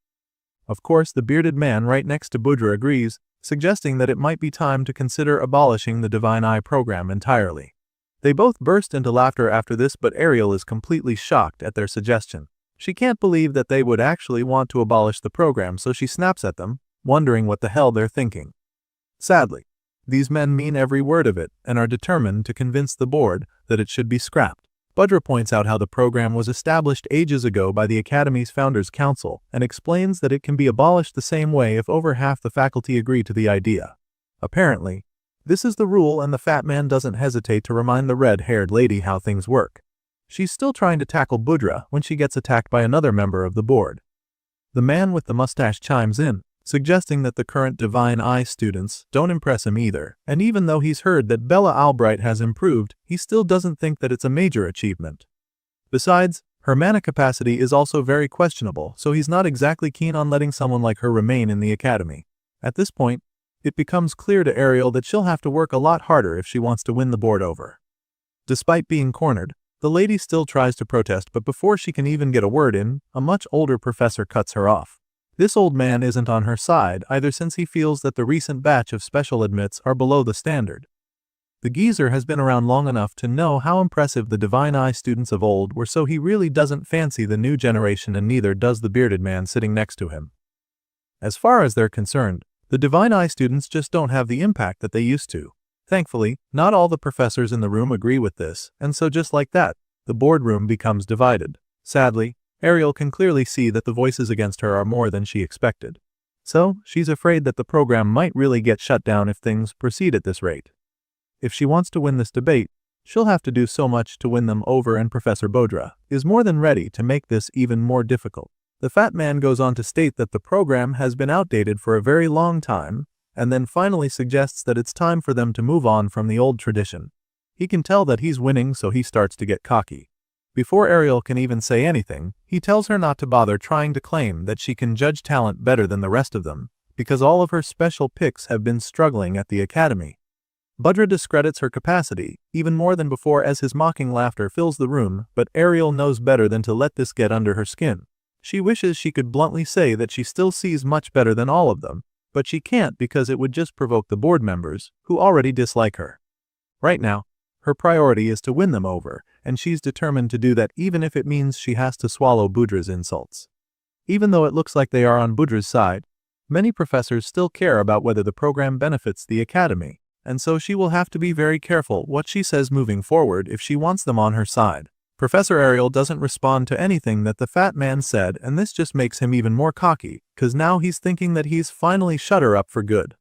Of course, the bearded man right next to Budra agrees, suggesting that it might be time to consider abolishing the Divine Eye program entirely. They both burst into laughter after this, but Ariel is completely shocked at their suggestion. She can't believe that they would actually want to abolish the program, so she snaps at them, wondering what the hell they're thinking. Sadly, these men mean every word of it and are determined to convince the board that it should be scrapped. Budra points out how the program was established ages ago by the Academy's Founders Council and explains that it can be abolished the same way if over half the faculty agree to the idea. Apparently, this is the rule, and the fat man doesn't hesitate to remind the red-haired lady how things work. She's still trying to tackle Budra when she gets attacked by another member of the board. The man with the mustache chimes in, suggesting that the current Divine Eye students don't impress him either, and even though he's heard that Bella Albright has improved, he still doesn't think that it's a major achievement. Besides, her mana capacity is also very questionable, so he's not exactly keen on letting someone like her remain in the Academy. At this point, it becomes clear to Ariel that she'll have to work a lot harder if she wants to win the board over. Despite being cornered, the lady still tries to protest, but before she can even get a word in, a much older professor cuts her off. This old man isn't on her side either, since he feels that the recent batch of special admits are below the standard. The geezer has been around long enough to know how impressive the Divine Eye students of old were, so he really doesn't fancy the new generation, and neither does the bearded man sitting next to him. As far as they're concerned, the Divine Eye students just don't have the impact that they used to. Thankfully, not all the professors in the room agree with this, and so just like that, the boardroom becomes divided. Sadly, Ariel can clearly see that the voices against her are more than she expected. So, she's afraid that the program might really get shut down if things proceed at this rate. If she wants to win this debate, she'll have to do so much to win them over, and Professor Budra is more than ready to make this even more difficult. The fat man goes on to state that the program has been outdated for a very long time, and then finally suggests that it's time for them to move on from the old tradition. He can tell that he's winning, so he starts to get cocky. Before Ariel can even say anything, he tells her not to bother trying to claim that she can judge talent better than the rest of them, because all of her special picks have been struggling at the Academy. Budra discredits her capacity, even more than before, as his mocking laughter fills the room, but Ariel knows better than to let this get under her skin. She wishes she could bluntly say that she still sees much better than all of them, but she can't because it would just provoke the board members, who already dislike her. Right now, her priority is to win them over, and she's determined to do that even if it means she has to swallow Budra's insults. Even though it looks like they are on Budra's side, many professors still care about whether the program benefits the Academy, and so she will have to be very careful what she says moving forward if she wants them on her side. Professor Ariel doesn't respond to anything that the fat man said, and this just makes him even more cocky, cause now he's thinking that he's finally shut her up for good.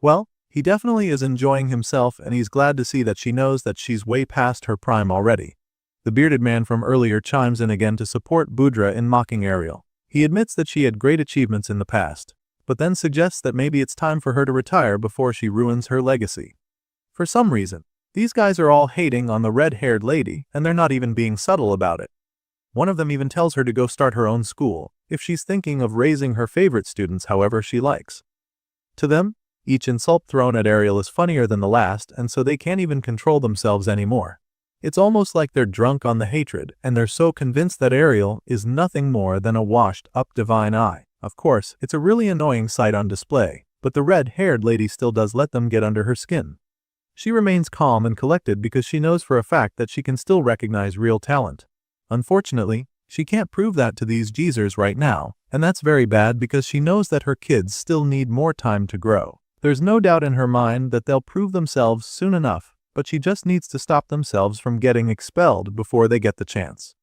Well, he definitely is enjoying himself, and he's glad to see that she knows that she's way past her prime already. The bearded man from earlier chimes in again to support Budra in mocking Ariel. He admits that she had great achievements in the past, but then suggests that maybe it's time for her to retire before she ruins her legacy. For some reason, these guys are all hating on the red-haired lady, and they're not even being subtle about it. One of them even tells her to go start her own school, if she's thinking of raising her favorite students however she likes. To them, each insult thrown at Ariel is funnier than the last, and so they can't even control themselves anymore. It's almost like they're drunk on the hatred, and they're so convinced that Ariel is nothing more than a washed-up Divine Eye. Of course, it's a really annoying sight on display, but the red-haired lady still does let them get under her skin. She remains calm and collected because she knows for a fact that she can still recognize real talent. Unfortunately, She can't prove that to these geezers right now, and that's very bad because she knows that her kids still need more time to grow. There's no doubt in her mind that they'll prove themselves soon enough, but she just needs to stop themselves from getting expelled before they get the chance.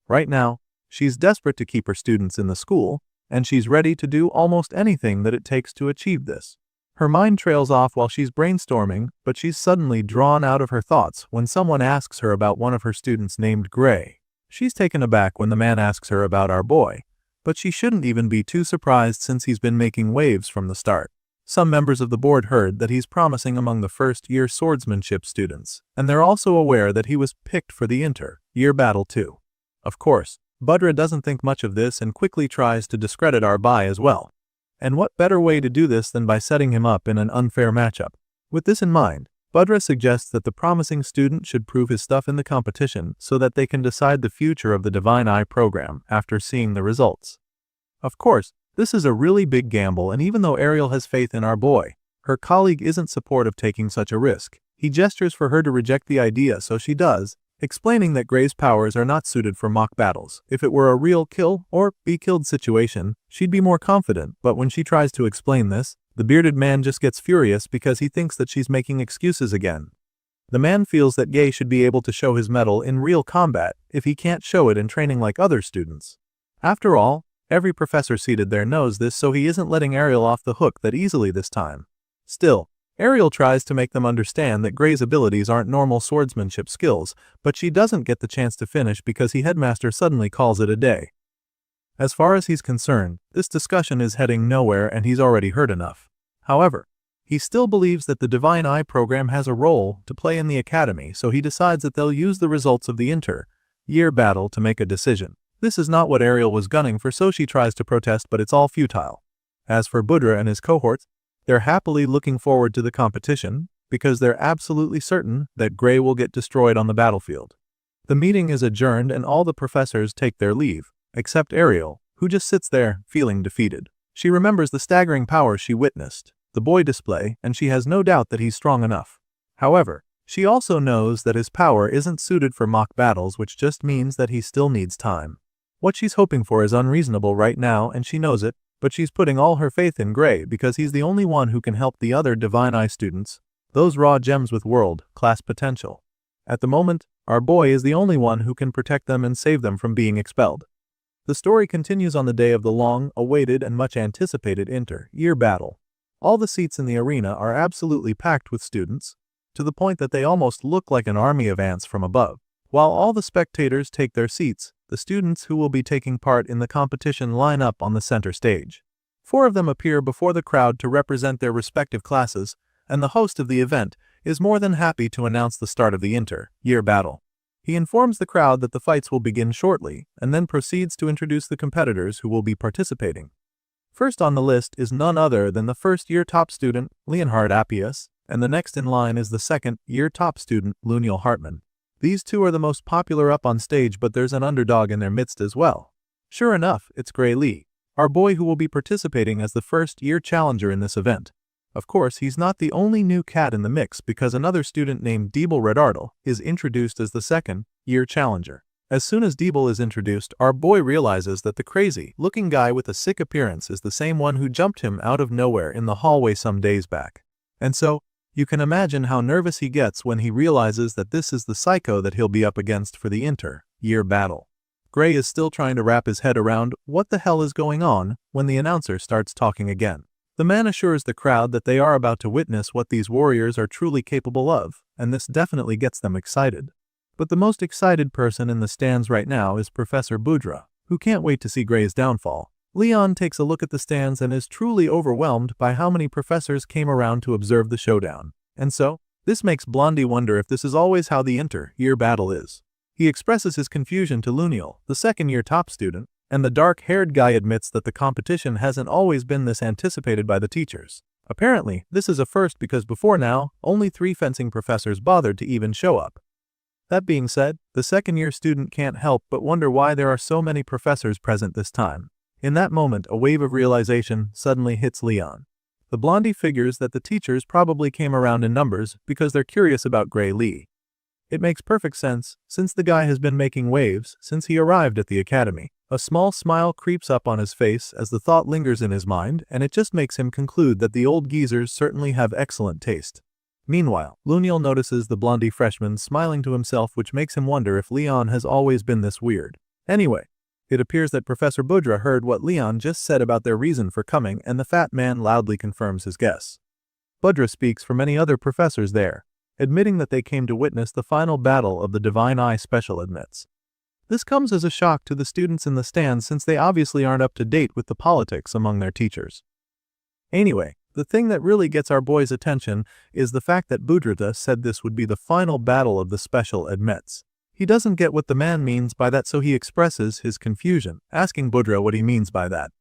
Right now, she's desperate to keep her students in the school, and she's ready to do almost anything that it takes to achieve this. Her mind trails off while she's brainstorming, but she's suddenly drawn out of her thoughts when someone asks her about one of her students named Gray. She's taken aback when the man asks her about our boy, but she shouldn't even be too surprised since he's been making waves from the start. Some members of the board heard that he's promising among the first-year swordsmanship students, and they're also aware that he was picked for the inter-year battle too. Of course, Budra doesn't think much of this and quickly tries to discredit our boy as well. And what better way to do this than by setting him up in an unfair matchup? With this in mind, Budra suggests that the promising student should prove his stuff in the competition so that they can decide the future of the Divine Eye program after seeing the results. Of course, this is a really big gamble, and even though Ariel has faith in our boy, her colleague isn't supportive of taking such a risk. He gestures for her to reject the idea, so she does, explaining that Gray's powers are not suited for mock battles. If it were a real kill or be killed situation, she'd be more confident, but when she tries to explain this, the bearded man just gets furious because he thinks that she's making excuses again. The man feels that Gay should be able to show his mettle in real combat if he can't show it in training like other students. After all, every professor seated there knows this, so he isn't letting Ariel off the hook that easily this time. Still, Ariel tries to make them understand that Gray's abilities aren't normal swordsmanship skills, but she doesn't get the chance to finish because the headmaster suddenly calls it a day. As far as he's concerned, this discussion is heading nowhere and he's already heard enough. However, he still believes that the Divine Eye program has a role to play in the academy, so he decides that they'll use the results of the inter-year battle to make a decision. This is not what Ariel was gunning for, so she tries to protest, but it's all futile. As for Budra and his cohorts, they're happily looking forward to the competition because they're absolutely certain that Gray will get destroyed on the battlefield. The meeting is adjourned and all the professors take their leave, except Ariel, who just sits there, feeling defeated. She remembers the staggering power she witnessed the boy display, and she has no doubt that he's strong enough. However, she also knows that his power isn't suited for mock battles, which just means that he still needs time. What she's hoping for is unreasonable right now, and she knows it, but she's putting all her faith in Gray because he's the only one who can help the other Divine Eye students, those raw gems with world-class potential. At the moment, our boy is the only one who can protect them and save them from being expelled. The story continues on the day of the long-awaited and much-anticipated inter-year battle. All the seats in the arena are absolutely packed with students, to the point that they almost look like an army of ants from above. While all the spectators take their seats, the students who will be taking part in the competition line up on the center stage. 4 of them appear before the crowd to represent their respective classes, and the host of the event is more than happy to announce the start of the inter-year battle. He informs the crowd that the fights will begin shortly, and then proceeds to introduce the competitors who will be participating. First on the list is none other than the first-year top student, Leonhard Appius, and the next in line is the second-year top student, Luniel Hartman. These two are the most popular up on stage, but there's an underdog in their midst as well. Sure enough, it's Gray Lee, our boy who will be participating as the first-year challenger in this event. Of course, he's not the only new cat in the mix because another student named Deeble Redardle is introduced as the second-year challenger. As soon as Deeble is introduced, our boy realizes that the crazy-looking guy with a sick appearance is the same one who jumped him out of nowhere in the hallway some days back. And so, you can imagine how nervous he gets when he realizes that this is the psycho that he'll be up against for the inter-year battle. Gray is still trying to wrap his head around what the hell is going on when the announcer starts talking again. The man assures the crowd that they are about to witness what these warriors are truly capable of, and this definitely gets them excited. But the most excited person in the stands right now is Professor Budra, who can't wait to see Gray's downfall. Leon takes a look at the stands and is truly overwhelmed by how many professors came around to observe the showdown. And so, this makes Blondie wonder if this is always how the inter-year battle is. He expresses his confusion to Luniel, the second-year top student, and the dark-haired guy admits that the competition hasn't always been this anticipated by the teachers. Apparently, this is a first because before now, only 3 fencing professors bothered to even show up. That being said, the second-year student can't help but wonder why there are so many professors present this time. In that moment, a wave of realization suddenly hits Leon. The blondie figures that the teachers probably came around in numbers because they're curious about Gray Lee. It makes perfect sense, since the guy has been making waves since he arrived at the academy. A small smile creeps up on his face as the thought lingers in his mind, and it just makes him conclude that the old geezers certainly have excellent taste. Meanwhile, Luniel notices the blondie freshman smiling to himself, which makes him wonder if Leon has always been this weird. Anyway, it appears that Professor Budra heard what Leon just said about their reason for coming, and the fat man loudly confirms his guess. Budra speaks for many other professors there, admitting that they came to witness the final battle of the Divine Eye Special admits. This comes as a shock to the students in the stands since they obviously aren't up to date with the politics among their teachers. Anyway, the thing that really gets our boy's attention is the fact that Budrata said this would be the final battle of the special admits. He doesn't get what the man means by that, so he expresses his confusion, asking Budra what he means by that.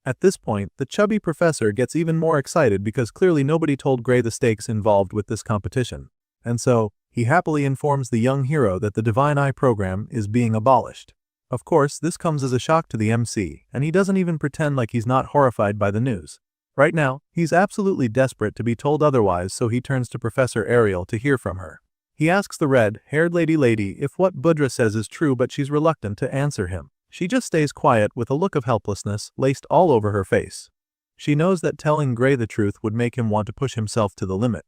At this point, the chubby professor gets even more excited because clearly nobody told Gray the stakes involved with this competition. And so, he happily informs the young hero that the Divine Eye program is being abolished. Of course, this comes as a shock to the MC, and he doesn't even pretend like he's not horrified by the news. Right now, he's absolutely desperate to be told otherwise, so he turns to Professor Ariel to hear from her. He asks the red-haired lady if what Budra says is true, but she's reluctant to answer him. She just stays quiet with a look of helplessness laced all over her face. She knows that telling Gray the truth would make him want to push himself to the limit.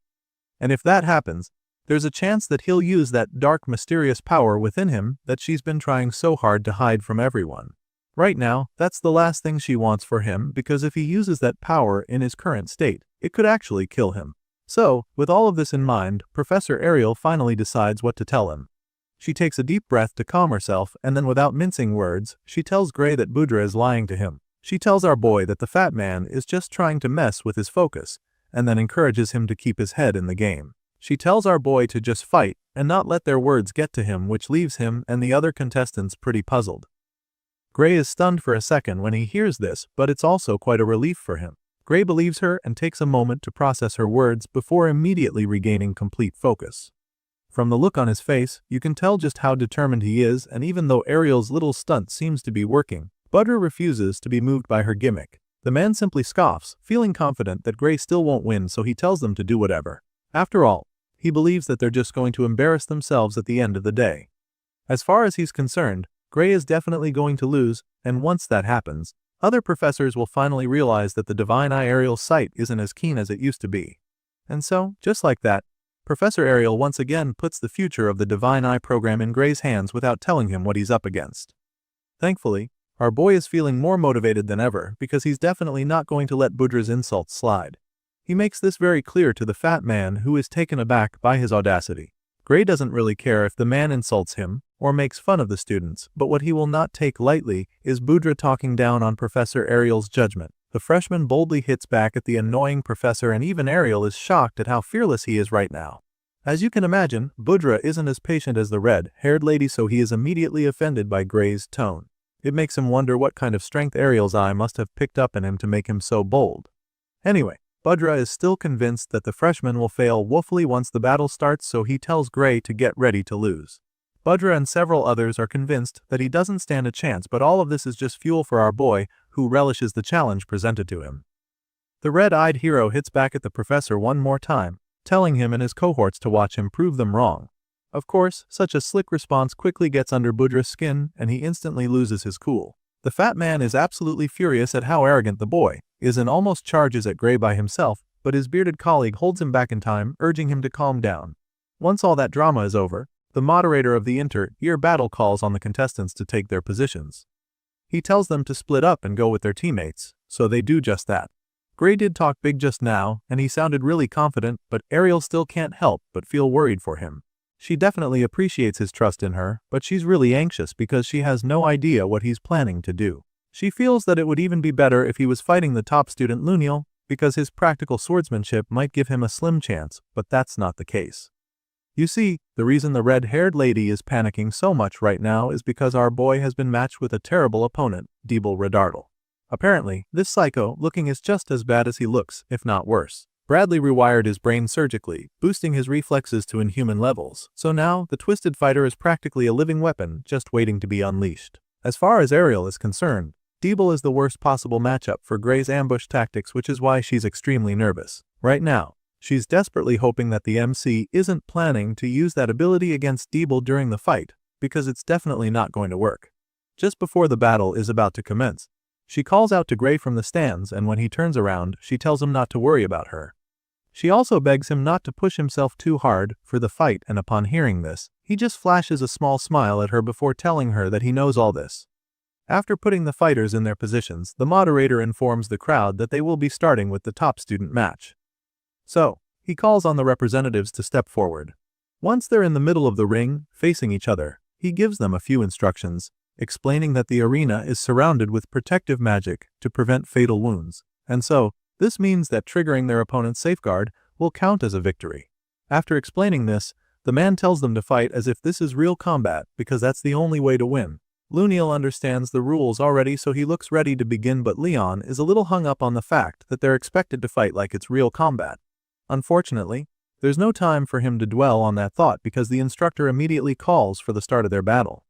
And if that happens, there's a chance that he'll use that dark, mysterious power within him that she's been trying so hard to hide from everyone. Right now, that's the last thing she wants for him, because if he uses that power in his current state, it could actually kill him. So, with all of this in mind, Professor Ariel finally decides what to tell him. She takes a deep breath to calm herself, and then without mincing words, she tells Gray that Budra is lying to him. She tells our boy that the fat man is just trying to mess with his focus, and then encourages him to keep his head in the game. She tells our boy to just fight and not let their words get to him, which leaves him and the other contestants pretty puzzled. Gray is stunned for a second when he hears this, but it's also quite a relief for him. Gray believes her and takes a moment to process her words before immediately regaining complete focus. From the look on his face, you can tell just how determined he is, and even though Ariel's little stunt seems to be working, Budra refuses to be moved by her gimmick. The man simply scoffs, feeling confident that Gray still won't win, so he tells them to do whatever. After all, he believes that they're just going to embarrass themselves at the end of the day. As far as he's concerned, Gray is definitely going to lose, and once that happens, other professors will finally realize that the Divine Eye Ariel's sight isn't as keen as it used to be. And so, just like that, Professor Ariel once again puts the future of the Divine Eye program in Gray's hands without telling him what he's up against. Thankfully, our boy is feeling more motivated than ever because he's definitely not going to let Budra's insults slide. He makes this very clear to the fat man, who is taken aback by his audacity. Gray doesn't really care if the man insults him or makes fun of the students, but what he will not take lightly is Budra talking down on Professor Ariel's judgment. The freshman boldly hits back at the annoying professor, and even Ariel is shocked at how fearless he is right now. As you can imagine, Budra isn't as patient as the red-haired lady, so he is immediately offended by Gray's tone. It makes him wonder what kind of strength Ariel's eye must have picked up in him to make him so bold. Anyway, Budra is still convinced that the freshman will fail woefully once the battle starts, so he tells Gray to get ready to lose. Budra and several others are convinced that he doesn't stand a chance, but all of this is just fuel for our boy, who relishes the challenge presented to him. The red-eyed hero hits back at the professor one more time, telling him and his cohorts to watch him prove them wrong. Of course, such a slick response quickly gets under Budra's skin, and he instantly loses his cool. The fat man is absolutely furious at how arrogant the boy is and almost charges at Gray by himself, but his bearded colleague holds him back in time, urging him to calm down. Once all that drama is over, the moderator of the inter-year battle calls on the contestants to take their positions. He tells them to split up and go with their teammates, so they do just that. Gray did talk big just now, and he sounded really confident, but Ariel still can't help but feel worried for him. She definitely appreciates his trust in her, but she's really anxious because she has no idea what he's planning to do. She feels that it would even be better if he was fighting the top student Luniel, because his practical swordsmanship might give him a slim chance, but that's not the case. You see, the reason the red-haired lady is panicking so much right now is because our boy has been matched with a terrible opponent, Deeble Redardle. Apparently, this psycho looking is just as bad as he looks, if not worse. Bradley rewired his brain surgically, boosting his reflexes to inhuman levels, so now the twisted fighter is practically a living weapon just waiting to be unleashed. As far as Ariel is concerned, Deeble is the worst possible matchup for Gray's ambush tactics, which is why she's extremely nervous. Right now, She's desperately hoping that the MC isn't planning to use that ability against Deeble during the fight, because it's definitely not going to work. Just before the battle is about to commence, she calls out to Gray from the stands, and when he turns around, she tells him not to worry about her. She also begs him not to push himself too hard for the fight, and upon hearing this, he just flashes a small smile at her before telling her that he knows all this. After putting the fighters in their positions, the moderator informs the crowd that they will be starting with the top student match. So, he calls on the representatives to step forward. Once they're in the middle of the ring, facing each other, he gives them a few instructions, explaining that the arena is surrounded with protective magic to prevent fatal wounds, and so, this means that triggering their opponent's safeguard will count as a victory. After explaining this, the man tells them to fight as if this is real combat because that's the only way to win. Luniel understands the rules already, so he looks ready to begin, but Leon is a little hung up on the fact that they're expected to fight like it's real combat. Unfortunately, there's no time for him to dwell on that thought because the instructor immediately calls for the start of their battle.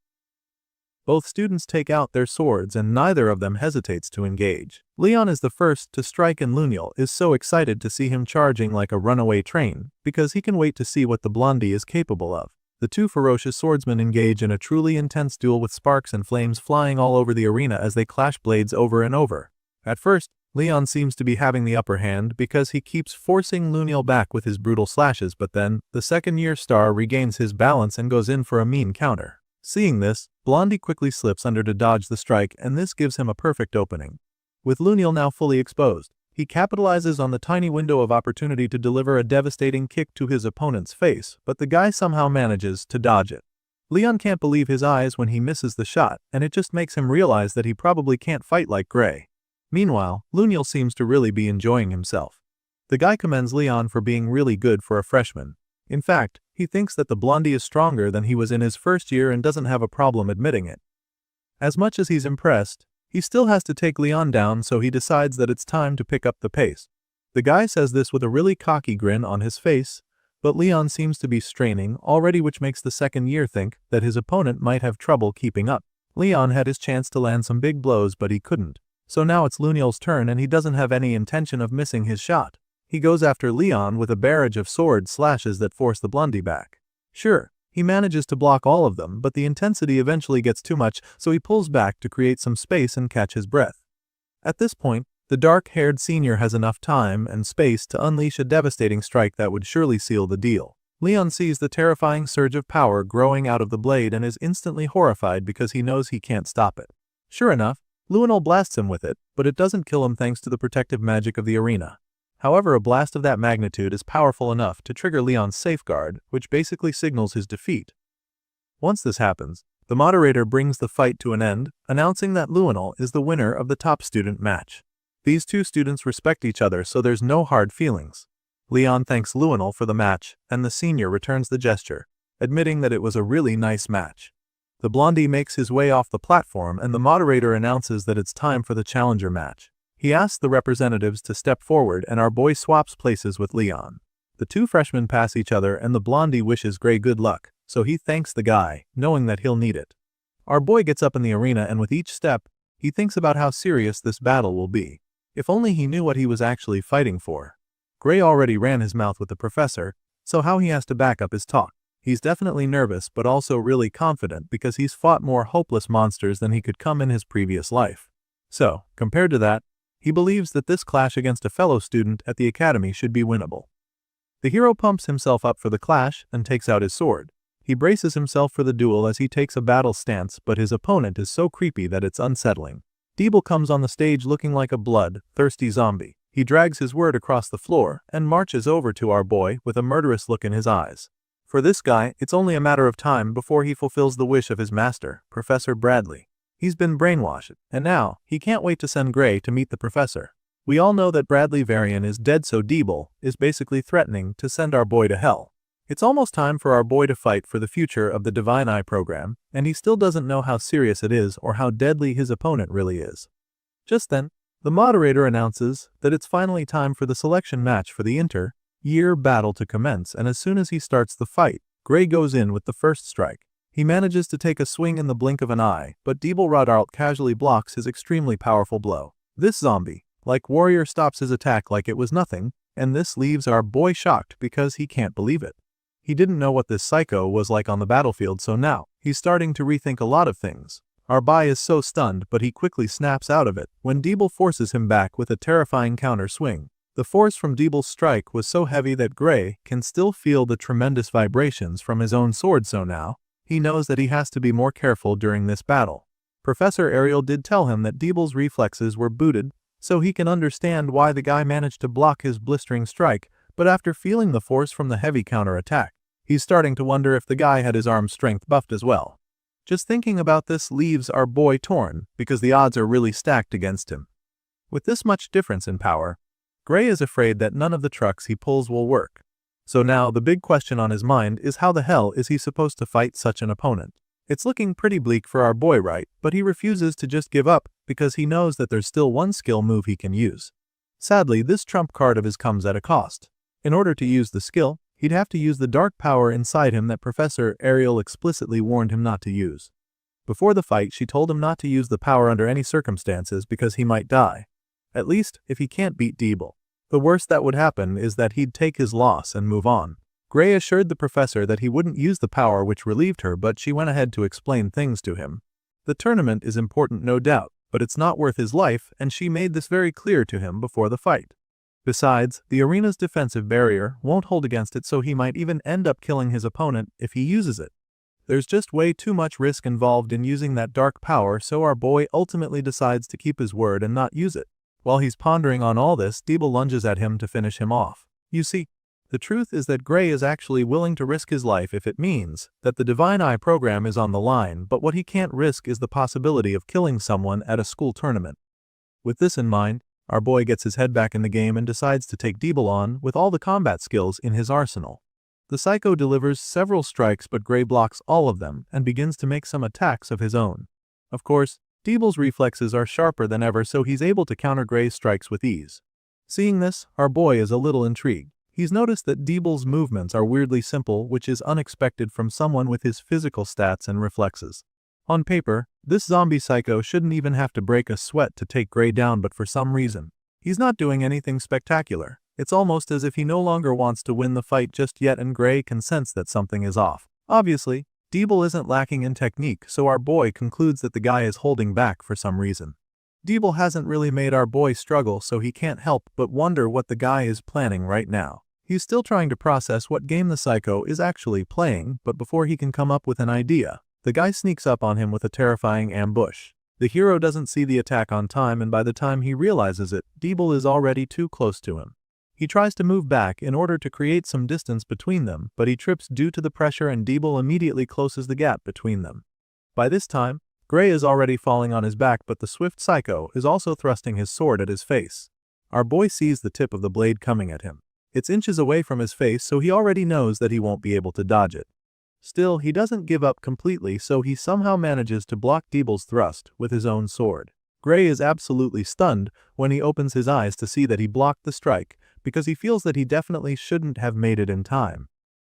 Both students take out their swords and neither of them hesitates to engage. Leon is the first to strike and Luniel is so excited to see him charging like a runaway train because he can wait to see what the blondie is capable of. The two ferocious swordsmen engage in a truly intense duel with sparks and flames flying all over the arena as they clash blades over and over. At first, Leon seems to be having the upper hand because he keeps forcing Luniel back with his brutal slashes, but then, the second-year star regains his balance and goes in for a mean counter. Seeing this, Blondie quickly slips under to dodge the strike, and this gives him a perfect opening. With Luniel now fully exposed, he capitalizes on the tiny window of opportunity to deliver a devastating kick to his opponent's face, but the guy somehow manages to dodge it. Leon can't believe his eyes when he misses the shot, and it just makes him realize that he probably can't fight like Gray. Meanwhile, Luniel seems to really be enjoying himself. The guy commends Leon for being really good for a freshman. In fact, he thinks that the blondie is stronger than he was in his first year and doesn't have a problem admitting it. As much as he's impressed, he still has to take Leon down, so he decides that it's time to pick up the pace. The guy says this with a really cocky grin on his face, but Leon seems to be straining already, which makes the second year think that his opponent might have trouble keeping up. Leon had his chance to land some big blows, but he couldn't. So now it's Luniel's turn and he doesn't have any intention of missing his shot. He goes after Leon with a barrage of sword slashes that force the blondie back. Sure, he manages to block all of them, but the intensity eventually gets too much, so he pulls back to create some space and catch his breath. At this point, the dark-haired senior has enough time and space to unleash a devastating strike that would surely seal the deal. Leon sees the terrifying surge of power growing out of the blade and is instantly horrified because he knows he can't stop it. Sure enough, Luniel blasts him with it, but it doesn't kill him thanks to the protective magic of the arena. However, a blast of that magnitude is powerful enough to trigger Leon's safeguard, which basically signals his defeat. Once this happens, the moderator brings the fight to an end, announcing that Luniel is the winner of the top student match. These two students respect each other, so there's no hard feelings. Leon thanks Luniel for the match, and the senior returns the gesture, admitting that it was a really nice match. The blondie makes his way off the platform and the moderator announces that it's time for the challenger match. He asks the representatives to step forward and our boy swaps places with Leon. The two freshmen pass each other and the blondie wishes Gray good luck, so he thanks the guy, knowing that he'll need it. Our boy gets up in the arena and with each step, he thinks about how serious this battle will be. If only he knew what he was actually fighting for. Gray already ran his mouth with the professor, so how he has to back up his talk. He's definitely nervous but also really confident because he's fought more hopeless monsters than he could come in his previous life. So, compared to that, he believes that this clash against a fellow student at the academy should be winnable. The hero pumps himself up for the clash and takes out his sword. He braces himself for the duel as he takes a battle stance, but his opponent is so creepy that it's unsettling. Deeble comes on the stage looking like a blood-thirsty zombie. He drags his word across the floor and marches over to our boy with a murderous look in his eyes. For this guy, it's only a matter of time before he fulfills the wish of his master, Professor Bradley. He's been brainwashed, and now, he can't wait to send Gray to meet the professor. We all know that Bradley Varian is dead, so Deeble is basically threatening to send our boy to hell. It's almost time for our boy to fight for the future of the Divine Eye program, and he still doesn't know how serious it is or how deadly his opponent really is. Just then, the moderator announces that it's finally time for the selection match for the inter-year battle to commence, and as soon as he starts the fight, Gray goes in with the first strike. He manages to take a swing in the blink of an eye, but Deeble Rodart casually blocks his extremely powerful blow. This zombie, like warrior, stops his attack like it was nothing, and this leaves our boy shocked because he can't believe it. He didn't know what this psycho was like on the battlefield, so now he's starting to rethink a lot of things. Our boy is so stunned, but he quickly snaps out of it when Deeble forces him back with a terrifying counter swing. The force from Deeble's strike was so heavy that Gray can still feel the tremendous vibrations from his own sword, so now he knows that he has to be more careful during this battle. Professor Ariel did tell him that Deeble's reflexes were booted, so he can understand why the guy managed to block his blistering strike, but after feeling the force from the heavy counter-attack, he's starting to wonder if the guy had his arm strength buffed as well. Just thinking about this leaves our boy torn, because the odds are really stacked against him. With this much difference in power, Gray is afraid that none of the trucks he pulls will work. So now the big question on his mind is how the hell is he supposed to fight such an opponent? It's looking pretty bleak for our boy, right? But he refuses to just give up because he knows that there's still one skill move he can use. Sadly, this trump card of his comes at a cost. In order to use the skill, he'd have to use the dark power inside him that Professor Ariel explicitly warned him not to use. Before the fight, she told him not to use the power under any circumstances because he might die. At least, if he can't beat Deeble. The worst that would happen is that he'd take his loss and move on. Gray assured the professor that he wouldn't use the power which relieved her, but she went ahead to explain things to him. The tournament is important, no doubt, but it's not worth his life, and she made this very clear to him before the fight. Besides, the arena's defensive barrier won't hold against it, so he might even end up killing his opponent if he uses it. There's just way too much risk involved in using that dark power, so our boy ultimately decides to keep his word and not use it. While he's pondering on all this, Deeble lunges at him to finish him off. You see, the truth is that Gray is actually willing to risk his life if it means that the Divine Eye program is on the line, but what he can't risk is the possibility of killing someone at a school tournament. With this in mind, our boy gets his head back in the game and decides to take Deeble on with all the combat skills in his arsenal. The psycho delivers several strikes, but Gray blocks all of them and begins to make some attacks of his own. Of course, Deeble's reflexes are sharper than ever, so he's able to counter Gray's strikes with ease. Seeing this, our boy is a little intrigued. He's noticed that Deeble's movements are weirdly simple, which is unexpected from someone with his physical stats and reflexes. On paper, this zombie psycho shouldn't even have to break a sweat to take Gray down, but for some reason, he's not doing anything spectacular. It's almost as if he no longer wants to win the fight just yet, and Gray can sense that something is off. Obviously, Deeble isn't lacking in technique, so our boy concludes that the guy is holding back for some reason. Deeble hasn't really made our boy struggle, so he can't help but wonder what the guy is planning right now. He's still trying to process what game the psycho is actually playing, but before he can come up with an idea, the guy sneaks up on him with a terrifying ambush. The hero doesn't see the attack on time, and by the time he realizes it, Deeble is already too close to him. He tries to move back in order to create some distance between them, but he trips due to the pressure, and Deeble immediately closes the gap between them. By this time, Gray is already falling on his back, but the swift psycho is also thrusting his sword at his face. Our boy sees the tip of the blade coming at him. It's inches away from his face, so he already knows that he won't be able to dodge it. Still, he doesn't give up completely, so he somehow manages to block Deeble's thrust with his own sword. Gray is absolutely stunned when he opens his eyes to see that he blocked the strike, because he feels that he definitely shouldn't have made it in time.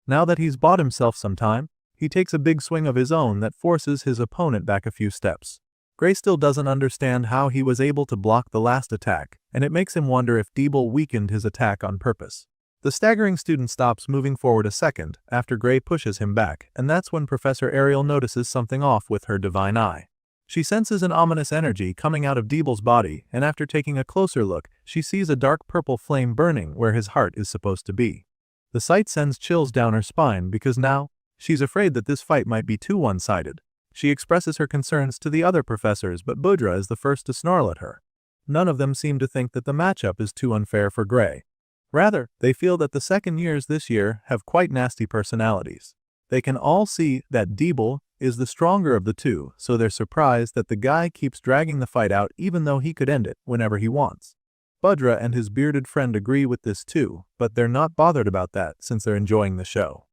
Now that he's bought himself some time, he takes a big swing of his own that forces his opponent back a few steps. Gray still doesn't understand how he was able to block the last attack, and it makes him wonder if Deeble weakened his attack on purpose. The staggering student stops moving forward a second after Gray pushes him back, and that's when Professor Ariel notices something off with her divine eye. She senses an ominous energy coming out of Deeble's body, and after taking a closer look, she sees a dark purple flame burning where his heart is supposed to be. The sight sends chills down her spine because now, she's afraid that this fight might be too one-sided. She expresses her concerns to the other professors, but Budra is the first to snarl at her. None of them seem to think that the matchup is too unfair for Gray. Rather, they feel that the second years this year have quite nasty personalities. They can all see that Deeble is the stronger of the two, so they're surprised that the guy keeps dragging the fight out even though he could end it whenever he wants. Budra and his bearded friend agree with this too, but they're not bothered about that since they're enjoying the show.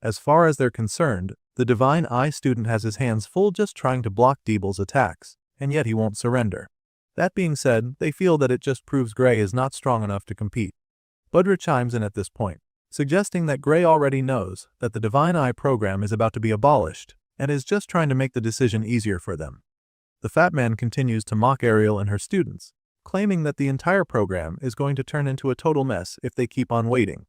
As far as they're concerned, the Divine Eye student has his hands full just trying to block Deeble's attacks, and yet he won't surrender. That being said, they feel that it just proves Gray is not strong enough to compete. Budra chimes in at this point, suggesting that Gray already knows that the Divine Eye program is about to be abolished, and is just trying to make the decision easier for them. The fat man continues to mock Ariel and her students, claiming that the entire program is going to turn into a total mess if they keep on waiting.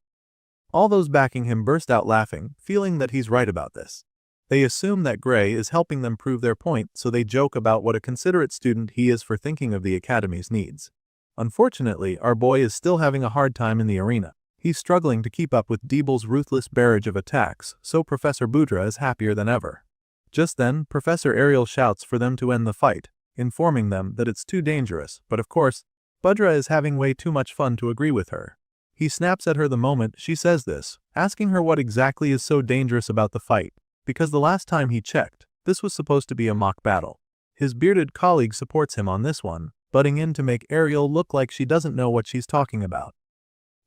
All those backing him burst out laughing, feeling that he's right about this. They assume that Gray is helping them prove their point, so they joke about what a considerate student he is for thinking of the Academy's needs. Unfortunately, our boy is still having a hard time in the arena. He's struggling to keep up with Deeble's ruthless barrage of attacks, so Professor Budra is happier than ever. Just then, Professor Ariel shouts for them to end the fight, informing them that it's too dangerous, but of course, Budra is having way too much fun to agree with her. He snaps at her the moment she says this, asking her what exactly is so dangerous about the fight, because the last time he checked, this was supposed to be a mock battle. His bearded colleague supports him on this one, butting in to make Ariel look like she doesn't know what she's talking about.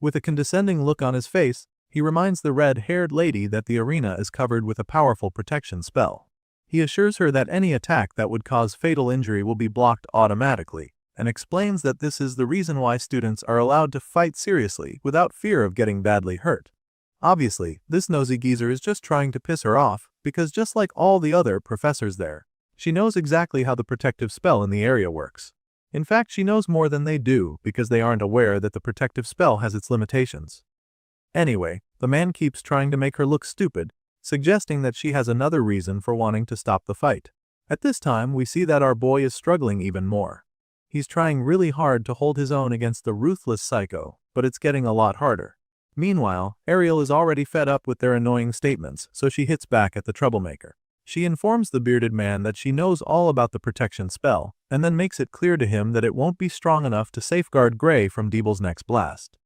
With a condescending look on his face, he reminds the red-haired lady that the arena is covered with a powerful protection spell. He assures her that any attack that would cause fatal injury will be blocked automatically, and explains that this is the reason why students are allowed to fight seriously without fear of getting badly hurt. Obviously, this nosy geezer is just trying to piss her off, because just like all the other professors there, she knows exactly how the protective spell in the area works. In fact, she knows more than they do because they aren't aware that the protective spell has its limitations. Anyway, the man keeps trying to make her look stupid, suggesting that she has another reason for wanting to stop the fight. At this time, we see that our boy is struggling even more. He's trying really hard to hold his own against the ruthless psycho, but it's getting a lot harder. Meanwhile, Ariel is already fed up with their annoying statements, so she hits back at the troublemaker. She informs the bearded man that she knows all about the protection spell, and then makes it clear to him that it won't be strong enough to safeguard Gray from Deeble's next blast.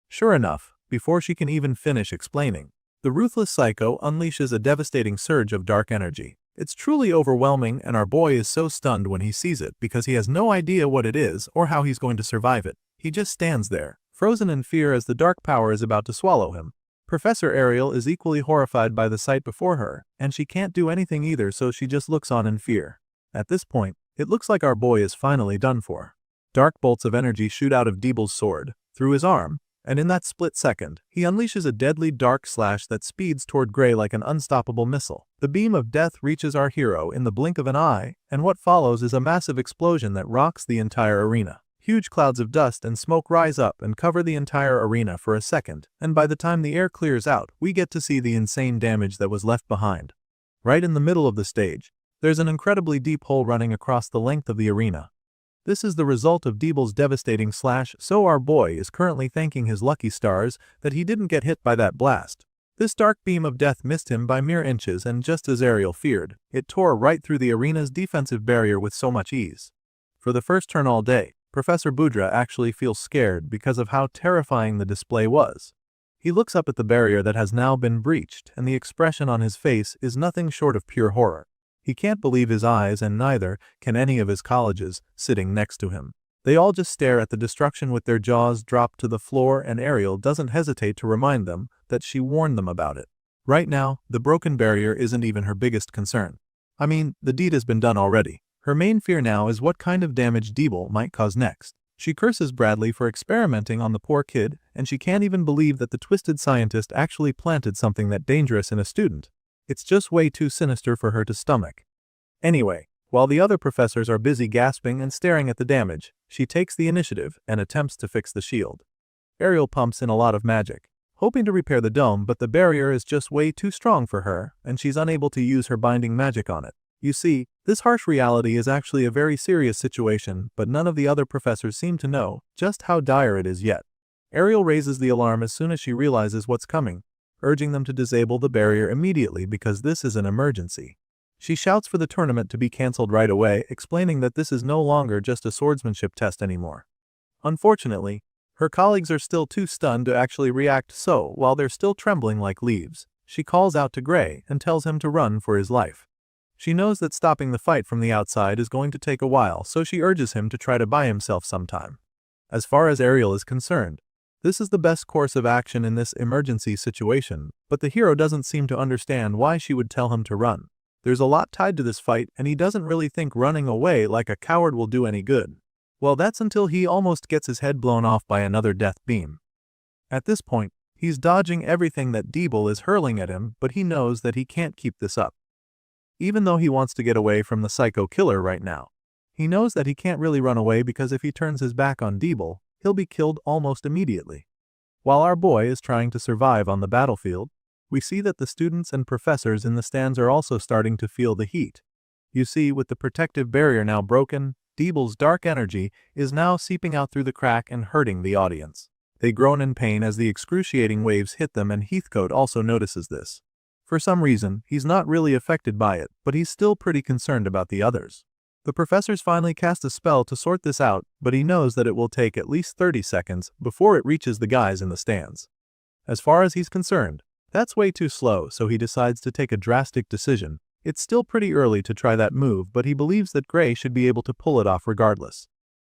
Sure enough, before she can even finish explaining, the ruthless psycho unleashes a devastating surge of dark energy. It's truly overwhelming, and our boy is so stunned when he sees it because he has no idea what it is or how he's going to survive it. He just stands there, frozen in fear as the dark power is about to swallow him. Professor Ariel is equally horrified by the sight before her, and she can't do anything either, so she just looks on in fear. At this point, it looks like our boy is finally done for. Dark bolts of energy shoot out of Deeble's sword, through his arm, and in that split second, he unleashes a deadly dark slash that speeds toward Gray like an unstoppable missile. The beam of death reaches our hero in the blink of an eye, and what follows is a massive explosion that rocks the entire arena. Huge clouds of dust and smoke rise up and cover the entire arena for a second, and by the time the air clears out, we get to see the insane damage that was left behind. Right in the middle of the stage, there's an incredibly deep hole running across the length of the arena. This is the result of Deeble's devastating slash, so our boy is currently thanking his lucky stars that he didn't get hit by that blast. This dark beam of death missed him by mere inches, and just as Ariel feared, it tore right through the arena's defensive barrier with so much ease. For the first turn all day, Professor Budra actually feels scared because of how terrifying the display was. He looks up at the barrier that has now been breached, and the expression on his face is nothing short of pure horror. He can't believe his eyes, and neither can any of his colleagues sitting next to him. They all just stare at the destruction with their jaws dropped to the floor, and Ariel doesn't hesitate to remind them that she warned them about it. Right now, the broken barrier isn't even her biggest concern. I mean, the deed has been done already. Her main fear now is what kind of damage Deeble might cause next. She curses Bradley for experimenting on the poor kid, and she can't even believe that the twisted scientist actually planted something that dangerous in a student. It's just way too sinister for her to stomach. Anyway, while the other professors are busy gasping and staring at the damage, she takes the initiative and attempts to fix the shield. Ariel pumps in a lot of magic, hoping to repair the dome, but the barrier is just way too strong for her, and she's unable to use her binding magic on it. You see, this harsh reality is actually a very serious situation, but none of the other professors seem to know just how dire it is yet. Ariel raises the alarm as soon as she realizes what's coming, urging them to disable the barrier immediately because this is an emergency. She shouts for the tournament to be cancelled right away, explaining that this is no longer just a swordsmanship test anymore. Unfortunately, her colleagues are still too stunned to actually react, so while they're still trembling like leaves, she calls out to Gray and tells him to run for his life. She knows that stopping the fight from the outside is going to take a while, so she urges him to try to buy himself some time. As far as Ariel is concerned, this is the best course of action in this emergency situation, but the hero doesn't seem to understand why she would tell him to run. There's a lot tied to this fight, and he doesn't really think running away like a coward will do any good. Well, that's until he almost gets his head blown off by another death beam. At this point, he's dodging everything that Deeble is hurling at him, but he knows that he can't keep this up. Even though he wants to get away from the psycho killer right now, He knows that he can't really run away because if he turns his back on Deeble, he'll be killed almost immediately. While our boy is trying to survive on the battlefield, we see that the students and professors in the stands are also starting to feel the heat. You see, with the protective barrier now broken, Deeble's dark energy is now seeping out through the crack and hurting the audience. They groan in pain as the excruciating waves hit them, and Heathcote also notices this. For some reason, he's not really affected by it, but he's still pretty concerned about the others. The professors finally cast a spell to sort this out, but he knows that it will take at least 30 seconds before it reaches the guys in the stands. As far as he's concerned, that's way too slow, so he decides to take a drastic decision. It's still pretty early to try that move, but he believes that Gray should be able to pull it off regardless.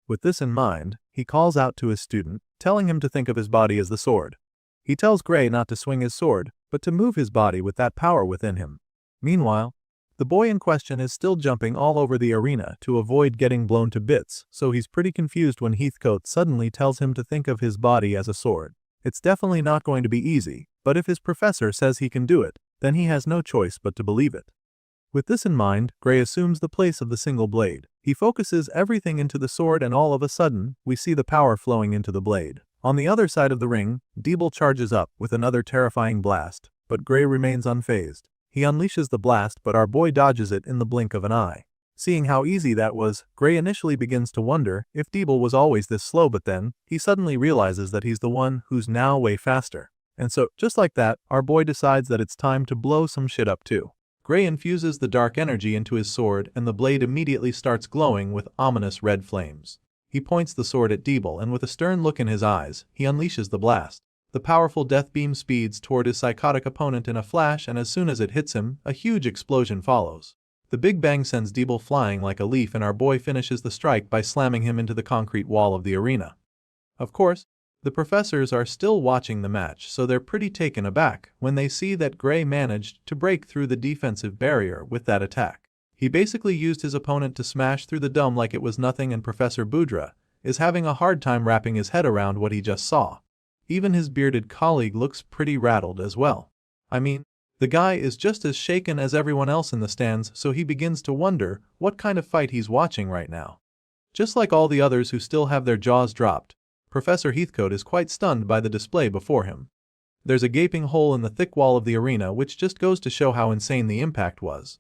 With this in mind, he calls out to his student, telling him to think of his body as the sword. He tells Gray not to swing his sword, but to move his body with that power within him. Meanwhile, the boy in question is still jumping all over the arena to avoid getting blown to bits, so he's pretty confused when Heathcote suddenly tells him to think of his body as a sword. It's definitely not going to be easy, but if his professor says he can do it, then he has no choice but to believe it. With this in mind, Gray assumes the place of the single blade. He focuses everything into the sword, and all of a sudden, we see the power flowing into the blade. On the other side of the ring, Deeble charges up with another terrifying blast, but Gray remains unfazed. He unleashes the blast, but our boy dodges it in the blink of an eye. Seeing how easy that was, Gray initially begins to wonder if Deeble was always this slow, but then, he suddenly realizes that he's the one who's now way faster. And so, just like that, our boy decides that it's time to blow some shit up too. Gray infuses the dark energy into his sword, and the blade immediately starts glowing with ominous red flames. He points the sword at Deeble, and with a stern look in his eyes, he unleashes the blast. The powerful death beam speeds toward his psychotic opponent in a flash, and as soon as it hits him, a huge explosion follows. The Big Bang sends Deeble flying like a leaf, and our boy finishes the strike by slamming him into the concrete wall of the arena. Of course, the professors are still watching the match, so they're pretty taken aback when they see that Gray managed to break through the defensive barrier with that attack. He basically used his opponent to smash through the dome like it was nothing, and Professor Boudra is having a hard time wrapping his head around what he just saw. Even his bearded colleague looks pretty rattled as well. I mean, the guy is just as shaken as everyone else in the stands, so he begins to wonder what kind of fight he's watching right now. Just like all the others who still have their jaws dropped, Professor Heathcote is quite stunned by the display before him. There's a gaping hole in the thick wall of the arena, which just goes to show how insane the impact was.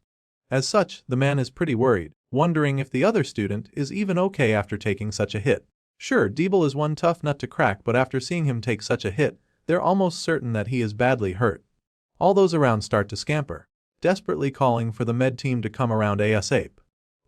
As such, the man is pretty worried, wondering if the other student is even okay after taking such a hit. Sure, Deeble is one tough nut to crack, but after seeing him take such a hit, they're almost certain that he is badly hurt. All those around start to scamper, desperately calling for the med team to come around ASAP.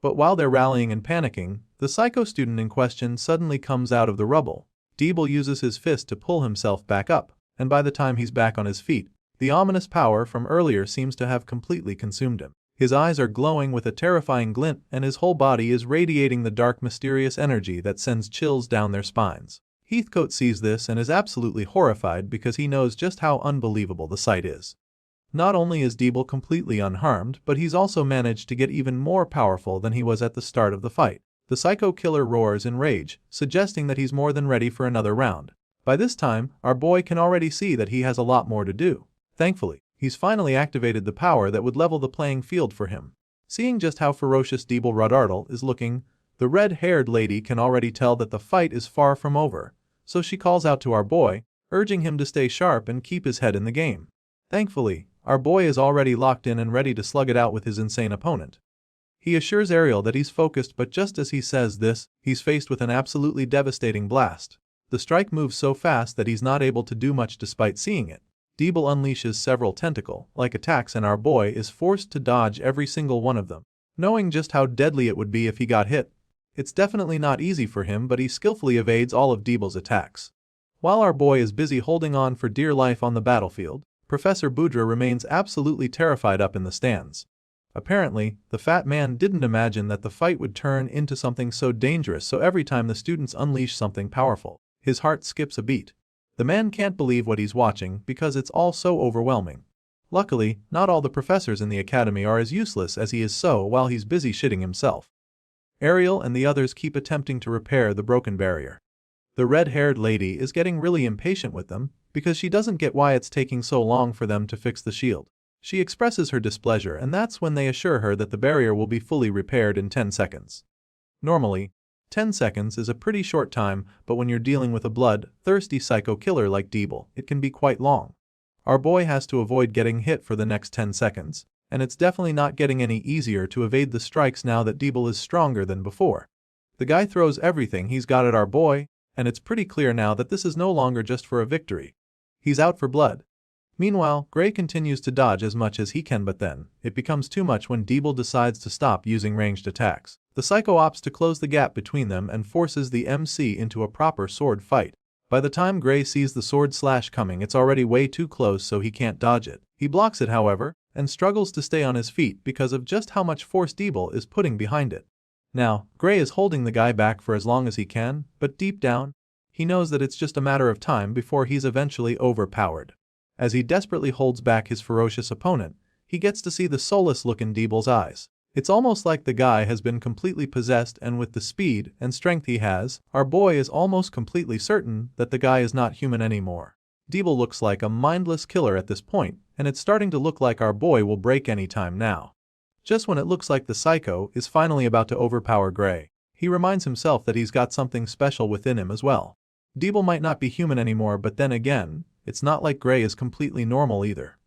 But while they're rallying and panicking, the psycho student in question suddenly comes out of the rubble. Deeble uses his fist to pull himself back up, and by the time he's back on his feet, the ominous power from earlier seems to have completely consumed him. His eyes are glowing with a terrifying glint, and his whole body is radiating the dark, mysterious energy that sends chills down their spines. Heathcote sees this and is absolutely horrified because he knows just how unbelievable the sight is. Not only is Deeble completely unharmed, but he's also managed to get even more powerful than he was at the start of the fight. The psycho killer roars in rage, suggesting that he's more than ready for another round. By this time, our boy can already see that he has a lot more to do. Thankfully, he's finally activated the power that would level the playing field for him. Seeing just how ferocious Deeble Rudartle is looking, the red-haired lady can already tell that the fight is far from over, so she calls out to our boy, urging him to stay sharp and keep his head in the game. Thankfully, our boy is already locked in and ready to slug it out with his insane opponent. He assures Ariel that he's focused, but just as he says this, he's faced with an absolutely devastating blast. The strike moves so fast that he's not able to do much despite seeing it. Deeble unleashes several tentacle-like attacks, and our boy is forced to dodge every single one of them. Knowing just how deadly it would be if he got hit, it's definitely not easy for him, but he skillfully evades all of Deeble's attacks. While our boy is busy holding on for dear life on the battlefield, Professor Boudra remains absolutely terrified up in the stands. Apparently, the fat man didn't imagine that the fight would turn into something so dangerous, so every time the students unleash something powerful, his heart skips a beat. The man can't believe what he's watching because it's all so overwhelming. Luckily, not all the professors in the academy are as useless as he is, so while he's busy shitting himself, Ariel and the others keep attempting to repair the broken barrier. The red-haired lady is getting really impatient with them because she doesn't get why it's taking so long for them to fix the shield. She expresses her displeasure, and that's when they assure her that the barrier will be fully repaired in 10 seconds. Normally, 10 seconds is a pretty short time, but when you're dealing with a blood-thirsty psycho killer like Deeble, it can be quite long. Our boy has to avoid getting hit for the next 10 seconds, and it's definitely not getting any easier to evade the strikes now that Deeble is stronger than before. The guy throws everything he's got at our boy, and it's pretty clear now that this is no longer just for a victory. He's out for blood. Meanwhile, Gray continues to dodge as much as he can, but then, it becomes too much when Deeble decides to stop using ranged attacks. The psycho opts to close the gap between them and forces the MC into a proper sword fight. By the time Gray sees the sword slash coming, it's already way too close, so he can't dodge it. He blocks it, however, and struggles to stay on his feet because of just how much force Deeble is putting behind it. Now, Gray is holding the guy back for as long as he can, but deep down, he knows that it's just a matter of time before he's eventually overpowered. As he desperately holds back his ferocious opponent, he gets to see the soulless look in Deeble's eyes. It's almost like the guy has been completely possessed, and with the speed and strength he has, our boy is almost completely certain that the guy is not human anymore. Deeble looks like a mindless killer at this point, and it's starting to look like our boy will break any time now. Just when it looks like the psycho is finally about to overpower Gray, he reminds himself that he's got something special within him as well. Deeble might not be human anymore, but then again, it's not like Gray is completely normal either.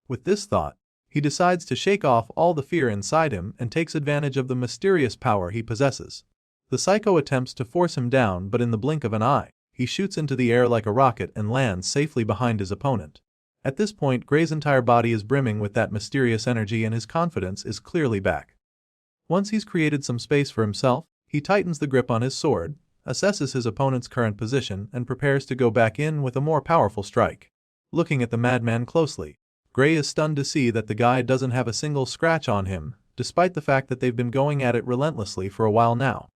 With this thought, he decides to shake off all the fear inside him and takes advantage of the mysterious power he possesses. The psycho attempts to force him down, but in the blink of an eye, he shoots into the air like a rocket and lands safely behind his opponent. At this point, Gray's entire body is brimming with that mysterious energy and his confidence is clearly back. Once he's created some space for himself, he tightens the grip on his sword, assesses his opponent's current position, and prepares to go back in with a more powerful strike. Looking at the madman closely, Gray is stunned to see that the guy doesn't have a single scratch on him, despite the fact that they've been going at it relentlessly for a while now.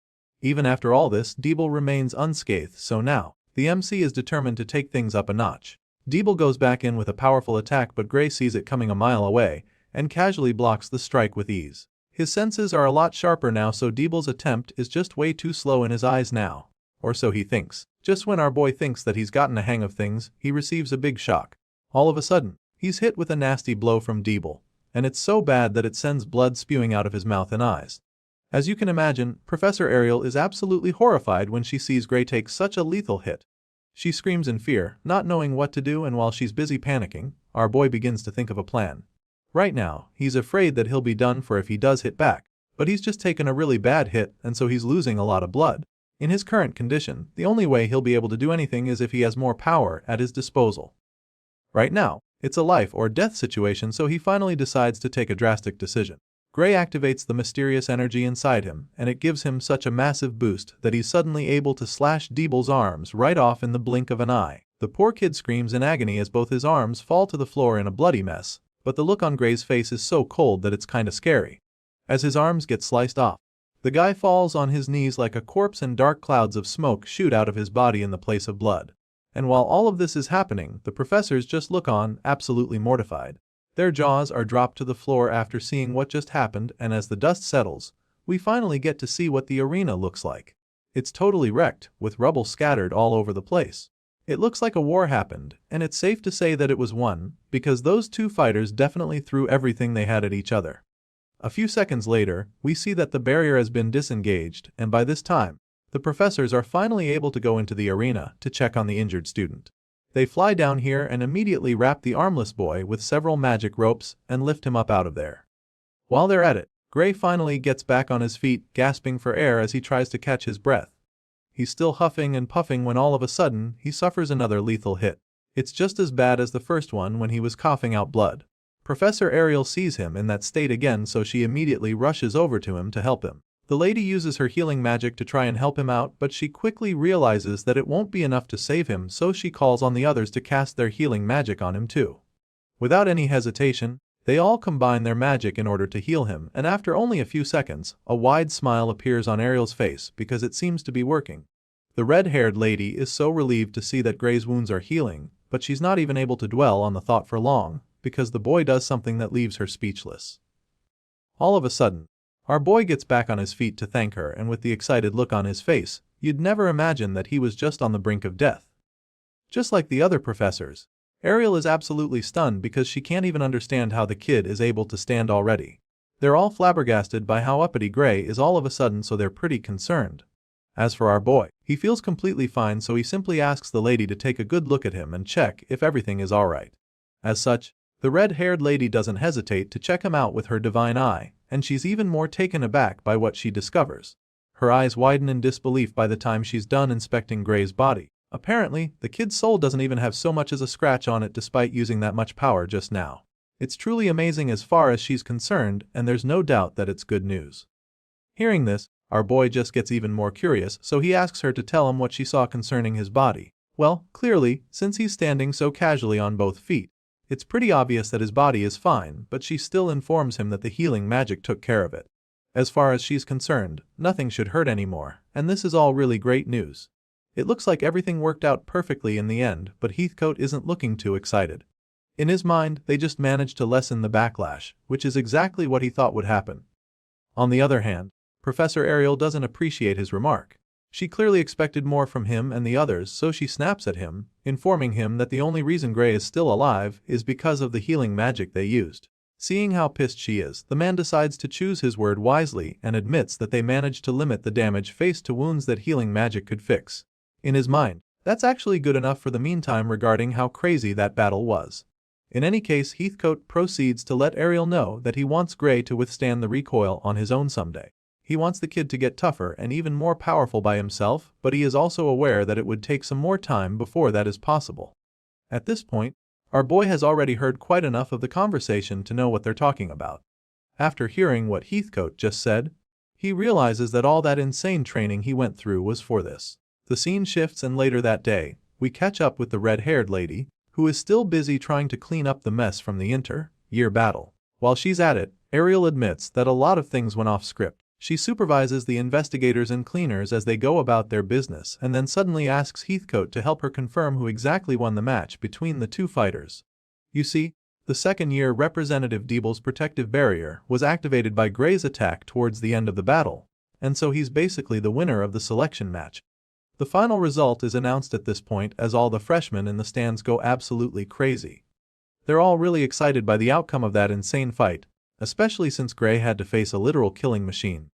Even after all this, Deeble remains unscathed, so now, the MC is determined to take things up a notch. Deeble goes back in with a powerful attack, but Gray sees it coming a mile away, and casually blocks the strike with ease. His senses are a lot sharper now, so Deeble's attempt is just way too slow in his eyes now. Or so he thinks. Just when our boy thinks that he's gotten a hang of things, he receives a big shock. All of a sudden, he's hit with a nasty blow from Deeble, and it's so bad that it sends blood spewing out of his mouth and eyes. As you can imagine, Professor Ariel is absolutely horrified when she sees Gray take such a lethal hit. She screams in fear, not knowing what to do, and while she's busy panicking, our boy begins to think of a plan. Right now, he's afraid that he'll be done for if he does hit back, but he's just taken a really bad hit and so he's losing a lot of blood. In his current condition, the only way he'll be able to do anything is if he has more power at his disposal. Right now, it's a life or death situation, so he finally decides to take a drastic decision. Gray activates the mysterious energy inside him, and it gives him such a massive boost that he's suddenly able to slash Deeble's arms right off in the blink of an eye. The poor kid screams in agony as both his arms fall to the floor in a bloody mess, but the look on Gray's face is so cold that it's kinda scary. As his arms get sliced off, the guy falls on his knees like a corpse and dark clouds of smoke shoot out of his body in the place of blood. And while all of this is happening, the professors just look on, absolutely mortified. Their jaws are dropped to the floor after seeing what just happened, and as the dust settles, we finally get to see what the arena looks like. It's totally wrecked, with rubble scattered all over the place. It looks like a war happened, and it's safe to say that it was won, because those two fighters definitely threw everything they had at each other. A few seconds later, we see that the barrier has been disengaged, and by this time, the professors are finally able to go into the arena to check on the injured student. They fly down here and immediately wrap the armless boy with several magic ropes and lift him up out of there. While they're at it, Gray finally gets back on his feet, gasping for air as he tries to catch his breath. He's still huffing and puffing when all of a sudden, he suffers another lethal hit. It's just as bad as the first one when he was coughing out blood. Professor Ariel sees him in that state again, so she immediately rushes over to him to help him. The lady uses her healing magic to try and help him out, but she quickly realizes that it won't be enough to save him, so she calls on the others to cast their healing magic on him too. Without any hesitation, they all combine their magic in order to heal him, and after only a few seconds, a wide smile appears on Ariel's face because it seems to be working. The red-haired lady is so relieved to see that Gray's wounds are healing, but she's not even able to dwell on the thought for long, because the boy does something that leaves her speechless. All of a sudden, our boy gets back on his feet to thank her, and with the excited look on his face, you'd never imagine that he was just on the brink of death. Just like the other professors, Ariel is absolutely stunned because she can't even understand how the kid is able to stand already. They're all flabbergasted by how uppity Gray is all of a sudden, so they're pretty concerned. As for our boy, he feels completely fine, so he simply asks the lady to take a good look at him and check if everything is alright. As such, the red-haired lady doesn't hesitate to check him out with her divine eye, and she's even more taken aback by what she discovers. Her eyes widen in disbelief by the time she's done inspecting Gray's body. Apparently, the kid's soul doesn't even have so much as a scratch on it despite using that much power just now. It's truly amazing as far as she's concerned, and there's no doubt that it's good news. Hearing this, our boy just gets even more curious, so he asks her to tell him what she saw concerning his body. Well, clearly, since he's standing so casually on both feet, it's pretty obvious that his body is fine, but she still informs him that the healing magic took care of it. As far as she's concerned, nothing should hurt anymore, and this is all really great news. It looks like everything worked out perfectly in the end, but Heathcote isn't looking too excited. In his mind, they just managed to lessen the backlash, which is exactly what he thought would happen. On the other hand, Professor Ariel doesn't appreciate his remark. She clearly expected more from him and the others, so she snaps at him, informing him that the only reason Gray is still alive is because of the healing magic they used. Seeing how pissed she is, the man decides to choose his word wisely and admits that they managed to limit the damage faced to wounds that healing magic could fix. In his mind, that's actually good enough for the meantime regarding how crazy that battle was. In any case, Heathcote proceeds to let Ariel know that he wants Gray to withstand the recoil on his own someday. He wants the kid to get tougher and even more powerful by himself, but he is also aware that it would take some more time before that is possible. At this point, our boy has already heard quite enough of the conversation to know what they're talking about. After hearing what Heathcote just said, he realizes that all that insane training he went through was for this. The scene shifts, and later that day, we catch up with the red-haired lady, who is still busy trying to clean up the mess from the inter-year battle. While she's at it, Ariel admits that a lot of things went off script. She supervises the investigators and cleaners as they go about their business and then suddenly asks Heathcote to help her confirm who exactly won the match between the two fighters. You see, the second-year Representative Deeble's protective barrier was activated by Gray's attack towards the end of the battle, and so he's basically the winner of the selection match. The final result is announced at this point as all the freshmen in the stands go absolutely crazy. They're all really excited by the outcome of that insane fight, especially since Gray had to face a literal killing machine.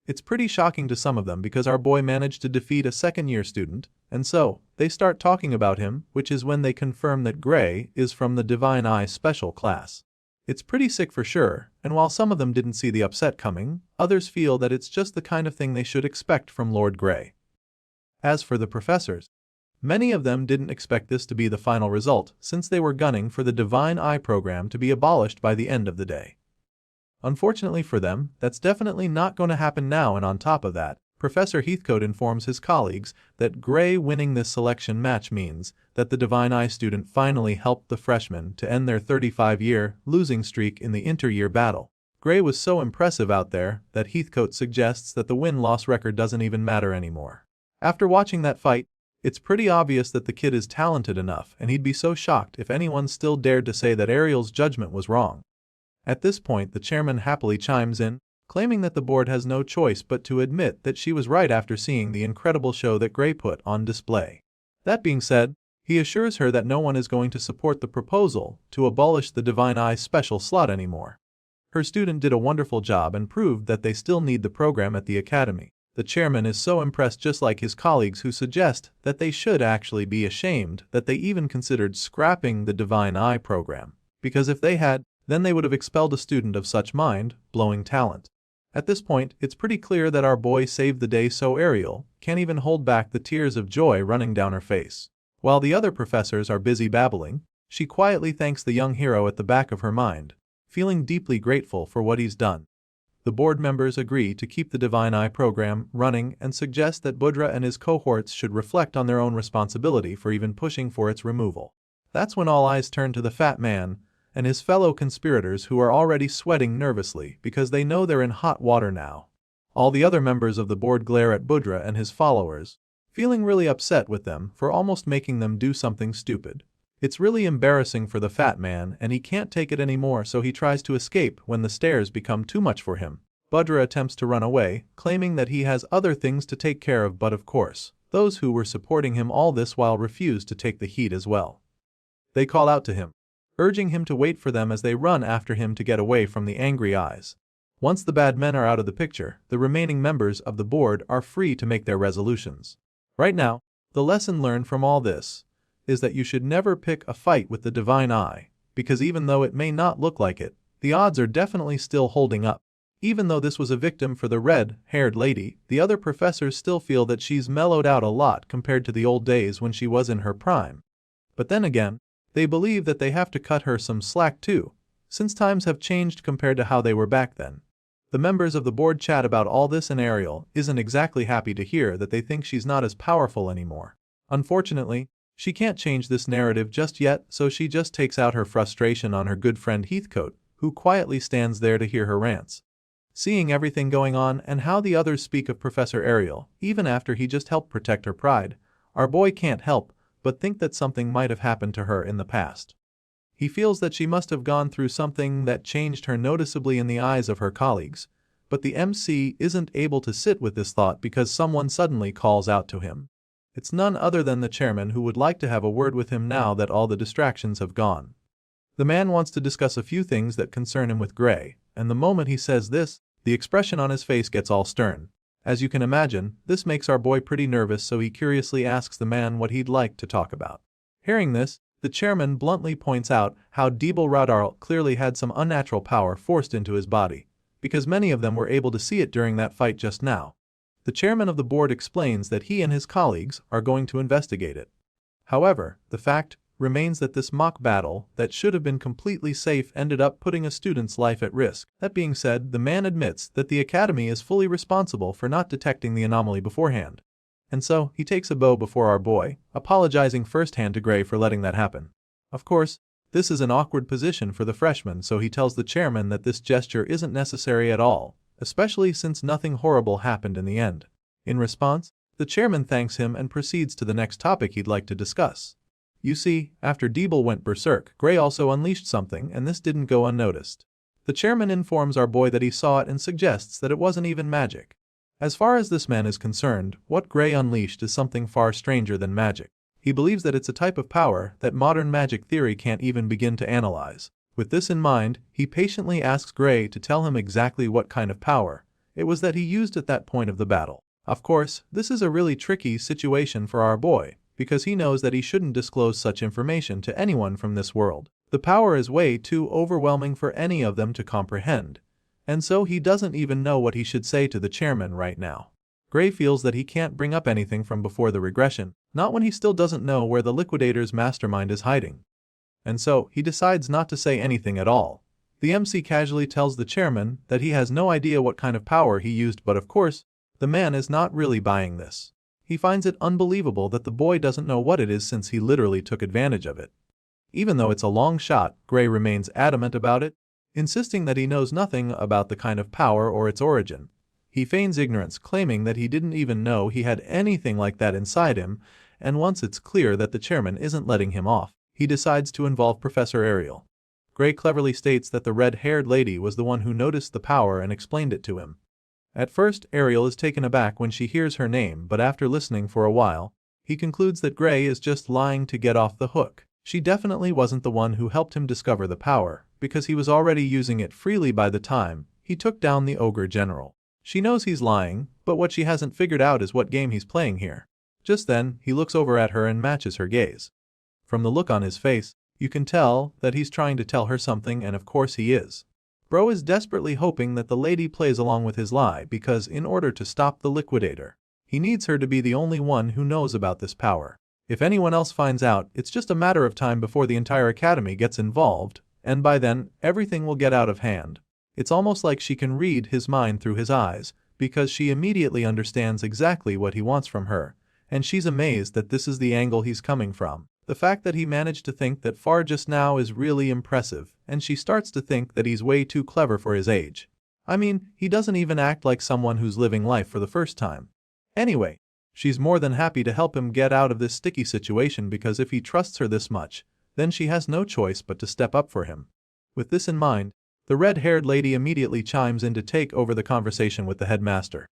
It's pretty shocking to some of them because our boy managed to defeat a second-year student, and so they start talking about him, which is when they confirm that Gray is from the Divine Eye Special class. It's pretty sick for sure, and while some of them didn't see the upset coming, others feel that it's just the kind of thing they should expect from Lord Gray. As for the professors, many of them didn't expect this to be the final result since they were gunning for the Divine Eye program to be abolished by the end of the day. Unfortunately for them, that's definitely not going to happen now, and on top of that, Professor Heathcote informs his colleagues that Gray winning this selection match means that the Divine Eye student finally helped the freshmen to end their 35-year losing streak in the inter-year battle. Gray was so impressive out there that Heathcote suggests that the win-loss record doesn't even matter anymore. After watching that fight, it's pretty obvious that the kid is talented enough, and he'd be so shocked if anyone still dared to say that Ariel's judgment was wrong. At this point, the chairman happily chimes in, claiming that the board has no choice but to admit that she was right after seeing the incredible show that Gray put on display. That being said, he assures her that no one is going to support the proposal to abolish the Divine Eye special slot anymore. Her student did a wonderful job and proved that they still need the program at the academy. The chairman is so impressed, just like his colleagues, who suggest that they should actually be ashamed that they even considered scrapping the Divine Eye program, because if they had, then they would have expelled a student of such mind-blowing talent. At this point, it's pretty clear that our boy saved the day, so Ariel can't even hold back the tears of joy running down her face. While the other professors are busy babbling, she quietly thanks the young hero at the back of her mind, feeling deeply grateful for what he's done. The board members agree to keep the Divine Eye program running and suggest that Budra and his cohorts should reflect on their own responsibility for even pushing for its removal. That's when all eyes turn to the fat man and his fellow conspirators, who are already sweating nervously because they know they're in hot water now. All the other members of the board glare at Budra and his followers, feeling really upset with them for almost making them do something stupid. It's really embarrassing for the fat man, and he can't take it anymore, so he tries to escape when the stairs become too much for him. Budra attempts to run away, claiming that he has other things to take care of, but of course, those who were supporting him all this while refuse to take the heat as well. They call out to him, urging him to wait for them as they run after him to get away from the angry eyes. Once the bad men are out of the picture, the remaining members of the board are free to make their resolutions. Right now, the lesson learned from all this is that you should never pick a fight with the divine eye, because even though it may not look like it, the odds are definitely still holding up. Even though this was a victim for the red-haired lady, the other professors still feel that she's mellowed out a lot compared to the old days when she was in her prime. But then again, they believe that they have to cut her some slack too, since times have changed compared to how they were back then. The members of the board chat about all this and Ariel isn't exactly happy to hear that they think she's not as powerful anymore. Unfortunately, she can't change this narrative just yet, so she just takes out her frustration on her good friend Heathcote, who quietly stands there to hear her rants. Seeing everything going on and how the others speak of Professor Ariel, even after he just helped protect her pride, our boy can't help but think that something might have happened to her in the past. He feels that she must have gone through something that changed her noticeably in the eyes of her colleagues, but the MC isn't able to sit with this thought because someone suddenly calls out to him. It's none other than the chairman, who would like to have a word with him now that all the distractions have gone. The man wants to discuss a few things that concern him with Gray, and the moment he says this, the expression on his face gets all stern. As you can imagine, this makes our boy pretty nervous, so he curiously asks the man what he'd like to talk about. Hearing this, the chairman bluntly points out how Debel Radarl clearly had some unnatural power forced into his body, because many of them were able to see it during that fight just now. The chairman of the board explains that he and his colleagues are going to investigate it. However, the fact remains that this mock battle that should have been completely safe ended up putting a student's life at risk. That being said, the man admits that the academy is fully responsible for not detecting the anomaly beforehand. And so, he takes a bow before our boy, apologizing firsthand to Gray for letting that happen. Of course, this is an awkward position for the freshman, so he tells the chairman that this gesture isn't necessary at all, especially since nothing horrible happened in the end. In response, the chairman thanks him and proceeds to the next topic he'd like to discuss. You see, after Debel went berserk, Gray also unleashed something, and this didn't go unnoticed. The chairman informs our boy that he saw it and suggests that it wasn't even magic. As far as this man is concerned, what Gray unleashed is something far stranger than magic. He believes that it's a type of power that modern magic theory can't even begin to analyze. With this in mind, he patiently asks Gray to tell him exactly what kind of power it was that he used at that point of the battle. Of course, this is a really tricky situation for our boy, because he knows that he shouldn't disclose such information to anyone from this world. The power is way too overwhelming for any of them to comprehend, and so he doesn't even know what he should say to the chairman right now. Gray feels that he can't bring up anything from before the regression, not when he still doesn't know where the liquidator's mastermind is hiding. And so, he decides not to say anything at all. The MC casually tells the chairman that he has no idea what kind of power he used, but of course, the man is not really buying this. He finds it unbelievable that the boy doesn't know what it is, since he literally took advantage of it. Even though it's a long shot, Gray remains adamant about it, insisting that he knows nothing about the kind of power or its origin. He feigns ignorance, claiming that he didn't even know he had anything like that inside him, and once it's clear that the chairman isn't letting him off, he decides to involve Professor Ariel. Gray cleverly states that the red-haired lady was the one who noticed the power and explained it to him. At first, Ariel is taken aback when she hears her name, but after listening for a while, he concludes that Gray is just lying to get off the hook. She definitely wasn't the one who helped him discover the power, because he was already using it freely by the time he took down the ogre general. She knows he's lying, but what she hasn't figured out is what game he's playing here. Just then, he looks over at her and matches her gaze. From the look on his face, you can tell that he's trying to tell her something, and of course he is. Bro is desperately hoping that the lady plays along with his lie, because in order to stop the liquidator, he needs her to be the only one who knows about this power. If anyone else finds out, it's just a matter of time before the entire academy gets involved, and by then, everything will get out of hand. It's almost like she can read his mind through his eyes, because she immediately understands exactly what he wants from her, and she's amazed that this is the angle he's coming from. The fact that he managed to think that far just now is really impressive, and she starts to think that he's way too clever for his age. I mean, he doesn't even act like someone who's living life for the first time. Anyway, she's more than happy to help him get out of this sticky situation, because if he trusts her this much, then she has no choice but to step up for him. With this in mind, the red-haired lady immediately chimes in to take over the conversation with the headmaster.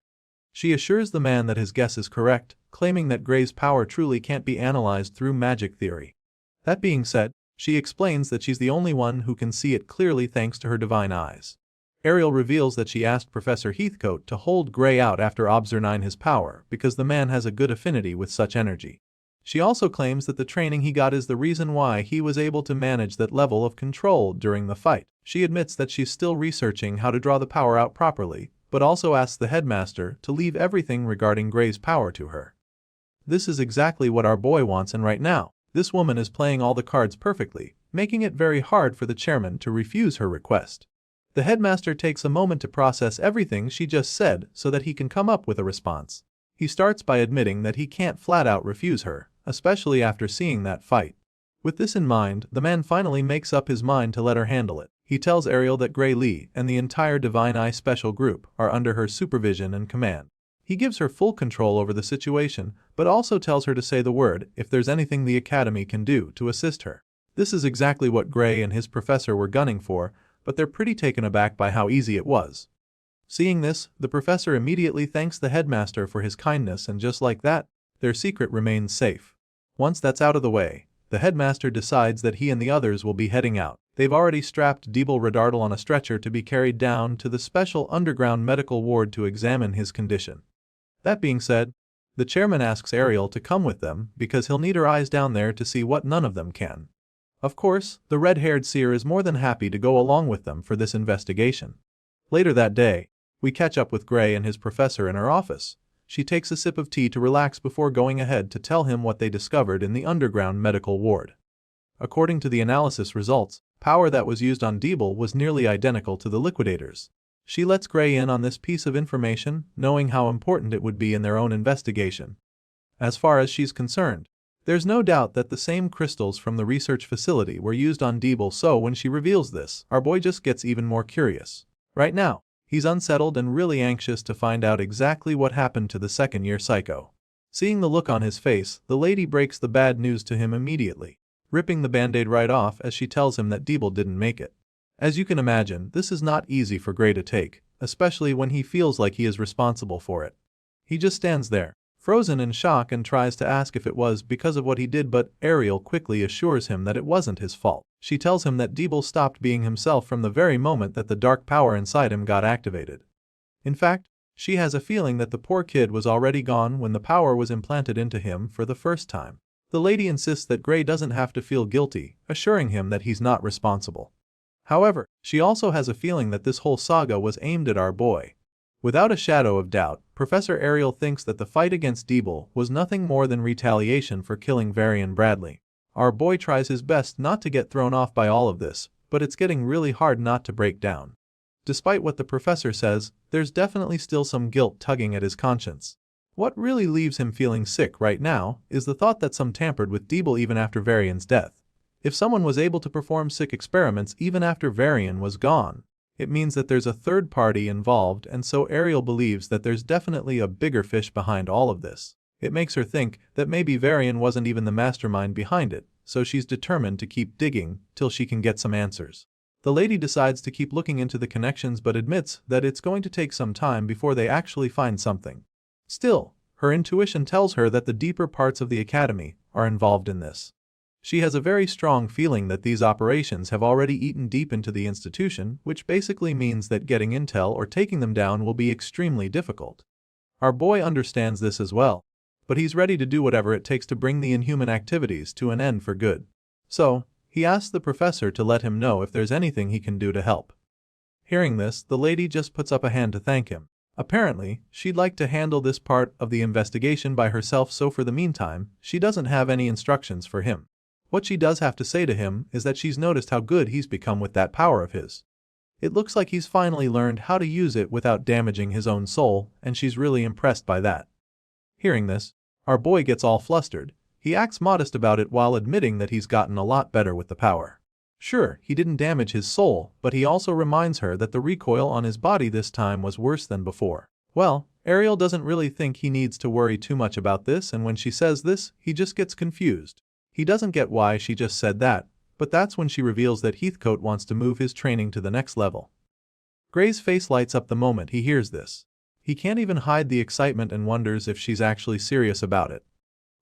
She assures the man that his guess is correct, claiming that Gray's power truly can't be analyzed through magic theory. That being said, she explains that she's the only one who can see it clearly thanks to her divine eyes. Ariel reveals that she asked Professor Heathcote to hold Gray out after observing his power because the man has a good affinity with such energy. She also claims that the training he got is the reason why he was able to manage that level of control during the fight. She admits that she's still researching how to draw the power out properly, but also asks the headmaster to leave everything regarding Gray's power to her. This is exactly what our boy wants, and right now, this woman is playing all the cards perfectly, making it very hard for the chairman to refuse her request. The headmaster takes a moment to process everything she just said so that he can come up with a response. He starts by admitting that he can't flat out refuse her, especially after seeing that fight. With this in mind, the man finally makes up his mind to let her handle it. He tells Ariel that Gray Lee and the entire Divine Eye Special Group are under her supervision and command. He gives her full control over the situation, but also tells her to say the word if there's anything the Academy can do to assist her. This is exactly what Gray and his professor were gunning for, but they're pretty taken aback by how easy it was. Seeing this, the professor immediately thanks the headmaster for his kindness, and just like that, their secret remains safe. Once that's out of the way, the headmaster decides that he and the others will be heading out. They've already strapped Deeble Redardal on a stretcher to be carried down to the special underground medical ward to examine his condition. That being said, the chairman asks Ariel to come with them because he'll need her eyes down there to see what none of them can. Of course, the red-haired seer is more than happy to go along with them for this investigation. Later that day, we catch up with Gray and his professor in her office. She takes a sip of tea to relax before going ahead to tell him what they discovered in the underground medical ward. According to the analysis results, power that was used on Deeble was nearly identical to the Liquidators. She lets Gray in on this piece of information, knowing how important it would be in their own investigation. As far as she's concerned, there's no doubt that the same crystals from the research facility were used on Deeble, so when she reveals this, our boy just gets even more curious. Right now, he's unsettled and really anxious to find out exactly what happened to the second-year psycho. Seeing the look on his face, the lady breaks the bad news to him immediately, ripping the band-aid right off as she tells him that Deeble didn't make it. As you can imagine, this is not easy for Gray to take, especially when he feels like he is responsible for it. He just stands there, frozen in shock, and tries to ask if it was because of what he did, but Ariel quickly assures him that it wasn't his fault. She tells him that Deeble stopped being himself from the very moment that the dark power inside him got activated. In fact, she has a feeling that the poor kid was already gone when the power was implanted into him for the first time. The lady insists that Gray doesn't have to feel guilty, assuring him that he's not responsible. However, she also has a feeling that this whole saga was aimed at our boy. Without a shadow of doubt, Professor Ariel thinks that the fight against Deeble was nothing more than retaliation for killing Varian Bradley. Our boy tries his best not to get thrown off by all of this, but it's getting really hard not to break down. Despite what the professor says, there's definitely still some guilt tugging at his conscience. What really leaves him feeling sick right now is the thought that some tampered with Deeble even after Varian's death. If someone was able to perform sick experiments even after Varian was gone, it means that there's a third party involved, and so Ariel believes that there's definitely a bigger fish behind all of this. It makes her think that maybe Varian wasn't even the mastermind behind it, so she's determined to keep digging till she can get some answers. The lady decides to keep looking into the connections, but admits that it's going to take some time before they actually find something. Still, her intuition tells her that the deeper parts of the Academy are involved in this. She has a very strong feeling that these operations have already eaten deep into the institution, which basically means that getting intel or taking them down will be extremely difficult. Our boy understands this as well, but he's ready to do whatever it takes to bring the inhuman activities to an end for good. So, he asks the professor to let him know if there's anything he can do to help. Hearing this, the lady just puts up a hand to thank him. Apparently, she'd like to handle this part of the investigation by herself, so for the meantime, she doesn't have any instructions for him. What she does have to say to him is that she's noticed how good he's become with that power of his. It looks like he's finally learned how to use it without damaging his own soul, and she's really impressed by that. Hearing this, our boy gets all flustered. He acts modest about it while admitting that he's gotten a lot better with the power. Sure, he didn't damage his soul, but he also reminds her that the recoil on his body this time was worse than before. Well, Ariel doesn't really think he needs to worry too much about this, and when she says this, he just gets confused. He doesn't get why she just said that, but that's when she reveals that Heathcote wants to move his training to the next level. Gray's face lights up the moment he hears this. He can't even hide the excitement and wonders if she's actually serious about it.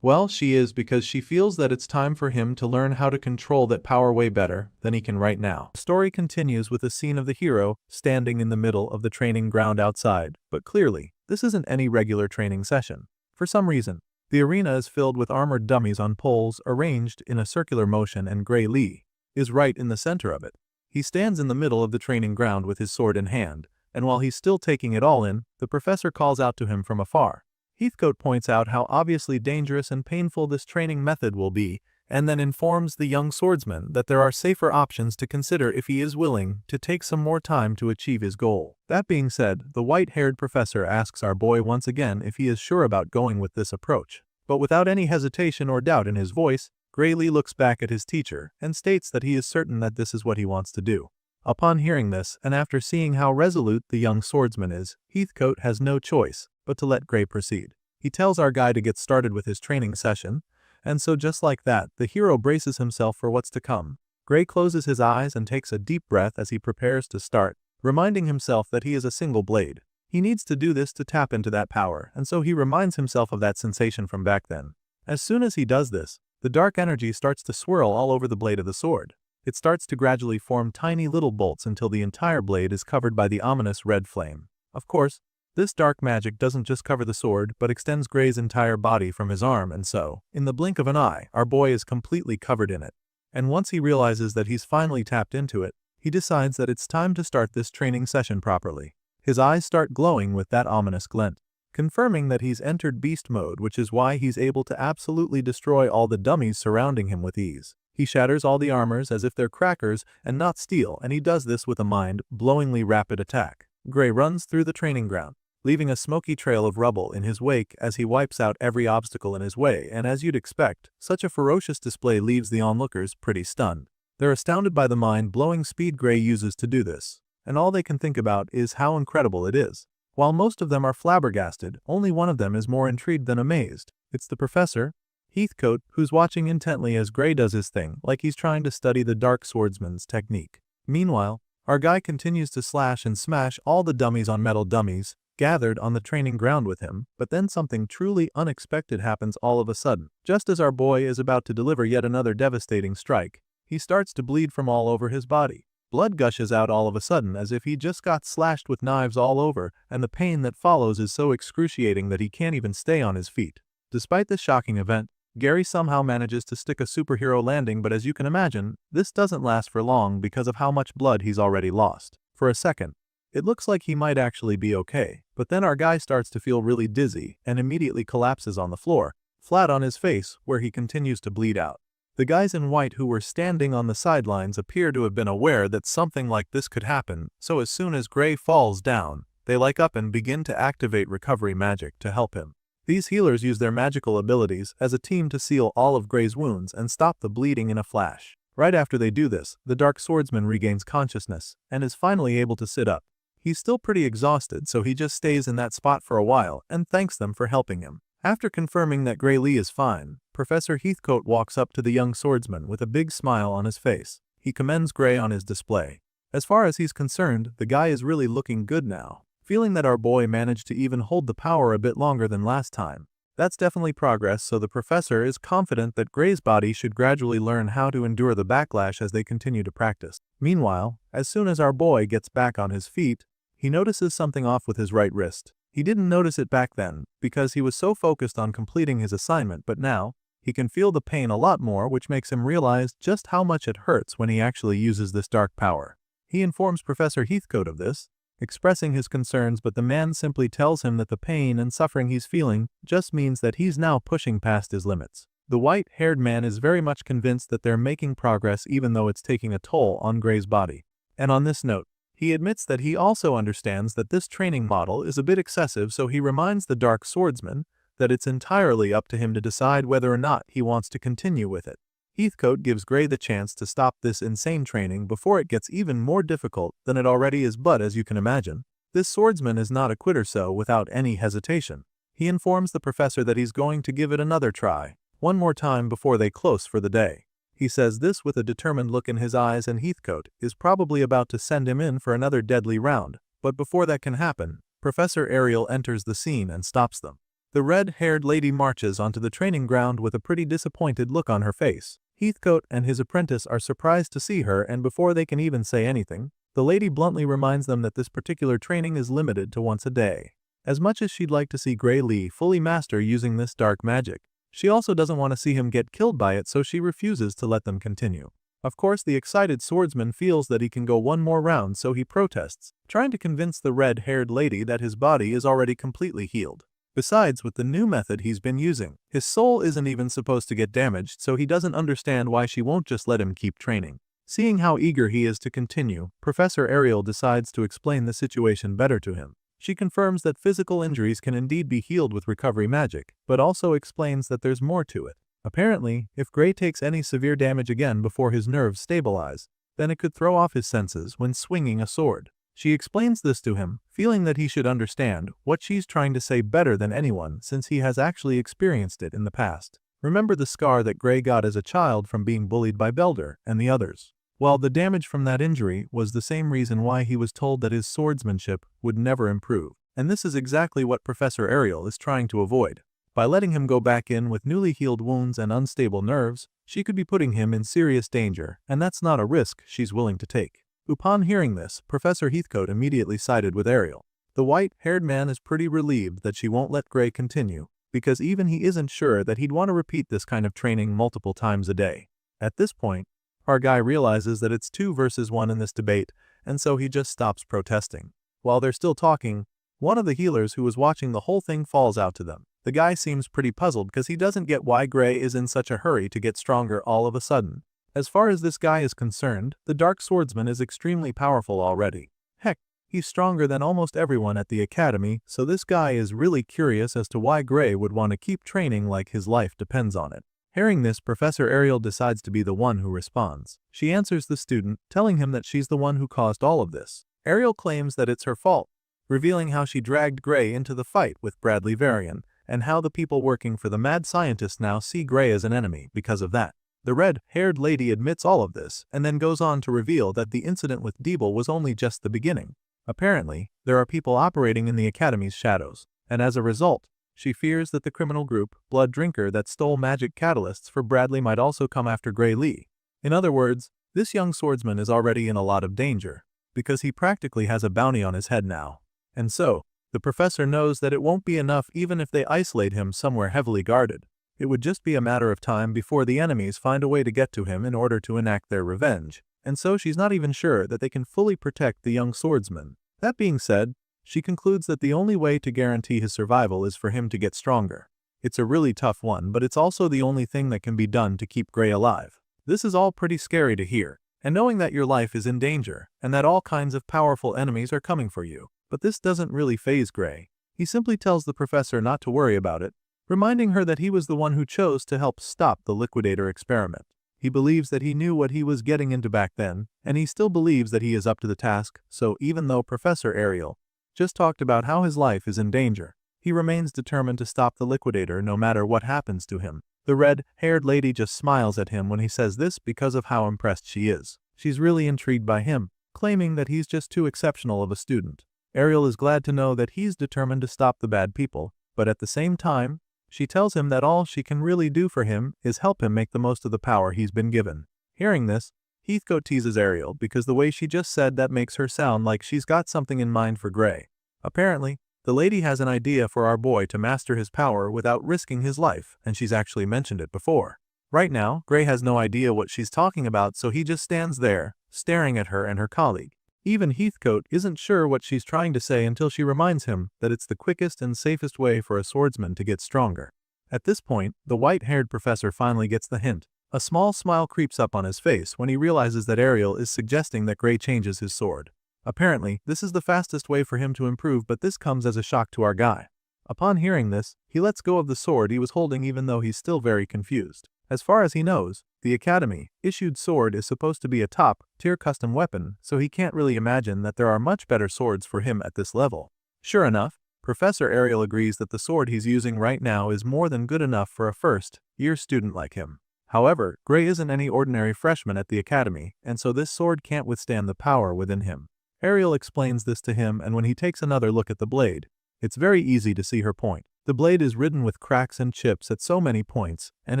Well, she is because she feels that it's time for him to learn how to control that power way better than he can right now. The story continues with a scene of the hero standing in the middle of the training ground outside, but clearly, this isn't any regular training session. For some reason, the arena is filled with armored dummies on poles arranged in a circular motion, and Gray Lee is right in the center of it. He stands in the middle of the training ground with his sword in hand, and while he's still taking it all in, the professor calls out to him from afar. Heathcote points out how obviously dangerous and painful this training method will be, and then informs the young swordsman that there are safer options to consider if he is willing to take some more time to achieve his goal. That being said, the white-haired professor asks our boy once again if he is sure about going with this approach. But without any hesitation or doubt in his voice, Gray Lee looks back at his teacher and states that he is certain that this is what he wants to do. Upon hearing this, and after seeing how resolute the young swordsman is, Heathcote has no choice but to let Gray proceed. He tells our guy to get started with his training session, and so just like that, the hero braces himself for what's to come. Gray closes his eyes and takes a deep breath as he prepares to start, reminding himself that he is a single blade. He needs to do this to tap into that power, and so he reminds himself of that sensation from back then. As soon as he does this, the dark energy starts to swirl all over the blade of the sword. It starts to gradually form tiny little bolts until the entire blade is covered by the ominous red flame. Of course, this dark magic doesn't just cover the sword, but extends Gray's entire body from his arm, and so, in the blink of an eye, our boy is completely covered in it. And once he realizes that he's finally tapped into it, he decides that it's time to start this training session properly. His eyes start glowing with that ominous glint, confirming that he's entered beast mode, which is why he's able to absolutely destroy all the dummies surrounding him with ease. He shatters all the armors as if they're crackers and not steel, and he does this with a mind-blowingly rapid attack. Gray runs through the training ground, leaving a smoky trail of rubble in his wake as he wipes out every obstacle in his way, and as you'd expect, such a ferocious display leaves the onlookers pretty stunned. They're astounded by the mind-blowing speed Gray uses to do this, and all they can think about is how incredible it is. While most of them are flabbergasted, only one of them is more intrigued than amazed. It's the professor, Heathcote, who's watching intently as Gray does his thing, like he's trying to study the dark swordsman's technique. Meanwhile, our guy continues to slash and smash all the dummies on metal dummies gathered on the training ground with him, but then something truly unexpected happens all of a sudden. Just as our boy is about to deliver yet another devastating strike, he starts to bleed from all over his body. Blood gushes out all of a sudden as if he just got slashed with knives all over, and the pain that follows is so excruciating that he can't even stay on his feet. Despite this shocking event, Gary somehow manages to stick a superhero landing, but as you can imagine, this doesn't last for long because of how much blood he's already lost. For a second, it looks like he might actually be okay, but then our guy starts to feel really dizzy and immediately collapses on the floor, flat on his face, where he continues to bleed out. The guys in white who were standing on the sidelines appear to have been aware that something like this could happen, so as soon as Gray falls down, they light up and begin to activate recovery magic to help him. These healers use their magical abilities as a team to seal all of Gray's wounds and stop the bleeding in a flash. Right after they do this, the dark swordsman regains consciousness and is finally able to sit up. He's still pretty exhausted, so he just stays in that spot for a while and thanks them for helping him. After confirming that Gray Lee is fine, Professor Heathcote walks up to the young swordsman with a big smile on his face. He commends Gray on his display. As far as he's concerned, the guy is really looking good now. Feeling that our boy managed to even hold the power a bit longer than last time. That's definitely progress, so the professor is confident that Gray's body should gradually learn how to endure the backlash as they continue to practice. Meanwhile, as soon as our boy gets back on his feet, he notices something off with his right wrist. He didn't notice it back then, because he was so focused on completing his assignment, but now, he can feel the pain a lot more, which makes him realize just how much it hurts when he actually uses this dark power. He informs Professor Heathcote of this, expressing his concerns, but the man simply tells him that the pain and suffering he's feeling just means that he's now pushing past his limits. The white-haired man is very much convinced that they're making progress even though it's taking a toll on Gray's body. And on this note, he admits that he also understands that this training model is a bit excessive, so he reminds the dark swordsman that it's entirely up to him to decide whether or not he wants to continue with it. Heathcote gives Gray the chance to stop this insane training before it gets even more difficult than it already is, but as you can imagine, this swordsman is not a quitter, so without any hesitation, he informs the professor that he's going to give it another try, one more time before they close for the day. He says this with a determined look in his eyes, and Heathcote is probably about to send him in for another deadly round, but before that can happen, Professor Ariel enters the scene and stops them. The red-haired lady marches onto the training ground with a pretty disappointed look on her face. Heathcote and his apprentice are surprised to see her, and before they can even say anything, the lady bluntly reminds them that this particular training is limited to once a day. As much as she'd like to see Gray Lee fully master using this dark magic, she also doesn't want to see him get killed by it, so she refuses to let them continue. Of course, the excited swordsman feels that he can go one more round, so he protests, trying to convince the red-haired lady that his body is already completely healed. Besides, with the new method he's been using, his soul isn't even supposed to get damaged, so he doesn't understand why she won't just let him keep training. Seeing how eager he is to continue, Professor Ariel decides to explain the situation better to him. She confirms that physical injuries can indeed be healed with recovery magic, but also explains that there's more to it. Apparently, if Gray takes any severe damage again before his nerves stabilize, then it could throw off his senses when swinging a sword. She explains this to him, feeling that he should understand what she's trying to say better than anyone since he has actually experienced it in the past. Remember the scar that Gray got as a child from being bullied by Belder and the others? Well, the damage from that injury was the same reason why he was told that his swordsmanship would never improve, and this is exactly what Professor Ariel is trying to avoid. By letting him go back in with newly healed wounds and unstable nerves, she could be putting him in serious danger, and that's not a risk she's willing to take. Upon hearing this, Professor Heathcote immediately sided with Ariel. The white-haired man is pretty relieved that she won't let Gray continue, because even he isn't sure that he'd want to repeat this kind of training multiple times a day. At this point, our guy realizes that it's 2 versus 1 in this debate, and so he just stops protesting. While they're still talking, one of the healers who was watching the whole thing falls out to them. The guy seems pretty puzzled because he doesn't get why Gray is in such a hurry to get stronger all of a sudden. As far as this guy is concerned, the Dark Swordsman is extremely powerful already. Heck, he's stronger than almost everyone at the academy, so this guy is really curious as to why Gray would want to keep training like his life depends on it. Hearing this, Professor Ariel decides to be the one who responds. She answers the student, telling him that she's the one who caused all of this. Ariel claims that it's her fault, revealing how she dragged Gray into the fight with Bradley Varian, and how the people working for the mad scientist now see Gray as an enemy because of that. The red-haired lady admits all of this, and then goes on to reveal that the incident with Deeble was only just the beginning. Apparently, there are people operating in the Academy's shadows, and as a result, she fears that the criminal group, Blood Drinker, that stole magic catalysts for Bradley might also come after Gray Lee. In other words, this young swordsman is already in a lot of danger, because he practically has a bounty on his head now. And so, the professor knows that it won't be enough even if they isolate him somewhere heavily guarded. It would just be a matter of time before the enemies find a way to get to him in order to enact their revenge, and so she's not even sure that they can fully protect the young swordsman. That being said, she concludes that the only way to guarantee his survival is for him to get stronger. It's a really tough one, but it's also the only thing that can be done to keep Gray alive. This is all pretty scary to hear, and knowing that your life is in danger, and that all kinds of powerful enemies are coming for you. But this doesn't really faze Gray. He simply tells the professor not to worry about it, reminding her that he was the one who chose to help stop the liquidator experiment. He believes that he knew what he was getting into back then, and he still believes that he is up to the task, so even though Professor Ariel just talked about how his life is in danger, he remains determined to stop the liquidator no matter what happens to him. The red-haired lady just smiles at him when he says this because of how impressed she is. She's really intrigued by him, claiming that he's just too exceptional of a student. Ariel is glad to know that he's determined to stop the bad people, but at the same time, she tells him that all she can really do for him is help him make the most of the power he's been given. Hearing this, Heathcote teases Ariel because the way she just said that makes her sound like she's got something in mind for Gray. Apparently, the lady has an idea for our boy to master his power without risking his life, and she's actually mentioned it before. Right now, Gray has no idea what she's talking about, so he just stands there, staring at her and her colleague. Even Heathcote isn't sure what she's trying to say until she reminds him that it's the quickest and safest way for a swordsman to get stronger. At this point, the white-haired professor finally gets the hint. A small smile creeps up on his face when he realizes that Ariel is suggesting that Gray changes his sword. Apparently, this is the fastest way for him to improve, but this comes as a shock to our guy. Upon hearing this, he lets go of the sword he was holding even though he's still very confused. As far as he knows, the Academy-issued sword is supposed to be a top-tier custom weapon, so he can't really imagine that there are much better swords for him at this level. Sure enough, Professor Ariel agrees that the sword he's using right now is more than good enough for a first-year student like him. However, Gray isn't any ordinary freshman at the Academy, and so this sword can't withstand the power within him. Ariel explains this to him, and when he takes another look at the blade, it's very easy to see her point. The blade is ridden with cracks and chips at so many points, and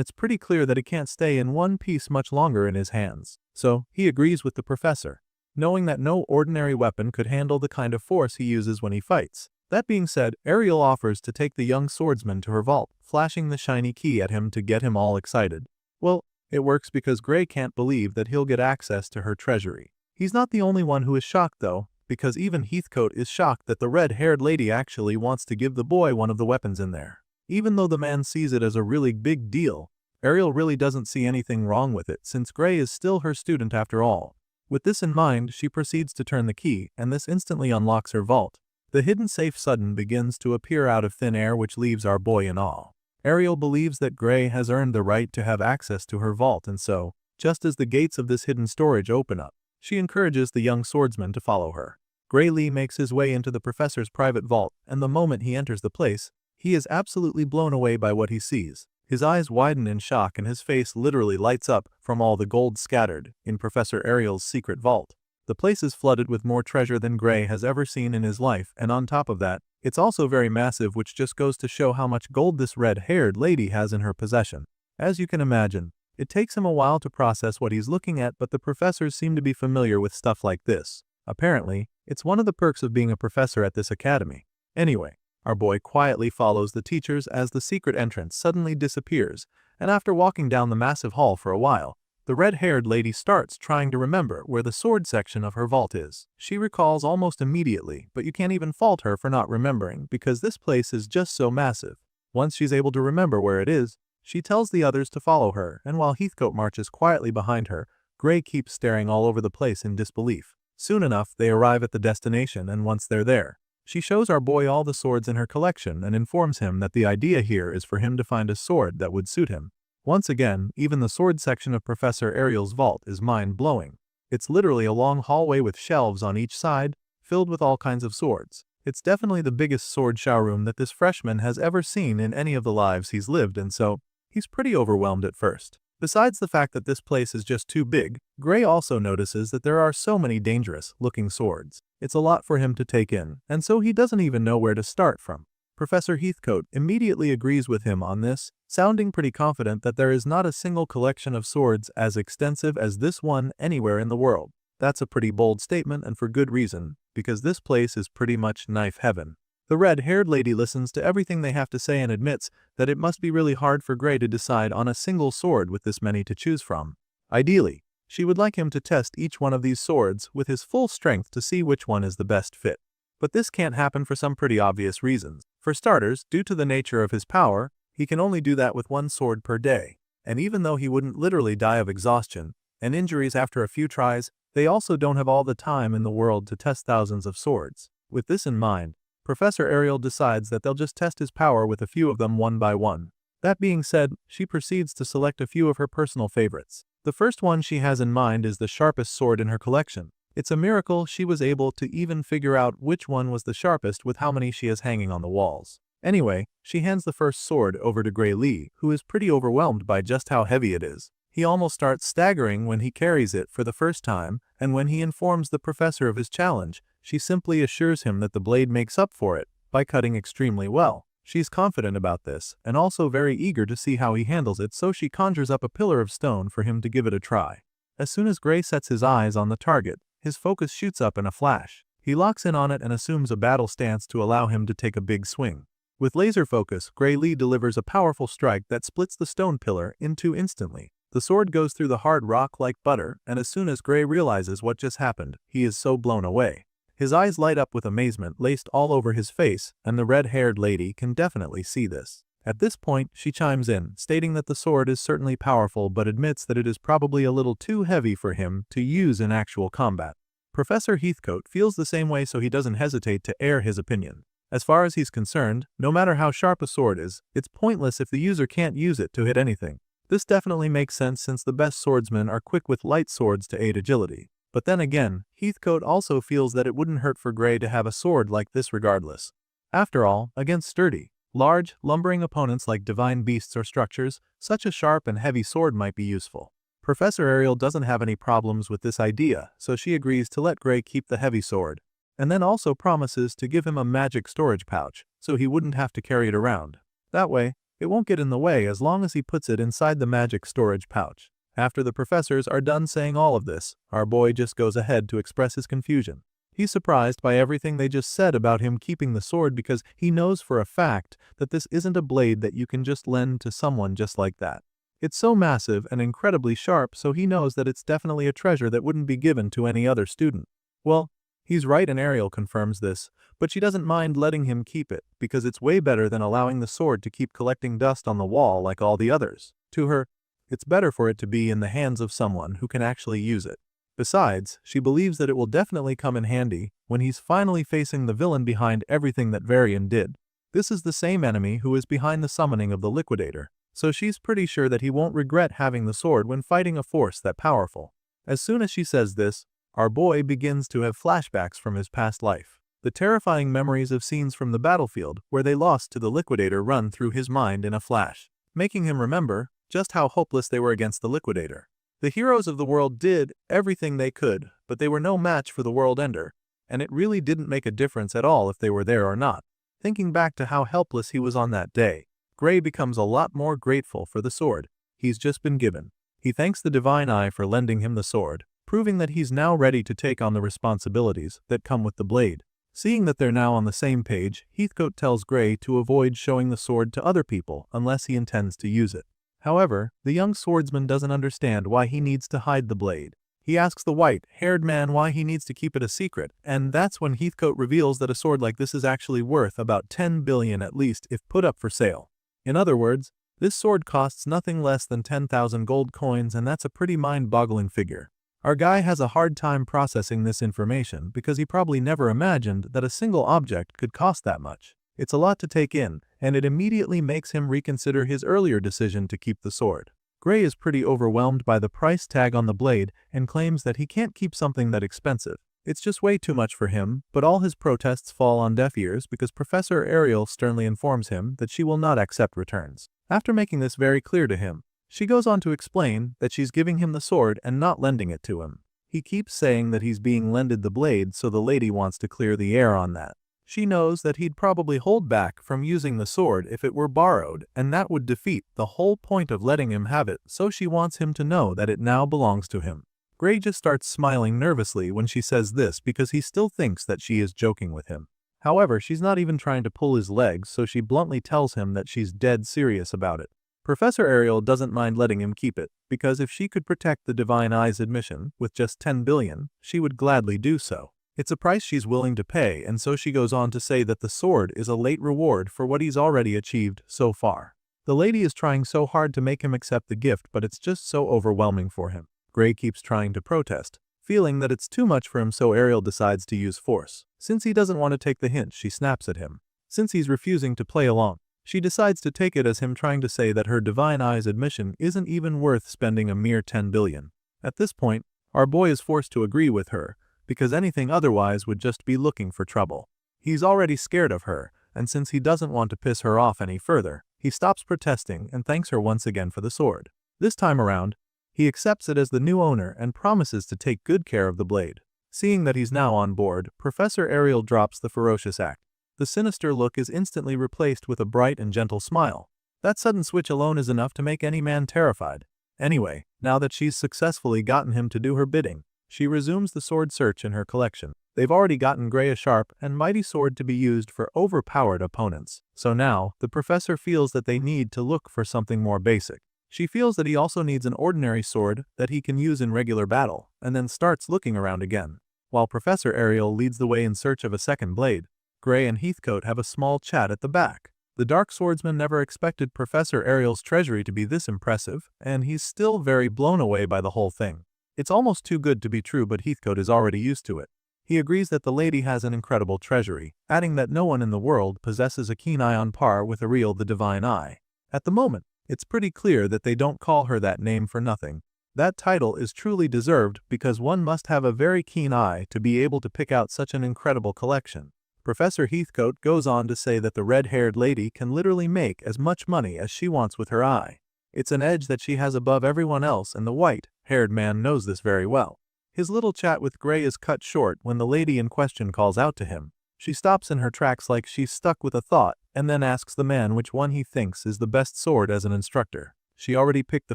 it's pretty clear that it can't stay in one piece much longer in his hands. So, he agrees with the professor, knowing that no ordinary weapon could handle the kind of force he uses when he fights. That being said, Ariel offers to take the young swordsman to her vault, flashing the shiny key at him to get him all excited. Well, it works because Gray can't believe that he'll get access to her treasury. He's not the only one who is shocked though, because even Heathcote is shocked that the red-haired lady actually wants to give the boy one of the weapons in there. Even though the man sees it as a really big deal, Ariel really doesn't see anything wrong with it since Gray is still her student after all. With this in mind, she proceeds to turn the key, and this instantly unlocks her vault. The hidden safe sudden begins to appear out of thin air, which leaves our boy in awe. Ariel believes that Gray has earned the right to have access to her vault, and so, just as the gates of this hidden storage open up, she encourages the young swordsman to follow her. Gray Lee makes his way into the professor's private vault, and the moment he enters the place, he is absolutely blown away by what he sees. His eyes widen in shock and his face literally lights up from all the gold scattered in Professor Ariel's secret vault. The place is flooded with more treasure than Gray has ever seen in his life, and on top of that, it's also very massive, which just goes to show how much gold this red-haired lady has in her possession. As you can imagine, it takes him a while to process what he's looking at, but the professors seem to be familiar with stuff like this. Apparently, it's one of the perks of being a professor at this academy. Anyway, our boy quietly follows the teachers as the secret entrance suddenly disappears, and after walking down the massive hall for a while, the red-haired lady starts trying to remember where the sword section of her vault is. She recalls almost immediately, but you can't even fault her for not remembering because this place is just so massive. Once she's able to remember where it is, she tells the others to follow her, and while Heathcote marches quietly behind her, Gray keeps staring all over the place in disbelief. Soon enough, they arrive at the destination, and once they're there, she shows our boy all the swords in her collection and informs him that the idea here is for him to find a sword that would suit him. Once again, even the sword section of Professor Ariel's vault is mind-blowing. It's literally a long hallway with shelves on each side, filled with all kinds of swords. It's definitely the biggest sword showroom that this freshman has ever seen in any of the lives he's lived, and so, he's pretty overwhelmed at first. Besides the fact that this place is just too big, Gray also notices that there are so many dangerous-looking swords. It's a lot for him to take in, and so he doesn't even know where to start from. Professor Heathcote immediately agrees with him on this, sounding pretty confident that there is not a single collection of swords as extensive as this one anywhere in the world. That's a pretty bold statement, and for good reason, because this place is pretty much knife heaven. The red-haired lady listens to everything they have to say and admits that it must be really hard for Gray to decide on a single sword with this many to choose from. Ideally, she would like him to test each one of these swords with his full strength to see which one is the best fit. But this can't happen for some pretty obvious reasons. For starters, due to the nature of his power, he can only do that with one sword per day. And even though he wouldn't literally die of exhaustion and injuries after a few tries, they also don't have all the time in the world to test thousands of swords. With this in mind, Professor Ariel decides that they'll just test his power with a few of them one by one. That being said, she proceeds to select a few of her personal favorites. The first one she has in mind is the sharpest sword in her collection. It's a miracle she was able to even figure out which one was the sharpest with how many she has hanging on the walls. Anyway, she hands the first sword over to Gray Lee, who is pretty overwhelmed by just how heavy it is. He almost starts staggering when he carries it for the first time, and when he informs the professor of his challenge, she simply assures him that the blade makes up for it by cutting extremely well. She's confident about this, and also very eager to see how he handles it, so she conjures up a pillar of stone for him to give it a try. As soon as Gray sets his eyes on the target, his focus shoots up in a flash. He locks in on it and assumes a battle stance to allow him to take a big swing. With laser focus, Gray Lee delivers a powerful strike that splits the stone pillar in two instantly. The sword goes through the hard rock like butter, and as soon as Gray realizes what just happened, he is so blown away. His eyes light up with amazement laced all over his face, and the red-haired lady can definitely see this. At this point, she chimes in, stating that the sword is certainly powerful but admits that it is probably a little too heavy for him to use in actual combat. Professor Heathcote feels the same way, so he doesn't hesitate to air his opinion. As far as he's concerned, no matter how sharp a sword is, it's pointless if the user can't use it to hit anything. This definitely makes sense since the best swordsmen are quick with light swords to aid agility. But then again, Heathcote also feels that it wouldn't hurt for Gray to have a sword like this regardless. After all, against sturdy, large, lumbering opponents like divine beasts or structures, such a sharp and heavy sword might be useful. Professor Ariel doesn't have any problems with this idea, so she agrees to let Gray keep the heavy sword. and then also promises to give him a magic storage pouch so he wouldn't have to carry it around. That way, it won't get in the way as long as he puts it inside the magic storage pouch. After the professors are done saying all of this, our boy just goes ahead to express his confusion. He's surprised by everything they just said about him keeping the sword because he knows for a fact that this isn't a blade that you can just lend to someone just like that. It's so massive and incredibly sharp, so he knows that it's definitely a treasure that wouldn't be given to any other student. Well, he's right and Ariel confirms this, but she doesn't mind letting him keep it because it's way better than allowing the sword to keep collecting dust on the wall like all the others. To her, it's better for it to be in the hands of someone who can actually use it. Besides, she believes that it will definitely come in handy when he's finally facing the villain behind everything that Varian did. This is the same enemy who is behind the summoning of the Liquidator, so she's pretty sure that he won't regret having the sword when fighting a force that powerful. As soon as she says this, our boy begins to have flashbacks from his past life. The terrifying memories of scenes from the battlefield where they lost to the Liquidator run through his mind in a flash, making him remember just how hopeless they were against the Liquidator. The heroes of the world did everything they could, but they were no match for the World Ender, and it really didn't make a difference at all if they were there or not. Thinking back to how helpless he was on that day, Gray becomes a lot more grateful for the sword he's just been given. He thanks the Divine Eye for lending him the sword, proving that he's now ready to take on the responsibilities that come with the blade. Seeing that they're now on the same page, Heathcote tells Gray to avoid showing the sword to other people unless he intends to use it. However, the young swordsman doesn't understand why he needs to hide the blade. He asks the white-haired man why he needs to keep it a secret, and that's when Heathcote reveals that a sword like this is actually worth about 10 billion at least if put up for sale. In other words, this sword costs nothing less than 10,000 gold coins, and that's a pretty mind-boggling figure. Our guy has a hard time processing this information because he probably never imagined that a single object could cost that much. It's a lot to take in, and it immediately makes him reconsider his earlier decision to keep the sword. Gray is pretty overwhelmed by the price tag on the blade and claims that he can't keep something that expensive. It's just way too much for him, but all his protests fall on deaf ears because Professor Ariel sternly informs him that she will not accept returns. After making this very clear to him, she goes on to explain that she's giving him the sword and not lending it to him. He keeps saying that he's being lended the blade, so the lady wants to clear the air on that. She knows that he'd probably hold back from using the sword if it were borrowed, and that would defeat the whole point of letting him have it, so she wants him to know that it now belongs to him. Gray just starts smiling nervously when she says this because he still thinks that she is joking with him. However, she's not even trying to pull his legs, so she bluntly tells him that she's dead serious about it. Professor Ariel doesn't mind letting him keep it, because if she could protect the Divine Eye's admission with just 10 billion, she would gladly do so. It's a price she's willing to pay, and so she goes on to say that the sword is a late reward for what he's already achieved so far. The lady is trying so hard to make him accept the gift, but it's just so overwhelming for him. Gray keeps trying to protest, feeling that it's too much for him, so Ariel decides to use force. Since he doesn't want to take the hint, she snaps at him. Since he's refusing to play along, she decides to take it as him trying to say that her Divine Eye's admission isn't even worth spending a mere 10 billion. At this point, our boy is forced to agree with her, because anything otherwise would just be looking for trouble. He's already scared of her, and since he doesn't want to piss her off any further, he stops protesting and thanks her once again for the sword. This time around, he accepts it as the new owner and promises to take good care of the blade. Seeing that he's now on board, Professor Ariel drops the ferocious act. The sinister look is instantly replaced with a bright and gentle smile. That sudden switch alone is enough to make any man terrified. Anyway, now that she's successfully gotten him to do her bidding, she resumes the sword search in her collection. They've already gotten Gray a sharp and mighty sword to be used for overpowered opponents, so now the professor feels that they need to look for something more basic. She feels that he also needs an ordinary sword that he can use in regular battle, and then starts looking around again. While Professor Ariel leads the way in search of a second blade, Gray and Heathcote have a small chat at the back. The Dark Swordsman never expected Professor Ariel's treasury to be this impressive, and he's still very blown away by the whole thing. It's almost too good to be true, but Heathcote is already used to it. He agrees that the lady has an incredible treasury, adding that no one in the world possesses a keen eye on par with Ariel the Divine Eye. At the moment, it's pretty clear that they don't call her that name for nothing. That title is truly deserved because one must have a very keen eye to be able to pick out such an incredible collection. Professor Heathcote goes on to say that the red-haired lady can literally make as much money as she wants with her eye. It's an edge that she has above everyone else, and the white-haired man knows this very well. His little chat with Gray is cut short when the lady in question calls out to him. She stops in her tracks like she's stuck with a thought, and then asks the man which one he thinks is the best sword as an instructor. She already picked the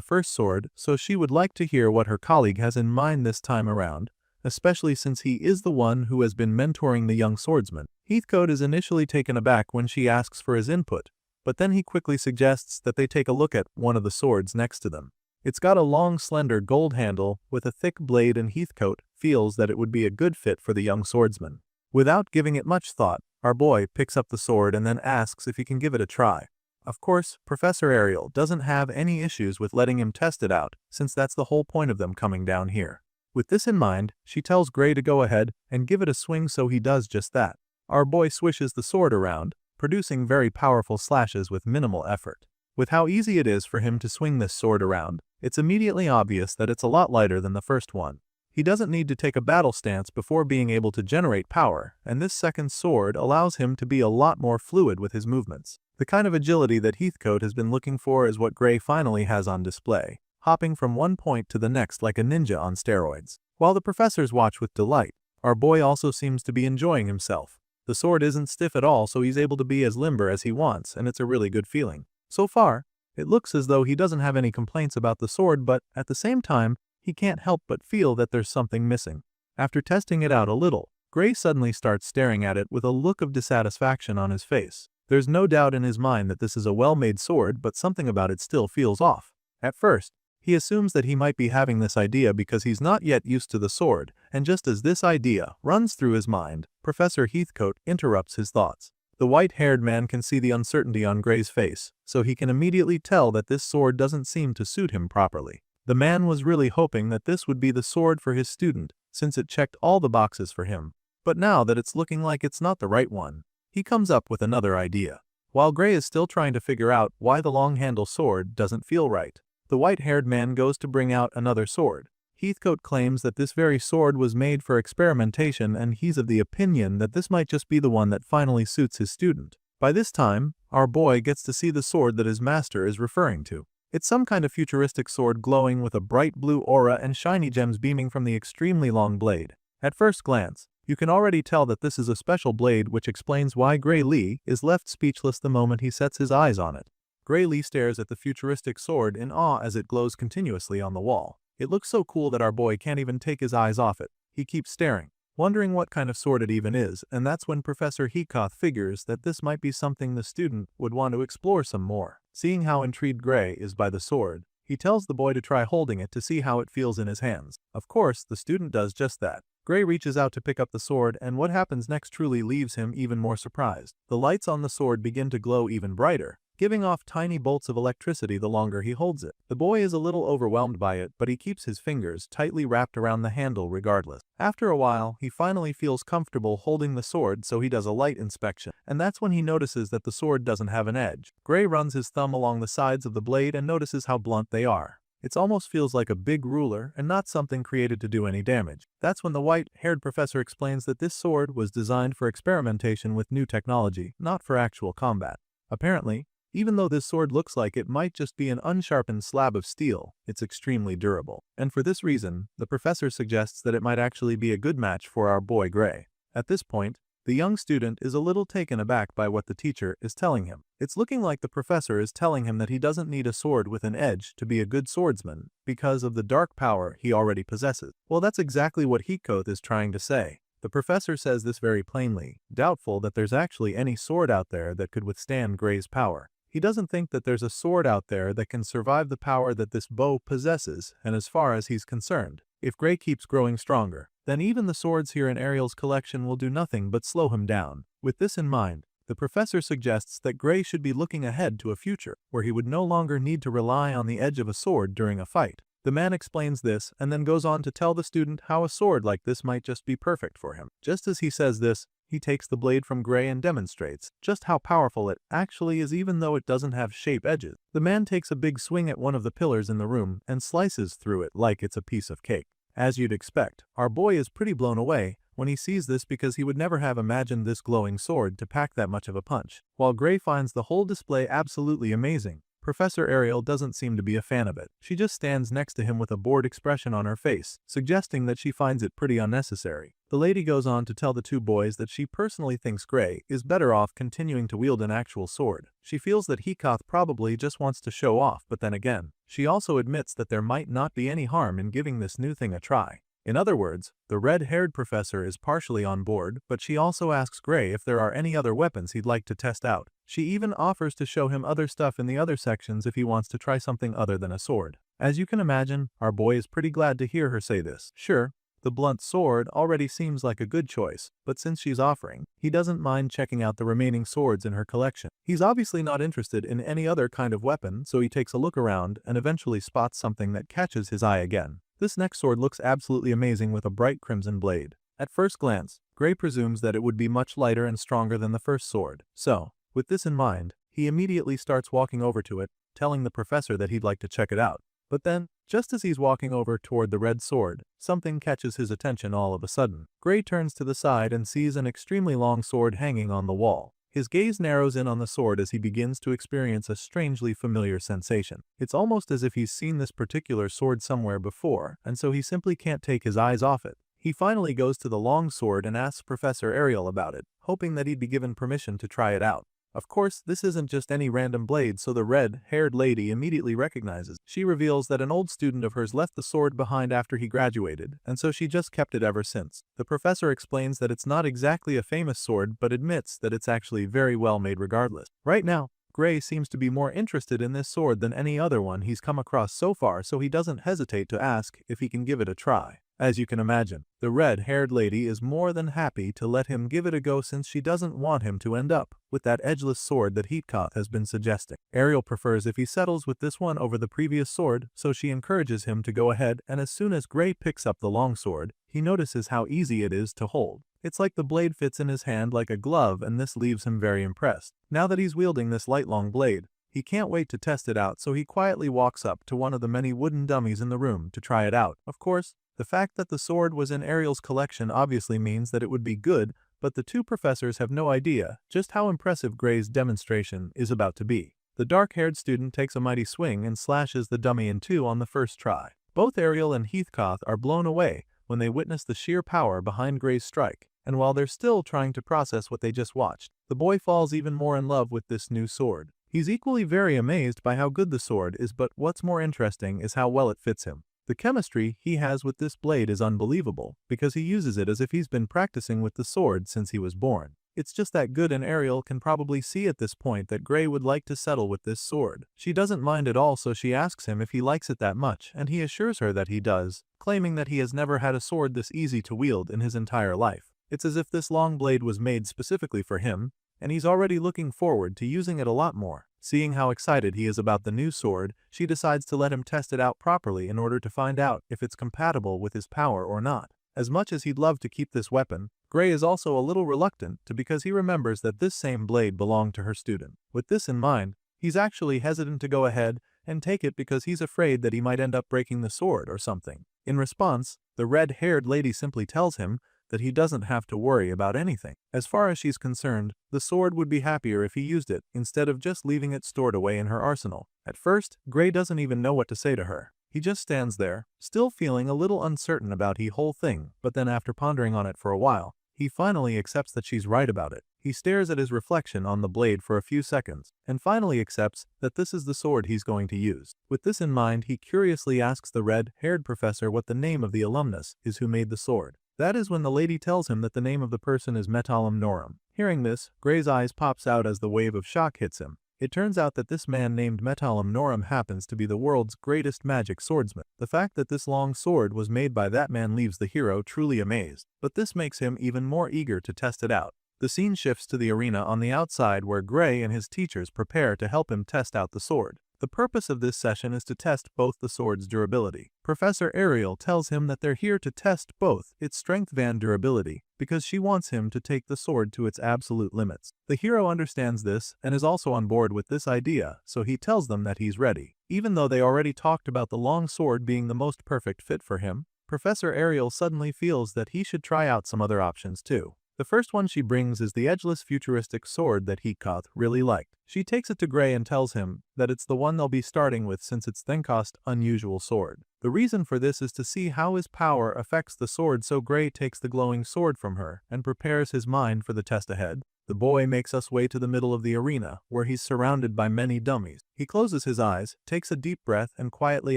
first sword, so she would like to hear what her colleague has in mind this time around, especially since he is the one who has been mentoring the young swordsman. Heathcote is initially taken aback when she asks for his input, but then he quickly suggests that they take a look at one of the swords next to them. It's got a long, slender gold handle with a thick blade, and Heathcote feels that it would be a good fit for the young swordsman. Without giving it much thought, our boy picks up the sword and then asks if he can give it a try. Of course, Professor Ariel doesn't have any issues with letting him test it out, since that's the whole point of them coming down here. With this in mind, she tells Gray to go ahead and give it a swing, so he does just that. Our boy swishes the sword around, producing very powerful slashes with minimal effort. With how easy it is for him to swing this sword around, it's immediately obvious that it's a lot lighter than the first one. He doesn't need to take a battle stance before being able to generate power, and this second sword allows him to be a lot more fluid with his movements. The kind of agility that Heathcote has been looking for is what Gray finally has on display, hopping from one point to the next like a ninja on steroids. While the professors watch with delight, our boy also seems to be enjoying himself. The sword isn't stiff at all, so he's able to be as limber as he wants, and it's a really good feeling. So far, it looks as though he doesn't have any complaints about the sword, but at the same time, he can't help but feel that there's something missing. After testing it out a little, Gray suddenly starts staring at it with a look of dissatisfaction on his face. There's no doubt in his mind that this is a well-made sword, but something about it still feels off. At first, he assumes that he might be having this idea because he's not yet used to the sword, and just as this idea runs through his mind, Professor Heathcote interrupts his thoughts. The white-haired man can see the uncertainty on Gray's face, so he can immediately tell that this sword doesn't seem to suit him properly. The man was really hoping that this would be the sword for his student, since it checked all the boxes for him. But now that it's looking like it's not the right one, he comes up with another idea. While Gray is still trying to figure out why the long-handle sword doesn't feel right, the white-haired man goes to bring out another sword. Heathcote claims that this very sword was made for experimentation, and he's of the opinion that this might just be the one that finally suits his student. By this time, our boy gets to see the sword that his master is referring to. It's some kind of futuristic sword glowing with a bright blue aura and shiny gems beaming from the extremely long blade. At first glance, you can already tell that this is a special blade, which explains why Gray Lee is left speechless the moment he sets his eyes on it. Gray Lee stares at the futuristic sword in awe as it glows continuously on the wall. It looks so cool that our boy can't even take his eyes off it. He keeps staring, wondering what kind of sword it even is, and that's when Professor Heathcote figures that this might be something the student would want to explore some more. Seeing how intrigued Gray is by the sword, he tells the boy to try holding it to see how it feels in his hands. Of course, the student does just that. Gray reaches out to pick up the sword, and what happens next truly leaves him even more surprised. The lights on the sword begin to glow even brighter, giving off tiny bolts of electricity the longer he holds it. The boy is a little overwhelmed by it, but he keeps his fingers tightly wrapped around the handle regardless. After a while, he finally feels comfortable holding the sword, so he does a light inspection, and that's when he notices that the sword doesn't have an edge. Gray runs his thumb along the sides of the blade and notices how blunt they are. It almost feels like a big ruler and not something created to do any damage. That's when the white-haired professor explains that this sword was designed for experimentation with new technology, not for actual combat. Apparently, even though this sword looks like it might just be an unsharpened slab of steel, it's extremely durable. And for this reason, the professor suggests that it might actually be a good match for our boy Gray. At this point, the young student is a little taken aback by what the teacher is telling him. It's looking like the professor is telling him that he doesn't need a sword with an edge to be a good swordsman because of the dark power he already possesses. Well, that's exactly what Heathcote is trying to say. The professor says this very plainly, doubtful that there's actually any sword out there that could withstand Gray's power. He doesn't think that there's a sword out there that can survive the power that this bow possesses, and as far as he's concerned, if Gray keeps growing stronger, then even the swords here in Ariel's collection will do nothing but slow him down. With this in mind, the professor suggests that Gray should be looking ahead to a future where he would no longer need to rely on the edge of a sword during a fight. The man explains this and then goes on to tell the student how a sword like this might just be perfect for him. Just as he says this, he takes the blade from Gray and demonstrates just how powerful it actually is, even though it doesn't have sharp edges. The man takes a big swing at one of the pillars in the room and slices through it like it's a piece of cake. As you'd expect, our boy is pretty blown away when he sees this because he would never have imagined this glowing sword to pack that much of a punch. While Gray finds the whole display absolutely amazing, Professor Ariel doesn't seem to be a fan of it. She just stands next to him with a bored expression on her face, suggesting that she finds it pretty unnecessary. The lady goes on to tell the two boys that she personally thinks Gray is better off continuing to wield an actual sword. She feels that Heathcote probably just wants to show off, but then again, she also admits that there might not be any harm in giving this new thing a try. In other words, the red-haired professor is partially on board, but she also asks Gray if there are any other weapons he'd like to test out. She even offers to show him other stuff in the other sections if he wants to try something other than a sword. As you can imagine, our boy is pretty glad to hear her say this. Sure, the blunt sword already seems like a good choice, but since she's offering, he doesn't mind checking out the remaining swords in her collection. He's obviously not interested in any other kind of weapon, so he takes a look around and eventually spots something that catches his eye again. This next sword looks absolutely amazing with a bright crimson blade. At first glance, Gray presumes that it would be much lighter and stronger than the first sword. So, with this in mind, he immediately starts walking over to it, telling the professor that he'd like to check it out. But then, just as he's walking over toward the red sword, something catches his attention all of a sudden. Gray turns to the side and sees an extremely long sword hanging on the wall. His gaze narrows in on the sword as he begins to experience a strangely familiar sensation. It's almost as if he's seen this particular sword somewhere before, and so he simply can't take his eyes off it. He finally goes to the long sword and asks Professor Ariel about it, hoping that he'd be given permission to try it out. Of course, this isn't just any random blade, so the red-haired lady immediately recognizes. She reveals that an old student of hers left the sword behind after he graduated, and so she just kept it ever since. The professor explains that it's not exactly a famous sword, but admits that it's actually very well made regardless. Right now, Gray seems to be more interested in this sword than any other one he's come across so far, so he doesn't hesitate to ask if he can give it a try. As you can imagine, the red-haired lady is more than happy to let him give it a go since she doesn't want him to end up with that edgeless sword that Heathcote has been suggesting. Ariel prefers if he settles with this one over the previous sword, so she encourages him to go ahead, and as soon as Gray picks up the long sword, he notices how easy it is to hold. It's like the blade fits in his hand like a glove, and this leaves him very impressed. Now that he's wielding this light long blade, he can't wait to test it out, so he quietly walks up to one of the many wooden dummies in the room to try it out. Of course, the fact that the sword was in Ariel's collection obviously means that it would be good, but the two professors have no idea just how impressive Gray's demonstration is about to be. The dark-haired student takes a mighty swing and slashes the dummy in two on the first try. Both Ariel and Heathcote are blown away when they witness the sheer power behind Gray's strike, and while they're still trying to process what they just watched, the boy falls even more in love with this new sword. He's equally very amazed by how good the sword is, but what's more interesting is how well it fits him. The chemistry he has with this blade is unbelievable, because he uses it as if he's been practicing with the sword since he was born. It's just that good, and Ariel can probably see at this point that Gray would like to settle with this sword. She doesn't mind at all, so she asks him if he likes it that much, and he assures her that he does, claiming that he has never had a sword this easy to wield in his entire life. It's as if this long blade was made specifically for him, and he's already looking forward to using it a lot more. Seeing how excited he is about the new sword, she decides to let him test it out properly in order to find out if it's compatible with his power or not. As much as he'd love to keep this weapon, Gray is also a little reluctant because he remembers that this same blade belonged to her student. With this in mind, he's actually hesitant to go ahead and take it because he's afraid that he might end up breaking the sword or something. In response, the red-haired lady simply tells him that he doesn't have to worry about anything. As far as she's concerned, the sword would be happier if he used it instead of just leaving it stored away in her arsenal. At first, Gray doesn't even know what to say to her. He just stands there, still feeling a little uncertain about the whole thing, but then after pondering on it for a while, he finally accepts that she's right about it. He stares at his reflection on the blade for a few seconds, and finally accepts that this is the sword he's going to use. With this in mind, he curiously asks the red-haired professor what the name of the alumnus is who made the sword. That is when the lady tells him that the name of the person is Metallum Norum. Hearing this, Gray's eyes pops out as the wave of shock hits him. It turns out that this man named Metallum Norum happens to be the world's greatest magic swordsman. The fact that this long sword was made by that man leaves the hero truly amazed, but this makes him even more eager to test it out. The scene shifts to the arena on the outside where Gray and his teachers prepare to help him test out the sword. The purpose of this session is to test both the sword's durability. Professor Ariel tells him that they're here to test both its strength and durability, because she wants him to take the sword to its absolute limits. The hero understands this and is also on board with this idea, so he tells them that he's ready. Even though they already talked about the long sword being the most perfect fit for him, Professor Ariel suddenly feels that he should try out some other options too. The first one she brings is the edgeless futuristic sword that Heatkoth really liked. She takes it to Gray and tells him that it's the one they'll be starting with since it's Thenkoth's unusual sword. The reason for this is to see how his power affects the sword, so Gray takes the glowing sword from her and prepares his mind for the test ahead. The boy makes us way to the middle of the arena, where he's surrounded by many dummies. He closes his eyes, takes a deep breath, and quietly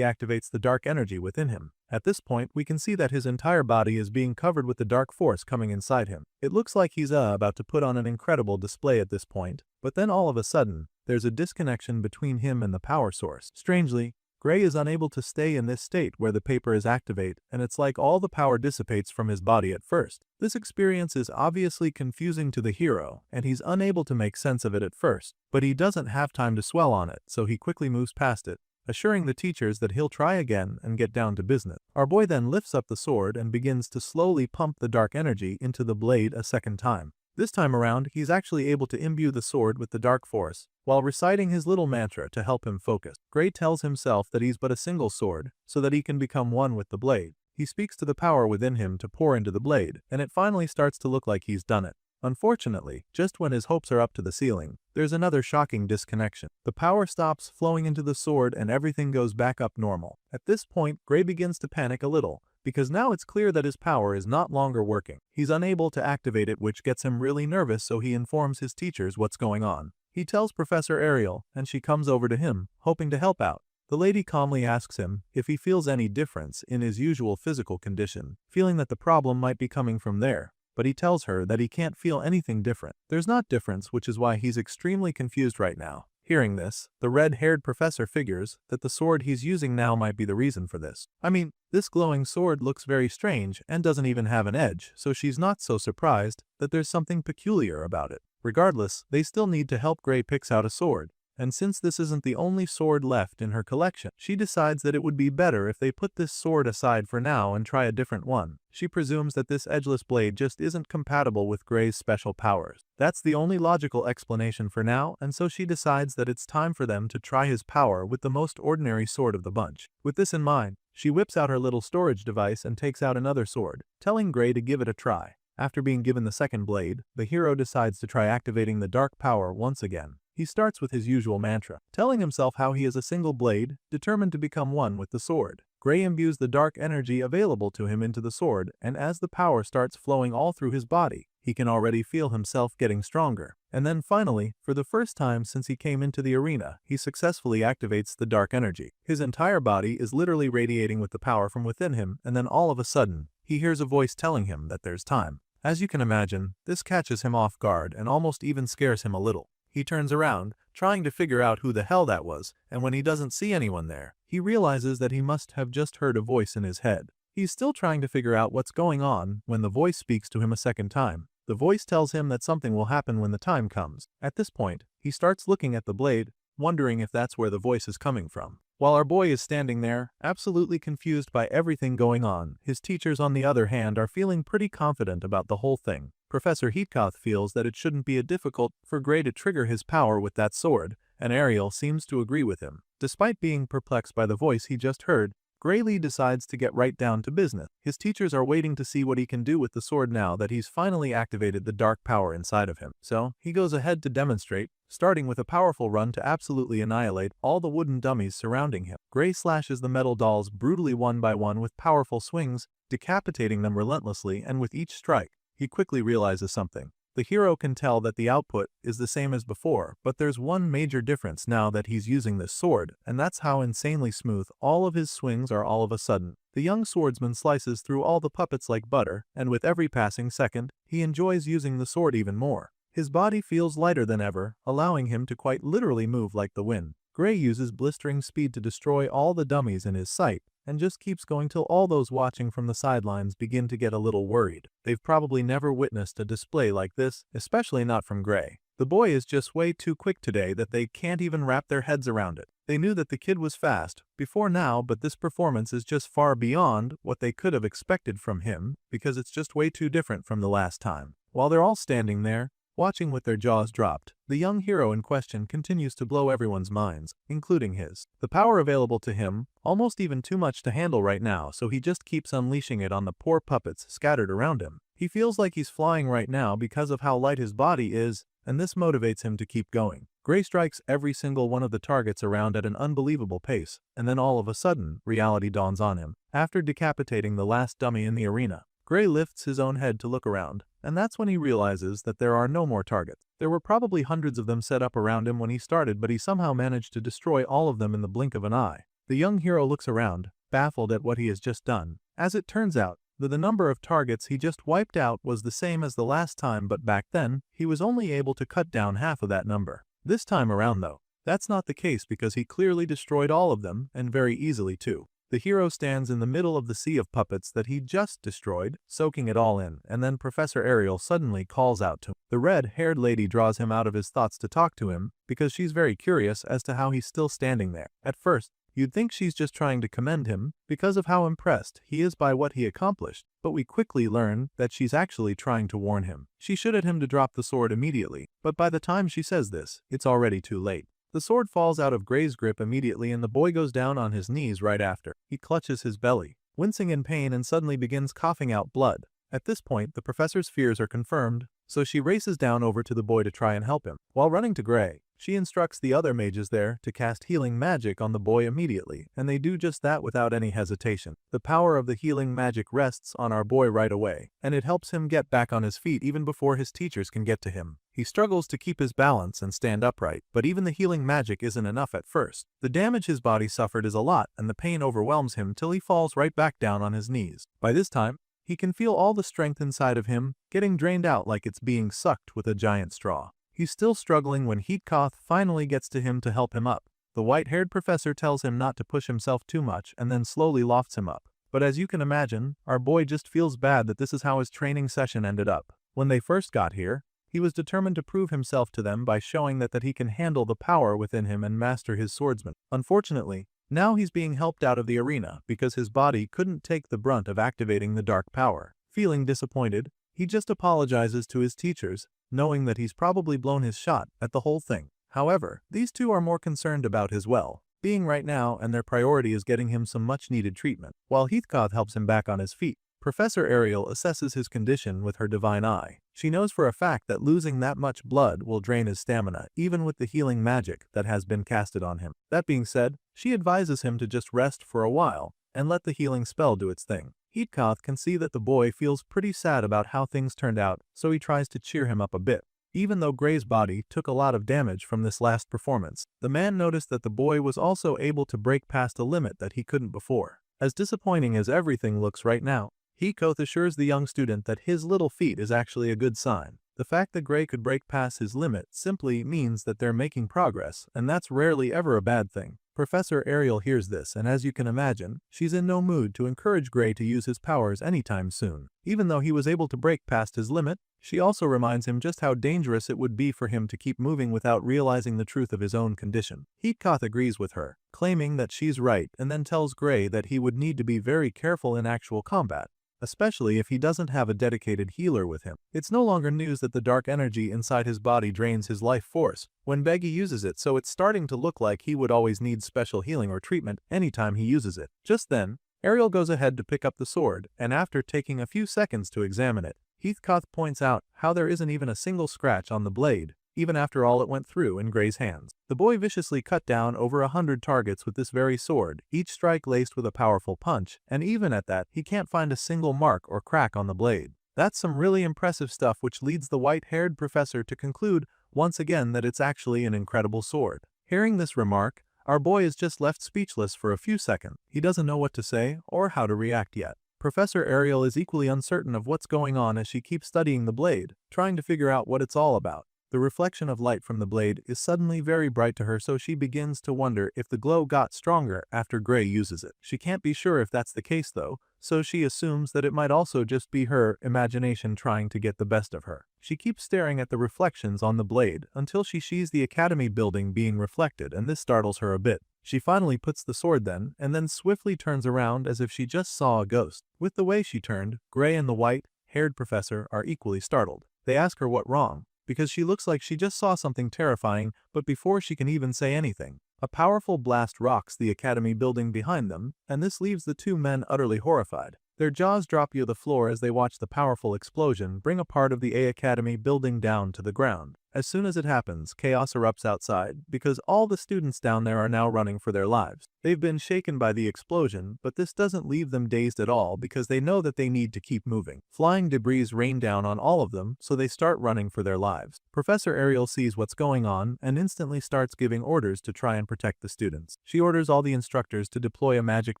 activates the dark energy within him. At this point, we can see that his entire body is being covered with the dark force coming inside him. It looks like he's about to put on an incredible display at this point, but then all of a sudden, there's a disconnection between him and the power source. Strangely, Gray is unable to stay in this state where the paper is activate, and it's like all the power dissipates from his body at first. This experience is obviously confusing to the hero, and he's unable to make sense of it at first, but he doesn't have time to dwell on it, so he quickly moves past it, assuring the teachers that he'll try again and get down to business. Our boy then lifts up the sword and begins to slowly pump the dark energy into the blade a second time. This time around, he's actually able to imbue the sword with the dark force, while reciting his little mantra to help him focus. Gray tells himself that he's but a single sword, so that he can become one with the blade. He speaks to the power within him to pour into the blade, and it finally starts to look like he's done it. Unfortunately, just when his hopes are up to the ceiling, there's another shocking disconnection. The power stops flowing into the sword and everything goes back up normal. At this point, Gray begins to panic a little, because now it's clear that his power is not longer working. He's unable to activate it, which gets him really nervous, so he informs his teachers what's going on. He tells Professor Ariel, and she comes over to him, hoping to help out. The lady calmly asks him if he feels any difference in his usual physical condition, feeling that the problem might be coming from there. But he tells her that he can't feel anything different. There's not difference, which is why he's extremely confused right now. Hearing this, the red-haired professor figures that the sword he's using now might be the reason for this. I mean, this glowing sword looks very strange and doesn't even have an edge, so she's not so surprised that there's something peculiar about it. Regardless, they still need to help Gray picks out a sword. And since this isn't the only sword left in her collection, she decides that it would be better if they put this sword aside for now and try a different one. She presumes that this edgeless blade just isn't compatible with Gray's special powers. That's the only logical explanation for now, and so she decides that it's time for them to try his power with the most ordinary sword of the bunch. With this in mind, she whips out her little storage device and takes out another sword, telling Gray to give it a try. After being given the second blade, the hero decides to try activating the dark power once again. He starts with his usual mantra, telling himself how he is a single blade, determined to become one with the sword. Gray imbues the dark energy available to him into the sword, and as the power starts flowing all through his body, he can already feel himself getting stronger. And then finally, for the first time since he came into the arena, he successfully activates the dark energy. His entire body is literally radiating with the power from within him, and then all of a sudden, he hears a voice telling him that there's time. As you can imagine, this catches him off guard and almost even scares him a little. He turns around, trying to figure out who the hell that was, and when he doesn't see anyone there, he realizes that he must have just heard a voice in his head. He's still trying to figure out what's going on when the voice speaks to him a second time. The voice tells him that something will happen when the time comes. At this point, he starts looking at the blade, wondering if that's where the voice is coming from. While our boy is standing there, absolutely confused by everything going on, his teachers on the other hand are feeling pretty confident about the whole thing. Professor Heatkoth feels that it shouldn't be difficult for Gray to trigger his power with that sword, and Ariel seems to agree with him. Despite being perplexed by the voice he just heard, Gray decides to get right down to business. His teachers are waiting to see what he can do with the sword now that he's finally activated the dark power inside of him. So, he goes ahead to demonstrate, starting with a powerful run to absolutely annihilate all the wooden dummies surrounding him. Gray slashes the metal dolls brutally one by one with powerful swings, decapitating them relentlessly, and with each strike, he quickly realizes something. The hero can tell that the output is the same as before, but there's one major difference now that he's using this sword, and that's how insanely smooth all of his swings are all of a sudden. The young swordsman slices through all the puppets like butter, and with every passing second, he enjoys using the sword even more. His body feels lighter than ever, allowing him to quite literally move like the wind. Gray uses blistering speed to destroy all the dummies in his sight, and just keeps going till all those watching from the sidelines begin to get a little worried. They've probably never witnessed a display like this, especially not from Gray. The boy is just way too quick today that they can't even wrap their heads around it. They knew that the kid was fast before now, but this performance is just far beyond what they could have expected from him, because it's just way too different from the last time. While they're all standing there, watching with their jaws dropped, the young hero in question continues to blow everyone's minds, including his. The power available to him, almost even too much to handle right now, so he just keeps unleashing it on the poor puppets scattered around him. He feels like he's flying right now because of how light his body is, and this motivates him to keep going. Gray strikes every single one of the targets around at an unbelievable pace, and then all of a sudden, reality dawns on him. After decapitating the last dummy in the arena, Gray lifts his own head to look around, and that's when he realizes that there are no more targets. There were probably hundreds of them set up around him when he started, but he somehow managed to destroy all of them in the blink of an eye. The young hero looks around, baffled at what he has just done. As it turns out, the number of targets he just wiped out was the same as the last time, but back then, he was only able to cut down half of that number. This time around though, that's not the case because he clearly destroyed all of them, and very easily too. The hero stands in the middle of the sea of puppets that he just destroyed, soaking it all in, and then Professor Ariel suddenly calls out to him. The red-haired lady draws him out of his thoughts to talk to him, because she's very curious as to how he's still standing there. At first, you'd think she's just trying to commend him, because of how impressed he is by what he accomplished, but we quickly learn that she's actually trying to warn him. She shouted him to drop the sword immediately, but by the time she says this, it's already too late. The sword falls out of Gray's grip immediately and the boy goes down on his knees right after. He clutches his belly, wincing in pain, and suddenly begins coughing out blood. At this point, the professor's fears are confirmed, so she races down over to the boy to try and help him. While running to Gray, she instructs the other mages there to cast healing magic on the boy immediately, and they do just that without any hesitation. The power of the healing magic rests on our boy right away, and it helps him get back on his feet even before his teachers can get to him. He struggles to keep his balance and stand upright, but even the healing magic isn't enough at first. The damage his body suffered is a lot, and the pain overwhelms him till he falls right back down on his knees. By this time, he can feel all the strength inside of him getting drained out like it's being sucked with a giant straw. He's still struggling when Heatkoth finally gets to him to help him up. The white-haired professor tells him not to push himself too much and then slowly lofts him up. But as you can imagine, our boy just feels bad that this is how his training session ended up. When they first got here, he was determined to prove himself to them by showing that he can handle the power within him and master his swordsman. Unfortunately, now he's being helped out of the arena because his body couldn't take the brunt of activating the dark power. Feeling disappointed, he just apologizes to his teachers, knowing that he's probably blown his shot at the whole thing. However, these two are more concerned about his well-being right now, and their priority is getting him some much-needed treatment. While Heatkoth helps him back on his feet, Professor Ariel assesses his condition with her divine eye. She knows for a fact that losing that much blood will drain his stamina, even with the healing magic that has been casted on him. That being said, she advises him to just rest for a while and let the healing spell do its thing. Heatkoth can see that the boy feels pretty sad about how things turned out, so he tries to cheer him up a bit. Even though Gray's body took a lot of damage from this last performance, the man noticed that the boy was also able to break past a limit that he couldn't before. As disappointing as everything looks right now, Heatkoth assures the young student that his little feat is actually a good sign. The fact that Gray could break past his limit simply means that they're making progress, and that's rarely ever a bad thing. Professor Ariel hears this, and as you can imagine, she's in no mood to encourage Gray to use his powers anytime soon. Even though he was able to break past his limit, she also reminds him just how dangerous it would be for him to keep moving without realizing the truth of his own condition. Heatkoth agrees with her, claiming that she's right, and then tells Gray that he would need to be very careful in actual combat, especially if he doesn't have a dedicated healer with him. It's no longer news that the dark energy inside his body drains his life force when Beggy uses it, so it's starting to look like he would always need special healing or treatment anytime he uses it. Just then, Ariel goes ahead to pick up the sword, and after taking a few seconds to examine it, Heatkoth points out how there isn't even a single scratch on the blade, even after all it went through in Gray's hands. The boy viciously cut down over 100 targets with this very sword, each strike laced with a powerful punch, and even at that, he can't find a single mark or crack on the blade. That's some really impressive stuff, which leads the white-haired professor to conclude once again that it's actually an incredible sword. Hearing this remark, our boy is just left speechless for a few seconds. He doesn't know what to say or how to react yet. Professor Ariel is equally uncertain of what's going on as she keeps studying the blade, trying to figure out what it's all about. The reflection of light from the blade is suddenly very bright to her, so she begins to wonder if the glow got stronger after Gray uses it. She can't be sure if that's the case though, so she assumes that it might also just be her imagination trying to get the best of her. She keeps staring at the reflections on the blade until she sees the academy building being reflected, and this startles her a bit. She finally puts the sword then, and then swiftly turns around as if she just saw a ghost. With the way she turned, Gray and the white-haired professor are equally startled. They ask her what wrong, because she looks like she just saw something terrifying, but before she can even say anything, a powerful blast rocks the academy building behind them, and this leaves the two men utterly horrified. Their jaws drop to the floor as they watch the powerful explosion bring a part of the A Academy building down to the ground. As soon as it happens, chaos erupts outside because all the students down there are now running for their lives. They've been shaken by the explosion, but this doesn't leave them dazed at all because they know that they need to keep moving. Flying debris rain down on all of them, so they start running for their lives. Professor Ariel sees what's going on and instantly starts giving orders to try and protect the students. She orders all the instructors to deploy a magic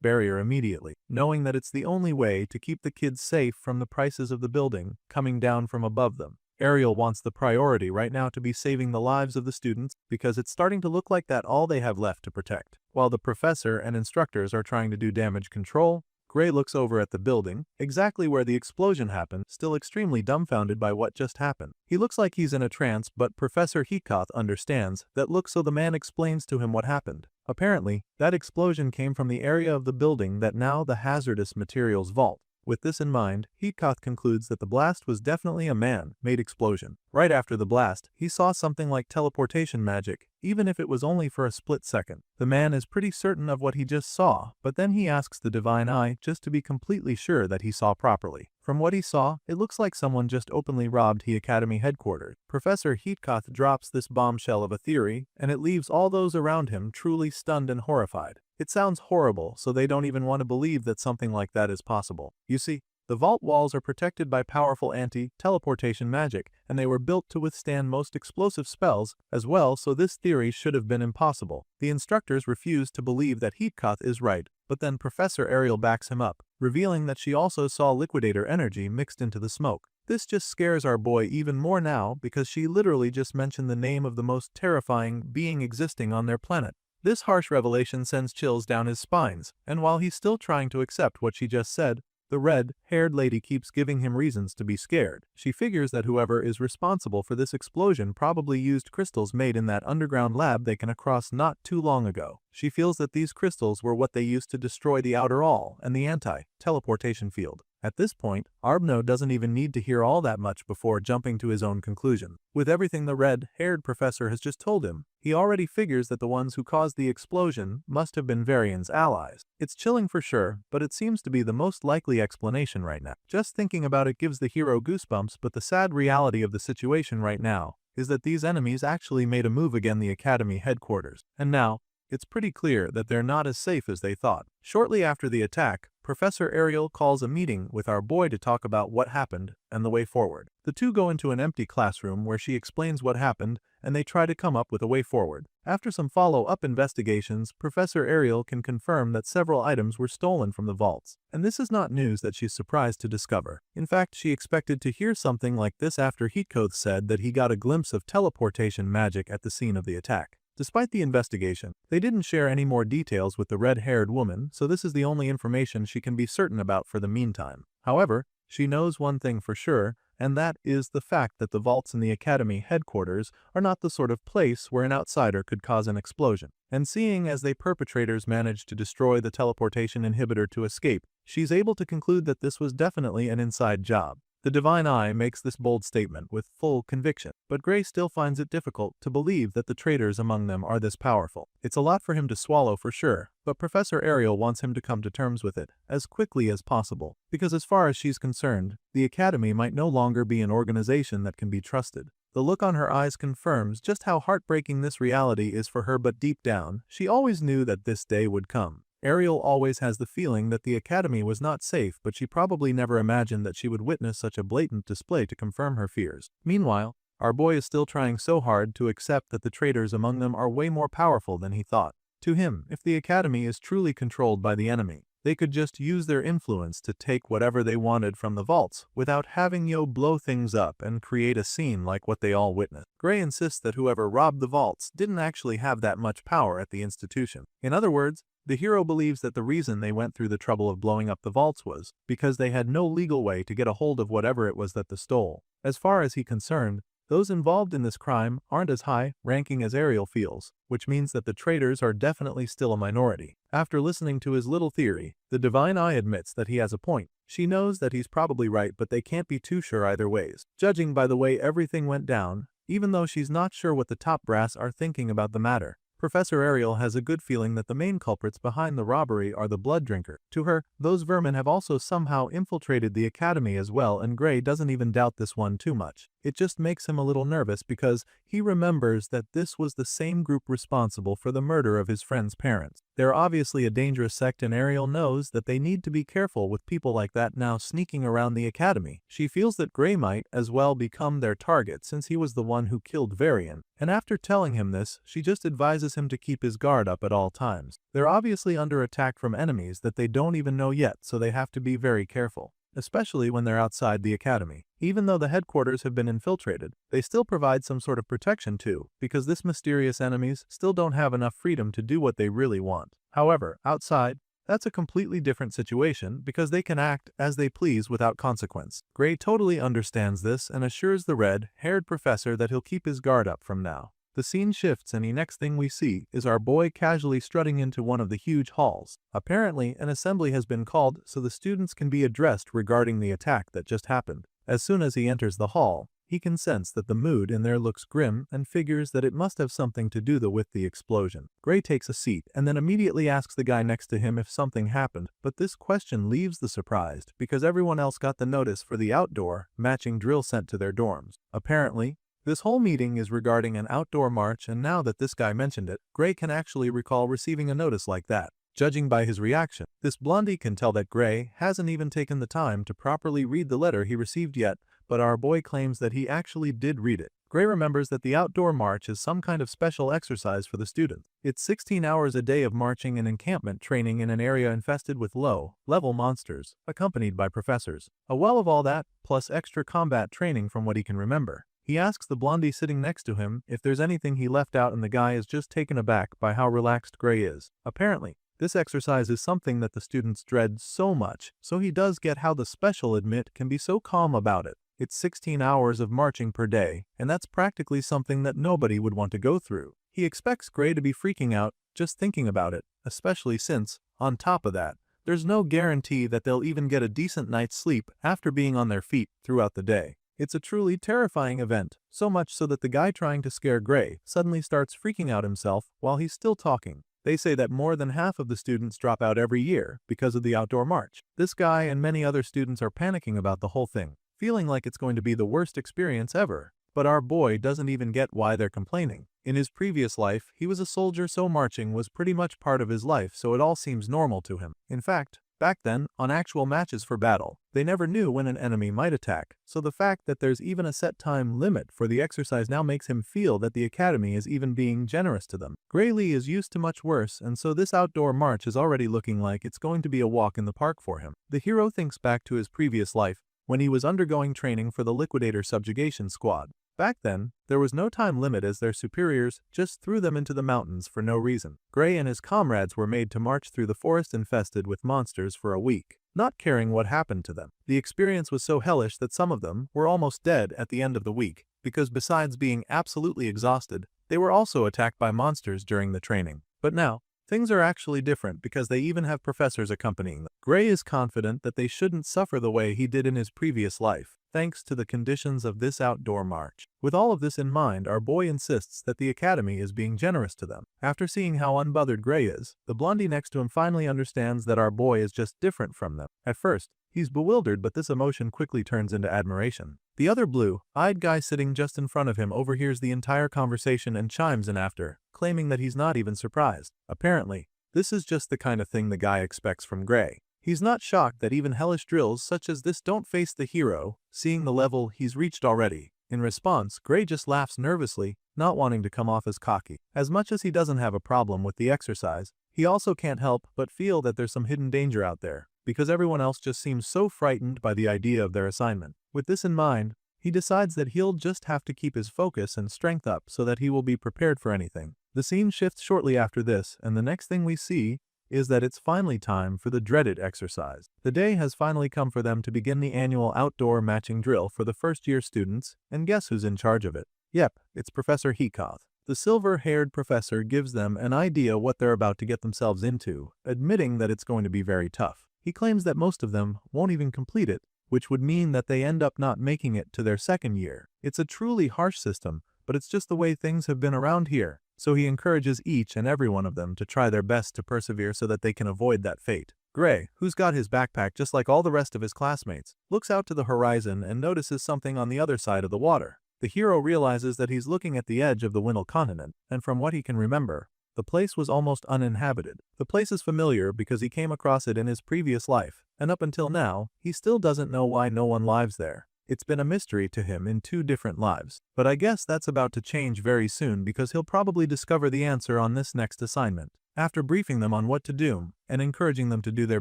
barrier immediately, knowing that it's the only way to keep the kids safe from the prices of the building coming down from above them. Ariel wants the priority right now to be saving the lives of the students because it's starting to look like that's all they have left to protect. While the professor and instructors are trying to do damage control, Gray looks over at the building, exactly where the explosion happened, still extremely dumbfounded by what just happened. He looks like he's in a trance, but Professor Heathcote understands that look, so the man explains to him what happened. Apparently, that explosion came from the area of the building that now the hazardous materials vault. With this in mind, Heathcote concludes that the blast was definitely a man-made explosion. Right after the blast, he saw something like teleportation magic, even if it was only for a split second. The man is pretty certain of what he just saw, but then he asks the Divine Eye just to be completely sure that he saw properly. From what he saw, it looks like someone just openly robbed the Academy headquarters. Professor Heathcote drops this bombshell of a theory, and it leaves all those around him truly stunned and horrified. It sounds horrible, so they don't even want to believe that something like that is possible. You see, the vault walls are protected by powerful anti-teleportation magic, and they were built to withstand most explosive spells as well, so this theory should have been impossible. The instructors refuse to believe that Heathcote is right, but then Professor Ariel backs him up, revealing that she also saw liquidator energy mixed into the smoke. This just scares our boy even more now because she literally just mentioned the name of the most terrifying being existing on their planet. This harsh revelation sends chills down his spines, and while he's still trying to accept what she just said, the red-haired lady keeps giving him reasons to be scared. She figures that whoever is responsible for this explosion probably used crystals made in that underground lab they came across not too long ago. She feels that these crystals were what they used to destroy the Outer All and the anti-teleportation field. At this point, Arbno doesn't even need to hear all that much before jumping to his own conclusion. With everything the red-haired professor has just told him, he already figures that the ones who caused the explosion must have been Varian's allies. It's chilling for sure, but it seems to be the most likely explanation right now. Just thinking about it gives the hero goosebumps, but the sad reality of the situation right now is that these enemies actually made a move against the Academy headquarters, and now, it's pretty clear that they're not as safe as they thought. Shortly after the attack, Professor Ariel calls a meeting with our boy to talk about what happened and the way forward. The two go into an empty classroom where she explains what happened and they try to come up with a way forward. After some follow-up investigations, Professor Ariel can confirm that several items were stolen from the vaults. And this is not news that she's surprised to discover. In fact, she expected to hear something like this after Heathcote said that he got a glimpse of teleportation magic at the scene of the attack. Despite the investigation, they didn't share any more details with the red-haired woman, so this is the only information she can be certain about for the meantime. However, she knows one thing for sure, and that is the fact that the vaults in the Academy headquarters are not the sort of place where an outsider could cause an explosion. And seeing as the perpetrators managed to destroy the teleportation inhibitor to escape, she's able to conclude that this was definitely an inside job. The Divine Eye makes this bold statement with full conviction, but Gray still finds it difficult to believe that the traitors among them are this powerful. It's a lot for him to swallow for sure, but Professor Ariel wants him to come to terms with it as quickly as possible, because as far as she's concerned, the Academy might no longer be an organization that can be trusted. The look on her eyes confirms just how heartbreaking this reality is for her, but deep down, she always knew that this day would come. Ariel always has the feeling that the Academy was not safe, but she probably never imagined that she would witness such a blatant display to confirm her fears. Meanwhile, our boy is still trying so hard to accept that the traitors among them are way more powerful than he thought. To him, if the Academy is truly controlled by the enemy, they could just use their influence to take whatever they wanted from the vaults without having Yo blow things up and create a scene like what they all witnessed. Gray insists that whoever robbed the vaults didn't actually have that much power at the institution. In other words, the hero believes that the reason they went through the trouble of blowing up the vaults was because they had no legal way to get a hold of whatever it was that they stole. As far as he's concerned, those involved in this crime aren't as high-ranking as Ariel feels, which means that the traitors are definitely still a minority. After listening to his little theory, the Divine Eye admits that he has a point. She knows that he's probably right, but they can't be too sure either ways. Judging by the way everything went down, even though she's not sure what the top brass are thinking about the matter, Professor Ariel has a good feeling that the main culprits behind the robbery are the blood drinker. To her, those vermin have also somehow infiltrated the academy as well, and Gray doesn't even doubt this one too much. It just makes him a little nervous because he remembers that this was the same group responsible for the murder of his friend's parents. They're obviously a dangerous sect, and Ariel knows that they need to be careful with people like that now sneaking around the academy. She feels that Gray might as well become their target since he was the one who killed Varian, and after telling him this, she just advises him to keep his guard up at all times. They're obviously under attack from enemies that they don't even know yet, so they have to be very careful, especially when they're outside the academy. Even though the headquarters have been infiltrated, they still provide some sort of protection too, because this mysterious enemies still don't have enough freedom to do what they really want. However, outside, that's a completely different situation because they can act as they please without consequence. Gray totally understands this and assures the red-haired professor that he'll keep his guard up from now. The scene shifts, and the next thing we see is our boy casually strutting into one of the huge halls. Apparently, an assembly has been called so the students can be addressed regarding the attack that just happened. As soon as he enters the hall, he can sense that the mood in there looks grim and figures that it must have something to do with the explosion. Gray takes a seat and then immediately asks the guy next to him if something happened, but this question leaves the surprised because everyone else got the notice for the outdoor matching drill sent to their dorms. Apparently, this whole meeting is regarding an outdoor march, and now that this guy mentioned it, Gray can actually recall receiving a notice like that. Judging by his reaction, this blondie can tell that Gray hasn't even taken the time to properly read the letter he received yet, but our boy claims that he actually did read it. Gray remembers that the outdoor march is some kind of special exercise for the students. It's 16 hours a day of marching and encampment training in an area infested with low-level monsters, accompanied by professors. A well of all that, plus extra combat training from what he can remember. He asks the blondie sitting next to him if there's anything he left out, and the guy is just taken aback by how relaxed Gray is. Apparently, this exercise is something that the students dread so much, so he does get how the special admit can be so calm about it. It's 16 hours of marching per day, and that's practically something that nobody would want to go through. He expects Gray to be freaking out just thinking about it, especially since, on top of that, there's no guarantee that they'll even get a decent night's sleep after being on their feet throughout the day. It's a truly terrifying event, so much so that the guy trying to scare Gray suddenly starts freaking out himself while he's still talking. They say that more than half of the students drop out every year because of the outdoor march. This guy and many other students are panicking about the whole thing, feeling like it's going to be the worst experience ever. But our boy doesn't even get why they're complaining. In his previous life, he was a soldier, so marching was pretty much part of his life, so it all seems normal to him. In fact, back then, on actual matches for battle, they never knew when an enemy might attack, so the fact that there's even a set time limit for the exercise now makes him feel that the academy is even being generous to them. Gray Lee is used to much worse, and so this outdoor march is already looking like it's going to be a walk in the park for him. The hero thinks back to his previous life, when he was undergoing training for the Liquidator Subjugation Squad. Back then, there was no time limit as their superiors just threw them into the mountains for no reason. Gray and his comrades were made to march through the forest infested with monsters for a week, not caring what happened to them. The experience was so hellish that some of them were almost dead at the end of the week, because besides being absolutely exhausted, they were also attacked by monsters during the training. But now, things are actually different because they even have professors accompanying them. Gray is confident that they shouldn't suffer the way he did in his previous life, thanks to the conditions of this outdoor march. With all of this in mind, our boy insists that the academy is being generous to them. After seeing how unbothered Gray is, the blondie next to him finally understands that our boy is just different from them. At first, he's bewildered, but this emotion quickly turns into admiration. The other blue-eyed guy sitting just in front of him overhears the entire conversation and chimes in after, claiming that he's not even surprised. Apparently, this is just the kind of thing the guy expects from Gray. He's not shocked that even hellish drills such as this don't face the hero, seeing the level he's reached already. In response, Gray just laughs nervously, not wanting to come off as cocky. As much as he doesn't have a problem with the exercise, he also can't help but feel that there's some hidden danger out there, because everyone else just seems so frightened by the idea of their assignment. With this in mind, he decides that he'll just have to keep his focus and strength up so that he will be prepared for anything. The scene shifts shortly after this, and the next thing we see is that it's finally time for the dreaded exercise. The day has finally come for them to begin the annual outdoor matching drill for the first-year students, and guess who's in charge of it? Yep, it's Professor Heacoth. The silver-haired professor gives them an idea what they're about to get themselves into, admitting that it's going to be very tough. He claims that most of them won't even complete it, which would mean that they end up not making it to their second year. It's a truly harsh system, but it's just the way things have been around here, so he encourages each and every one of them to try their best to persevere so that they can avoid that fate. Gray, who's got his backpack just like all the rest of his classmates, looks out to the horizon and notices something on the other side of the water. The hero realizes that he's looking at the edge of the Wintle continent, and from what he can remember, the place was almost uninhabited. The place is familiar because he came across it in his previous life, and up until now, he still doesn't know why no one lives there. It's been a mystery to him in 2 different lives, but I guess that's about to change very soon because he'll probably discover the answer on this next assignment. After briefing them on what to do, and encouraging them to do their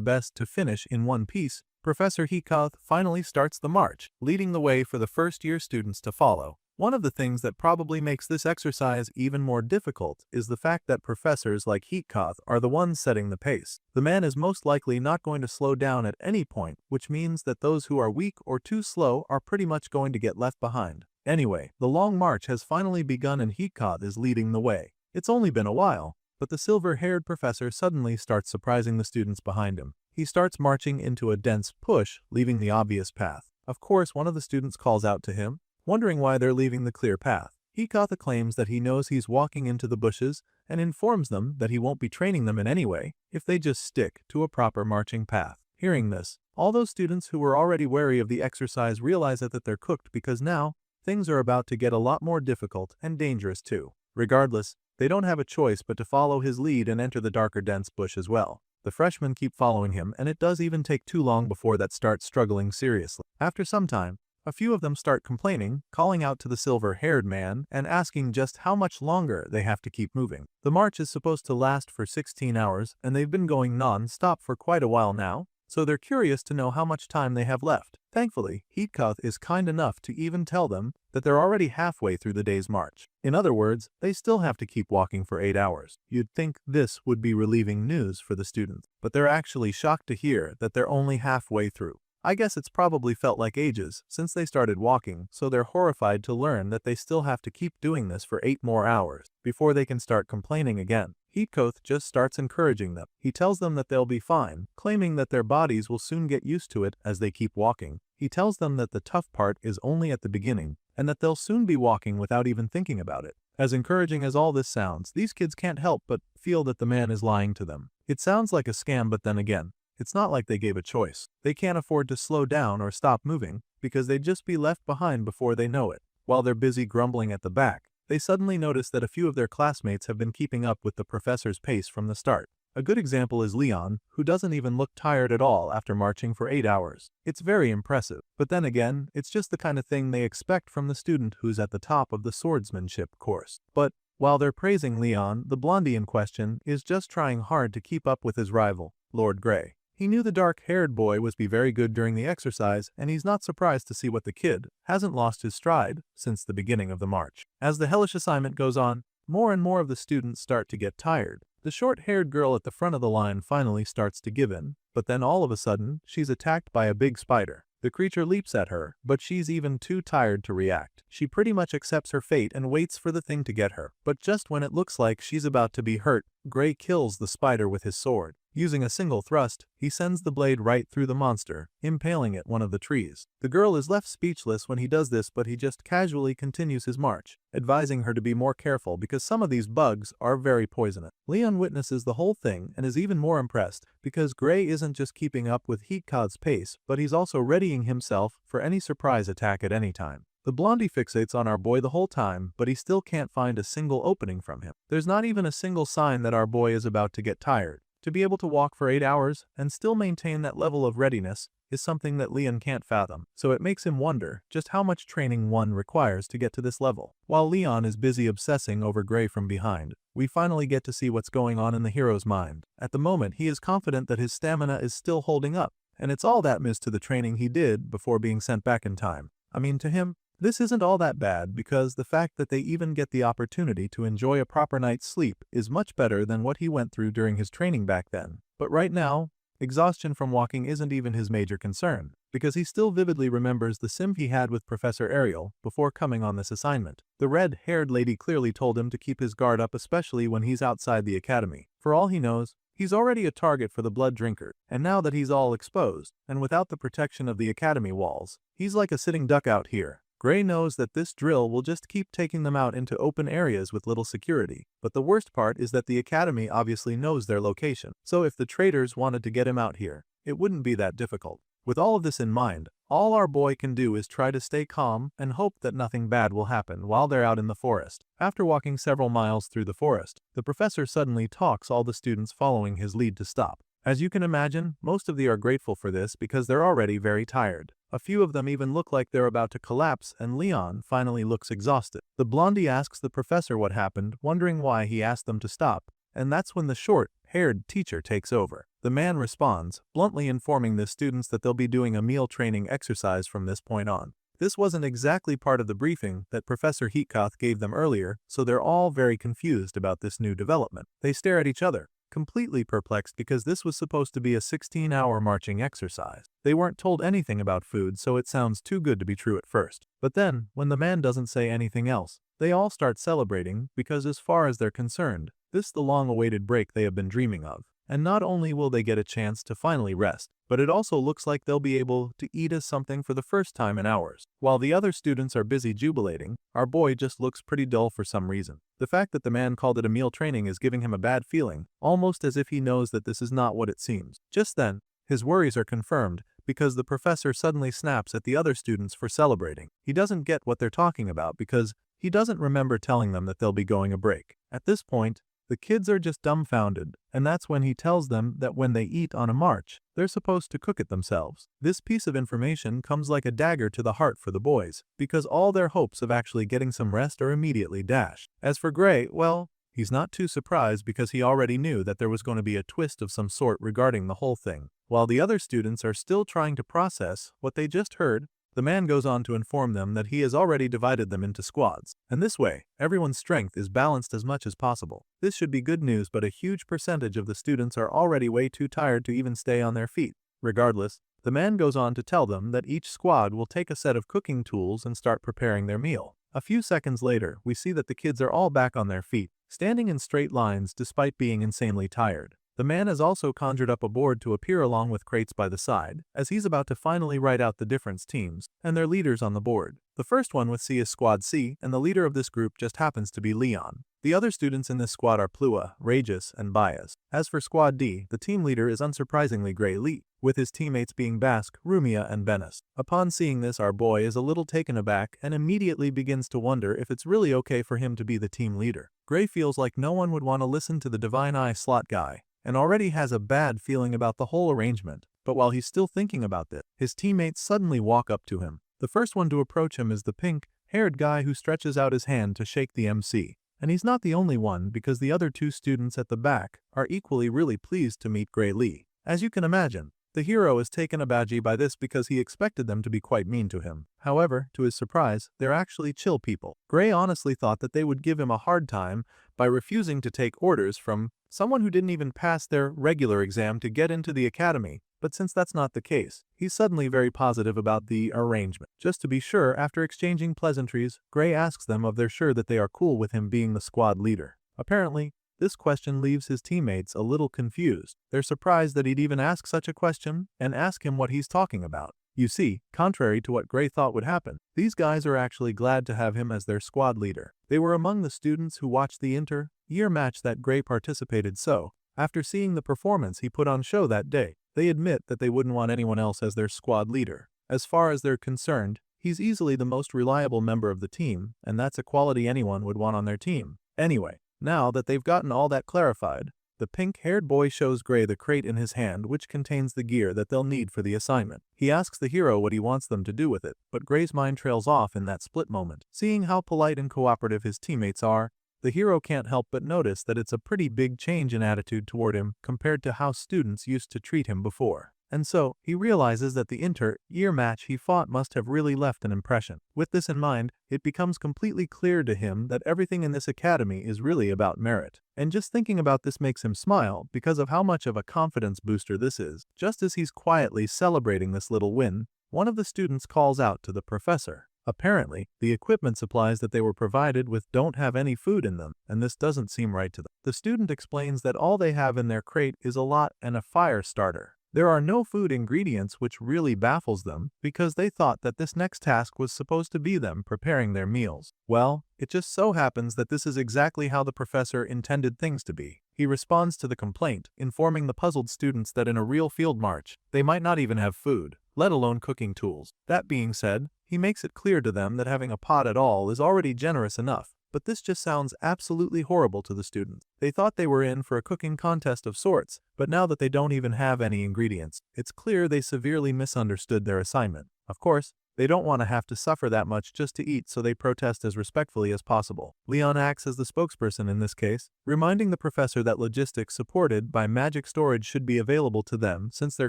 best to finish in one piece, Professor Hikoth finally starts the march, leading the way for the first-year students to follow. One of the things that probably makes this exercise even more difficult is the fact that professors like Hikoth are the ones setting the pace. The man is most likely not going to slow down at any point, which means that those who are weak or too slow are pretty much going to get left behind. Anyway, the long march has finally begun and Hikoth is leading the way. It's only been a while, but the silver-haired professor suddenly starts surprising the students behind him. He starts marching into a dense push, leaving the obvious path. Of course, one of the students calls out to him, wondering why they're leaving the clear path. Hikoth claims that he knows he's walking into the bushes and informs them that he won't be training them in any way if they just stick to a proper marching path. Hearing this, all those students who were already wary of the exercise realize that they're cooked because now, things are about to get a lot more difficult and dangerous too. Regardless, they don't have a choice but to follow his lead and enter the darker dense bush as well. The freshmen keep following him and it does even take too long before that starts struggling seriously. After some time, a few of them start complaining, calling out to the silver-haired man and asking just how much longer they have to keep moving. The march is supposed to last for 16 hours and they've been going non-stop for quite a while now, so they're curious to know how much time they have left. Thankfully, Hikoth is kind enough to even tell them that they're already halfway through the day's march. In other words, they still have to keep walking for 8 hours. You'd think this would be relieving news for the students, but they're actually shocked to hear that they're only halfway through. I guess it's probably felt like ages since they started walking, so they're horrified to learn that they still have to keep doing this for 8 more hours before they can start complaining again. Hikoth just starts encouraging them. He tells them that they'll be fine, claiming that their bodies will soon get used to it as they keep walking. He tells them that the tough part is only at the beginning, and that they'll soon be walking without even thinking about it. As encouraging as all this sounds, these kids can't help but feel that the man is lying to them. It sounds like a scam, but then again, it's not like they gave a choice. They can't afford to slow down or stop moving, because they'd just be left behind before they know it. While they're busy grumbling at the back, they suddenly notice that a few of their classmates have been keeping up with the professor's pace from the start. A good example is Leon, who doesn't even look tired at all after marching for 8 hours. It's very impressive. But then again, it's just the kind of thing they expect from the student who's at the top of the swordsmanship course. But while they're praising Leon, the blondie in question is just trying hard to keep up with his rival, Lord Grey. He knew the dark-haired boy was be very good during the exercise, and he's not surprised to see what the kid hasn't lost his stride since the beginning of the march. As the hellish assignment goes on, more and more of the students start to get tired. The short-haired girl at the front of the line finally starts to give in, but then all of a sudden, she's attacked by a big spider. The creature leaps at her, but she's even too tired to react. She pretty much accepts her fate and waits for the thing to get her. But just when it looks like she's about to be hurt, Grey kills the spider with his sword. Using a single thrust, he sends the blade right through the monster, impaling it one of the trees. The girl is left speechless when he does this, but he just casually continues his march, advising her to be more careful because some of these bugs are very poisonous. Leon witnesses the whole thing and is even more impressed because Grey isn't just keeping up with Hikoth's pace, but he's also readying himself for any surprise attack at any time. The blondie fixates on our boy the whole time, but he still can't find a single opening from him. There's not even a single sign that our boy is about to get tired. To be able to walk for 8 hours and still maintain that level of readiness is something that Leon can't fathom, so it makes him wonder just how much training one requires to get to this level. While Leon is busy obsessing over Grey from behind, we finally get to see what's going on in the hero's mind. At the moment, he is confident that his stamina is still holding up, and it's all that missed to the training he did before being sent back in time. I mean, to him, this isn't all that bad because the fact that they even get the opportunity to enjoy a proper night's sleep is much better than what he went through during his training back then. But right now, exhaustion from walking isn't even his major concern, because he still vividly remembers the sim he had with Professor Ariel before coming on this assignment. The red-haired lady clearly told him to keep his guard up, especially when he's outside the academy. For all he knows, he's already a target for the blood drinker, and now that he's all exposed, and without the protection of the academy walls, he's like a sitting duck out here. Gray knows that this drill will just keep taking them out into open areas with little security, but the worst part is that the academy obviously knows their location, so if the traitors wanted to get him out here, it wouldn't be that difficult. With all of this in mind, all our boy can do is try to stay calm and hope that nothing bad will happen while they're out in the forest. After walking several miles through the forest, the professor suddenly talks all the students following his lead to stop. As you can imagine, most of them are grateful for this because they're already very tired. A few of them even look like they're about to collapse, and Leon finally looks exhausted. The blondie asks the professor what happened, wondering why he asked them to stop, and that's when the short-haired teacher takes over. The man responds, bluntly informing the students that they'll be doing a meal training exercise from this point on. This wasn't exactly part of the briefing that Professor Heatkoth gave them earlier, so they're all very confused about this new development. They stare at each other, completely perplexed because this was supposed to be a 16-hour marching exercise. They weren't told anything about food, so it sounds too good to be true at first. But then, when the man doesn't say anything else, they all start celebrating because as far as they're concerned, this is the long-awaited break they have been dreaming of. And not only will they get a chance to finally rest, but it also looks like they'll be able to eat as something for the first time in hours. While the other students are busy jubilating, our boy just looks pretty dull for some reason. The fact that the man called it a meal training is giving him a bad feeling, almost as if he knows that this is not what it seems. Just then, his worries are confirmed because the professor suddenly snaps at the other students for celebrating. He doesn't get what they're talking about because he doesn't remember telling them that they'll be going a break. At this point, the kids are just dumbfounded, and that's when he tells them that when they eat on a march, they're supposed to cook it themselves. This piece of information comes like a dagger to the heart for the boys, because all their hopes of actually getting some rest are immediately dashed. As for Gray, well, he's not too surprised because he already knew that there was going to be a twist of some sort regarding the whole thing. While the other students are still trying to process what they just heard, the man goes on to inform them that he has already divided them into squads, and this way, everyone's strength is balanced as much as possible. This should be good news, but a huge percentage of the students are already way too tired to even stay on their feet. Regardless, the man goes on to tell them that each squad will take a set of cooking tools and start preparing their meal. A few seconds later, we see that the kids are all back on their feet, standing in straight lines despite being insanely tired. The man has also conjured up a board to appear along with crates by the side, as he's about to finally write out the different teams and their leaders on the board. The first one with C is Squad C, and the leader of this group just happens to be Leon. The other students in this squad are Plua, Regis, and Bias. As for Squad D, the team leader is unsurprisingly Gray Lee, with his teammates being Bask, Rumia, and Benes. Upon seeing this, our boy is a little taken aback and immediately begins to wonder if it's really okay for him to be the team leader. Gray feels like no one would want to listen to the Divine Eye slot guy, and already has a bad feeling about the whole arrangement. But while he's still thinking about this, his teammates suddenly walk up to him. The first one to approach him is the pink-haired guy who stretches out his hand to shake the MC. And he's not the only one because the other two students at the back are equally really pleased to meet Gray Lee. As you can imagine, the hero is taken aback by this because he expected them to be quite mean to him. However, to his surprise, they're actually chill people. Gray honestly thought that they would give him a hard time by refusing to take orders from someone who didn't even pass their regular exam to get into the academy, but since that's not the case, he's suddenly very positive about the arrangement. Just to be sure, after exchanging pleasantries, Gray asks them if they're sure that they are cool with him being the squad leader. Apparently, this question leaves his teammates a little confused. They're surprised that he'd even ask such a question and ask him what he's talking about. You see, contrary to what Gray thought would happen, these guys are actually glad to have him as their squad leader. They were among the students who watched the inter-year match that Gray participated, so, after seeing the performance he put on show that day, they admit that they wouldn't want anyone else as their squad leader. As far as they're concerned, he's easily the most reliable member of the team, and that's a quality anyone would want on their team. Anyway, now that they've gotten all that clarified, the pink-haired boy shows Gray the crate in his hand which contains the gear that they'll need for the assignment. He asks the hero what he wants them to do with it, but Gray's mind trails off in that split moment. Seeing how polite and cooperative his teammates are, the hero can't help but notice that it's a pretty big change in attitude toward him compared to how students used to treat him before. And so, he realizes that the inter-year match he fought must have really left an impression. With this in mind, it becomes completely clear to him that everything in this academy is really about merit. And just thinking about this makes him smile because of how much of a confidence booster this is. Just as he's quietly celebrating this little win, one of the students calls out to the professor. Apparently, the equipment supplies that they were provided with don't have any food in them, and this doesn't seem right to them. The student explains that all they have in their crate is a lot and a fire starter. There are no food ingredients, which really baffles them because they thought that this next task was supposed to be them preparing their meals. Well, it just so happens that this is exactly how the professor intended things to be. He responds to the complaint, informing the puzzled students that in a real field march, they might not even have food, let alone cooking tools. That being said, he makes it clear to them that having a pot at all is already generous enough. But this just sounds absolutely horrible to the students. They thought they were in for a cooking contest of sorts, but now that they don't even have any ingredients, it's clear they severely misunderstood their assignment. Of course, they don't want to have to suffer that much just to eat, so they protest as respectfully as possible. Leon acts as the spokesperson in this case, reminding the professor that logistics supported by magic storage should be available to them since they're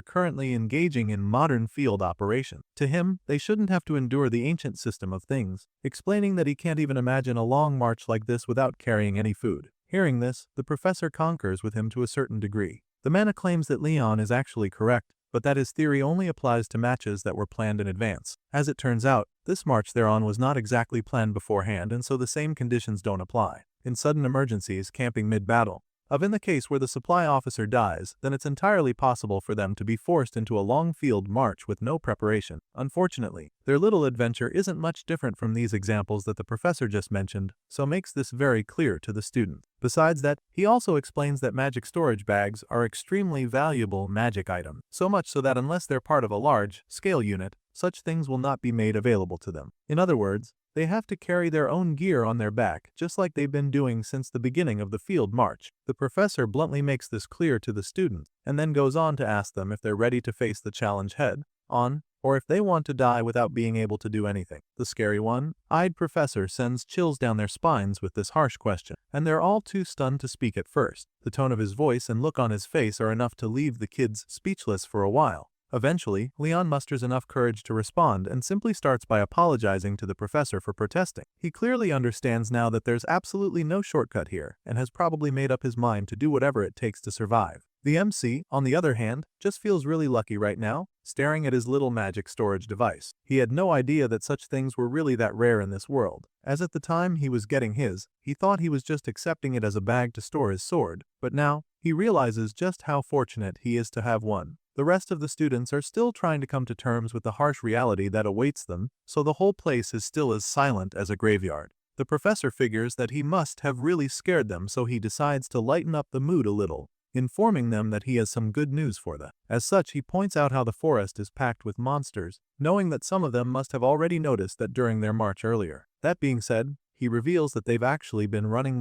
currently engaging in modern field operation. To him, they shouldn't have to endure the ancient system of things, explaining that he can't even imagine a long march like this without carrying any food. Hearing this, the professor concurs with him to a certain degree. The man claims that Leon is actually correct, but that his theory only applies to matches that were planned in advance. As it turns out, this march they're on was not exactly planned beforehand, and so the same conditions don't apply. In sudden emergencies, camping mid-battle, in the case where the supply officer dies, then it's entirely possible for them to be forced into a long field march with no preparation. Unfortunately, their little adventure isn't much different from these examples that the professor just mentioned, so makes this very clear to the student. Besides that, he also explains that magic storage bags are extremely valuable magic items, so much so that unless they're part of a large-scale unit, such things will not be made available to them. In other words, they have to carry their own gear on their back, just like they've been doing since the beginning of the field march. The professor bluntly makes this clear to the students, and then goes on to ask them if they're ready to face the challenge head-on, or if they want to die without being able to do anything. The scary one-eyed professor sends chills down their spines with this harsh question, and they're all too stunned to speak at first. The tone of his voice and look on his face are enough to leave the kids speechless for a while. Eventually, Leon musters enough courage to respond and simply starts by apologizing to the professor for protesting. He clearly understands now that there's absolutely no shortcut here, and has probably made up his mind to do whatever it takes to survive. The MC, on the other hand, just feels really lucky right now, staring at his little magic storage device. He had no idea that such things were really that rare in this world, as at the time he was getting his, he thought he was just accepting it as a bag to store his sword, but now, he realizes just how fortunate he is to have one. The rest of the students are still trying to come to terms with the harsh reality that awaits them, so the whole place is still as silent as a graveyard. The professor figures that he must have really scared them, so he decides to lighten up the mood a little, informing them that he has some good news for them. As such, he points out how the forest is packed with monsters, knowing that some of them must have already noticed that during their march earlier. That being said, he reveals that they've actually been running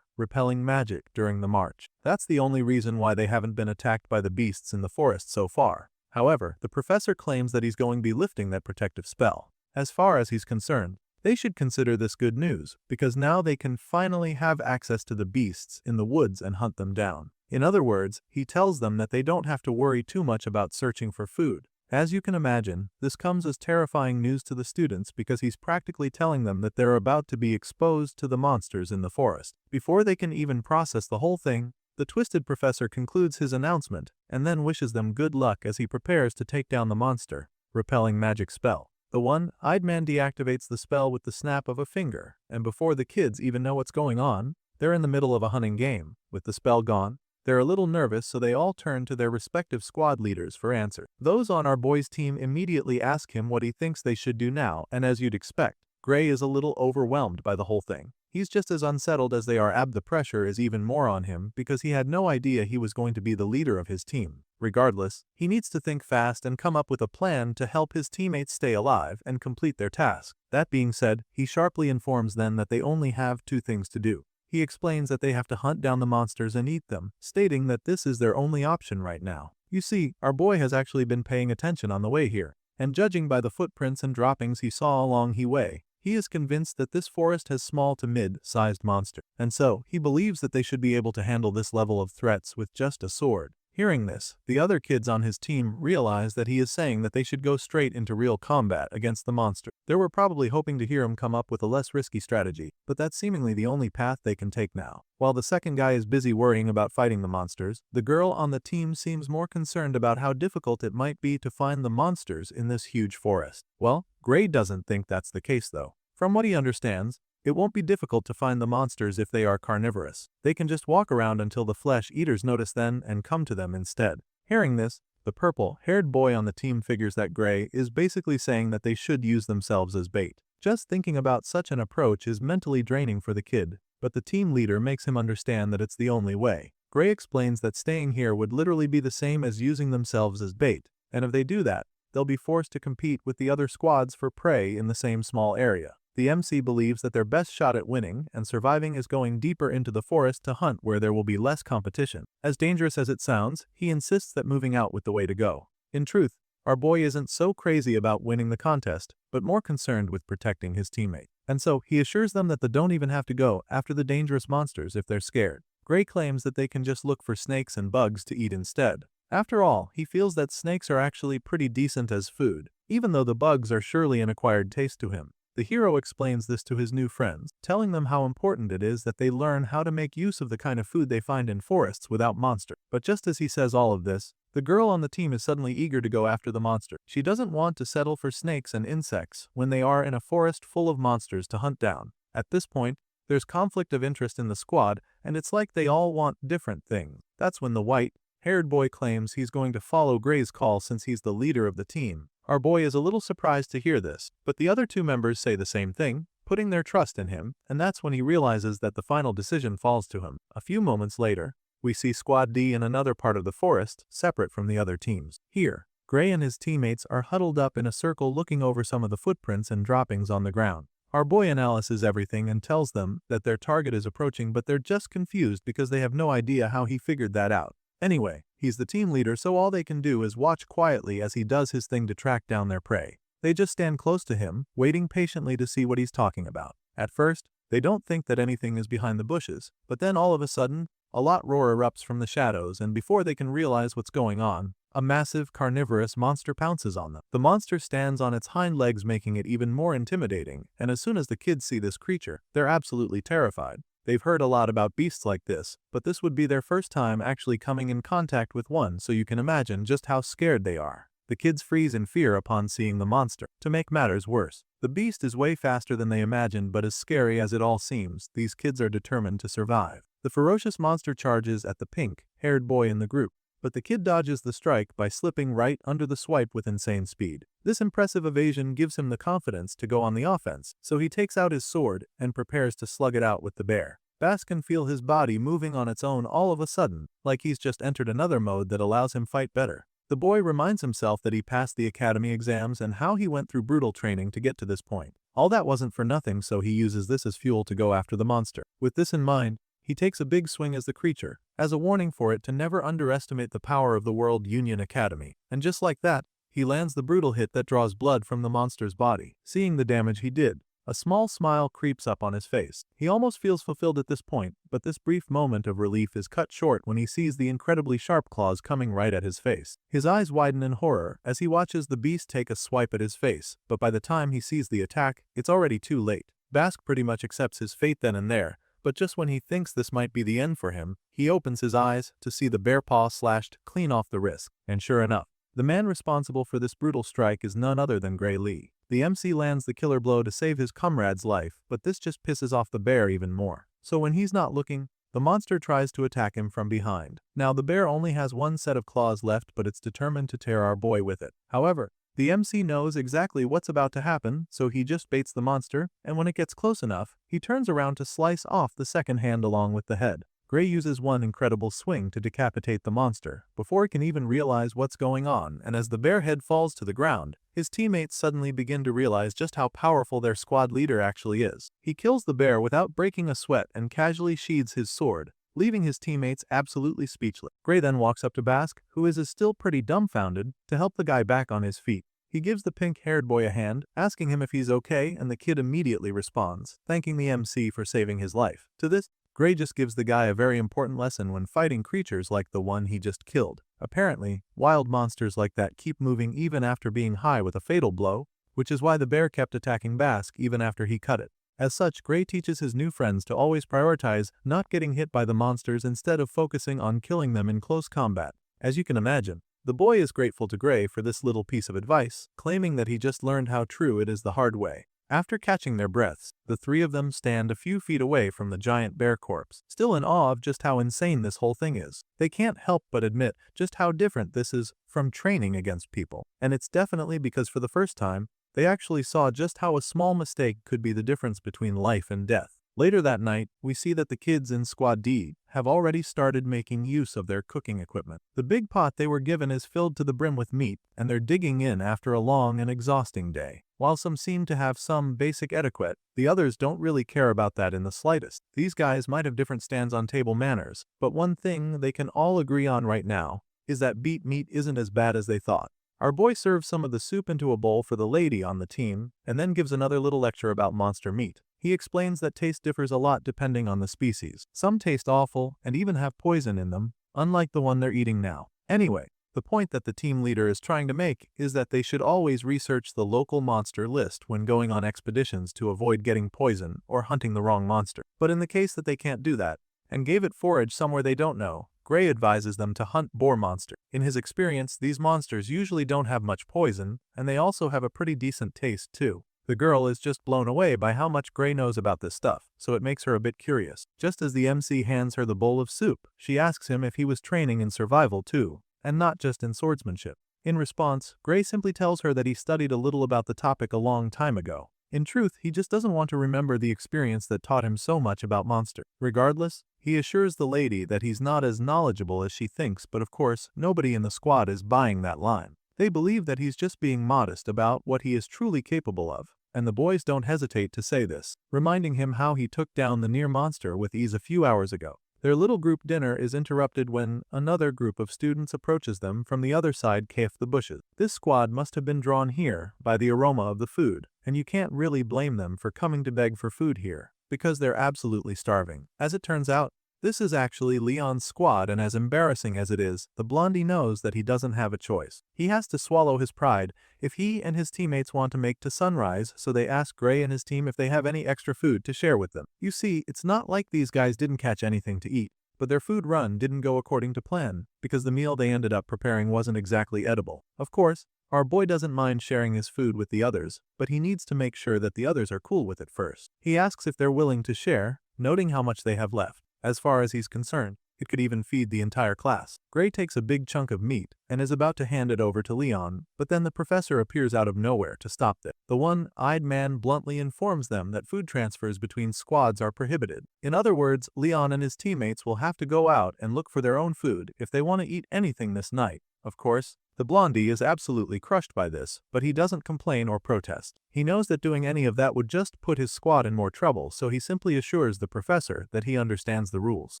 repelling magic during the march. That's the only reason why they haven't been attacked by the beasts in the forest so far. However, the professor claims that he's going to be lifting that protective spell. As far as he's concerned, they should consider this good news, because now they can finally have access to the beasts in the woods and hunt them down. In other words, he tells them that they don't have to worry too much about searching for food. As you can imagine, this comes as terrifying news to the students because he's practically telling them that they're about to be exposed to the monsters in the forest. Before they can even process the whole thing, the twisted professor concludes his announcement and then wishes them good luck as he prepares to take down the monster, repelling magic spell. The one-eyed man deactivates the spell with the snap of a finger, and before the kids even know what's going on, they're in the middle of a hunting game. With the spell gone, they're a little nervous, so they all turn to their respective squad leaders for answers. Those on our boys' team immediately ask him what he thinks they should do now, and as you'd expect, Gray is a little overwhelmed by the whole thing. He's just as unsettled as they are. The pressure is even more on him because he had no idea he was going to be the leader of his team. Regardless, he needs to think fast and come up with a plan to help his teammates stay alive and complete their task. That being said, he sharply informs them that they only have two things to do. He explains that they have to hunt down the monsters and eat them, stating that this is their only option right now. You see, our boy has actually been paying attention on the way here, and judging by the footprints and droppings he saw along the way, he is convinced that this forest has small to mid-sized monsters, and so he believes that they should be able to handle this level of threats with just a sword. Hearing this, the other kids on his team realize that he is saying that they should go straight into real combat against the monster. They were probably hoping to hear him come up with a less risky strategy, but that's seemingly the only path they can take now. While the second guy is busy worrying about fighting the monsters, the girl on the team seems more concerned about how difficult it might be to find the monsters in this huge forest. Well, Gray doesn't think that's the case though. From what he understands, it won't be difficult to find the monsters if they are carnivorous. They can just walk around until the flesh eaters notice them and come to them instead. Hearing this, The purple-haired boy on the team figures that Gray is basically saying that they should use themselves as bait. Just thinking about such an approach is mentally draining for the kid, but the team leader makes him understand that it's the only way. Gray explains that staying here would literally be the same as using themselves as bait, and if they do that, they'll be forced to compete with the other squads for prey in the same small area. The MC believes that their best shot at winning and surviving is going deeper into the forest to hunt where there will be less competition. As dangerous as it sounds, he insists that moving out with the way to go. In truth, our boy isn't so crazy about winning the contest, but more concerned with protecting his teammate. And so, he assures them that they don't even have to go after the dangerous monsters if they're scared. Gray claims that they can just look for snakes and bugs to eat instead. After all, he feels that snakes are actually pretty decent as food, even though the bugs are surely an acquired taste to him. The hero explains this to his new friends, telling them how important it is that they learn how to make use of the kind of food they find in forests without monsters. But just as he says all of this, the girl on the team is suddenly eager to go after the monster. She doesn't want to settle for snakes and insects when they are in a forest full of monsters to hunt down. At this point, there's conflict of interest in the squad, and it's like they all want different things. That's when the white-haired boy claims he's going to follow Gray's call since he's the leader of the team. Our boy is a little surprised to hear this, but the other two members say the same thing, putting their trust in him, and that's when he realizes that the final decision falls to him. A few moments later, we see Squad D in another part of the forest, separate from the other teams. Here, Gray and his teammates are huddled up in a circle looking over some of the footprints and droppings on the ground. Our boy analyzes everything and tells them that their target is approaching, but they're just confused because they have no idea how he figured that out. Anyway, he's the team leader, so all they can do is watch quietly as he does his thing to track down their prey. They just stand close to him, waiting patiently to see what he's talking about. At first, they don't think that anything is behind the bushes, but then all of a sudden, a loud roar erupts from the shadows, and before they can realize what's going on, a massive carnivorous monster pounces on them. The monster stands on its hind legs, making it even more intimidating, and as soon as the kids see this creature, they're absolutely terrified. They've heard a lot about beasts like this, but this would be their first time actually coming in contact with one, so you can imagine just how scared they are. The kids freeze in fear upon seeing the monster. To make matters worse, the beast is way faster than they imagined, but as scary as it all seems, these kids are determined to survive. The ferocious monster charges at the pink-haired boy in the group, but the kid dodges the strike by slipping right under the swipe with insane speed. This impressive evasion gives him the confidence to go on the offense, so he takes out his sword and prepares to slug it out with the bear. Bass can feel his body moving on its own all of a sudden, like he's just entered another mode that allows him fight better. The boy reminds himself that he passed the academy exams and how he went through brutal training to get to this point. All that wasn't for nothing, so he uses this as fuel to go after the monster. With this in mind, he takes a big swing as the creature, as a warning for it to never underestimate the power of the World Union Academy. And just like that, he lands the brutal hit that draws blood from the monster's body. Seeing the damage he did, a small smile creeps up on his face. He almost feels fulfilled at this point, but this brief moment of relief is cut short when he sees the incredibly sharp claws coming right at his face. His eyes widen in horror as he watches the beast take a swipe at his face, but by the time he sees the attack, it's already too late. Bask pretty much accepts his fate then and there, but just when he thinks this might be the end for him, he opens his eyes to see the bear paw slashed clean off the wrist. And sure enough, the man responsible for this brutal strike is none other than Gray Lee. The MC lands the killer blow to save his comrade's life, but this just pisses off the bear even more. So when he's not looking, the monster tries to attack him from behind. Now the bear only has one set of claws left, but it's determined to tear our boy with it. However, the MC knows exactly what's about to happen, so he just baits the monster, and when it gets close enough, he turns around to slice off the second hand along with the head. Gray uses one incredible swing to decapitate the monster, before it can even realize what's going on, and as the bear head falls to the ground, his teammates suddenly begin to realize just how powerful their squad leader actually is. He kills the bear without breaking a sweat and casually sheathes his sword, leaving his teammates absolutely speechless. Gray then walks up to Bask, who is still pretty dumbfounded, to help the guy back on his feet. He gives the pink-haired boy a hand, asking him if he's okay, and the kid immediately responds, thanking the MC for saving his life. To this, Gray just gives the guy a very important lesson when fighting creatures like the one he just killed. Apparently, wild monsters like that keep moving even after being high with a fatal blow, which is why the bear kept attacking Bask even after he cut it. As such, Gray teaches his new friends to always prioritize not getting hit by the monsters instead of focusing on killing them in close combat. As you can imagine, the boy is grateful to Gray for this little piece of advice, claiming that he just learned how true it is the hard way. After catching their breaths, the three of them stand a few feet away from the giant bear corpse, still in awe of just how insane this whole thing is. They can't help but admit just how different this is from training against people. And it's definitely because for the first time, they actually saw just how a small mistake could be the difference between life and death. Later that night, we see that the kids in Squad D have already started making use of their cooking equipment. The big pot they were given is filled to the brim with meat, and they're digging in after a long and exhausting day. While some seem to have some basic etiquette, the others don't really care about that in the slightest. These guys might have different stands on table manners, but one thing they can all agree on right now is that beet meat isn't as bad as they thought. Our boy serves some of the soup into a bowl for the lady on the team, and then gives another little lecture about monster meat. He explains that taste differs a lot depending on the species. Some taste awful and even have poison in them, unlike the one they're eating now. Anyway, the point that the team leader is trying to make is that they should always research the local monster list when going on expeditions to avoid getting poison or hunting the wrong monster. But in the case that they can't do that, and gave it forage somewhere they don't know, Gray advises them to hunt boar monster. In his experience, these monsters usually don't have much poison, and they also have a pretty decent taste too. The girl is just blown away by how much Gray knows about this stuff, so it makes her a bit curious. Just as the MC hands her the bowl of soup, she asks him if he was training in survival too, and not just in swordsmanship. In response, Gray simply tells her that he studied a little about the topic a long time ago. In truth, he just doesn't want to remember the experience that taught him so much about monster. Regardless, he assures the lady that he's not as knowledgeable as she thinks, but of course, nobody in the squad is buying that line. They believe that he's just being modest about what he is truly capable of, and the boys don't hesitate to say this, reminding him how he took down the near monster with ease a few hours ago. Their little group dinner is interrupted when another group of students approaches them from the other side of the bushes. This squad must have been drawn here by the aroma of the food, and you can't really blame them for coming to beg for food here, because they're absolutely starving. As it turns out, this is actually Leon's squad, and as embarrassing as it is, the blondie knows that he doesn't have a choice. He has to swallow his pride if he and his teammates want to make to sunrise, so they ask Gray and his team if they have any extra food to share with them. You see, it's not like these guys didn't catch anything to eat, but their food run didn't go according to plan, because the meal they ended up preparing wasn't exactly edible. Of course, our boy doesn't mind sharing his food with the others, but he needs to make sure that the others are cool with it first. He asks if they're willing to share, noting how much they have left. As far as he's concerned, it could even feed the entire class. Gray takes a big chunk of meat and is about to hand it over to Leon, but then the professor appears out of nowhere to stop them. The one-eyed man bluntly informs them that food transfers between squads are prohibited. In other words, Leon and his teammates will have to go out and look for their own food if they want to eat anything this night. Of course, the blondie is absolutely crushed by this, but he doesn't complain or protest. He knows that doing any of that would just put his squad in more trouble, so he simply assures the professor that he understands the rules.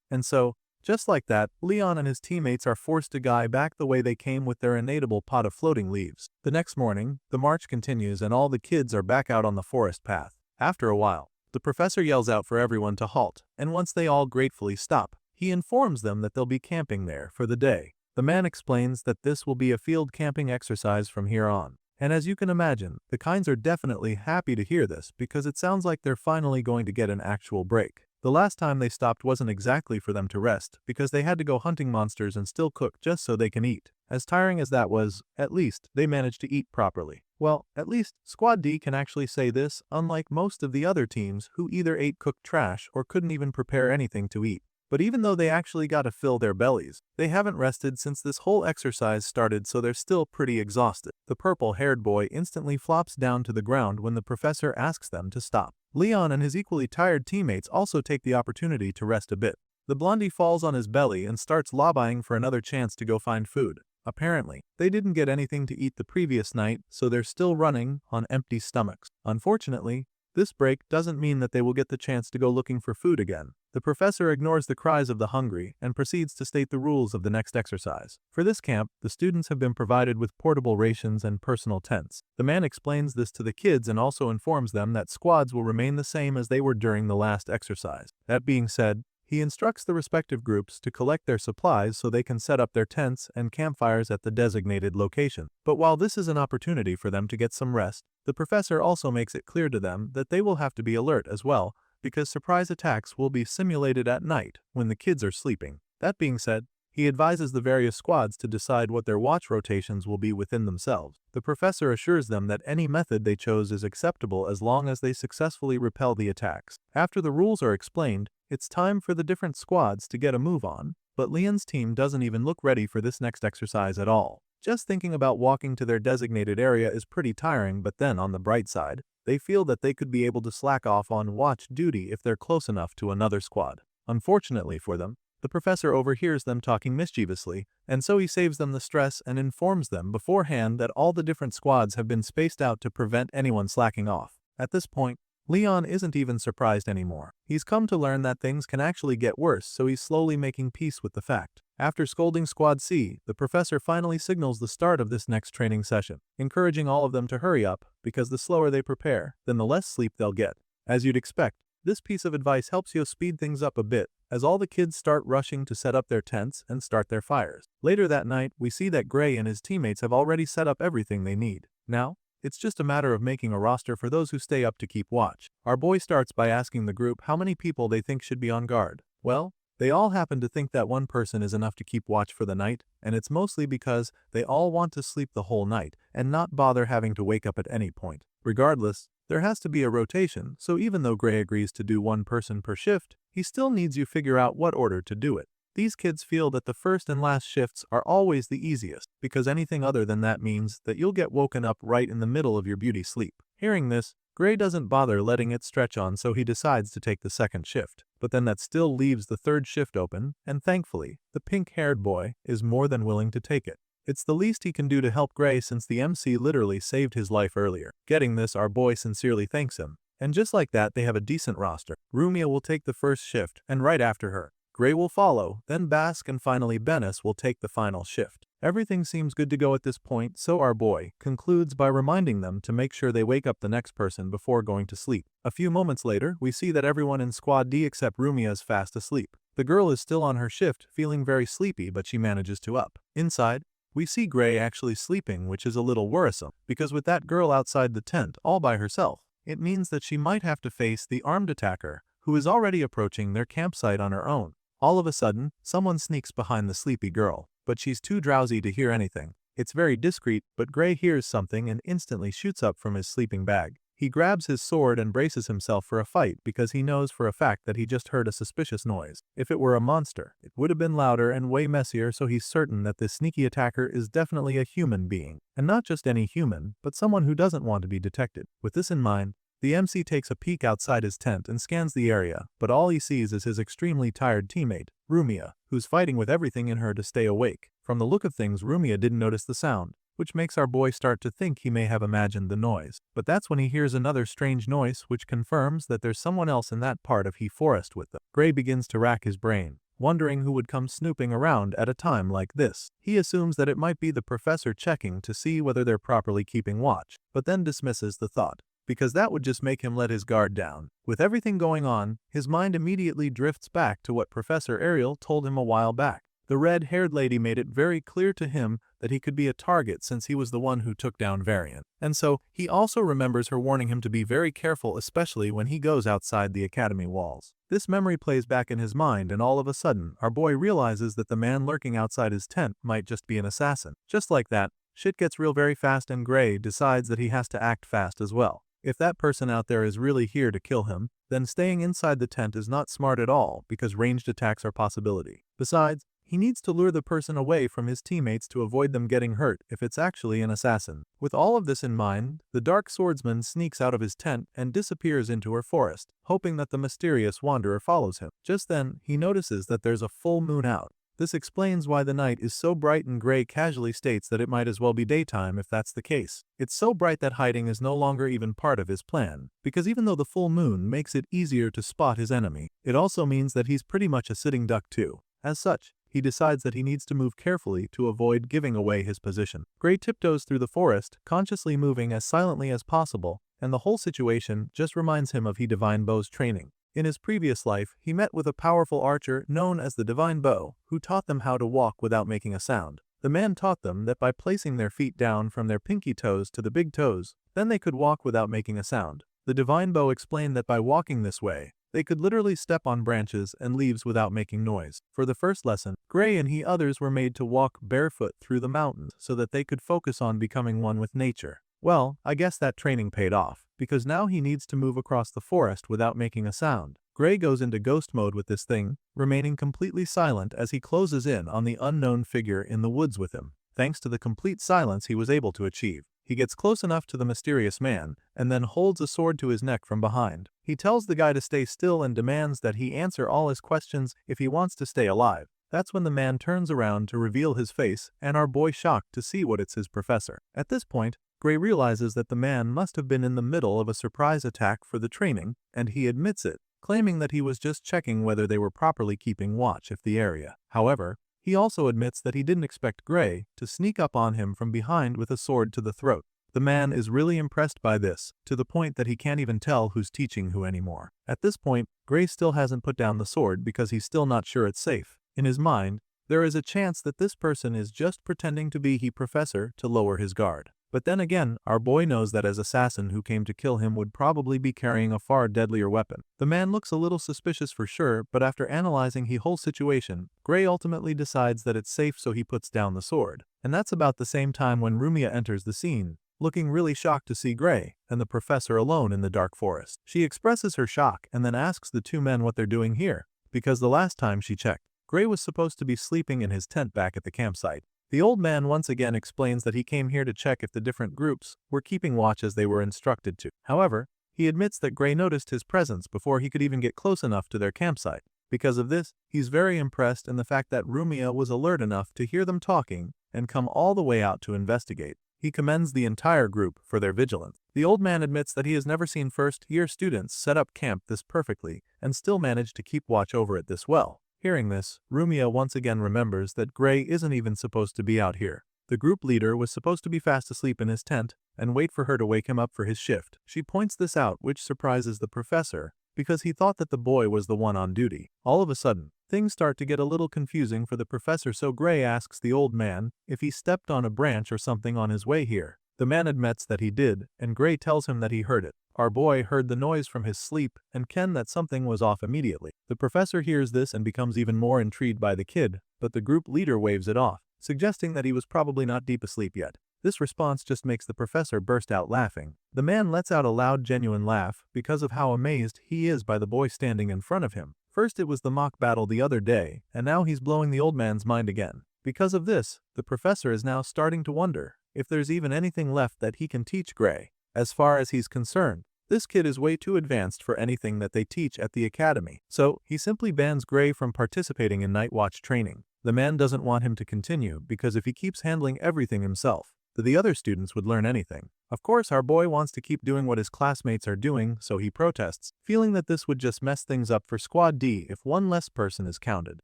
And so, just like that, Leon and his teammates are forced to go back the way they came with their inedible pot of floating leaves. The next morning, the march continues and all the kids are back out on the forest path. After a while, the professor yells out for everyone to halt, and once they all gratefully stop, he informs them that they'll be camping there for the day. The man explains that this will be a field camping exercise from here on. And as you can imagine, the kinds are definitely happy to hear this because it sounds like they're finally going to get an actual break. The last time they stopped wasn't exactly for them to rest because they had to go hunting monsters and still cook just so they can eat. As tiring as that was, at least they managed to eat properly. Well, at least Squad D can actually say this, unlike most of the other teams who either ate cooked trash or couldn't even prepare anything to eat. But even though they actually got to fill their bellies, they haven't rested since this whole exercise started, so they're still pretty exhausted. The purple-haired boy instantly flops down to the ground when the professor asks them to stop. Leon and his equally tired teammates also take the opportunity to rest a bit. The blondie falls on his belly and starts lobbying for another chance to go find food. Apparently, they didn't get anything to eat the previous night, so they're still running on empty stomachs. Unfortunately, this break doesn't mean that they will get the chance to go looking for food again. The professor ignores the cries of the hungry and proceeds to state the rules of the next exercise. For this camp, the students have been provided with portable rations and personal tents. The man explains this to the kids and also informs them that squads will remain the same as they were during the last exercise. That being said, he instructs the respective groups to collect their supplies so they can set up their tents and campfires at the designated location. But while this is an opportunity for them to get some rest, the professor also makes it clear to them that they will have to be alert as well, because surprise attacks will be simulated at night when the kids are sleeping. That being said, He advises the various squads to decide what their watch rotations will be within themselves. The professor assures them that any method they chose is acceptable as long as they successfully repel the attacks. After the rules are explained, it's time for the different squads to get a move on, but Leon's team doesn't even look ready for this next exercise at all. Just thinking about walking to their designated area is pretty tiring, but then on the bright side, they feel that they could be able to slack off on watch duty if they're close enough to another squad. Unfortunately for them, the professor overhears them talking mischievously, and so he saves them the stress and informs them beforehand that all the different squads have been spaced out to prevent anyone slacking off. At this point, Leon isn't even surprised anymore. He's come to learn that things can actually get worse, so he's slowly making peace with the fact. After scolding Squad C, the professor finally signals the start of this next training session, encouraging all of them to hurry up, because the slower they prepare, then the less sleep they'll get. As you'd expect, this piece of advice helps you speed things up a bit, as all the kids start rushing to set up their tents and start their fires. Later that night, we see that Gray and his teammates have already set up everything they need. Now, it's just a matter of making a roster for those who stay up to keep watch. Our boy starts by asking the group how many people they think should be on guard. Well, they all happen to think that one person is enough to keep watch for the night, and it's mostly because they all want to sleep the whole night and not bother having to wake up at any point. Regardless, there has to be a rotation, so even though Gray agrees to do one person per shift, he still needs you figure out what order to do it. These kids feel that the first and last shifts are always the easiest, because anything other than that means that you'll get woken up right in the middle of your beauty sleep. Hearing this, Gray doesn't bother letting it stretch on, so he decides to take the second shift. But then that still leaves the third shift open, and thankfully, the pink-haired boy is more than willing to take it. It's the least he can do to help Gray since the MC literally saved his life earlier. Getting this, our boy sincerely thanks him. And just like that, they have a decent roster. Rumia will take the first shift, and right after her, Gray will follow, then Bask and finally Benes will take the final shift. Everything seems good to go at this point, so our boy concludes by reminding them to make sure they wake up the next person before going to sleep. A few moments later, we see that everyone in Squad D except Rumia is fast asleep. The girl is still on her shift, feeling very sleepy, but she manages to up. Inside, we see Gray actually sleeping, which is a little worrisome, because with that girl outside the tent all by herself, it means that she might have to face the armed attacker, who is already approaching their campsite on her own. All of a sudden, someone sneaks behind the sleepy girl, but she's too drowsy to hear anything. It's very discreet, but Gray hears something and instantly shoots up from his sleeping bag. He grabs his sword and braces himself for a fight because he knows for a fact that he just heard a suspicious noise. If it were a monster, it would have been louder and way messier, so he's certain that this sneaky attacker is definitely a human being. And not just any human, but someone who doesn't want to be detected. With this in mind, the MC takes a peek outside his tent and scans the area, but all he sees is his extremely tired teammate, Rumia, who's fighting with everything in her to stay awake. From the look of things, Rumia didn't notice the sound, which makes our boy start to think he may have imagined the noise. But that's when he hears another strange noise, which confirms that there's someone else in that part of He Forest with them. Gray begins to rack his brain, wondering who would come snooping around at a time like this. He assumes that it might be the professor checking to see whether they're properly keeping watch, but then dismisses the thought, because that would just make him let his guard down. With everything going on, his mind immediately drifts back to what Professor Ariel told him a while back. The red-haired lady made it very clear to him that he could be a target since he was the one who took down Varian. And so, he also remembers her warning him to be very careful, especially when he goes outside the academy walls. This memory plays back in his mind, and all of a sudden, our boy realizes that the man lurking outside his tent might just be an assassin. Just like that, shit gets real very fast, and Gray decides that he has to act fast as well. If that person out there is really here to kill him, then staying inside the tent is not smart at all because ranged attacks are a possibility. Besides, he needs to lure the person away from his teammates to avoid them getting hurt if it's actually an assassin. With all of this in mind, the dark swordsman sneaks out of his tent and disappears into her forest, hoping that the mysterious wanderer follows him. Just then, he notices that there's a full moon out. This explains why the night is so bright, and Gray casually states that it might as well be daytime if that's the case. It's so bright that hiding is no longer even part of his plan, because even though the full moon makes it easier to spot his enemy, it also means that he's pretty much a sitting duck too. As such, he decides that he needs to move carefully to avoid giving away his position. Gray tiptoes through the forest, consciously moving as silently as possible, and the whole situation just reminds him of Divine Bow's training. In his previous life, he met with a powerful archer known as the Divine Bow, who taught them how to walk without making a sound. The man taught them that by placing their feet down from their pinky toes to the big toes, then they could walk without making a sound. The Divine Bow explained that by walking this way, They could literally step on branches and leaves without making noise. For the first lesson, Gray and he others were made to walk barefoot through the mountains so that they could focus on becoming one with nature. Well, I guess that training paid off, because now he needs to move across the forest without making a sound. Gray goes into ghost mode with this thing, remaining completely silent as he closes in on the unknown figure in the woods with him. Thanks to the complete silence he was able to achieve, he gets close enough to the mysterious man, and then holds a sword to his neck from behind. He tells the guy to stay still and demands that he answer all his questions if he wants to stay alive. That's when the man turns around to reveal his face, and our boy shocked to see what it's his professor. At this point, Gray realizes that the man must have been in the middle of a surprise attack for the training, and he admits it, claiming that he was just checking whether they were properly keeping watch of the area. However, he also admits that he didn't expect Gray to sneak up on him from behind with a sword to the throat. The man is really impressed by this, to the point that he can't even tell who's teaching who anymore. At this point, Gray still hasn't put down the sword because he's still not sure it's safe. In his mind, there is a chance that this person is just pretending to be he professor to lower his guard. But then again, our boy knows that his assassin who came to kill him would probably be carrying a far deadlier weapon. The man looks a little suspicious for sure, but after analyzing the whole situation, Gray ultimately decides that it's safe, so he puts down the sword. And that's about the same time when Rumia enters the scene, looking really shocked to see Gray and the professor alone in the dark forest. She expresses her shock and then asks the two men what they're doing here, because the last time she checked, Gray was supposed to be sleeping in his tent back at the campsite. The old man once again explains that he came here to check if the different groups were keeping watch as they were instructed to. However, he admits that Gray noticed his presence before he could even get close enough to their campsite. Because of this, he's very impressed in the fact that Rumia was alert enough to hear them talking and come all the way out to investigate. He commends the entire group for their vigilance. The old man admits that he has never seen first-year students set up camp this perfectly and still manage to keep watch over it this well. Hearing this, Rumia once again remembers that Gray isn't even supposed to be out here. The group leader was supposed to be fast asleep in his tent and wait for her to wake him up for his shift. She points this out, which surprises the professor, because he thought that the boy was the one on duty. All of a sudden, things start to get a little confusing for the professor, so Gray asks the old man if he stepped on a branch or something on his way here. The man admits that he did, and Gray tells him that he heard it. Our boy heard the noise from his sleep and Ken that something was off immediately. The professor hears this and becomes even more intrigued by the kid, but the group leader waves it off, suggesting that he was probably not deep asleep yet. This response just makes the professor burst out laughing. The man lets out a loud, genuine laugh because of how amazed he is by the boy standing in front of him. First it was the mock battle the other day, and now he's blowing the old man's mind again. Because of this, the professor is now starting to wonder if there's even anything left that he can teach Gray. As far as he's concerned, this kid is way too advanced for anything that they teach at the academy, so he simply bans Gray from participating in night watch training. The man doesn't want him to continue because if he keeps handling everything himself, the other students would learn anything. Of course, our boy wants to keep doing what his classmates are doing, so he protests, feeling that this would just mess things up for Squad D if one less person is counted.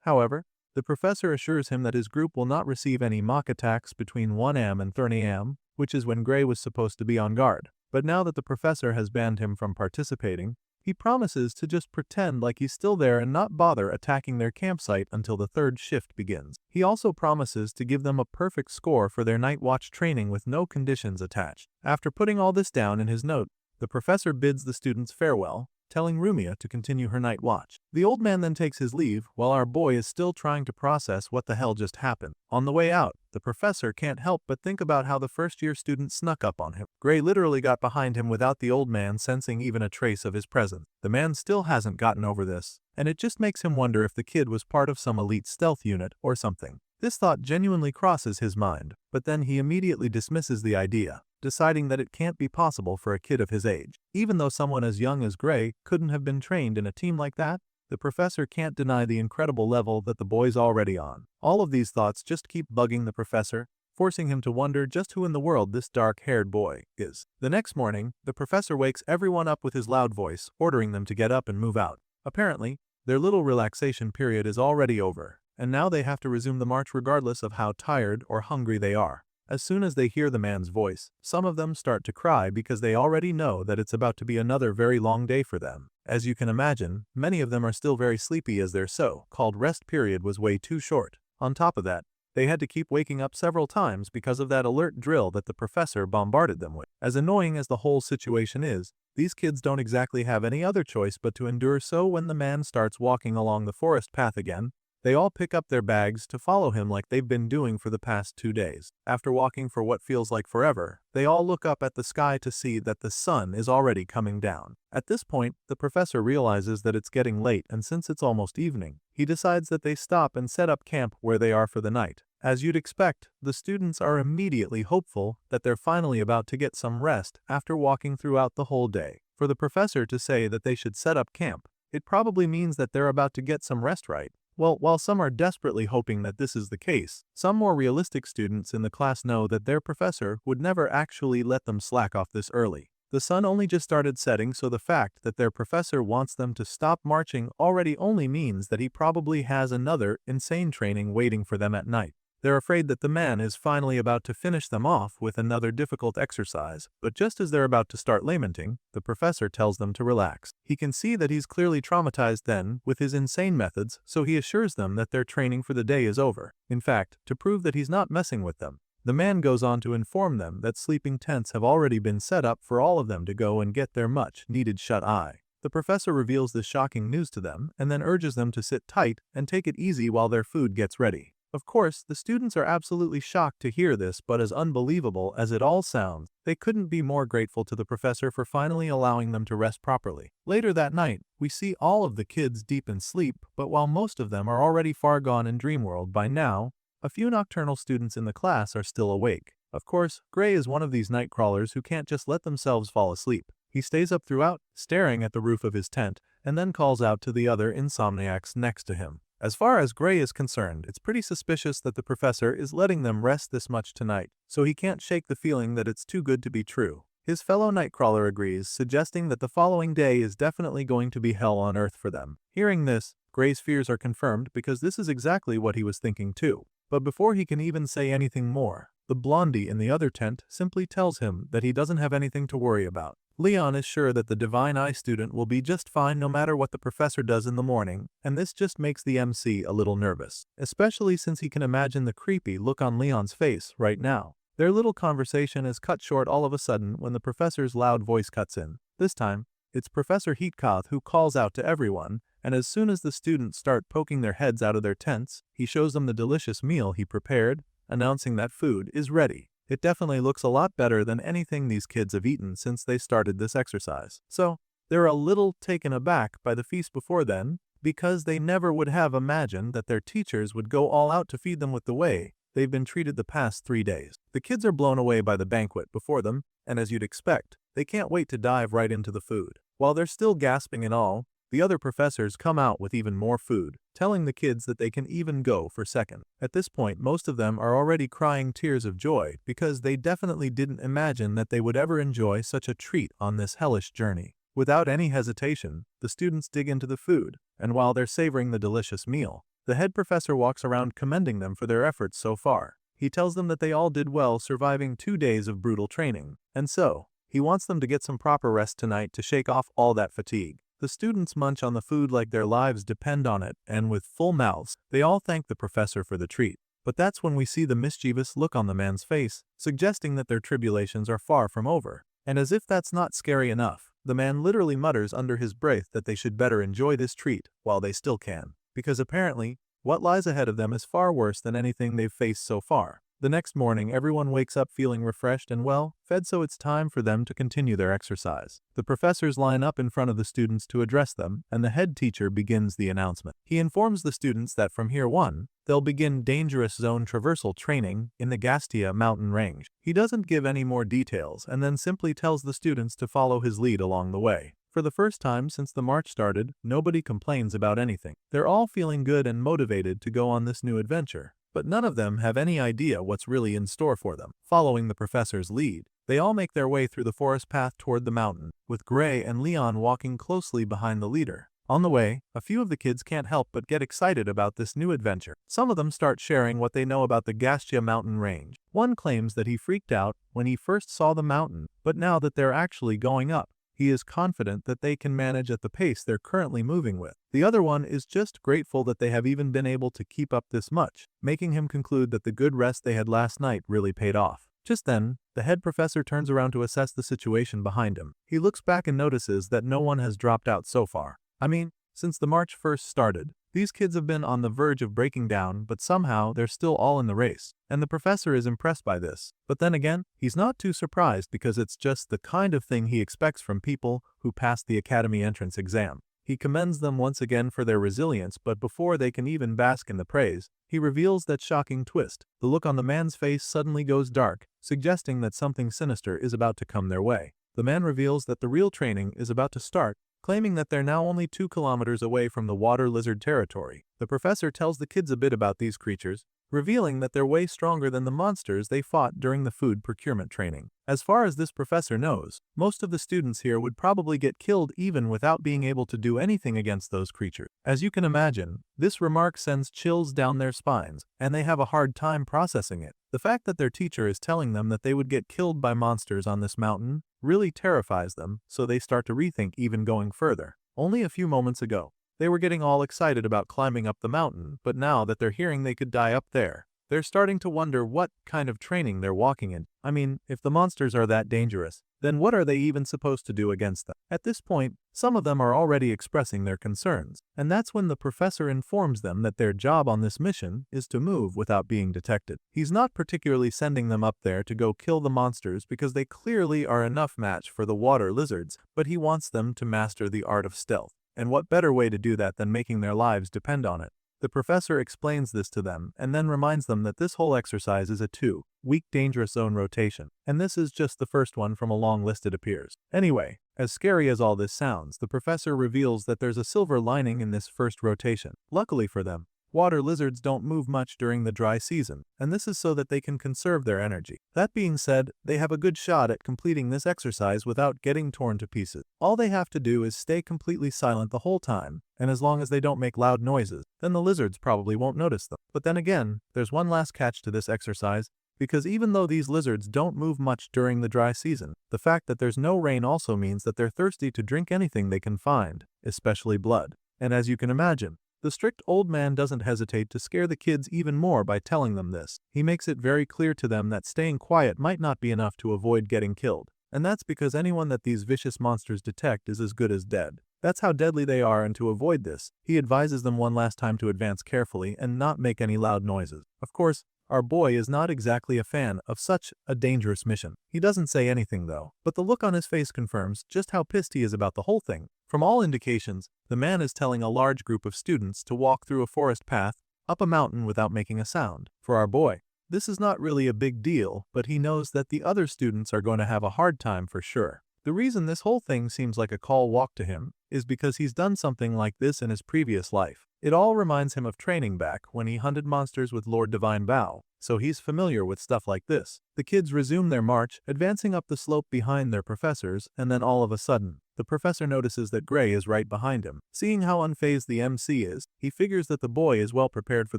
However, the professor assures him that his group will not receive any mock attacks between 1 am and 30 am, which is when Gray was supposed to be on guard. But now that the professor has banned him from participating, he promises to just pretend like he's still there and not bother attacking their campsite until the third shift begins. He also promises to give them a perfect score for their night watch training with no conditions attached. After putting all this down in his note, the professor bids the students farewell, telling Rumia to continue her night watch. The old man then takes his leave while our boy is still trying to process what the hell just happened. On the way out, the professor can't help but think about how the first-year student snuck up on him. Gray literally got behind him without the old man sensing even a trace of his presence. The man still hasn't gotten over this, and it just makes him wonder if the kid was part of some elite stealth unit or something. This thought genuinely crosses his mind, but then he immediately dismisses the idea, deciding that it can't be possible for a kid of his age. Even though someone as young as Gray couldn't have been trained in a team like that, the professor can't deny the incredible level that the boy's already on. All of these thoughts just keep bugging the professor, forcing him to wonder just who in the world this dark-haired boy is. The next morning, the professor wakes everyone up with his loud voice, ordering them to get up and move out. Apparently, their little relaxation period is already over, and now they have to resume the march regardless of how tired or hungry they are. As soon as they hear the man's voice, some of them start to cry because they already know that it's about to be another very long day for them. As you can imagine, many of them are still very sleepy as their so-called rest period was way too short. On top of that, They had to keep waking up several times because of that alert drill that the professor bombarded them with. As annoying as the whole situation is, these kids don't exactly have any other choice but to endure. So when the man starts walking along the forest path again, they all pick up their bags to follow him like they've been doing for the past 2 days. After walking for what feels like forever, they all look up at the sky to see that the sun is already coming down. At this point, the professor realizes that it's getting late, and since it's almost evening, he decides that they stop and set up camp where they are for the night. As you'd expect, the students are immediately hopeful that they're finally about to get some rest after walking throughout the whole day. For the professor to say that they should set up camp, it probably means that they're about to get some rest, right? Well, while some are desperately hoping that this is the case, some more realistic students in the class know that their professor would never actually let them slack off this early. The sun only just started setting, so the fact that their professor wants them to stop marching already only means that he probably has another insane training waiting for them at night. They're afraid that the man is finally about to finish them off with another difficult exercise, but just as they're about to start lamenting, the professor tells them to relax. He can see that he's clearly traumatized then with his insane methods, so he assures them that their training for the day is over. In fact, to prove that he's not messing with them, the man goes on to inform them that sleeping tents have already been set up for all of them to go and get their much-needed shut-eye. The professor reveals this shocking news to them and then urges them to sit tight and take it easy while their food gets ready. Of course, the students are absolutely shocked to hear this, but as unbelievable as it all sounds, they couldn't be more grateful to the professor for finally allowing them to rest properly. Later that night, we see all of the kids deep in sleep, but while most of them are already far gone in dream world by now, a few nocturnal students in the class are still awake. Of course, Gray is one of these night crawlers who can't just let themselves fall asleep. He stays up throughout, staring at the roof of his tent, and then calls out to the other insomniacs next to him. As far as Gray is concerned, it's pretty suspicious that the professor is letting them rest this much tonight, so he can't shake the feeling that it's too good to be true. His fellow Nightcrawler agrees, suggesting that the following day is definitely going to be hell on earth for them. Hearing this, Gray's fears are confirmed because this is exactly what he was thinking too. But before he can even say anything more, the blondie in the other tent simply tells him that he doesn't have anything to worry about. Leon is sure that the Divine Eye student will be just fine no matter what the professor does in the morning, and this just makes the MC a little nervous, especially since he can imagine the creepy look on Leon's face right now. Their little conversation is cut short all of a sudden when the professor's loud voice cuts in. This time, it's Professor Heatkoth who calls out to everyone, and as soon as the students start poking their heads out of their tents, he shows them the delicious meal he prepared, announcing that food is ready. It definitely looks a lot better than anything these kids have eaten since they started this exercise. So, they're a little taken aback by the feast before then, because they never would have imagined that their teachers would go all out to feed them with the way they've been treated the past 3 days. The kids are blown away by the banquet before them, and as you'd expect, they can't wait to dive right into the food. While they're still gasping and all, the other professors come out with even more food, telling the kids that they can even go for second. At this point, most of them are already crying tears of joy because they definitely didn't imagine that they would ever enjoy such a treat on this hellish journey. Without any hesitation, the students dig into the food, and while they're savoring the delicious meal, the head professor walks around commending them for their efforts so far. He tells them that they all did well surviving 2 days of brutal training, and so, he wants them to get some proper rest tonight to shake off all that fatigue. The students munch on the food like their lives depend on it, and with full mouths, they all thank the professor for the treat. But that's when we see the mischievous look on the man's face, suggesting that their tribulations are far from over. And as if that's not scary enough, the man literally mutters under his breath that they should better enjoy this treat while they still can, because apparently, what lies ahead of them is far worse than anything they've faced so far. The next morning, everyone wakes up feeling refreshed and well fed, so it's time for them to continue their exercise. The professors line up in front of the students to address them, and the head teacher begins the announcement. He informs the students that from here on, they'll begin dangerous zone traversal training in the Gastia mountain range. He doesn't give any more details and then simply tells the students to follow his lead along the way. For the first time since the march started, nobody complains about anything. They're all feeling good and motivated to go on this new adventure. But none of them have any idea what's really in store for them. Following the professor's lead, they all make their way through the forest path toward the mountain, with Gray and Leon walking closely behind the leader. On the way, a few of the kids can't help but get excited about this new adventure. Some of them start sharing what they know about the Gastia mountain range. One claims that he freaked out when he first saw the mountain, but now that they're actually going up, he is confident that they can manage at the pace they're currently moving with. The other one is just grateful that they have even been able to keep up this much, making him conclude that the good rest they had last night really paid off. Just then, the head professor turns around to assess the situation behind him. He looks back and notices that no one has dropped out so far. I mean, since the march first started, these kids have been on the verge of breaking down, but somehow they're still all in the race. And the professor is impressed by this. But then again, he's not too surprised because it's just the kind of thing he expects from people who pass the academy entrance exam. He commends them once again for their resilience, but before they can even bask in the praise, he reveals that shocking twist. The look on the man's face suddenly goes dark, suggesting that something sinister is about to come their way. The man reveals that the real training is about to start, claiming that they're now only 2 kilometers away from the water lizard territory. The professor tells the kids a bit about these creatures, revealing that they're way stronger than the monsters they fought during the food procurement training. As far as this professor knows, most of the students here would probably get killed even without being able to do anything against those creatures. As you can imagine, this remark sends chills down their spines, and they have a hard time processing it. The fact that their teacher is telling them that they would get killed by monsters on this mountain really terrifies them, so they start to rethink even going further. Only a few moments ago, they were getting all excited about climbing up the mountain, but now that they're hearing they could die up there, they're starting to wonder what kind of training they're walking in. I mean, if the monsters are that dangerous, then what are they even supposed to do against them? At this point, some of them are already expressing their concerns, and that's when the professor informs them that their job on this mission is to move without being detected. He's not particularly sending them up there to go kill the monsters because they clearly are enough match for the water lizards, but he wants them to master the art of stealth. And what better way to do that than making their lives depend on it? The professor explains this to them and then reminds them that this whole exercise is a 2-week dangerous zone rotation, and this is just the first one from a long list it appears. Anyway, as scary as all this sounds, the professor reveals that there's a silver lining in this first rotation. Luckily for them, water lizards don't move much during the dry season, and this is so that they can conserve their energy. That being said, they have a good shot at completing this exercise without getting torn to pieces. All they have to do is stay completely silent the whole time, and as long as they don't make loud noises, then the lizards probably won't notice them. But then again, there's one last catch to this exercise, because even though these lizards don't move much during the dry season, the fact that there's no rain also means that they're thirsty to drink anything they can find, especially blood. And as you can imagine, the strict old man doesn't hesitate to scare the kids even more by telling them this. He makes it very clear to them that staying quiet might not be enough to avoid getting killed, and that's because anyone that these vicious monsters detect is as good as dead. That's how deadly they are, and to avoid this, he advises them one last time to advance carefully and not make any loud noises. Of course, our boy is not exactly a fan of such a dangerous mission. He doesn't say anything though, but the look on his face confirms just how pissed he is about the whole thing. From all indications, the man is telling a large group of students to walk through a forest path up a mountain without making a sound. For our boy, this is not really a big deal, but he knows that the other students are going to have a hard time for sure. The reason this whole thing seems like a call walk to him is because he's done something like this in his previous life. It all reminds him of training back when he hunted monsters with Lord Divine Bao, so he's familiar with stuff like this. The kids resume their march, advancing up the slope behind their professors, and then all of a sudden, the professor notices that Gray is right behind him. Seeing how unfazed the MC is, he figures that the boy is well prepared for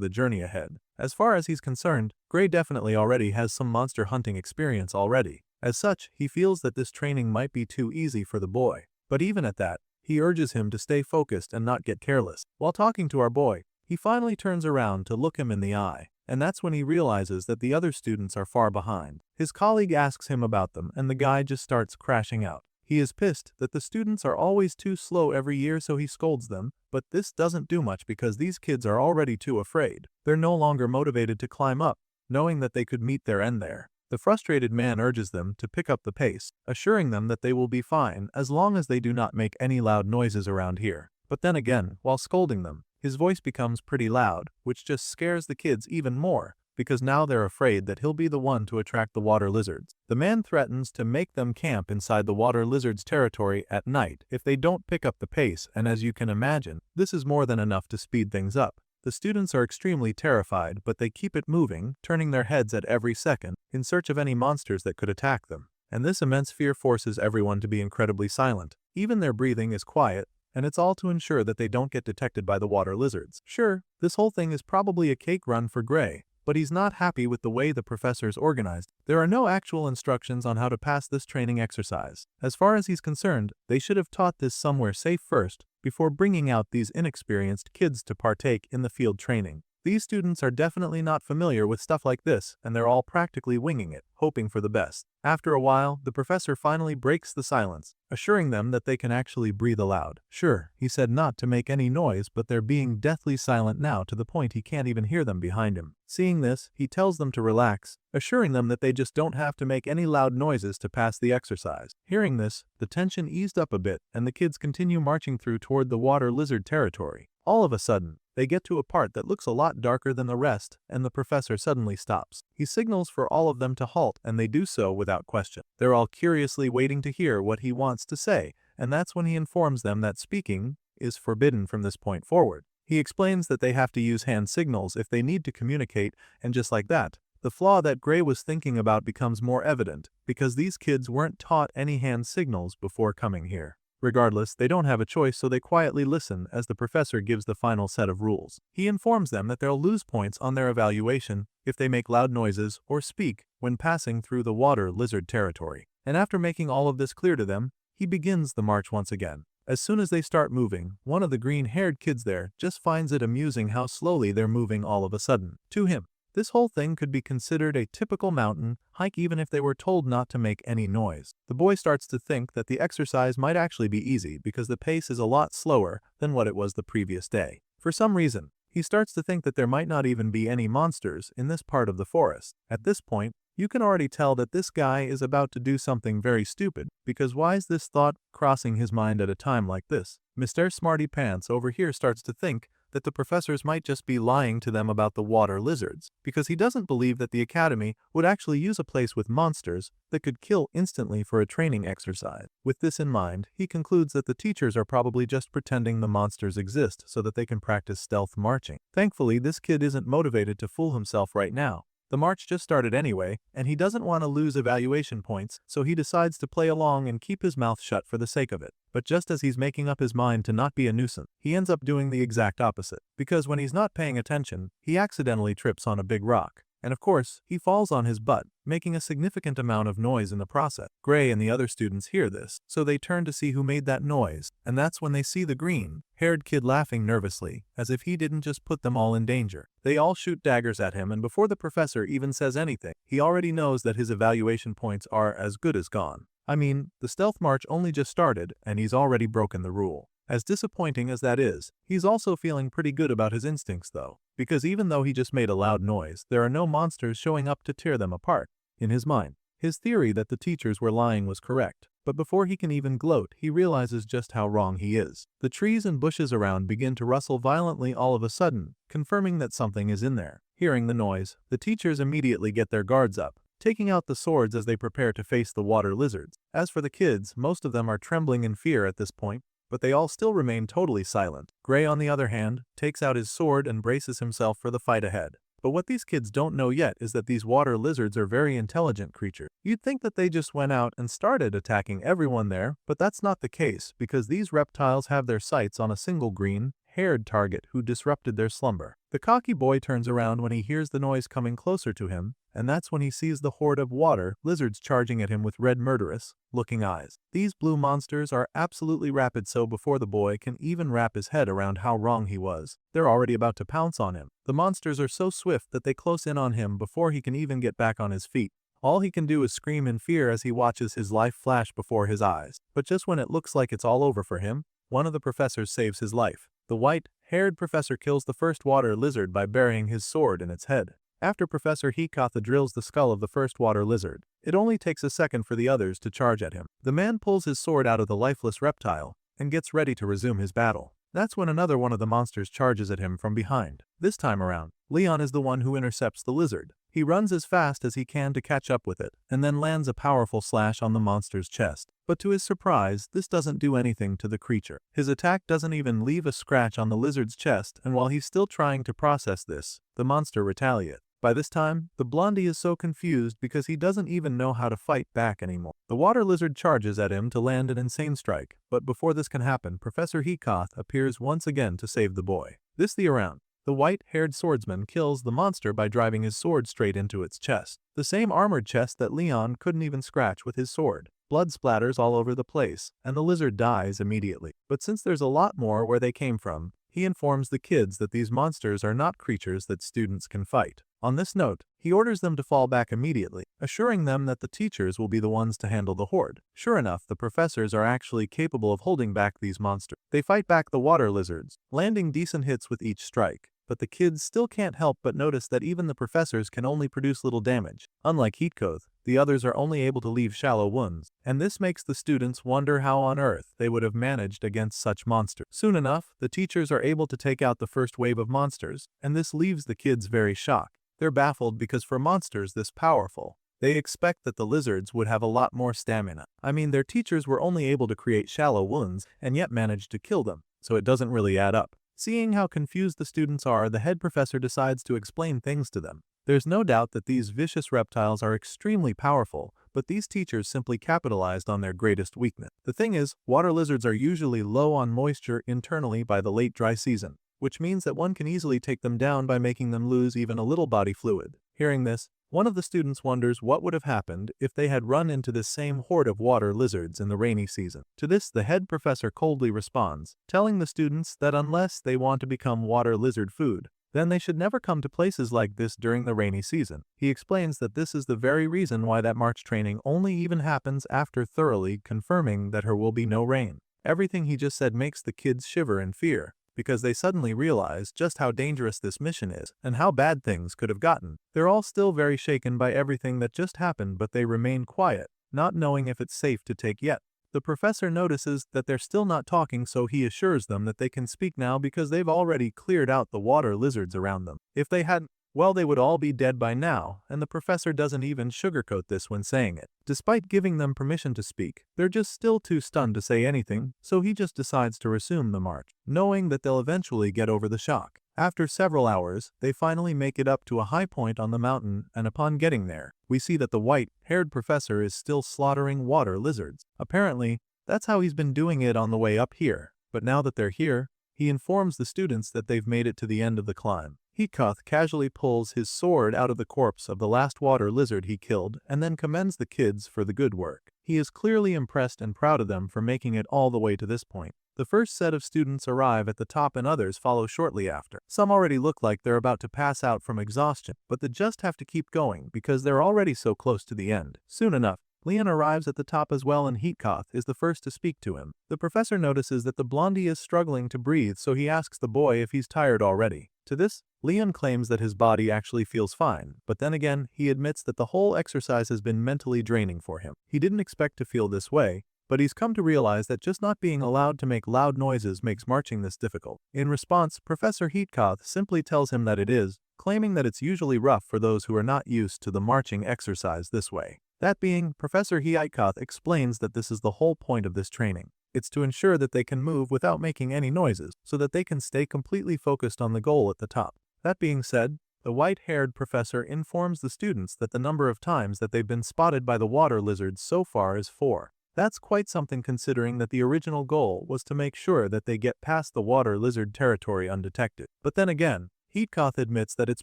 the journey ahead. As far as he's concerned, Gray definitely already has some monster hunting experience already. As such, he feels that this training might be too easy for the boy. But even at that, he urges him to stay focused and not get careless. While talking to our boy, he finally turns around to look him in the eye, and that's when he realizes that the other students are far behind. His colleague asks him about them, and the guy just starts crashing out. He is pissed that the students are always too slow every year, so he scolds them, but this doesn't do much because these kids are already too afraid. They're no longer motivated to climb up, knowing that they could meet their end there. The frustrated man urges them to pick up the pace, assuring them that they will be fine as long as they do not make any loud noises around here. But then again, while scolding them, his voice becomes pretty loud, which just scares the kids even more, because now they're afraid that he'll be the one to attract the water lizards. The man threatens to make them camp inside the water lizards' territory at night if they don't pick up the pace, and as you can imagine, this is more than enough to speed things up. The students are extremely terrified, but they keep it moving, turning their heads at every second in search of any monsters that could attack them. And this immense fear forces everyone to be incredibly silent. Even their breathing is quiet, and it's all to ensure that they don't get detected by the water lizards. Sure, this whole thing is probably a cake run for Gray, but he's not happy with the way the professor's organized. There are no actual instructions on how to pass this training exercise. As far as he's concerned, they should have taught this somewhere safe first, before bringing out these inexperienced kids to partake in the field training. These students are definitely not familiar with stuff like this, and they're all practically winging it, hoping for the best. After a while, the professor finally breaks the silence, assuring them that they can actually breathe aloud. Sure, he said not to make any noise, but they're being deathly silent now to the point he can't even hear them behind him. Seeing this, he tells them to relax, assuring them that they just don't have to make any loud noises to pass the exercise. Hearing this, the tension eased up a bit, and the kids continue marching through toward the water lizard territory. All of a sudden, they get to a part that looks a lot darker than the rest, and the professor suddenly stops. He signals for all of them to halt, and they do so without question. They're all curiously waiting to hear what he wants to say, and that's when he informs them that speaking is forbidden from this point forward. He explains that they have to use hand signals if they need to communicate, and just like that, the flaw that Gray was thinking about becomes more evident, because these kids weren't taught any hand signals before coming here. Regardless, they don't have a choice, so they quietly listen as the professor gives the final set of rules. He informs them that they'll lose points on their evaluation if they make loud noises or speak when passing through the water lizard territory. And after making all of this clear to them, he begins the march once again. As soon as they start moving, one of the green-haired kids there just finds it amusing how slowly they're moving all of a sudden. To him, this whole thing could be considered a typical mountain hike even if they were told not to make any noise. The boy starts to think that the exercise might actually be easy because the pace is a lot slower than what it was the previous day. For some reason, he starts to think that there might not even be any monsters in this part of the forest. At this point, you can already tell that this guy is about to do something very stupid, because why is this thought crossing his mind at a time like this? Mr. Smarty Pants over here starts to think that the professors might just be lying to them about the water lizards, because he doesn't believe that the academy would actually use a place with monsters that could kill instantly for a training exercise. With this in mind, he concludes that the teachers are probably just pretending the monsters exist so that they can practice stealth marching. Thankfully, this kid isn't motivated to fool himself right now. The march just started anyway, and he doesn't want to lose evaluation points, so he decides to play along and keep his mouth shut for the sake of it. But just as he's making up his mind to not be a nuisance, he ends up doing the exact opposite. Because when he's not paying attention, he accidentally trips on a big rock. And of course, he falls on his butt, making a significant amount of noise in the process. Gray and the other students hear this, so they turn to see who made that noise, and that's when they see the green-haired kid laughing nervously, as if he didn't just put them all in danger. They all shoot daggers at him, and before the professor even says anything, he already knows that his evaluation points are as good as gone. I mean, the stealth march only just started, and he's already broken the rule. As disappointing as that is, he's also feeling pretty good about his instincts though, because even though he just made a loud noise, there are no monsters showing up to tear them apart. In his mind, his theory that the teachers were lying was correct, but before he can even gloat, he realizes just how wrong he is. The trees and bushes around begin to rustle violently all of a sudden, confirming that something is in there. Hearing the noise, the teachers immediately get their guards up, taking out the swords as they prepare to face the water lizards. As for the kids, most of them are trembling in fear at this point, but they all still remain totally silent. Gray, on the other hand, takes out his sword and braces himself for the fight ahead. But what these kids don't know yet is that these water lizards are very intelligent creatures. You'd think that they just went out and started attacking everyone there, but that's not the case, because these reptiles have their sights on a single green-haired target who disrupted their slumber. The cocky boy turns around when he hears the noise coming closer to him, and that's when he sees the horde of water lizards charging at him with red murderous-looking eyes. These blue monsters are absolutely rapid, so before the boy can even wrap his head around how wrong he was, they're already about to pounce on him. The monsters are so swift that they close in on him before he can even get back on his feet. All he can do is scream in fear as he watches his life flash before his eyes. But just when it looks like it's all over for him, one of the professors saves his life. The white-haired professor kills the first water lizard by burying his sword in its head. After Professor Heartwarming drills the skull of the first water lizard, it only takes a second for the others to charge at him. The man pulls his sword out of the lifeless reptile and gets ready to resume his battle. That's when another one of the monsters charges at him from behind. This time around, Leon is the one who intercepts the lizard. He runs as fast as he can to catch up with it, and then lands a powerful slash on the monster's chest. But to his surprise, this doesn't do anything to the creature. His attack doesn't even leave a scratch on the lizard's chest, and while he's still trying to process this, the monster retaliates. By this time, the blondie is so confused because he doesn't even know how to fight back anymore. The water lizard charges at him to land an insane strike, but before this can happen, Professor Heartwarming appears once again to save the boy. This the around. The white-haired swordsman kills the monster by driving his sword straight into its chest. The same armored chest that Leon couldn't even scratch with his sword. Blood splatters all over the place, and the lizard dies immediately. But since there's a lot more where they came from, he informs the kids that these monsters are not creatures that students can fight. On this note, he orders them to fall back immediately, assuring them that the teachers will be the ones to handle the horde. Sure enough, the professors are actually capable of holding back these monsters. They fight back the water lizards, landing decent hits with each strike. But the kids still can't help but notice that even the professors can only produce little damage. Unlike Heatcoth, the others are only able to leave shallow wounds, and this makes the students wonder how on earth they would have managed against such monsters. Soon enough, the teachers are able to take out the first wave of monsters, and this leaves the kids very shocked. They're baffled because for monsters this powerful, they expect that the lizards would have a lot more stamina. I mean, their teachers were only able to create shallow wounds and yet managed to kill them, so it doesn't really add up. Seeing how confused the students are, the head professor decides to explain things to them. There's no doubt that these vicious reptiles are extremely powerful, but these teachers simply capitalized on their greatest weakness. The thing is, water lizards are usually low on moisture internally by the late dry season, which means that one can easily take them down by making them lose even a little body fluid. Hearing this, one of the students wonders what would have happened if they had run into this same horde of water lizards in the rainy season. To this, the head professor coldly responds, telling the students that unless they want to become water lizard food, then they should never come to places like this during the rainy season. He explains that this is the very reason why that March training only even happens after thoroughly confirming that there will be no rain. Everything he just said makes the kids shiver in fear, because they suddenly realize just how dangerous this mission is and how bad things could have gotten. They're all still very shaken by everything that just happened, but they remain quiet, not knowing if it's safe to take yet. The professor notices that they're still not talking, so he assures them that they can speak now because they've already cleared out the water lizards around them. If they hadn't, well, they would all be dead by now, and the professor doesn't even sugarcoat this when saying it. Despite giving them permission to speak, they're just still too stunned to say anything, so he just decides to resume the march, knowing that they'll eventually get over the shock. After several hours, they finally make it up to a high point on the mountain, and upon getting there, we see that the white-haired professor is still slaughtering water lizards. Apparently, that's how he's been doing it on the way up here, but now that they're here, he informs the students that they've made it to the end of the climb. Heatcoth casually pulls his sword out of the corpse of the last water lizard he killed and then commends the kids for the good work. He is clearly impressed and proud of them for making it all the way to this point. The first set of students arrive at the top and others follow shortly after. Some already look like they're about to pass out from exhaustion, but they just have to keep going because they're already so close to the end. Soon enough, Leon arrives at the top as well, and Heatcoth is the first to speak to him. The professor notices that the blondie is struggling to breathe, so he asks the boy if he's tired already. To this, Leon claims that his body actually feels fine, but then again, he admits that the whole exercise has been mentally draining for him. He didn't expect to feel this way, but he's come to realize that just not being allowed to make loud noises makes marching this difficult. In response, Professor Heatcoth simply tells him that it is, claiming that it's usually rough for those who are not used to the marching exercise this way. That being, Professor Heatcoth explains that this is the whole point of this training. It's to ensure that they can move without making any noises, so that they can stay completely focused on the goal at the top. That being said, the white-haired professor informs the students that the number of times that they've been spotted by the water lizards so far is 4. That's quite something considering that the original goal was to make sure that they get past the water lizard territory undetected. But then again, Heatcoth admits that it's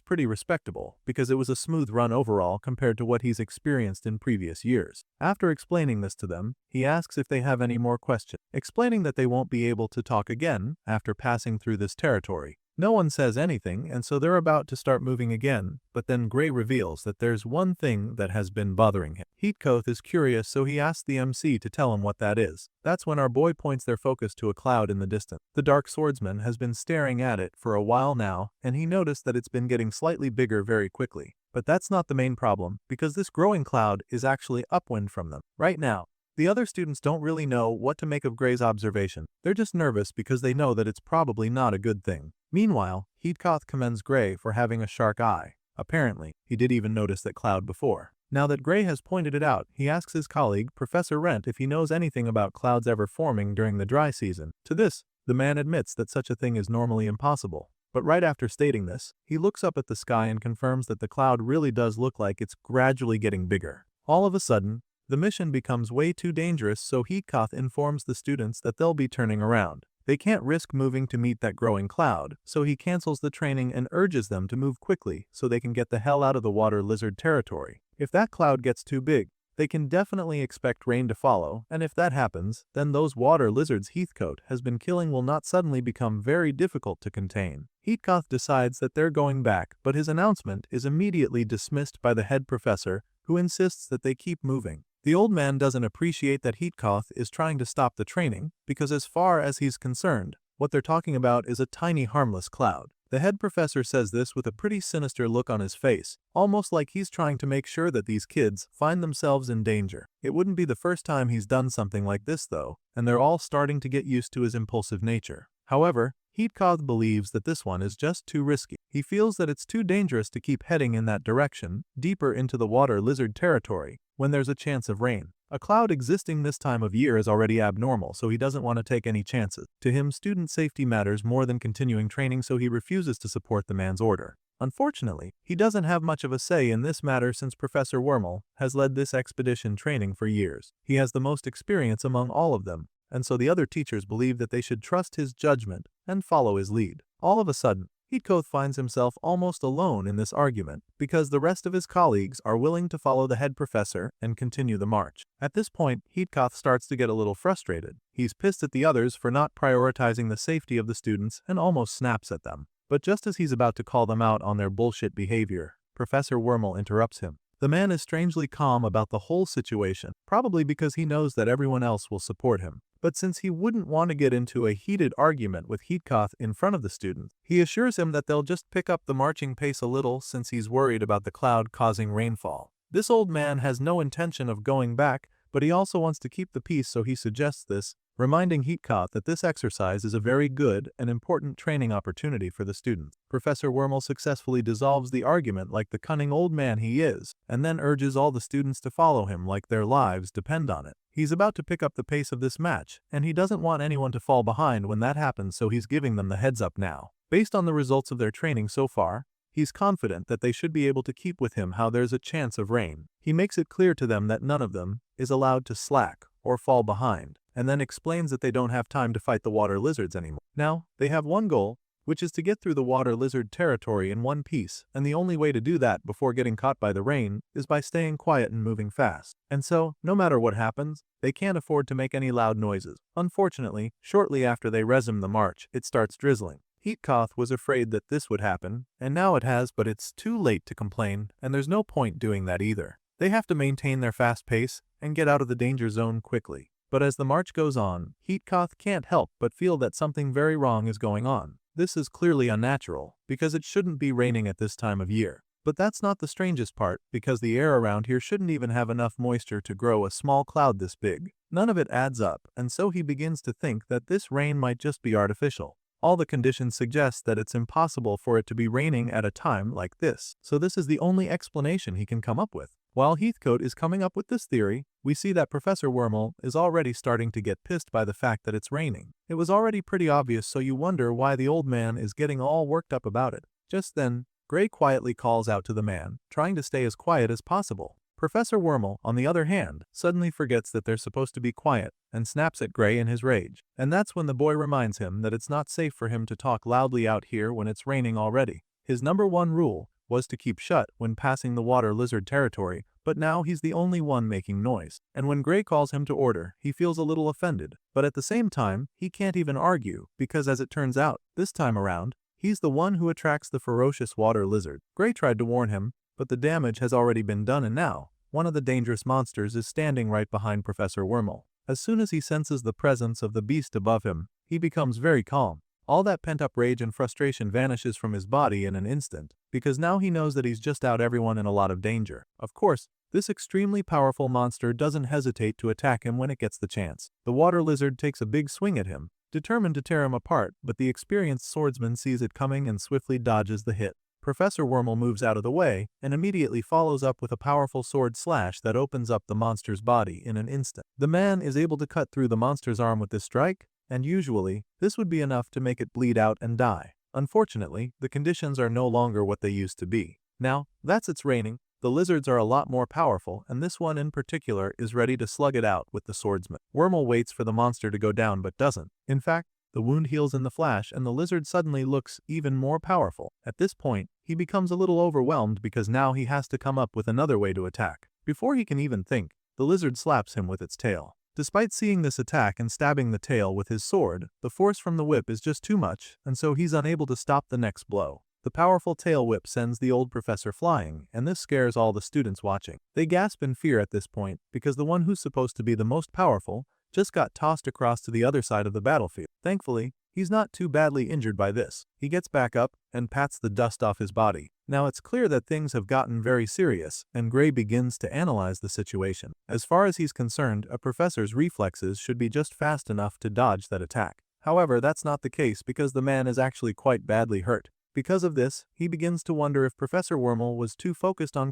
pretty respectable because it was a smooth run overall compared to what he's experienced in previous years. After explaining this to them, he asks if they have any more questions, explaining that they won't be able to talk again after passing through this territory. No one says anything, and so they're about to start moving again, but then Gray reveals that there's one thing that has been bothering him. Heatcoth is curious, so he asks the MC to tell him what that is. That's when our boy points their focus to a cloud in the distance. The Dark Swordsman has been staring at it for a while now, and he noticed that it's been getting slightly bigger very quickly. But that's not the main problem, because this growing cloud is actually upwind from them. Right now, the other students don't really know what to make of Gray's observation. They're just nervous because they know that it's probably not a good thing. Meanwhile, Heatcoth commends Gray for having a sharp eye. Apparently, he did even notice that cloud before. Now that Gray has pointed it out, he asks his colleague, Professor Rent, if he knows anything about clouds ever forming during the dry season. To this, the man admits that such a thing is normally impossible. But right after stating this, he looks up at the sky and confirms that the cloud really does look like it's gradually getting bigger. All of a sudden, the mission becomes way too dangerous, so Heatcoth informs the students that they'll be turning around. They can't risk moving to meet that growing cloud, so he cancels the training and urges them to move quickly so they can get the hell out of the water lizard territory. If that cloud gets too big, they can definitely expect rain to follow, and if that happens, then those water lizards Heathcote has been killing will not suddenly become very difficult to contain. Heathcote decides that they're going back, but his announcement is immediately dismissed by the head professor, who insists that they keep moving. The old man doesn't appreciate that Heathcote is trying to stop the training, because as far as he's concerned, what they're talking about is a tiny harmless cloud. The head professor says this with a pretty sinister look on his face, almost like he's trying to make sure that these kids find themselves in danger. It wouldn't be the first time he's done something like this though, and they're all starting to get used to his impulsive nature. However, Heathcote believes that this one is just too risky. He feels that it's too dangerous to keep heading in that direction, deeper into the water lizard territory, when there's a chance of rain. A cloud existing this time of year is already abnormal, so he doesn't want to take any chances. To him, student safety matters more than continuing training, so he refuses to support the man's order. Unfortunately, he doesn't have much of a say in this matter since Professor Wormel has led this expedition training for years. He has the most experience among all of them, and so the other teachers believe that they should trust his judgment and follow his lead. All of a sudden, Heathcote finds himself almost alone in this argument because the rest of his colleagues are willing to follow the head professor and continue the march. At this point, Heathcote starts to get a little frustrated. He's pissed at the others for not prioritizing the safety of the students and almost snaps at them. But just as he's about to call them out on their bullshit behavior, Professor Wormel interrupts him. The man is strangely calm about the whole situation, probably because he knows that everyone else will support him. But since he wouldn't want to get into a heated argument with Heathcote in front of the students, he assures him that they'll just pick up the marching pace a little since he's worried about the cloud causing rainfall. This old man has no intention of going back, but he also wants to keep the peace, so he suggests this, reminding Heathcote that this exercise is a very good and important training opportunity for the students. Professor Wormel successfully dissolves the argument like the cunning old man he is, and then urges all the students to follow him like their lives depend on it. He's about to pick up the pace of this match, and he doesn't want anyone to fall behind when that happens, so he's giving them the heads up now. Based on the results of their training so far, he's confident that they should be able to keep with him how there's a chance of rain. He makes it clear to them that none of them is allowed to slack or fall behind, and then explains that they don't have time to fight the water lizards anymore. Now, they have one goal, which is to get through the water lizard territory in one piece, and the only way to do that before getting caught by the rain is by staying quiet and moving fast. And so, no matter what happens, they can't afford to make any loud noises. Unfortunately, shortly after they resume the march, it starts drizzling. Heathcote was afraid that this would happen, and now it has, but it's too late to complain, and there's no point doing that either. They have to maintain their fast pace and get out of the danger zone quickly. But as the march goes on, Heathcote can't help but feel that something very wrong is going on. This is clearly unnatural, because it shouldn't be raining at this time of year. But that's not the strangest part, because the air around here shouldn't even have enough moisture to grow a small cloud this big. None of it adds up, and so he begins to think that this rain might just be artificial. All the conditions suggest that it's impossible for it to be raining at a time like this, so this is the only explanation he can come up with. While Heathcote is coming up with this theory, we see that Professor Wormel is already starting to get pissed by the fact that it's raining. It was already pretty obvious, so you wonder why the old man is getting all worked up about it. Just then, Gray quietly calls out to the man, trying to stay as quiet as possible. Professor Wormel, on the other hand, suddenly forgets that they're supposed to be quiet and snaps at Gray in his rage. And that's when the boy reminds him that it's not safe for him to talk loudly out here when it's raining already. His number one rule was to keep shut when passing the water lizard territory, but now he's the only one making noise. And when Gray calls him to order, he feels a little offended. But at the same time, he can't even argue, because as it turns out, this time around, he's the one who attracts the ferocious water lizard. Gray tried to warn him, but the damage has already been done, and now, one of the dangerous monsters is standing right behind Professor Wormel. As soon as he senses the presence of the beast above him, he becomes very calm. All that pent-up rage and frustration vanishes from his body in an instant, because now he knows that he's just out everyone in a lot of danger. Of course, this extremely powerful monster doesn't hesitate to attack him when it gets the chance. The water lizard takes a big swing at him, determined to tear him apart, but the experienced swordsman sees it coming and swiftly dodges the hit. Professor Wormel moves out of the way and immediately follows up with a powerful sword slash that opens up the monster's body in an instant. The man is able to cut through the monster's arm with this strike, and usually, this would be enough to make it bleed out and die. Unfortunately, the conditions are no longer what they used to be. Now, that's it's raining, the lizards are a lot more powerful, and this one in particular is ready to slug it out with the swordsman. Wormel waits for the monster to go down but doesn't. In fact, The wound heals in the flash and the lizard suddenly looks even more powerful. At this point, he becomes a little overwhelmed because now he has to come up with another way to attack. Before he can even think, the lizard slaps him with its tail. Despite seeing this attack and stabbing the tail with his sword, the force from the whip is just too much, and so he's unable to stop the next blow. The powerful tail whip sends the old professor flying, and this scares all the students watching. They gasp in fear at this point, because the one who's supposed to be the most powerful just got tossed across to the other side of the battlefield. Thankfully, he's not too badly injured by this. He gets back up and pats the dust off his body. Now it's clear that things have gotten very serious, and Gray begins to analyze the situation. As far as he's concerned, a professor's reflexes should be just fast enough to dodge that attack. However, that's not the case because the man is actually quite badly hurt. Because of this, he begins to wonder if Professor Wormel was too focused on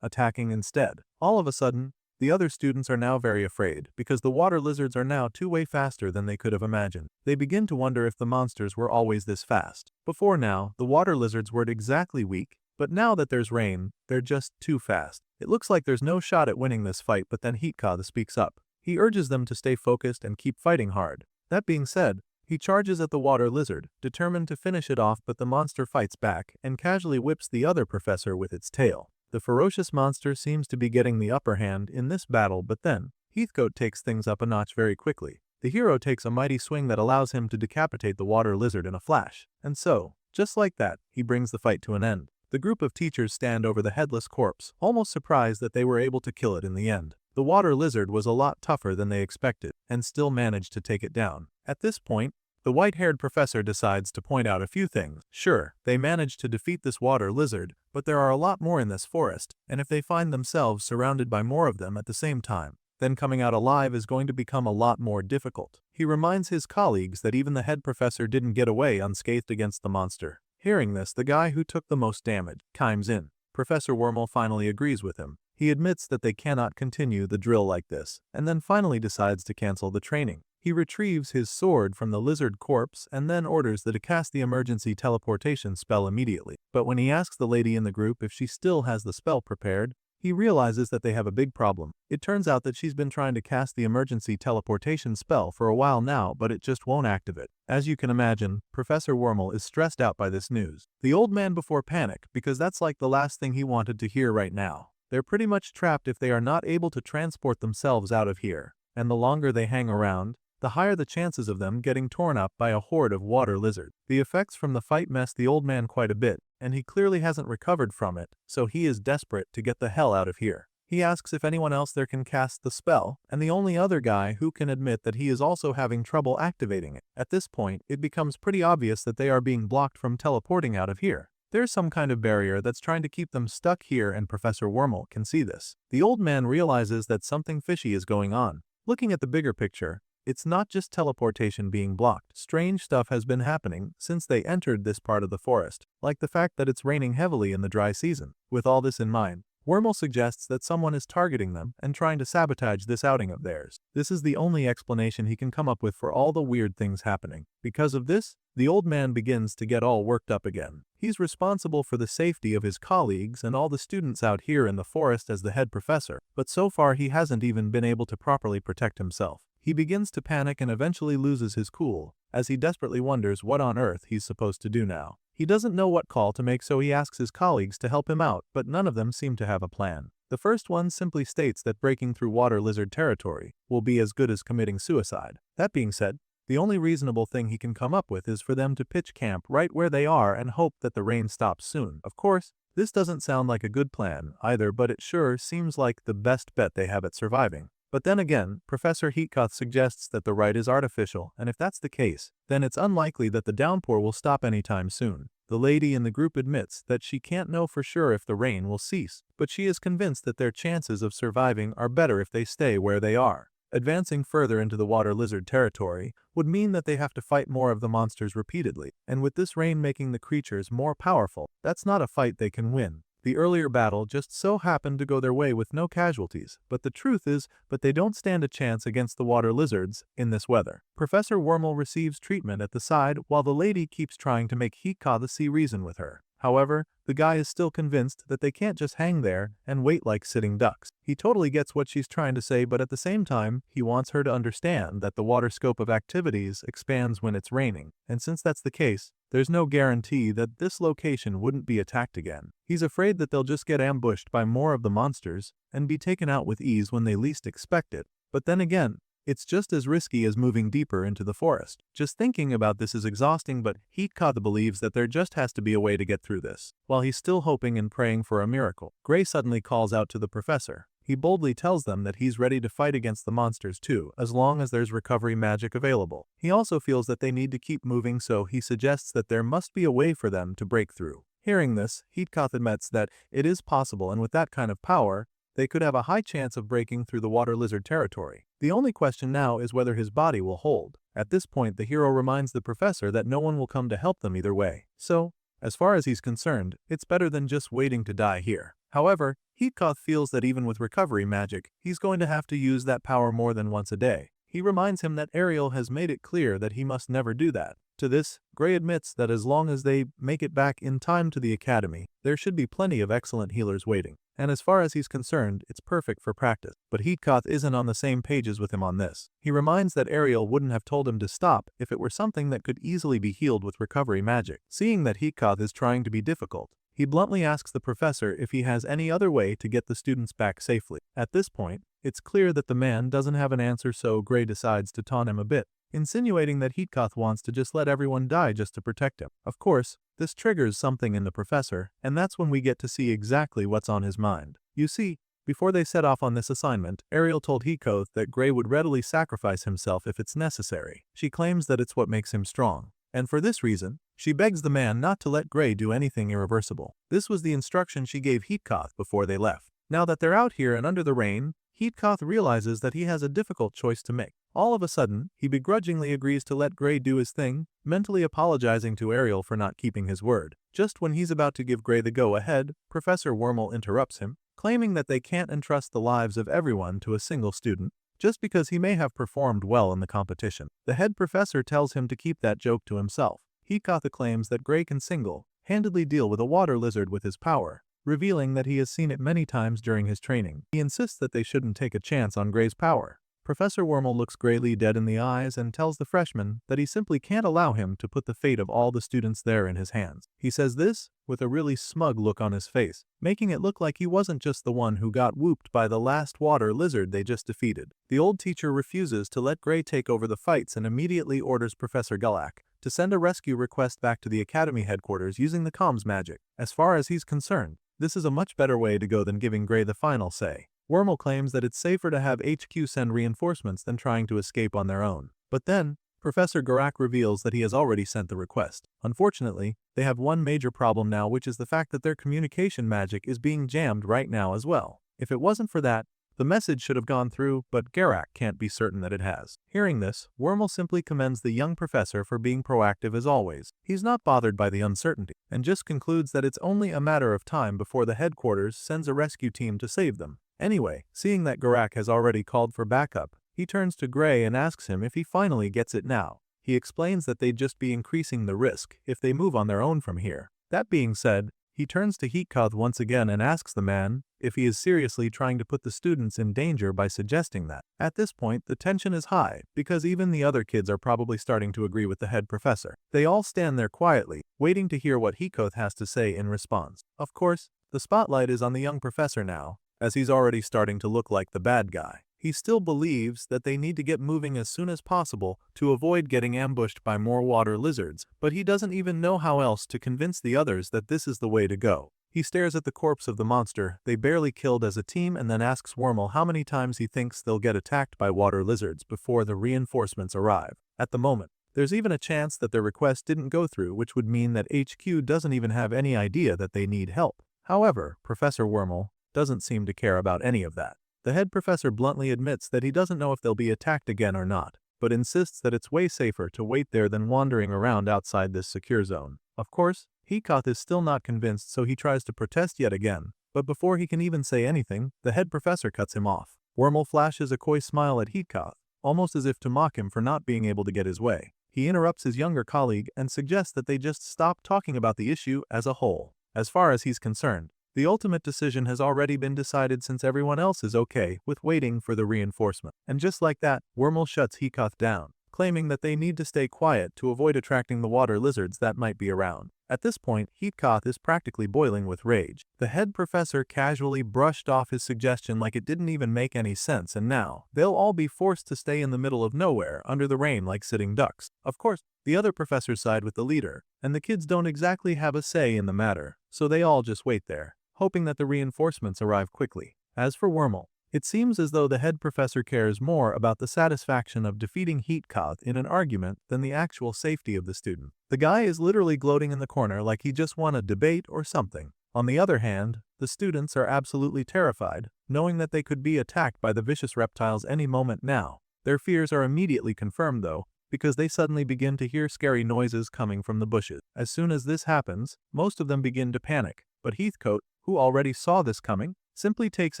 attacking instead. All of a sudden, the other students are now very afraid because the water lizards are now way faster than they could have imagined. They begin to wonder if the monsters were always this fast. Before now, the water lizards weren't exactly weak, but now that there's rain, they're just too fast. It looks like there's no shot at winning this fight, but then Heatkatha speaks up. He urges them to stay focused and keep fighting hard. That being said, he charges at the water lizard, determined to finish it off, but the monster fights back and casually whips the other professor with its tail. The ferocious monster seems to be getting the upper hand in this battle, but then Heathcote takes things up a notch very quickly. The hero takes a mighty swing that allows him to decapitate the water lizard in a flash. And so, just like that, he brings the fight to an end. The group of teachers stand over the headless corpse, almost surprised that they were able to kill it in the end. The water lizard was a lot tougher than they expected, and still managed to take it down. At this point, the white-haired professor decides to point out a few things. Sure, they managed to defeat this water lizard, but there are a lot more in this forest, and if they find themselves surrounded by more of them at the same time, then coming out alive is going to become a lot more difficult. He reminds his colleagues that even the head professor didn't get away unscathed against the monster. Hearing this, the guy who took the most damage chimes in. Professor Wormel finally agrees with him. He admits that they cannot continue the drill like this, and then finally decides to cancel the training. He retrieves his sword from the lizard corpse and then orders that to cast the emergency teleportation spell immediately. But when he asks the lady in the group if she still has the spell prepared, he realizes that they have a big problem. It turns out that she's been trying to cast the emergency teleportation spell for a while now, but it just won't activate. As you can imagine, Professor Wormel is stressed out by this news. The old man before panic, because that's like the last thing he wanted to hear right now. They're pretty much trapped if they are not able to transport themselves out of here, and the longer they hang around, the higher the chances of them getting torn up by a horde of water lizards. The effects from the fight mess the old man quite a bit, and he clearly hasn't recovered from it, so he is desperate to get the hell out of here. He asks if anyone else there can cast the spell, and the only other guy who can admit that he is also having trouble activating it. At this point, it becomes pretty obvious that they are being blocked from teleporting out of here. There's some kind of barrier that's trying to keep them stuck here, and Professor Wormel can see this. The old man realizes that something fishy is going on. Looking at the bigger picture, it's not just teleportation being blocked. Strange stuff has been happening since they entered this part of the forest, like the fact that it's raining heavily in the dry season. With all this in mind, Wormel suggests that someone is targeting them and trying to sabotage this outing of theirs. This is the only explanation he can come up with for all the weird things happening. Because of this, the old man begins to get all worked up again. He's responsible for the safety of his colleagues and all the students out here in the forest as the head professor, but so far he hasn't even been able to properly protect himself. He begins to panic and eventually loses his cool, as he desperately wonders what on earth he's supposed to do now. He doesn't know what call to make, so he asks his colleagues to help him out, but none of them seem to have a plan. The first one simply states that breaking through water lizard territory will be as good as committing suicide. That being said, the only reasonable thing he can come up with is for them to pitch camp right where they are and hope that the rain stops soon. Of course, this doesn't sound like a good plan either, but it sure seems like the best bet they have at surviving. But then again, Professor Heatkatha suggests that the rite is artificial, and if that's the case, then it's unlikely that the downpour will stop anytime soon. The lady in the group admits that she can't know for sure if the rain will cease, but she is convinced that their chances of surviving are better if they stay where they are. Advancing further into the water lizard territory would mean that they have to fight more of the monsters repeatedly, and with this rain making the creatures more powerful, that's not a fight they can win. The earlier battle just so happened to go their way with no casualties, but the truth is, they don't stand a chance against the water lizards in this weather. Professor Wormel receives treatment at the side while the lady keeps trying to make Heatkatha see reason with her. However, the guy is still convinced that they can't just hang there and wait like sitting ducks. He totally gets what she's trying to say, but at the same time, he wants her to understand that the water scope of activities expands when it's raining, and since that's the case, there's no guarantee that this location wouldn't be attacked again. He's afraid that they'll just get ambushed by more of the monsters and be taken out with ease when they least expect it. But then again, it's just as risky as moving deeper into the forest. Just thinking about this is exhausting, but Heathcote believes that there just has to be a way to get through this. While he's still hoping and praying for a miracle, Gray suddenly calls out to the professor. He boldly tells them that he's ready to fight against the monsters too, as long as there's recovery magic available. He also feels that they need to keep moving, so he suggests that there must be a way for them to break through. Hearing this, Heathcote admits that it is possible, and with that kind of power, they could have a high chance of breaking through the water lizard territory. The only question now is whether his body will hold. At this point, the hero reminds the professor that no one will come to help them either way. So, as far as he's concerned, it's better than just waiting to die here. However, Heathcote feels that even with recovery magic, he's going to have to use that power more than once a day. He reminds him that Ariel has made it clear that he must never do that. To this, Gray admits that as long as they make it back in time to the academy, there should be plenty of excellent healers waiting. And as far as he's concerned, it's perfect for practice. But Heathcote isn't on the same pages with him on this. He reminds that Ariel wouldn't have told him to stop if it were something that could easily be healed with recovery magic. Seeing that Heathcote is trying to be difficult, he bluntly asks the professor if he has any other way to get the students back safely. At this point, it's clear that the man doesn't have an answer, so Gray decides to taunt him a bit, insinuating that Heathcote wants to just let everyone die just to protect him. Of course, this triggers something in the professor, and that's when we get to see exactly what's on his mind. You see, before they set off on this assignment, Ariel told Heathcote that Gray would readily sacrifice himself if it's necessary. She claims that it's what makes him strong, and for this reason, she begs the man not to let Gray do anything irreversible. This was the instruction she gave Heathcote before they left. Now that they're out here and under the rain, Heathcote realizes that he has a difficult choice to make. All of a sudden, he begrudgingly agrees to let Gray do his thing, mentally apologizing to Ariel for not keeping his word. Just when he's about to give Gray the go-ahead, Professor Wormel interrupts him, claiming that they can't entrust the lives of everyone to a single student, just because he may have performed well in the competition. The head professor tells him to keep that joke to himself. Heathcote claims that Gray can single-handedly deal with a water lizard with his power, revealing that he has seen it many times during his training. He insists that they shouldn't take a chance on Gray's power. Professor Wormel looks Gray dead in the eyes and tells the freshman that he simply can't allow him to put the fate of all the students there in his hands. He says this with a really smug look on his face, making it look like he wasn't just the one who got whooped by the last water lizard they just defeated. The old teacher refuses to let Gray take over the fights and immediately orders Professor Galaxy to send a rescue request back to the academy headquarters using the comms magic. As far as he's concerned, this is a much better way to go than giving Gray the final say. Wormel claims that it's safer to have HQ send reinforcements than trying to escape on their own. But then, Professor Garak reveals that he has already sent the request. Unfortunately, they have one major problem now, which is the fact that their communication magic is being jammed right now as well. If it wasn't for that, the message should have gone through, but Garak can't be certain that it has. Hearing this, Wormel simply commends the young professor for being proactive as always. He's not bothered by the uncertainty, and just concludes that it's only a matter of time before the headquarters sends a rescue team to save them. Anyway, seeing that Garak has already called for backup, he turns to Gray and asks him if he finally gets it now. He explains that they'd just be increasing the risk if they move on their own from here. That being said, he turns to Heathcote once again and asks the man if he is seriously trying to put the students in danger by suggesting that. At this point, the tension is high, because even the other kids are probably starting to agree with the head professor. They all stand there quietly, waiting to hear what Heathcote has to say in response. Of course, the spotlight is on the young professor now, as he's already starting to look like the bad guy. He still believes that they need to get moving as soon as possible to avoid getting ambushed by more water lizards, but he doesn't even know how else to convince the others that this is the way to go. He stares at the corpse of the monster they barely killed as a team and then asks Wormel how many times he thinks they'll get attacked by water lizards before the reinforcements arrive. At the moment, there's even a chance that their request didn't go through, which would mean that HQ doesn't even have any idea that they need help. However, Professor Wormel doesn't seem to care about any of that. The head professor bluntly admits that he doesn't know if they'll be attacked again or not, but insists that it's way safer to wait there than wandering around outside this secure zone. Of course, Heathcote is still not convinced, so he tries to protest yet again, but before he can even say anything, the head professor cuts him off. Wormel flashes a coy smile at Heathcote, almost as if to mock him for not being able to get his way. he interrupts his younger colleague and suggests that they just stop talking about the issue as a whole. As far as he's concerned, the ultimate decision has already been decided since everyone else is okay with waiting for the reinforcement. And just like that, Wormel shuts Heathcote down, claiming that they need to stay quiet to avoid attracting the water lizards that might be around. At this point, Heathcote is practically boiling with rage. The head professor casually brushed off his suggestion like it didn't even make any sense, and now they'll all be forced to stay in the middle of nowhere under the rain like sitting ducks. Of course, the other professors side with the leader, and the kids don't exactly have a say in the matter, so they all just wait there, hoping that the reinforcements arrive quickly. As for Wormel, it seems as though the head professor cares more about the satisfaction of defeating Heathcote in an argument than the actual safety of the student. The guy is literally gloating in the corner like he just won a debate or something. On the other hand, the students are absolutely terrified, knowing that they could be attacked by the vicious reptiles any moment now. Their fears are immediately confirmed though, because they suddenly begin to hear scary noises coming from the bushes. As soon as this happens, most of them begin to panic, but Heathcote, who already saw this coming, simply takes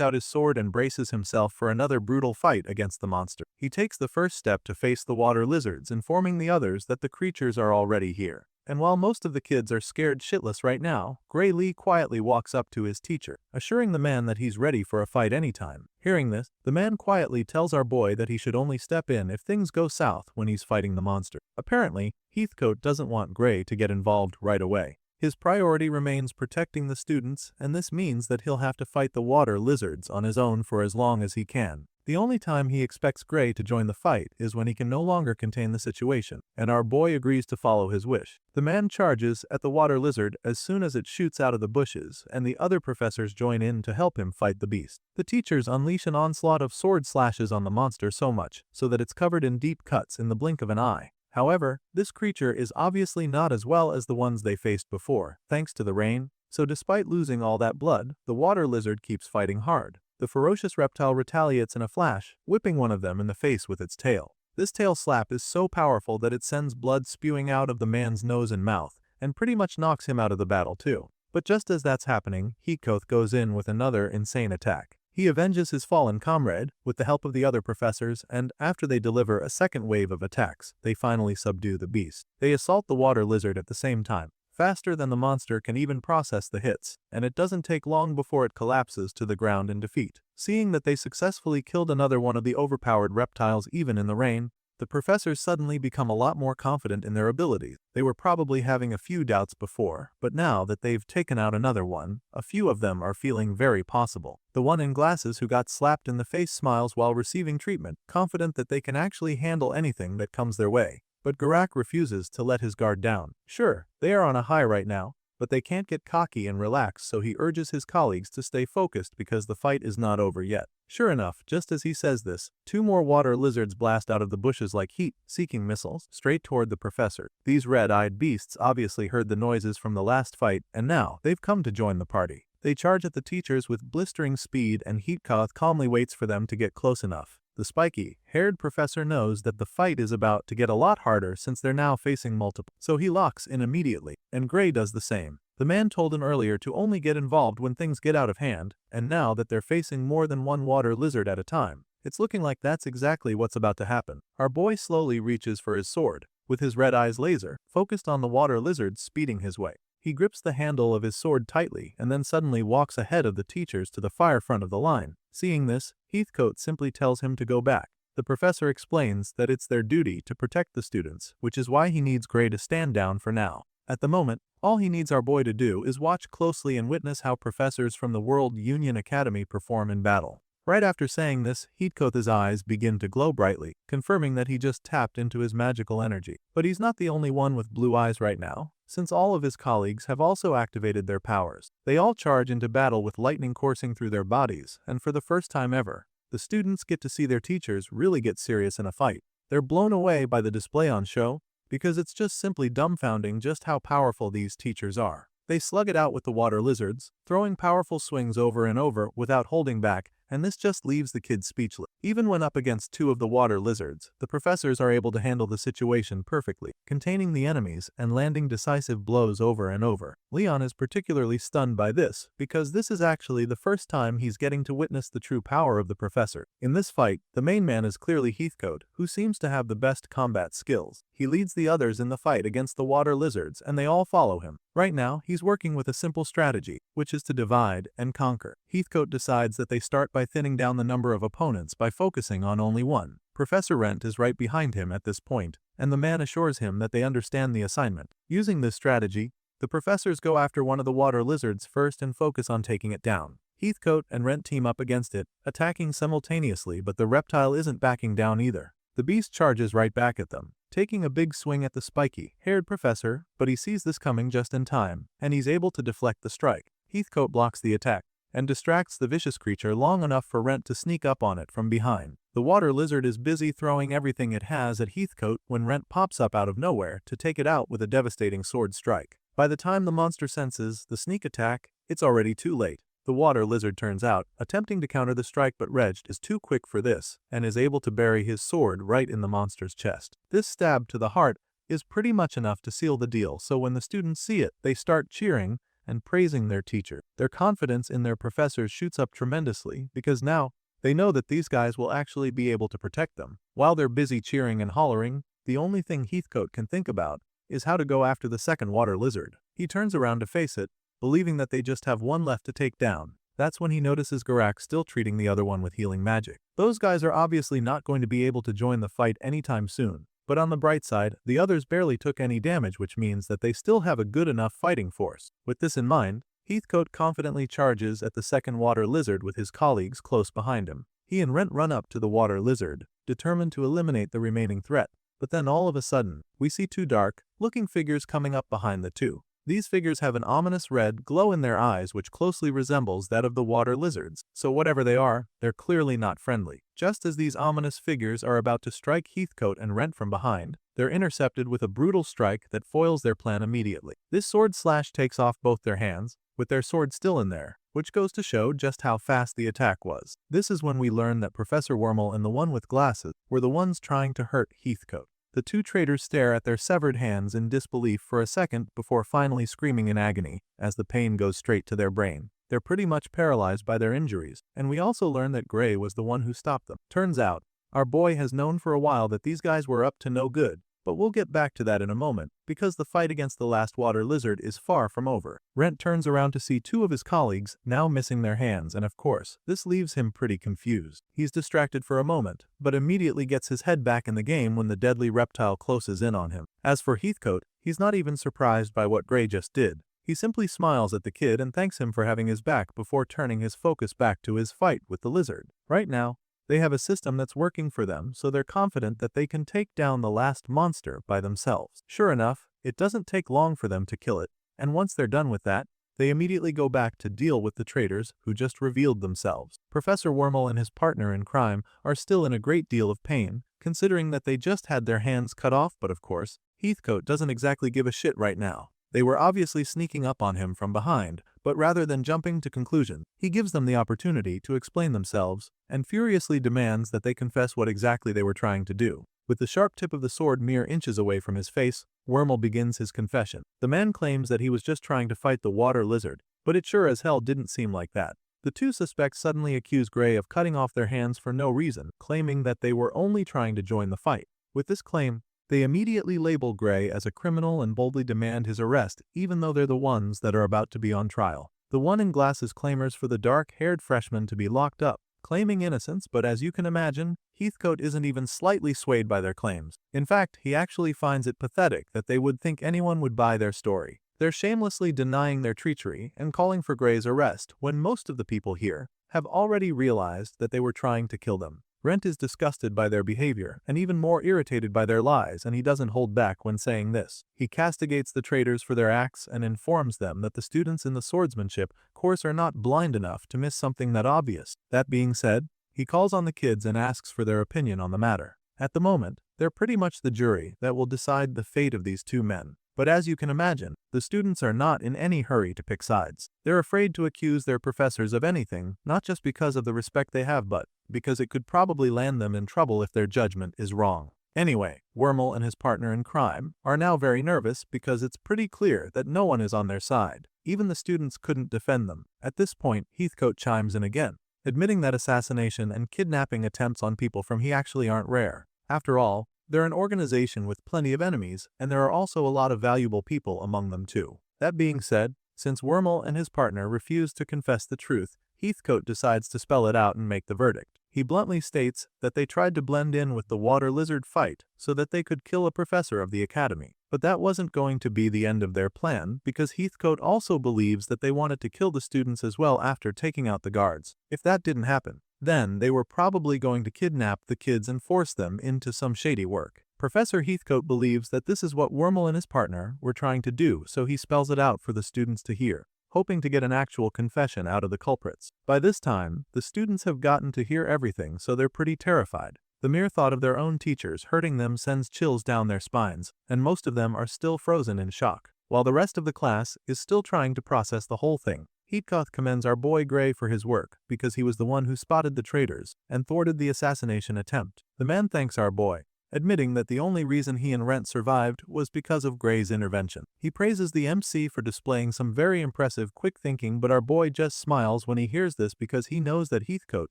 out his sword and braces himself for another brutal fight against the monster. He takes the first step to face the water lizards, informing the others that the creatures are already here. And while most of the kids are scared shitless right now, Gray Lee quietly walks up to his teacher, assuring the man that he's ready for a fight anytime. Hearing this, the man quietly tells our boy that he should only step in if things go south when he's fighting the monster. Apparently, Heathcote doesn't want Gray to get involved right away. His priority remains protecting the students, and this means that he'll have to fight the water lizards on his own for as long as he can. The only time he expects Gray to join the fight is when he can no longer contain the situation, and our boy agrees to follow his wish. The man charges at the water lizard as soon as it shoots out of the bushes, and the other professors join in to help him fight the beast. The teachers unleash an onslaught of sword slashes on the monster so much so that it's covered in deep cuts in the blink of an eye. However, this creature is obviously not as well as the ones they faced before, thanks to the rain, so despite losing all that blood, the water lizard keeps fighting hard. The ferocious reptile retaliates in a flash, whipping one of them in the face with its tail. This tail slap is so powerful that it sends blood spewing out of the man's nose and mouth, and pretty much knocks him out of the battle too. But just as that's happening, Heathcote goes in with another insane attack. He avenges his fallen comrade with the help of the other professors, and after they deliver a second wave of attacks, they finally subdue the beast. They assault the water lizard at the same time, faster than the monster can even process the hits, and it doesn't take long before it collapses to the ground in defeat. Seeing that they successfully killed another one of the overpowered reptiles even in the rain, the professors suddenly become a lot more confident in their abilities. They were probably having a few doubts before, but now that they've taken out another one, a few of them are feeling very possible. The one in glasses who got slapped in the face smiles while receiving treatment, confident that they can actually handle anything that comes their way. But Garak refuses to let his guard down. Sure, they are on a high right now, but they can't get cocky and relax, so he urges his colleagues to stay focused because the fight is not over yet. Sure enough, just as he says this, two more water lizards blast out of the bushes like heat-seeking missiles straight toward the professor. These red-eyed beasts obviously heard the noises from the last fight, and now they've come to join the party. They charge at the teachers with blistering speed, and Heathcote calmly waits for them to get close enough. The spiky-haired professor knows that the fight is about to get a lot harder since they're now facing multiple, so he locks in immediately, and Gray does the same. The man told him earlier to only get involved when things get out of hand, and now that they're facing more than one water lizard at a time, it's looking like that's exactly what's about to happen. Our boy slowly reaches for his sword, with his red eyes laser focused on the water lizard speeding his way. He grips the handle of his sword tightly and then suddenly walks ahead of the teachers to the far front of the line. Seeing this, Heathcote simply tells him to go back. The professor explains that it's their duty to protect the students, which is why he needs Gray to stand down for now. At the moment, all he needs our boy to do is watch closely and witness how professors from the World Union Academy perform in battle. Right after saying this, Heathcote's eyes begin to glow brightly, confirming that he just tapped into his magical energy. But he's not the only one with blue eyes right now, since all of his colleagues have also activated their powers. They all charge into battle with lightning coursing through their bodies, and for the first time ever, the students get to see their teachers really get serious in a fight. They're blown away by the display on show, because it's just simply dumbfounding just how powerful these teachers are. They slug it out with the water lizards, throwing powerful swings over and over without holding back, and this just leaves the kids speechless. Even when up against two of the water lizards, the professors are able to handle the situation perfectly, containing the enemies and landing decisive blows over and over. Leon is particularly stunned by this, because this is actually the first time he's getting to witness the true power of the professor. In this fight, the main man is clearly Heathcote, who seems to have the best combat skills. He leads the others in the fight against the water lizards and they all follow him. Right now, he's working with a simple strategy, which is to divide and conquer. Heathcote decides that they start by thinning down the number of opponents by focusing on only one. Professor Rent is right behind him at this point, and the man assures him that they understand the assignment. Using this strategy, the professors go after one of the water lizards first and focus on taking it down. Heathcote and Rent team up against it, attacking simultaneously, but the reptile isn't backing down either. The beast charges right back at them, taking a big swing at the spiky-haired professor, but he sees this coming just in time, and he's able to deflect the strike. Heathcote blocks the attack and distracts the vicious creature long enough for Rent to sneak up on it from behind. The water lizard is busy throwing everything it has at Heathcote when Rent pops up out of nowhere to take it out with a devastating sword strike. By the time the monster senses the sneak attack, it's already too late. The water lizard turns out, attempting to counter the strike, but Reg is too quick for this and is able to bury his sword right in the monster's chest. This stab to the heart is pretty much enough to seal the deal, so when the students see it, they start cheering and praising their teacher. Their confidence in their professors shoots up tremendously because now they know that these guys will actually be able to protect them. While they're busy cheering and hollering, the only thing Heathcote can think about is how to go after the second water lizard. He turns around to face it, believing that they just have one left to take down. That's when he notices Garak still treating the other one with healing magic. Those guys are obviously not going to be able to join the fight anytime soon, but on the bright side, the others barely took any damage, which means that they still have a good enough fighting force. With this in mind, Heathcote confidently charges at the second water lizard with his colleagues close behind him. He and Rent run up to the water lizard, determined to eliminate the remaining threat. But then all of a sudden, we see two dark-looking figures coming up behind the two. These figures have an ominous red glow in their eyes which closely resembles that of the water lizards, so whatever they are, they're clearly not friendly. Just as these ominous figures are about to strike Heathcote and Rent from behind, they're intercepted with a brutal strike that foils their plan immediately. This sword slash takes off both their hands, with their sword still in there, which goes to show just how fast the attack was. This is when we learn that Professor Wormel and the one with glasses were the ones trying to hurt Heathcote. The two traitors stare at their severed hands in disbelief for a second before finally screaming in agony as the pain goes straight to their brain. They're pretty much paralyzed by their injuries, and we also learn that Gray was the one who stopped them. Turns out, our boy has known for a while that these guys were up to no good, but we'll get back to that in a moment, because the fight against the last water lizard is far from over. Rent turns around to see two of his colleagues now missing their hands, and of course, this leaves him pretty confused. He's distracted for a moment, but immediately gets his head back in the game when the deadly reptile closes in on him. As for Heathcote, he's not even surprised by what Gray just did. He simply smiles at the kid and thanks him for having his back before turning his focus back to his fight with the lizard. Right now, they have a system that's working for them, so they're confident that they can take down the last monster by themselves. Sure enough, it doesn't take long for them to kill it, and once they're done with that, they immediately go back to deal with the traitors who just revealed themselves. Professor Wormel and his partner in crime are still in a great deal of pain, considering that they just had their hands cut off, but of course, Heathcote doesn't exactly give a shit right now. They were obviously sneaking up on him from behind, but rather than jumping to conclusions, he gives them the opportunity to explain themselves and furiously demands that they confess what exactly they were trying to do. With the sharp tip of the sword mere inches away from his face, Wormel begins his confession. The man claims that he was just trying to fight the water lizard, but it sure as hell didn't seem like that. The two suspects suddenly accuse Gray of cutting off their hands for no reason, claiming that they were only trying to join the fight. With this claim, they immediately label Gray as a criminal and boldly demand his arrest, even though they're the ones that are about to be on trial. The one in glasses clamors for the dark-haired freshman to be locked up, claiming innocence, but as you can imagine, Heathcote isn't even slightly swayed by their claims. In fact, he actually finds it pathetic that they would think anyone would buy their story. They're shamelessly denying their treachery and calling for Gray's arrest when most of the people here have already realized that they were trying to kill them. Rent is disgusted by their behavior and even more irritated by their lies, and he doesn't hold back when saying this. He castigates the traitors for their acts and informs them that the students in the swordsmanship course are not blind enough to miss something that obvious. That being said, he calls on the kids and asks for their opinion on the matter. At the moment, they're pretty much the jury that will decide the fate of these two men. But as you can imagine, the students are not in any hurry to pick sides. They're afraid to accuse their professors of anything, not just because of the respect they have, but because it could probably land them in trouble if their judgment is wrong. Anyway, Wormel and his partner in crime are now very nervous because it's pretty clear that no one is on their side. Even the students couldn't defend them. At this point, Heathcote chimes in again, admitting that assassination and kidnapping attempts on people from he actually aren't rare. After all, They're an organization with plenty of enemies, and there are also a lot of valuable people among them too. That being said, since Wormel and his partner refuse to confess the truth, Heathcote decides to spell it out and make the verdict. He bluntly states that they tried to blend in with the water lizard fight so that they could kill a professor of the academy. But that wasn't going to be the end of their plan, because Heathcote also believes that they wanted to kill the students as well after taking out the guards. If that didn't happen, then they were probably going to kidnap the kids and force them into some shady work. Professor Heathcote believes that this is what Wormel and his partner were trying to do, so he spells it out for the students to hear, hoping to get an actual confession out of the culprits. By this time, the students have gotten to hear everything, so they're pretty terrified. The mere thought of their own teachers hurting them sends chills down their spines, and most of them are still frozen in shock, while the rest of the class is still trying to process the whole thing. Heathcote commends our boy Gray for his work, because he was the one who spotted the traitors and thwarted the assassination attempt. The man thanks our boy, admitting that the only reason he and Rent survived was because of Gray's intervention. He praises the MC for displaying some very impressive quick thinking, but our boy just smiles when he hears this because he knows that Heathcote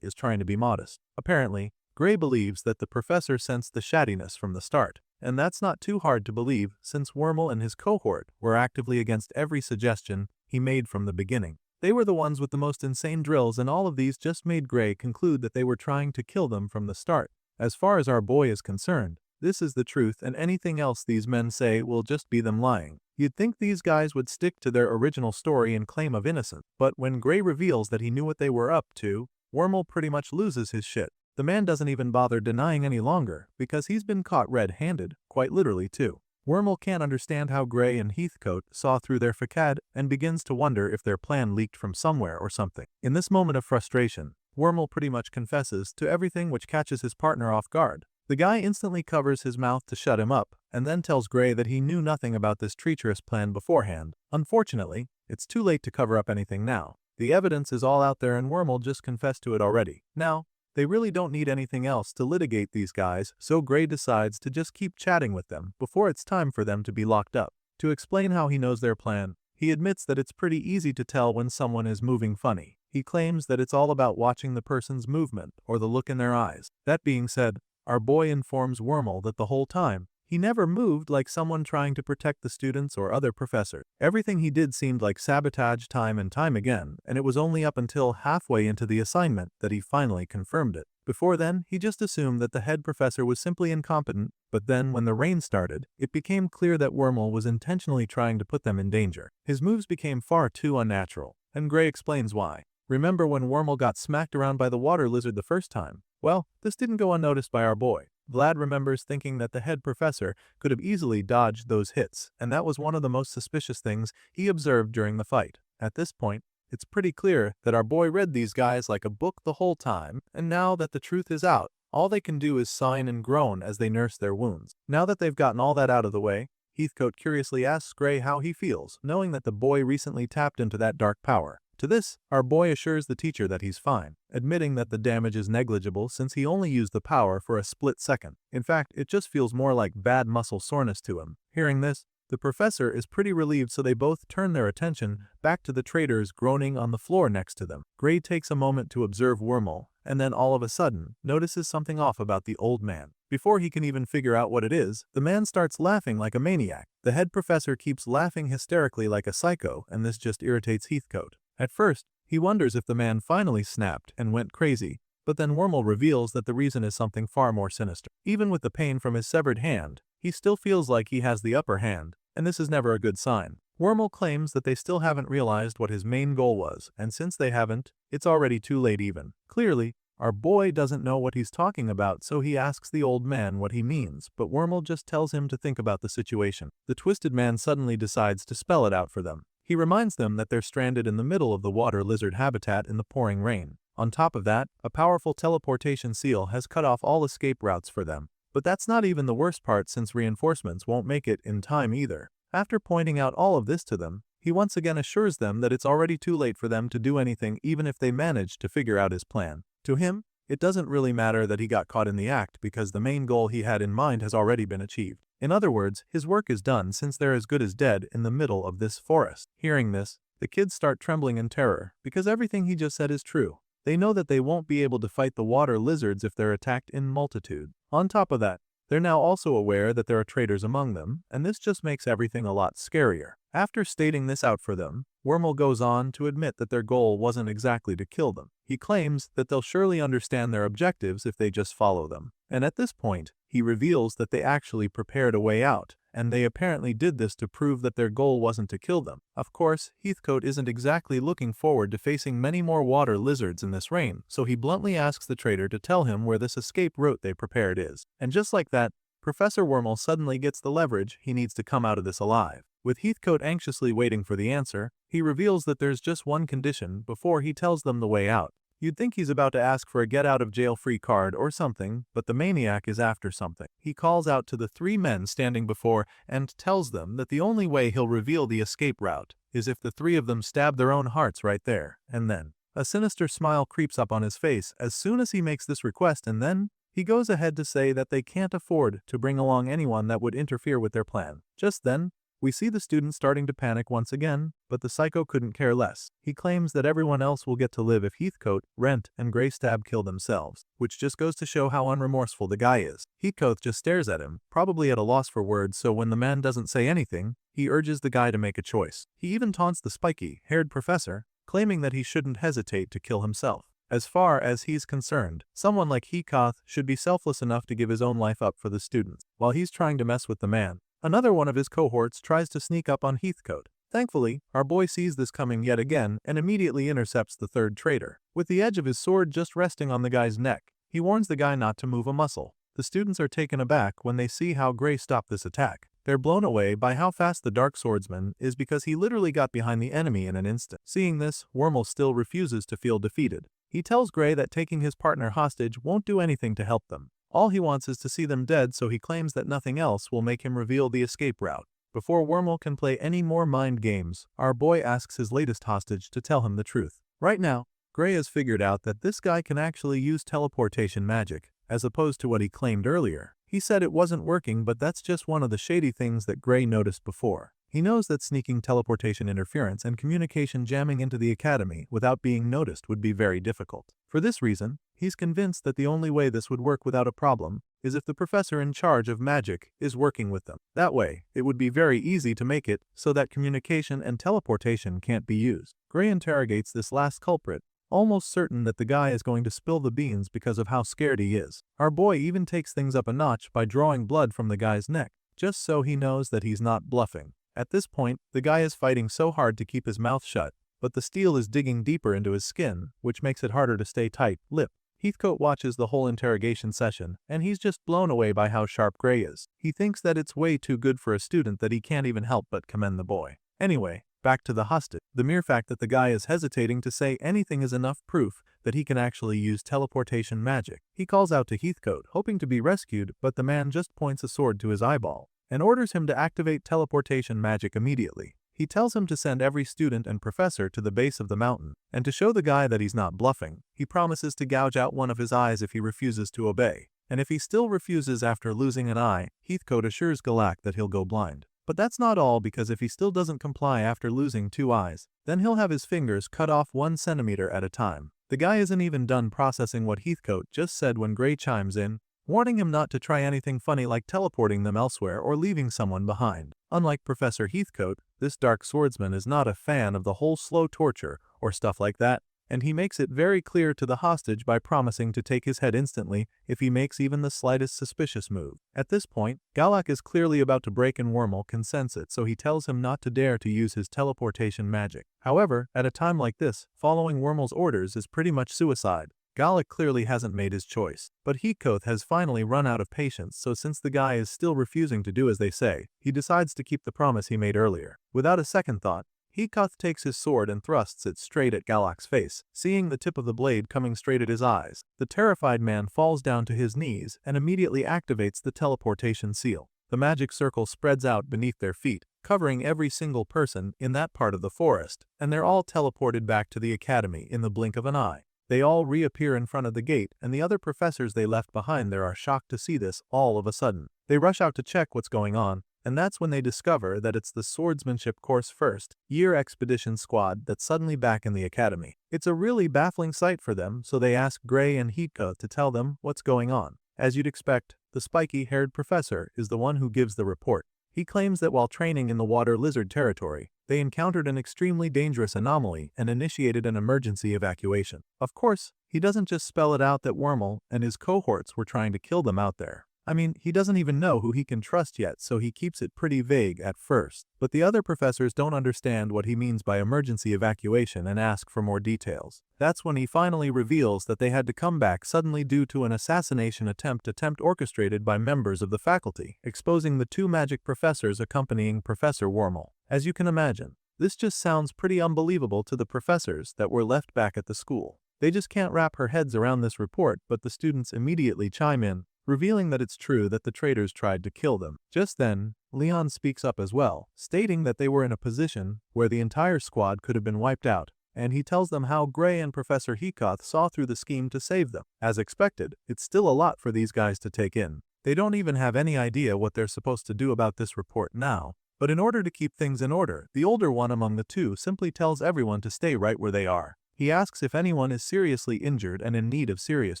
is trying to be modest. Apparently, Gray believes that the professor sensed the shaddiness from the start, and that's not too hard to believe since Wormel and his cohort were actively against every suggestion he made from the beginning. They were the ones with the most insane drills, and all of these just made Gray conclude that they were trying to kill them from the start. As far as our boy is concerned, this is the truth, and anything else these men say will just be them lying. You'd think these guys would stick to their original story and claim of innocence, but when Gray reveals that he knew what they were up to, Wormel pretty much loses his shit. The man doesn't even bother denying any longer, because he's been caught red-handed, quite literally too. Wormel can't understand how Gray and Heathcote saw through their facade and begins to wonder if their plan leaked from somewhere or something. In this moment of frustration, Wormel pretty much confesses to everything, which catches his partner off guard. The guy instantly covers his mouth to shut him up, and then tells Gray that he knew nothing about this treacherous plan beforehand. Unfortunately, it's too late to cover up anything now. The evidence is all out there and Wormel just confessed to it already. Now, they really don't need anything else to litigate these guys, so Gray decides to just keep chatting with them before it's time for them to be locked up. To explain how he knows their plan, he admits that it's pretty easy to tell when someone is moving funny. He claims that it's all about watching the person's movement or the look in their eyes. That being said, our boy informs Wormel that the whole time, he never moved like someone trying to protect the students or other professors. Everything he did seemed like sabotage time and time again, and it was only up until halfway into the assignment that he finally confirmed it. Before then, he just assumed that the head professor was simply incompetent, but then when the rain started, it became clear that Wormel was intentionally trying to put them in danger. His moves became far too unnatural, and Gray explains why. Remember when Wormel got smacked around by the water lizard the first time? Well, this didn't go unnoticed by our boy. Vlad remembers thinking that the head professor could have easily dodged those hits, and that was one of the most suspicious things he observed during the fight. At this point, it's pretty clear that our boy read these guys like a book the whole time, and now that the truth is out, all they can do is sigh and groan as they nurse their wounds. Now that they've gotten all that out of the way, Heathcote curiously asks Gray how he feels, knowing that the boy recently tapped into that dark power. To this, our boy assures the teacher that he's fine, admitting that the damage is negligible since he only used the power for a split second. In fact, it just feels more like bad muscle soreness to him. Hearing this, the professor is pretty relieved, so they both turn their attention back to the traitors groaning on the floor next to them. Gray takes a moment to observe Wormel, and then all of a sudden, notices something off about the old man. Before he can even figure out what it is, the man starts laughing like a maniac. The head professor keeps laughing hysterically like a psycho, and this just irritates Heathcote. At first, he wonders if the man finally snapped and went crazy, but then Wormel reveals that the reason is something far more sinister. Even with the pain from his severed hand, he still feels like he has the upper hand, and this is never a good sign. Wormel claims that they still haven't realized what his main goal was, and since they haven't, it's already too late even. Clearly, our boy doesn't know what he's talking about, so he asks the old man what he means, but Wormel just tells him to think about the situation. The twisted man suddenly decides to spell it out for them. He reminds them that they're stranded in the middle of the water lizard habitat in the pouring rain. On top of that, a powerful teleportation seal has cut off all escape routes for them. But that's not even the worst part, since reinforcements won't make it in time either. After pointing out all of this to them, he once again assures them that it's already too late for them to do anything even if they manage to figure out his plan. To him, it doesn't really matter that he got caught in the act because the main goal he had in mind has already been achieved. In other words, his work is done since they're as good as dead in the middle of this forest. Hearing this, the kids start trembling in terror because everything he just said is true. They know that they won't be able to fight the water lizards if they're attacked in multitude. On top of that, They're now also aware that there are traitors among them, and this just makes everything a lot scarier. After stating this out for them, Wormel goes on to admit that their goal wasn't exactly to kill them. He claims that they'll surely understand their objectives if they just follow them. And at this point, he reveals that they actually prepared a way out, and they apparently did this to prove that their goal wasn't to kill them. Of course, Heathcote isn't exactly looking forward to facing many more water lizards in this reign, so he bluntly asks the traitor to tell him where this escape route they prepared is. And just like that, Professor Wormel suddenly gets the leverage he needs to come out of this alive. With Heathcote anxiously waiting for the answer, he reveals that there's just one condition before he tells them the way out. You'd think he's about to ask for a get-out-of-jail-free card or something, but the maniac is after something. He calls out to the three men standing before and tells them that the only way he'll reveal the escape route is if the three of them stab their own hearts right there, and then. A sinister smile creeps up on his face as soon as he makes this request, and then he goes ahead to say that they can't afford to bring along anyone that would interfere with their plan. Just then, we see the student starting to panic once again, but the psycho couldn't care less. He claims that everyone else will get to live if Heathcote, Rent, and Greystab kill themselves, which just goes to show how unremorseful the guy is. Heathcote just stares at him, probably at a loss for words, so when the man doesn't say anything, he urges the guy to make a choice. He even taunts the spiky-haired professor, claiming that he shouldn't hesitate to kill himself. As far as he's concerned, someone like Heathcote should be selfless enough to give his own life up for the students. While he's trying to mess with the man, another one of his cohorts tries to sneak up on Heathcote. Thankfully, our boy sees this coming yet again and immediately intercepts the third traitor. With the edge of his sword just resting on the guy's neck, he warns the guy not to move a muscle. The students are taken aback when they see how Grey stopped this attack. They're blown away by how fast the Dark Swordsman is because he literally got behind the enemy in an instant. Seeing this, Wormel still refuses to feel defeated. He tells Grey that taking his partner hostage won't do anything to help them. All he wants is to see them dead, so he claims that nothing else will make him reveal the escape route. Before Wormel can play any more mind games, our boy asks his latest hostage to tell him the truth. Right now, Grey has figured out that this guy can actually use teleportation magic, as opposed to what he claimed earlier. He said it wasn't working, but that's just one of the shady things that Grey noticed before. He knows that sneaking teleportation interference and communication jamming into the academy without being noticed would be very difficult. For this reason, he's convinced that the only way this would work without a problem is if the professor in charge of magic is working with them. That way, it would be very easy to make it so that communication and teleportation can't be used. Grey interrogates this last culprit, almost certain that the guy is going to spill the beans because of how scared he is. Our boy even takes things up a notch by drawing blood from the guy's neck, just so he knows that he's not bluffing. At this point, the guy is fighting so hard to keep his mouth shut, but the steel is digging deeper into his skin, which makes it harder to stay tight-lipped. Heathcote watches the whole interrogation session, and he's just blown away by how sharp Grey is. He thinks that it's way too good for a student that he can't even help but commend the boy. Anyway, back to the hostage. The mere fact that the guy is hesitating to say anything is enough proof that he can actually use teleportation magic. He calls out to Heathcote, hoping to be rescued, but the man just points a sword to his eyeball and orders him to activate teleportation magic immediately. He tells him to send every student and professor to the base of the mountain, and to show the guy that he's not bluffing, he promises to gouge out one of his eyes if he refuses to obey. And if he still refuses after losing an eye, Heathcote assures Galak that he'll go blind. But that's not all, because if he still doesn't comply after losing 2 eyes, then he'll have his fingers cut off 1 centimeter at a time. The guy isn't even done processing what Heathcote just said when Grey chimes in, warning him not to try anything funny like teleporting them elsewhere or leaving someone behind. Unlike Professor Heathcote, this Dark Swordsman is not a fan of the whole slow torture or stuff like that, and he makes it very clear to the hostage by promising to take his head instantly if he makes even the slightest suspicious move. At this point, Galak is clearly about to break and Wormel can sense it, so he tells him not to dare to use his teleportation magic. However, at a time like this, following Wormel's orders is pretty much suicide. Galak clearly hasn't made his choice, but Heathcote has finally run out of patience, so since the guy is still refusing to do as they say, he decides to keep the promise he made earlier. Without a second thought, Heathcote takes his sword and thrusts it straight at Galak's face. Seeing the tip of the blade coming straight at his eyes, the terrified man falls down to his knees and immediately activates the teleportation seal. The magic circle spreads out beneath their feet, covering every single person in that part of the forest, and they're all teleported back to the academy in the blink of an eye. They all reappear in front of the gate, and the other professors they left behind there are shocked to see this all of a sudden. They rush out to check what's going on, and that's when they discover that it's the Swordsmanship Course First Year Expedition Squad that's suddenly back in the academy. It's a really baffling sight for them, so they ask Grey and Heathcote to tell them what's going on. As you'd expect, the spiky-haired professor is the one who gives the report. He claims that while training in the water lizard territory, they encountered an extremely dangerous anomaly and initiated an emergency evacuation. Of course, he doesn't just spell it out that Wormel and his cohorts were trying to kill them out there. I mean, he doesn't even know who he can trust yet, so he keeps it pretty vague at first. But the other professors don't understand what he means by emergency evacuation and ask for more details. That's when he finally reveals that they had to come back suddenly due to an assassination attempt orchestrated by members of the faculty, exposing the two magic professors accompanying Professor Wormel. As you can imagine, this just sounds pretty unbelievable to the professors that were left back at the school. They just can't wrap their heads around this report, but the students immediately chime in, revealing that it's true that the traitors tried to kill them. Just then, Leon speaks up as well, stating that they were in a position where the entire squad could have been wiped out, and he tells them how Gray and Professor Heacoth saw through the scheme to save them. As expected, it's still a lot for these guys to take in. They don't even have any idea what they're supposed to do about this report now. But in order to keep things in order, the older one among the two simply tells everyone to stay right where they are. He asks if anyone is seriously injured and in need of serious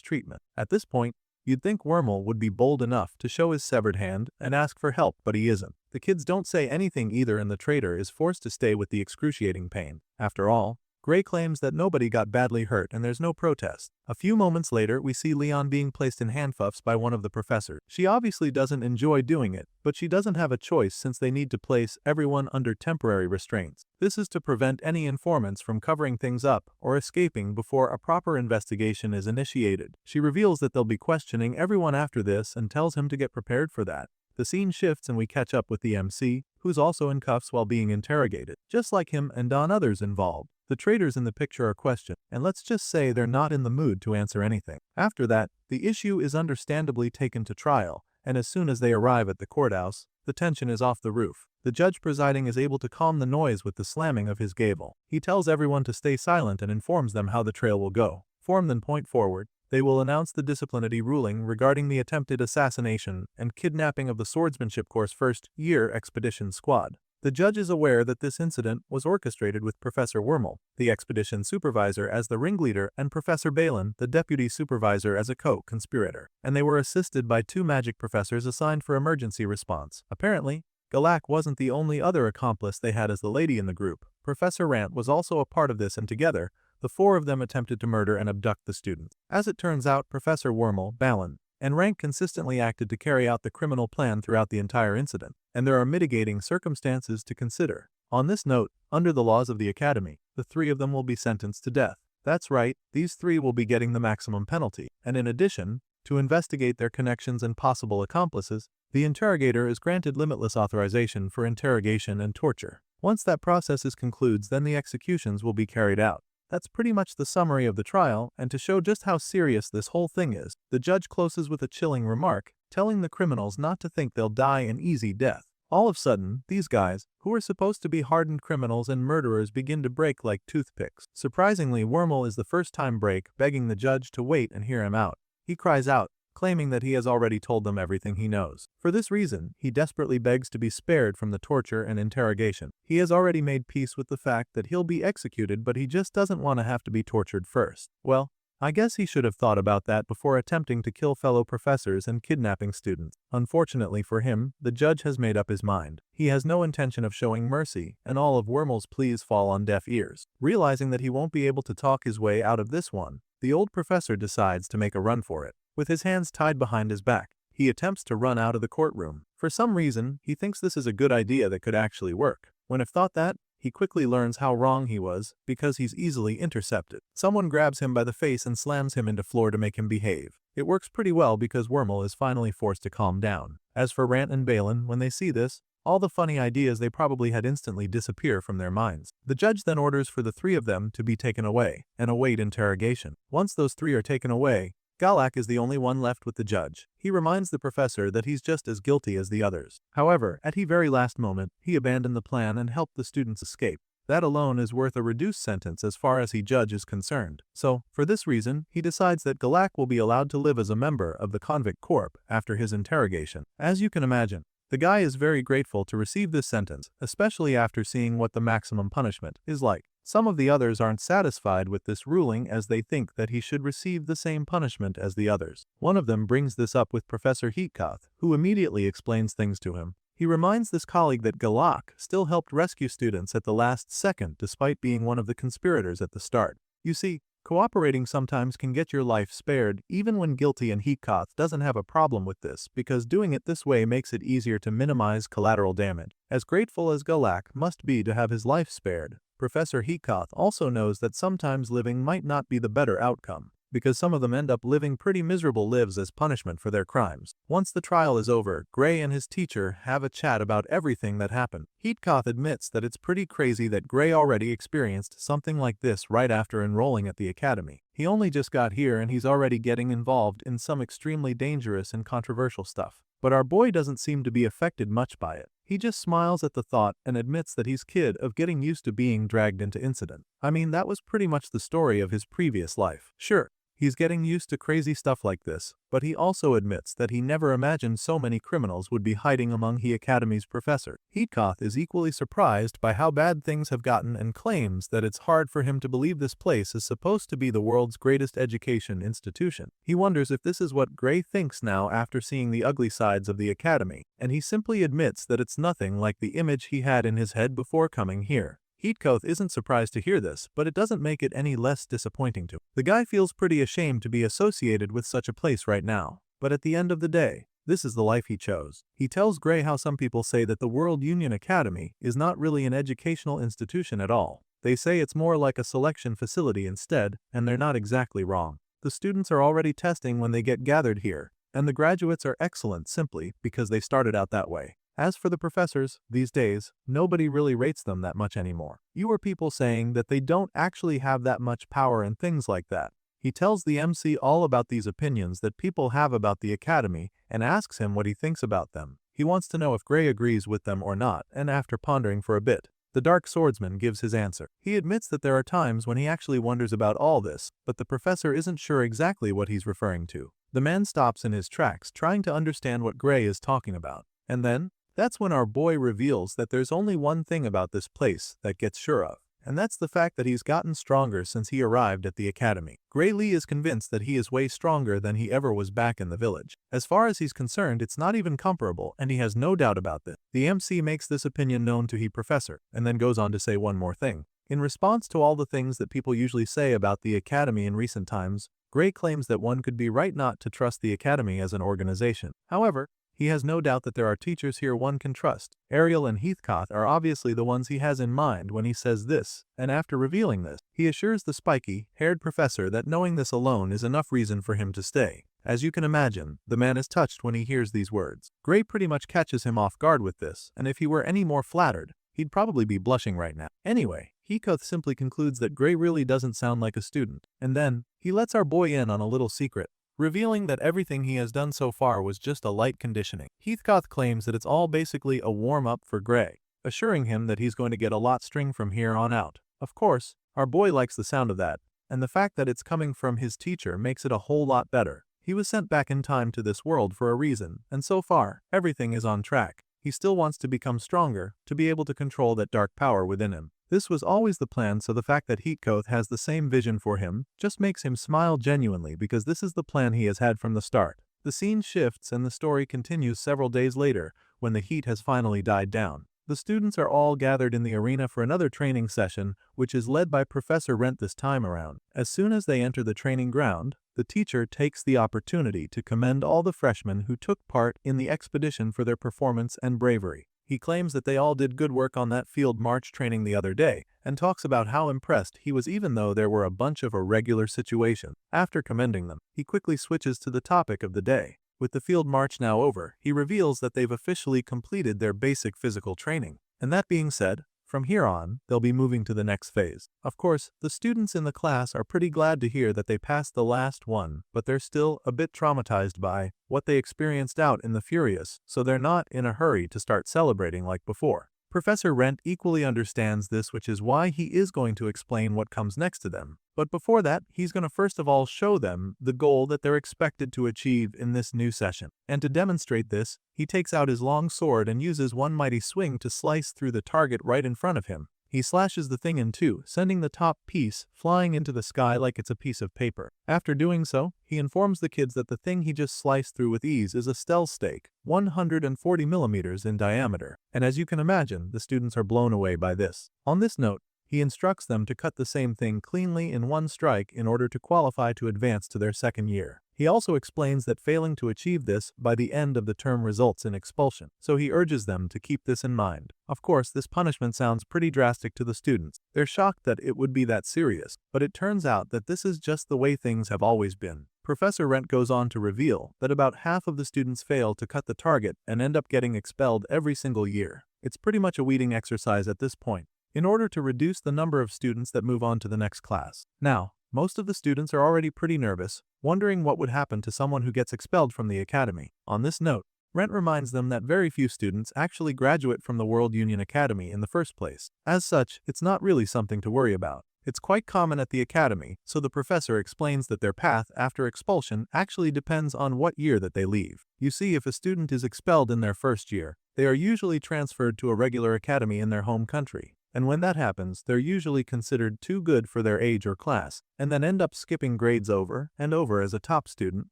treatment. At this point, you'd think Wormel would be bold enough to show his severed hand and ask for help, but he isn't. The kids don't say anything either, and the traitor is forced to stay with the excruciating pain. After all, Gray claims that nobody got badly hurt and there's no protest. A few moments later, we see Leon being placed in handcuffs by one of the professors. She obviously doesn't enjoy doing it, but she doesn't have a choice since they need to place everyone under temporary restraints. This is to prevent any informants from covering things up or escaping before a proper investigation is initiated. She reveals that they'll be questioning everyone after this and tells him to get prepared for that. The scene shifts and we catch up with the MC, who's also in cuffs while being interrogated. Just like him and others involved, the traitors in the picture are questioned, and let's just say they're not in the mood to answer anything. After that, the issue is understandably taken to trial, and as soon as they arrive at the courthouse, the tension is off the roof. The judge presiding is able to calm the noise with the slamming of his gavel. He tells everyone to stay silent and informs them how the trail will go. Form then point forward. They will announce the disciplinary ruling regarding the attempted assassination and kidnapping of the swordsmanship course first-year expedition squad. The judge is aware that this incident was orchestrated with Professor Wormel, the expedition supervisor, as the ringleader, and Professor Balin, the deputy supervisor, as a co-conspirator, and they were assisted by two magic professors assigned for emergency response. Apparently, Galak wasn't the only other accomplice they had as the lady in the group. Professor Rant was also a part of this, and together, the four of them attempted to murder and abduct the students. As it turns out, Professor Wormel, Balin, and Rank consistently acted to carry out the criminal plan throughout the entire incident, and there are mitigating circumstances to consider. On this note, under the laws of the Academy, the three of them will be sentenced to death. That's right, these three will be getting the maximum penalty, and in addition, to investigate their connections and possible accomplices, the interrogator is granted limitless authorization for interrogation and torture. Once that process concludes, then the executions will be carried out. That's pretty much the summary of the trial, and to show just how serious this whole thing is, the judge closes with a chilling remark, telling the criminals not to think they'll die an easy death. All of a sudden, these guys, who are supposed to be hardened criminals and murderers, begin to break like toothpicks. Surprisingly, Wormel is the first-time break, begging the judge to wait and hear him out. He cries out, claiming that he has already told them everything he knows. For this reason, he desperately begs to be spared from the torture and interrogation. He has already made peace with the fact that he'll be executed, but he just doesn't want to have to be tortured first. Well, I guess he should have thought about that before attempting to kill fellow professors and kidnapping students. Unfortunately for him, the judge has made up his mind. He has no intention of showing mercy, and all of Wormel's pleas fall on deaf ears. Realizing that he won't be able to talk his way out of this one, the old professor decides to make a run for it. With his hands tied behind his back, he attempts to run out of the courtroom. For some reason, he thinks this is a good idea that could actually work. When if thought that, he quickly learns how wrong he was, because he's easily intercepted. Someone grabs him by the face and slams him into floor to make him behave. It works pretty well because Wormel is finally forced to calm down. As for Rant and Balin, when they see this, all the funny ideas they probably had instantly disappear from their minds. The judge then orders for the three of them to be taken away and await interrogation. Once those three are taken away, Galak is the only one left with the judge. He reminds the professor that he's just as guilty as the others. However, at the very last moment, he abandoned the plan and helped the students escape. That alone is worth a reduced sentence as far as the judge is concerned. So, for this reason, he decides that Galak will be allowed to live as a member of the convict corps after his interrogation. As you can imagine, the guy is very grateful to receive this sentence, especially after seeing what the maximum punishment is like. Some of the others aren't satisfied with this ruling as they think that he should receive the same punishment as the others. One of them brings this up with Professor Heatkoth, who immediately explains things to him. He reminds this colleague that Galak still helped rescue students at the last second despite being one of the conspirators at the start. You see, cooperating sometimes can get your life spared even when guilty, and Heatkoth doesn't have a problem with this because doing it this way makes it easier to minimize collateral damage. As grateful as Galak must be to have his life spared, Professor Heatkoth also knows that sometimes living might not be the better outcome, because some of them end up living pretty miserable lives as punishment for their crimes. Once the trial is over, Gray and his teacher have a chat about everything that happened. Heatkoth admits that it's pretty crazy that Gray already experienced something like this right after enrolling at the academy. He only just got here and he's already getting involved in some extremely dangerous and controversial stuff. But our boy doesn't seem to be affected much by it. He just smiles at the thought and admits that he's kid of getting used to being dragged into incident. I mean, that was pretty much the story of his previous life. Sure, he's getting used to crazy stuff like this, but he also admits that he never imagined so many criminals would be hiding among the Academy's professor. Heatkoth is equally surprised by how bad things have gotten and claims that it's hard for him to believe this place is supposed to be the world's greatest education institution. He wonders if this is what Gray thinks now after seeing the ugly sides of the Academy, and he simply admits that it's nothing like the image he had in his head before coming here. Heatkoth isn't surprised to hear this, but it doesn't make it any less disappointing to him. The guy feels pretty ashamed to be associated with such a place right now, but at the end of the day, this is the life he chose. He tells Gray how some people say that the World Union Academy is not really an educational institution at all. They say it's more like a selection facility instead, and they're not exactly wrong. The students are already testing when they get gathered here, and the graduates are excellent simply because they started out that way. As for the professors, these days, nobody really rates them that much anymore. You hear people saying that they don't actually have that much power and things like that. He tells the MC all about these opinions that people have about the academy and asks him what he thinks about them. He wants to know if Gray agrees with them or not, and after pondering for a bit, the Dark Swordsman gives his answer. He admits that there are times when he actually wonders about all this, but the professor isn't sure exactly what he's referring to. The man stops in his tracks trying to understand what Gray is talking about, and then, that's when our boy reveals that there's only one thing about this place that gets sure of, and that's the fact that he's gotten stronger since he arrived at the academy. Gray Lee is convinced that he is way stronger than he ever was back in the village. As far as he's concerned, it's not even comparable, and he has no doubt about this. The MC makes this opinion known to the professor, and then goes on to say one more thing. In response to all the things that people usually say about the academy in recent times, Gray claims that one could be right not to trust the academy as an organization. However, he has no doubt that there are teachers here one can trust. Ariel and Heatkoth are obviously the ones he has in mind when he says this, and after revealing this, he assures the spiky-haired professor that knowing this alone is enough reason for him to stay. As you can imagine, the man is touched when he hears these words. Gray pretty much catches him off guard with this, and if he were any more flattered, he'd probably be blushing right now. Anyway, Heatkoth simply concludes that Gray really doesn't sound like a student, and then, he lets our boy in on a little secret, revealing that everything he has done so far was just a light conditioning. Heatkoth claims that it's all basically a warm-up for Gray, assuring him that he's going to get a lot string from here on out. Of course, our boy likes the sound of that, and the fact that it's coming from his teacher makes it a whole lot better. He was sent back in time to this world for a reason, and so far, everything is on track. He still wants to become stronger, to be able to control that dark power within him. This was always the plan, so the fact that Heatkoth has the same vision for him just makes him smile genuinely because this is the plan he has had from the start. The scene shifts and the story continues several days later when the heat has finally died down. The students are all gathered in the arena for another training session, which is led by Professor Rent this time around. As soon as they enter the training ground, the teacher takes the opportunity to commend all the freshmen who took part in the expedition for their performance and bravery. He claims that they all did good work on that field march training the other day, and talks about how impressed he was even though there were a bunch of irregular situations. After commending them, he quickly switches to the topic of the day. With the field march now over, he reveals that they've officially completed their basic physical training. And that being said, from here on, they'll be moving to the next phase. Of course, the students in the class are pretty glad to hear that they passed the last one, but they're still a bit traumatized by what they experienced out in the Furious, so they're not in a hurry to start celebrating like before. Professor Rent equally understands this, which is why he is going to explain what comes next to them. But before that, he's going to first of all show them the goal that they're expected to achieve in this new session. And to demonstrate this, he takes out his long sword and uses one mighty swing to slice through the target right in front of him. He slashes the thing in two, sending the top piece flying into the sky like it's a piece of paper. After doing so, he informs the kids that the thing he just sliced through with ease is a steel stake, 140 millimeters in diameter. And as you can imagine, the students are blown away by this. On this note, he instructs them to cut the same thing cleanly in one strike in order to qualify to advance to their second year. He also explains that failing to achieve this by the end of the term results in expulsion, so he urges them to keep this in mind. Of course, this punishment sounds pretty drastic to the students. They're shocked that it would be that serious, but it turns out that this is just the way things have always been. Professor Rent goes on to reveal that about half of the students fail to cut the target and end up getting expelled every single year. It's pretty much a weeding exercise at this point, in order to reduce the number of students that move on to the next class. Now, most of the students are already pretty nervous, wondering what would happen to someone who gets expelled from the academy. On this note, Rent reminds them that very few students actually graduate from the World Union Academy in the first place. As such, it's not really something to worry about. It's quite common at the academy, so the professor explains that their path after expulsion actually depends on what year that they leave. You see, if a student is expelled in their first year, they are usually transferred to a regular academy in their home country. And when that happens, they're usually considered too good for their age or class, and then end up skipping grades over and over as a top student.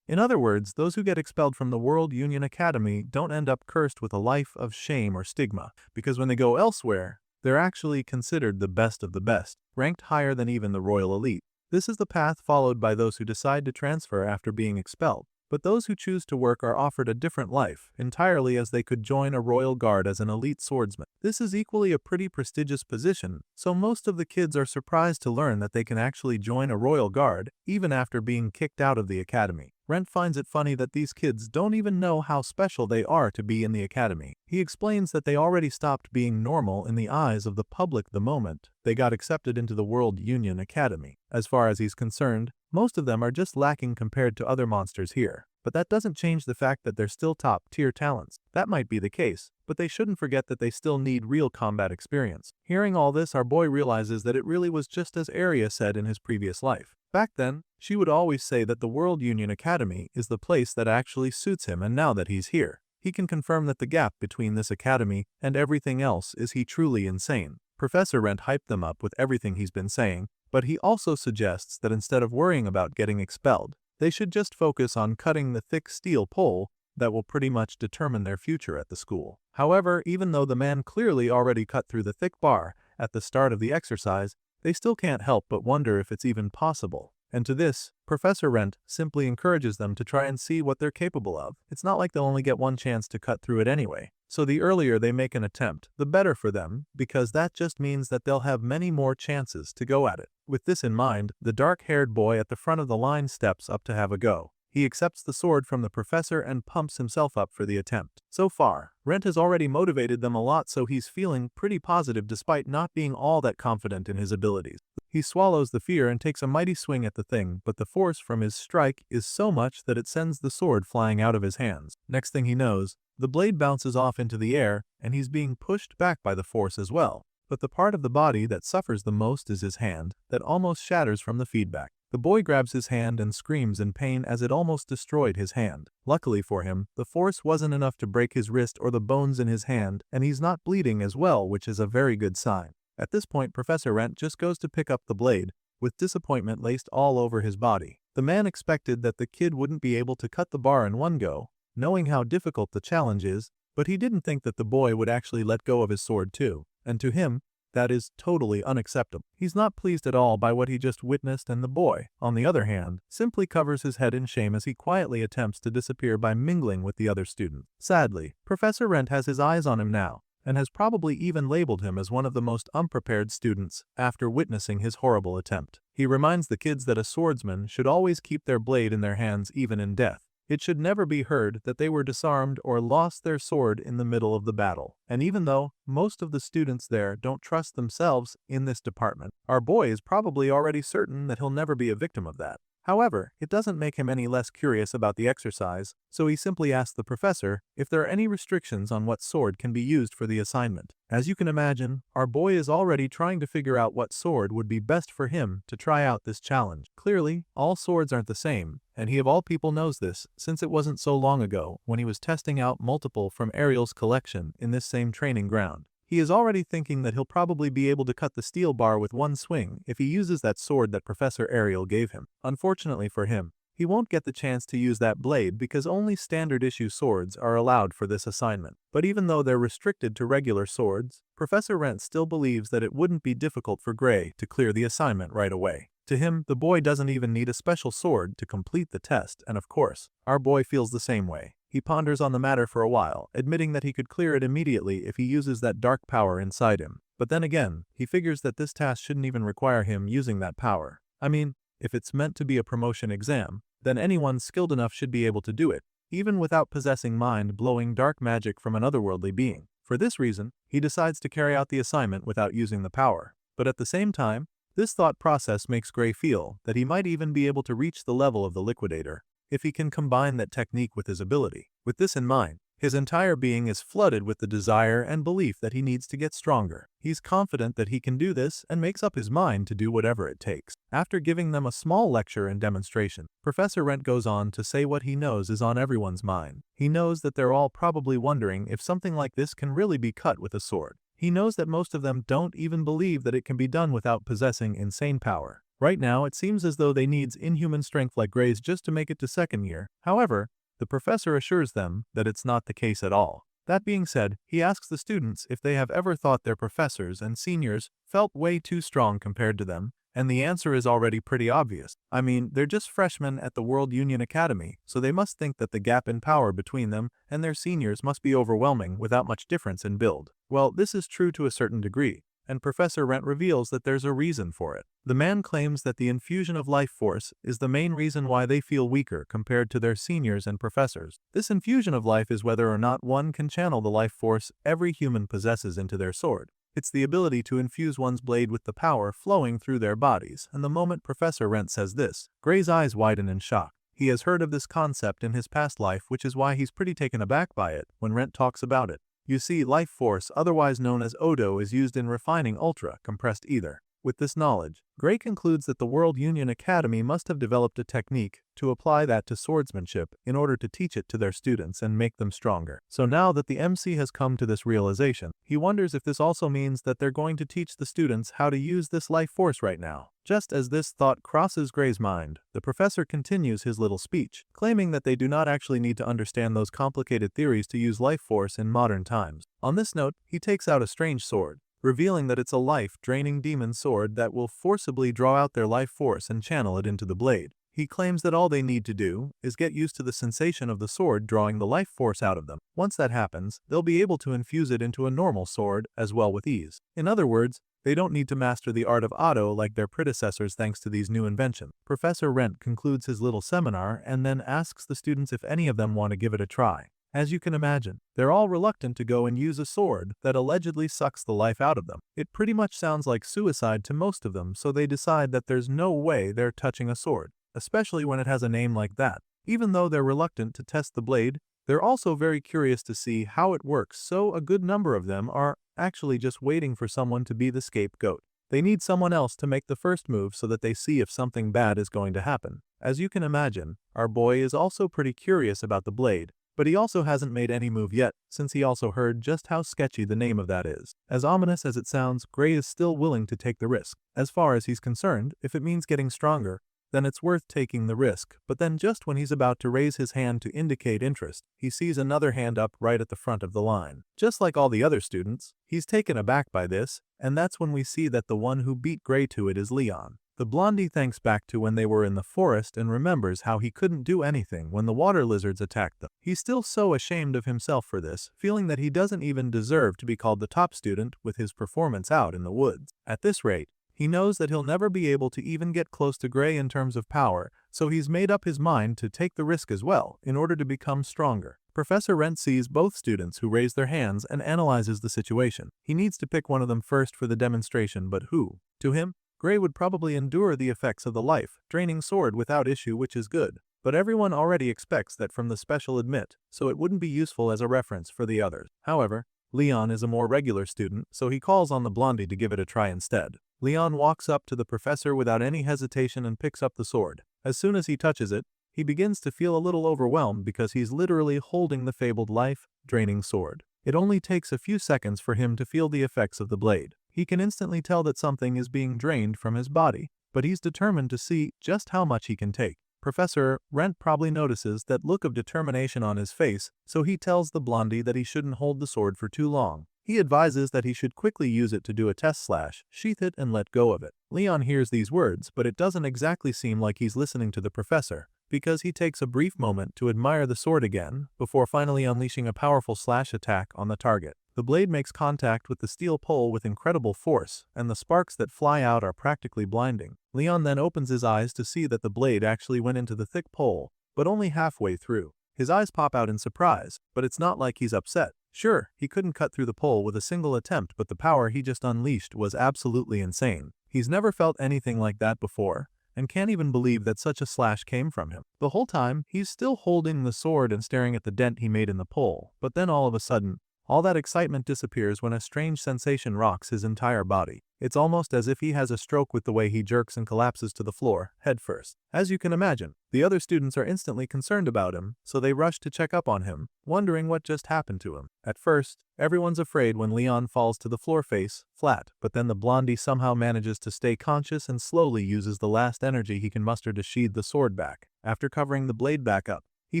In other words, those who get expelled from the World Union Academy don't end up cursed with a life of shame or stigma, because when they go elsewhere, they're actually considered the best of the best, ranked higher than even the royal elite. This is the path followed by those who decide to transfer after being expelled. But those who choose to work are offered a different life, entirely, as they could join a royal guard as an elite swordsman. This is equally a pretty prestigious position, so most of the kids are surprised to learn that they can actually join a royal guard, even after being kicked out of the academy. Rent finds it funny that these kids don't even know how special they are to be in the academy. He explains that they already stopped being normal in the eyes of the public the moment they got accepted into the World Union Academy. As far as he's concerned, most of them are just lacking compared to other monsters here. But that doesn't change the fact that they're still top-tier talents. That might be the case, but they shouldn't forget that they still need real combat experience. Hearing all this, our boy realizes that it really was just as Arya said in his previous life. Back then, she would always say that the World Union Academy is the place that actually suits him, and now that he's here, he can confirm that the gap between this academy and everything else is he truly insane. Professor Rent hyped them up with everything he's been saying, but he also suggests that instead of worrying about getting expelled, they should just focus on cutting the thick steel pole that will pretty much determine their future at the school. However, even though the man clearly already cut through the thick bar at the start of the exercise, they still can't help but wonder if it's even possible. And to this, Professor Rent simply encourages them to try and see what they're capable of. It's not like they'll only get one chance to cut through it anyway. So the earlier they make an attempt, the better for them, because that just means that they'll have many more chances to go at it. With this in mind, the dark-haired boy at the front of the line steps up to have a go. He accepts the sword from the professor and pumps himself up for the attempt. So far, Rent has already motivated them a lot, so he's feeling pretty positive despite not being all that confident in his abilities. He swallows the fear and takes a mighty swing at the thing, but the force from his strike is so much that it sends the sword flying out of his hands. Next thing he knows, the blade bounces off into the air, and he's being pushed back by the force as well. But the part of the body that suffers the most is his hand, that almost shatters from the feedback. The boy grabs his hand and screams in pain as it almost destroyed his hand. Luckily for him, the force wasn't enough to break his wrist or the bones in his hand, and he's not bleeding as well, which is a very good sign. At this point, Professor Rent just goes to pick up the blade, with disappointment laced all over his body. The man expected that the kid wouldn't be able to cut the bar in one go, knowing how difficult the challenge is, but he didn't think that the boy would actually let go of his sword too, and to him, that is totally unacceptable. He's not pleased at all by what he just witnessed, and the boy, on the other hand, simply covers his head in shame as he quietly attempts to disappear by mingling with the other students. Sadly, Professor Rent has his eyes on him now, and has probably even labeled him as one of the most unprepared students after witnessing his horrible attempt. He reminds the kids that a swordsman should always keep their blade in their hands even in death. It should never be heard that they were disarmed or lost their sword in the middle of the battle. And even though most of the students there don't trust themselves in this department, our boy is probably already certain that he'll never be a victim of that. However, it doesn't make him any less curious about the exercise, so he simply asks the professor if there are any restrictions on what sword can be used for the assignment. As you can imagine, our boy is already trying to figure out what sword would be best for him to try out this challenge. Clearly, all swords aren't the same, and he of all people knows this, since it wasn't so long ago when he was testing out multiple from Ariel's collection in this same training ground. He is already thinking that he'll probably be able to cut the steel bar with one swing if he uses that sword that Professor Ariel gave him. Unfortunately for him, he won't get the chance to use that blade because only standard issue swords are allowed for this assignment. But even though they're restricted to regular swords, Professor Rent still believes that it wouldn't be difficult for Gray to clear the assignment right away. To him, the boy doesn't even need a special sword to complete the test, and of course, our boy feels the same way. He ponders on the matter for a while, admitting that he could clear it immediately if he uses that dark power inside him. But then again, he figures that this task shouldn't even require him using that power. I mean, if it's meant to be a promotion exam, then anyone skilled enough should be able to do it, even without possessing mind-blowing dark magic from an otherworldly being. For this reason, he decides to carry out the assignment without using the power. But at the same time, this thought process makes Gray feel that he might even be able to reach the level of the Liquidator if he can combine that technique with his ability. With this in mind, his entire being is flooded with the desire and belief that he needs to get stronger. He's confident that he can do this and makes up his mind to do whatever it takes. After giving them a small lecture and demonstration, Professor Rent goes on to say what he knows is on everyone's mind. He knows that they're all probably wondering if something like this can really be cut with a sword. He knows that most of them don't even believe that it can be done without possessing insane power. Right now, it seems as though they need inhuman strength like Gray's just to make it to second year. However, the professor assures them that it's not the case at all. That being said, he asks the students if they have ever thought their professors and seniors felt way too strong compared to them, and the answer is already pretty obvious. I mean, they're just freshmen at the World Union Academy, so they must think that the gap in power between them and their seniors must be overwhelming without much difference in build. Well, this is true to a certain degree, and Professor Rent reveals that there's a reason for it. The man claims that the infusion of life force is the main reason why they feel weaker compared to their seniors and professors. This infusion of life is whether or not one can channel the life force every human possesses into their sword. It's the ability to infuse one's blade with the power flowing through their bodies, and the moment Professor Rent says this, Gray's eyes widen in shock. He has heard of this concept in his past life, which is why he's pretty taken aback by it when Rent talks about it. You see, life force, otherwise known as Odo, is used in refining ultra-compressed ether. With this knowledge, Gray concludes that the World Union Academy must have developed a technique to apply that to swordsmanship in order to teach it to their students and make them stronger. So now that the MC has come to this realization, he wonders if this also means that they're going to teach the students how to use this life force right now. Just as this thought crosses Gray's mind, the professor continues his little speech, claiming that they do not actually need to understand those complicated theories to use life force in modern times. On this note, he takes out a strange sword, revealing that it's a life-draining demon sword that will forcibly draw out their life force and channel it into the blade. He claims that all they need to do is get used to the sensation of the sword drawing the life force out of them. Once that happens, they'll be able to infuse it into a normal sword as well with ease. In other words, they don't need to master the art of Odo like their predecessors thanks to these new inventions. Professor Rent concludes his little seminar and then asks the students if any of them want to give it a try. As you can imagine, they're all reluctant to go and use a sword that allegedly sucks the life out of them. It pretty much sounds like suicide to most of them, so they decide that there's no way they're touching a sword, especially when it has a name like that. Even though they're reluctant to test the blade, they're also very curious to see how it works, so a good number of them are actually just waiting for someone to be the scapegoat. They need someone else to make the first move so that they see if something bad is going to happen. As you can imagine, our boy is also pretty curious about the blade, but he also hasn't made any move yet, since he also heard just how sketchy the name of that is. As ominous as it sounds, Gray is still willing to take the risk. As far as he's concerned, if it means getting stronger, then it's worth taking the risk. But then just when he's about to raise his hand to indicate interest, he sees another hand up right at the front of the line. Just like all the other students, he's taken aback by this, and that's when we see that the one who beat Gray to it is Leon. The blondie thinks back to when they were in the forest and remembers how he couldn't do anything when the water lizards attacked them. He's still so ashamed of himself for this, feeling that he doesn't even deserve to be called the top student with his performance out in the woods. At this rate, he knows that he'll never be able to even get close to Gray in terms of power, so he's made up his mind to take the risk as well in order to become stronger. Professor Rent sees both students who raise their hands and analyzes the situation. He needs to pick one of them first for the demonstration, but who? To him, Gray would probably endure the effects of the life-draining sword without issue, which is good. But everyone already expects that from the special admit, so it wouldn't be useful as a reference for the others. However, Leon is a more regular student, so he calls on the blondie to give it a try instead. Leon walks up to the professor without any hesitation and picks up the sword. As soon as he touches it, he begins to feel a little overwhelmed because he's literally holding the fabled life-draining sword. It only takes a few seconds for him to feel the effects of the blade. He can instantly tell that something is being drained from his body, but he's determined to see just how much he can take. Professor Rent probably notices that look of determination on his face, so he tells the blondie that he shouldn't hold the sword for too long. He advises that he should quickly use it to do a test slash, sheath it and let go of it. Leon hears these words, but it doesn't exactly seem like he's listening to the professor, because he takes a brief moment to admire the sword again, before finally unleashing a powerful slash attack on the target. The blade makes contact with the steel pole with incredible force, and the sparks that fly out are practically blinding. Leon then opens his eyes to see that the blade actually went into the thick pole, but only halfway through. His eyes pop out in surprise, but it's not like he's upset. Sure, he couldn't cut through the pole with a single attempt, but the power he just unleashed was absolutely insane. He's never felt anything like that before, and can't even believe that such a slash came from him. The whole time, he's still holding the sword and staring at the dent he made in the pole, but then all of a sudden, all that excitement disappears when a strange sensation rocks his entire body. It's almost as if he has a stroke with the way he jerks and collapses to the floor, head first. As you can imagine, the other students are instantly concerned about him, so they rush to check up on him, wondering what just happened to him. At first, everyone's afraid when Leon falls to the floor face flat, but then the blondie somehow manages to stay conscious and slowly uses the last energy he can muster to sheathe the sword back. After covering the blade back up, he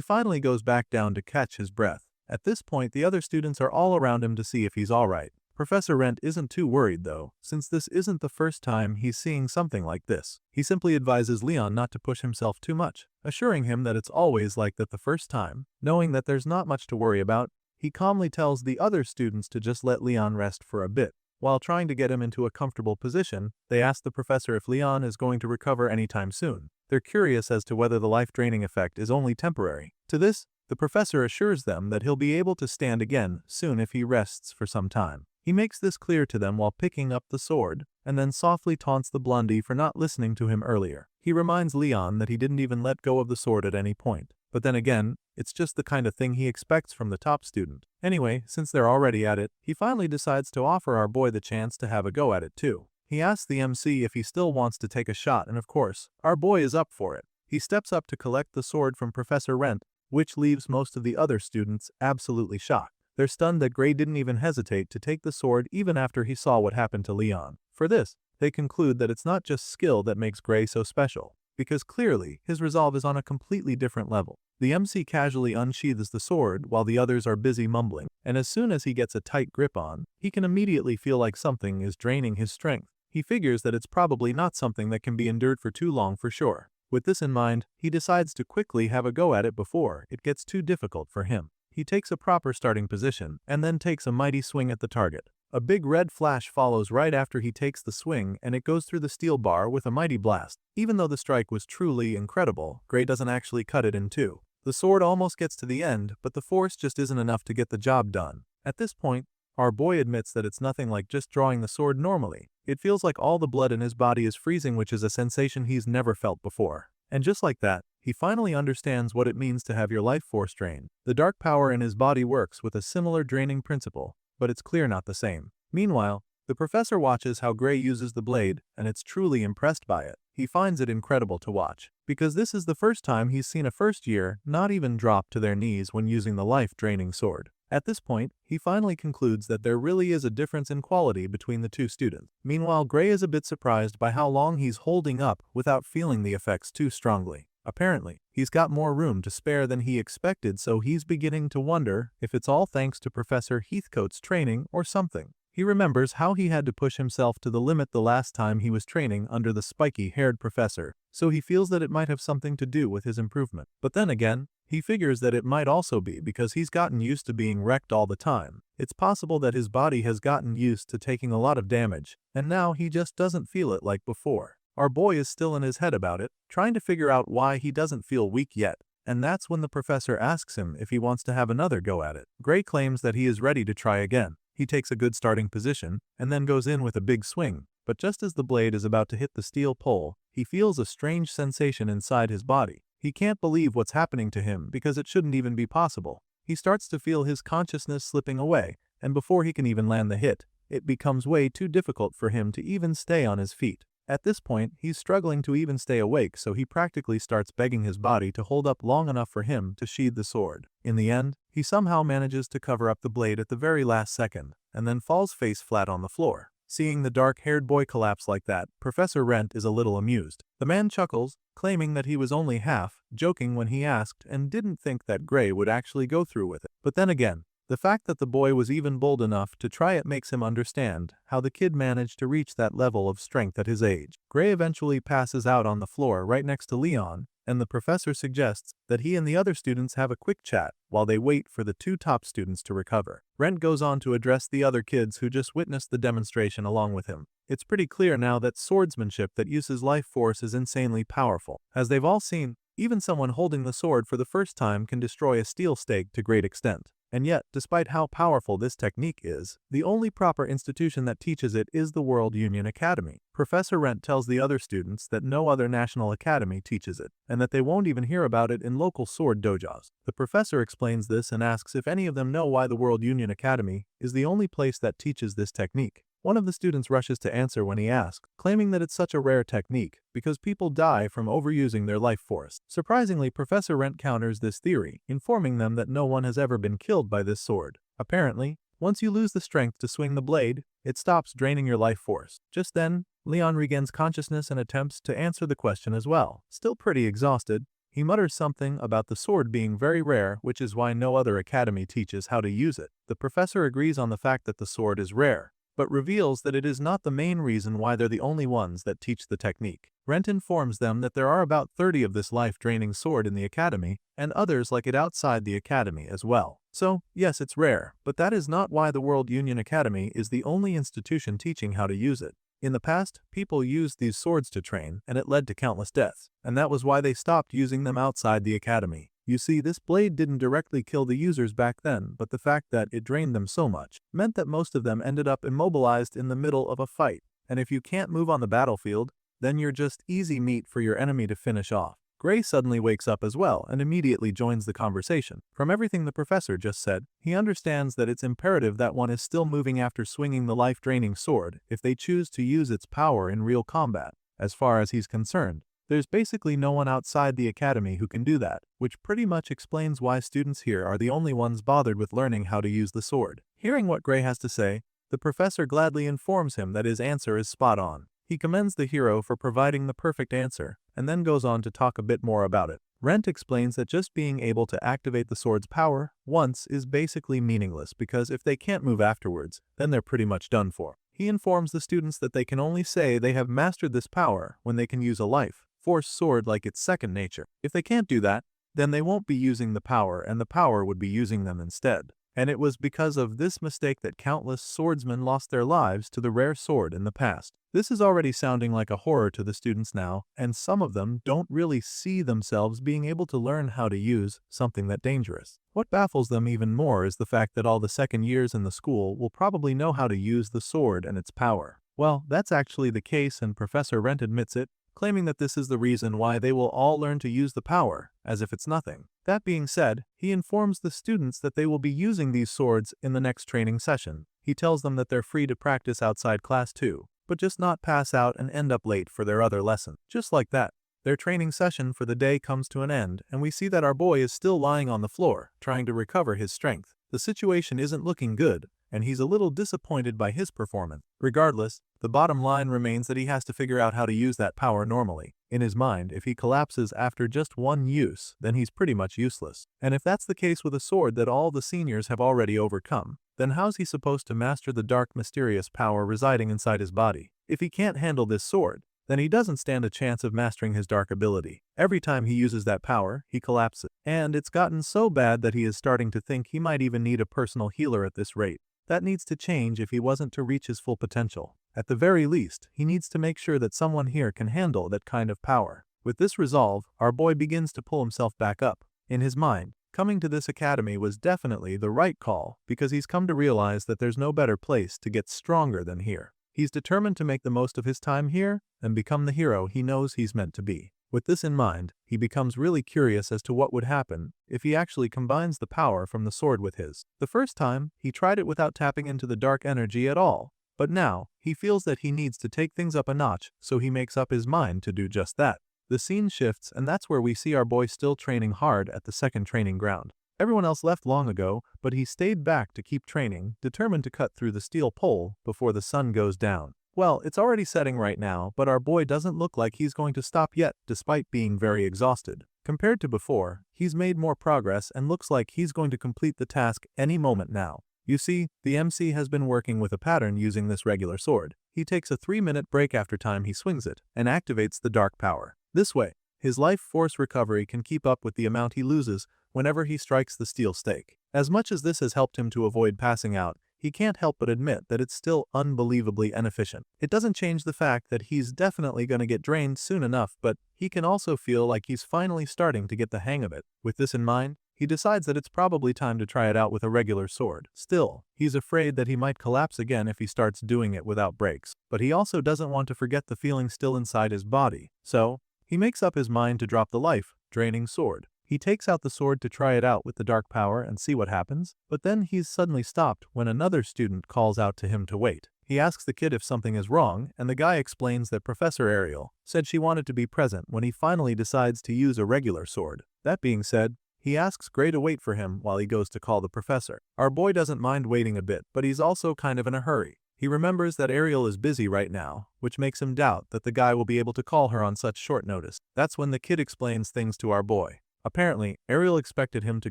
finally goes back down to catch his breath. At this point, the other students are all around him to see if he's alright. Professor Rent isn't too worried though, since this isn't the first time he's seeing something like this. He simply advises Leon not to push himself too much, assuring him that it's always like that the first time. Knowing that there's not much to worry about, he calmly tells the other students to just let Leon rest for a bit. While trying to get him into a comfortable position, they ask the professor if Leon is going to recover anytime soon. They're curious as to whether the life-draining effect is only temporary. To this, the professor assures them that he'll be able to stand again soon if he rests for some time. He makes this clear to them while picking up the sword, and then softly taunts the blondie for not listening to him earlier. He reminds Leon that he didn't even let go of the sword at any point. But then again, it's just the kind of thing he expects from the top student. Anyway, since they're already at it, he finally decides to offer our boy the chance to have a go at it too. He asks the MC if he still wants to take a shot, and of course, our boy is up for it. He steps up to collect the sword from Professor Rent, which leaves most of the other students absolutely shocked. They're stunned that Gray didn't even hesitate to take the sword even after he saw what happened to Leon. For this, they conclude that it's not just skill that makes Gray so special, because clearly his resolve is on a completely different level. The MC casually unsheathes the sword while the others are busy mumbling, and as soon as he gets a tight grip on, he can immediately feel like something is draining his strength. He figures that it's probably not something that can be endured for too long for sure. With this in mind, he decides to quickly have a go at it before it gets too difficult for him. He takes a proper starting position and then takes a mighty swing at the target. A big red flash follows right after he takes the swing, and it goes through the steel bar with a mighty blast. Even though the strike was truly incredible, Gray doesn't actually cut it in two. The sword almost gets to the end, but the force just isn't enough to get the job done. At this point, our boy admits that it's nothing like just drawing the sword normally. It feels like all the blood in his body is freezing, which is a sensation he's never felt before. And just like that, he finally understands what it means to have your life force drained. The dark power in his body works with a similar draining principle, but it's clear not the same. Meanwhile, the professor watches how Gray uses the blade, and it's truly impressed by it. He finds it incredible to watch, because this is the first time he's seen a first year not even drop to their knees when using the life-draining sword. At this point, he finally concludes that there really is a difference in quality between the two students. Meanwhile, Gray is a bit surprised by how long he's holding up without feeling the effects too strongly. Apparently, he's got more room to spare than he expected, so he's beginning to wonder if it's all thanks to Professor Heathcote's training or something. He remembers how he had to push himself to the limit the last time he was training under the spiky-haired professor, so he feels that it might have something to do with his improvement. But then again, he figures that it might also be because he's gotten used to being wrecked all the time. It's possible that his body has gotten used to taking a lot of damage, and now he just doesn't feel it like before. Our boy is still in his head about it, trying to figure out why he doesn't feel weak yet, and that's when the professor asks him if he wants to have another go at it. Gray claims that he is ready to try again. He takes a good starting position, and then goes in with a big swing, but just as the blade is about to hit the steel pole, he feels a strange sensation inside his body. He can't believe what's happening to him because it shouldn't even be possible. He starts to feel his consciousness slipping away, and before he can even land the hit, it becomes way too difficult for him to even stay on his feet. At this point, he's struggling to even stay awake, so he practically starts begging his body to hold up long enough for him to sheathe the sword. In the end, he somehow manages to cover up the blade at the very last second, and then falls face flat on the floor. Seeing the dark-haired boy collapse like that, Professor Rent is a little amused. The man chuckles, claiming that he was only half joking when he asked and didn't think that Gray would actually go through with it. But then again, the fact that the boy was even bold enough to try it makes him understand how the kid managed to reach that level of strength at his age. Gray eventually passes out on the floor right next to Leon, and the professor suggests that he and the other students have a quick chat while they wait for the two top students to recover. Rent goes on to address the other kids who just witnessed the demonstration along with him. It's pretty clear now that swordsmanship that uses life force is insanely powerful. As they've all seen, even someone holding the sword for the first time can destroy a steel stake to great extent. And yet, despite how powerful this technique is, the only proper institution that teaches it is the World Union Academy. Professor Rent tells the other students that no other national academy teaches it, and that they won't even hear about it in local sword dojos. The professor explains this and asks if any of them know why the World Union Academy is the only place that teaches this technique. One of the students rushes to answer when he asks, claiming that it's such a rare technique because people die from overusing their life force. Surprisingly, Professor Rent counters this theory, informing them that no one has ever been killed by this sword. Apparently, once you lose the strength to swing the blade, it stops draining your life force. Just then, Leon regains consciousness and attempts to answer the question as well. Still pretty exhausted, he mutters something about the sword being very rare, which is why no other academy teaches how to use it. The professor agrees on the fact that the sword is rare, but reveals that it is not the main reason why they're the only ones that teach the technique. Rent informs them that there are about 30 of this life-draining sword in the academy, and others like it outside the academy as well. So, yes, it's rare, but that is not why the World Union Academy is the only institution teaching how to use it. In the past, people used these swords to train, and it led to countless deaths, and that was why they stopped using them outside the academy. You see, this blade didn't directly kill the users back then, but the fact that it drained them so much meant that most of them ended up immobilized in the middle of a fight. And if you can't move on the battlefield, then you're just easy meat for your enemy to finish off. Gray suddenly wakes up as well and immediately joins the conversation. From everything the professor just said, he understands that it's imperative that one is still moving after swinging the life-draining sword if they choose to use its power in real combat. As far as he's concerned, there's basically no one outside the academy who can do that, which pretty much explains why students here are the only ones bothered with learning how to use the sword. Hearing what Gray has to say, the professor gladly informs him that his answer is spot on. He commends the hero for providing the perfect answer, and then goes on to talk a bit more about it. Rent explains that just being able to activate the sword's power once is basically meaningless because if they can't move afterwards, then they're pretty much done for. He informs the students that they can only say they have mastered this power when they can use a life-force sword like it's second nature. If they can't do that, then they won't be using the power and the power would be using them instead. And it was because of this mistake that countless swordsmen lost their lives to the rare sword in the past. This is already sounding like a horror to the students now, and some of them don't really see themselves being able to learn how to use something that dangerous. What baffles them even more is the fact that all the second years in the school will probably know how to use the sword and its power. Well, that's actually the case, and Professor Rent admits it, claiming that this is the reason why they will all learn to use the power, as if it's nothing. That being said, he informs the students that they will be using these swords in the next training session. He tells them that they're free to practice outside class too, but just not pass out and end up late for their other lesson. Just like that, their training session for the day comes to an end, and we see that our boy is still lying on the floor, trying to recover his strength. The situation isn't looking good, and he's a little disappointed by his performance. Regardless, the bottom line remains that he has to figure out how to use that power normally. In his mind, if he collapses after just one use, then he's pretty much useless. And if that's the case with a sword that all the seniors have already overcome, then how's he supposed to master the dark mysterious power residing inside his body? If he can't handle this sword, then he doesn't stand a chance of mastering his dark ability. Every time he uses that power, he collapses. And it's gotten so bad that he is starting to think he might even need a personal healer at this rate. That needs to change if he wasn't to reach his full potential. At the very least, he needs to make sure that someone here can handle that kind of power. With this resolve, our boy begins to pull himself back up. In his mind, coming to this academy was definitely the right call because he's come to realize that there's no better place to get stronger than here. He's determined to make the most of his time here and become the hero he knows he's meant to be. With this in mind, he becomes really curious as to what would happen if he actually combines the power from the sword with his. The first time, he tried it without tapping into the dark energy at all, but now, he feels that he needs to take things up a notch, so he makes up his mind to do just that. The scene shifts, and that's where we see our boy still training hard at the second training ground. Everyone else left long ago, but he stayed back to keep training, determined to cut through the steel pole before the sun goes down. Well, it's already setting right now, but our boy doesn't look like he's going to stop yet, despite being very exhausted. Compared to before, he's made more progress and looks like he's going to complete the task any moment now. You see, the MC has been working with a pattern using this regular sword. He takes a 3-minute break after time he swings it, and activates the dark power. This way, his life force recovery can keep up with the amount he loses whenever he strikes the steel stake. As much as this has helped him to avoid passing out, he can't help but admit that it's still unbelievably inefficient. It doesn't change the fact that he's definitely going to get drained soon enough, but he can also feel like he's finally starting to get the hang of it. With this in mind, he decides that it's probably time to try it out with a regular sword. Still, he's afraid that he might collapse again if he starts doing it without breaks. But he also doesn't want to forget the feeling still inside his body. So, he makes up his mind to drop the life-draining sword. He takes out the sword to try it out with the dark power and see what happens, but then he's suddenly stopped when another student calls out to him to wait. He asks the kid if something is wrong, and the guy explains that Professor Ariel said she wanted to be present when he finally decides to use a regular sword. That being said, he asks Gray to wait for him while he goes to call the professor. Our boy doesn't mind waiting a bit, but he's also kind of in a hurry. He remembers that Ariel is busy right now, which makes him doubt that the guy will be able to call her on such short notice. That's when the kid explains things to our boy. Apparently, Ariel expected him to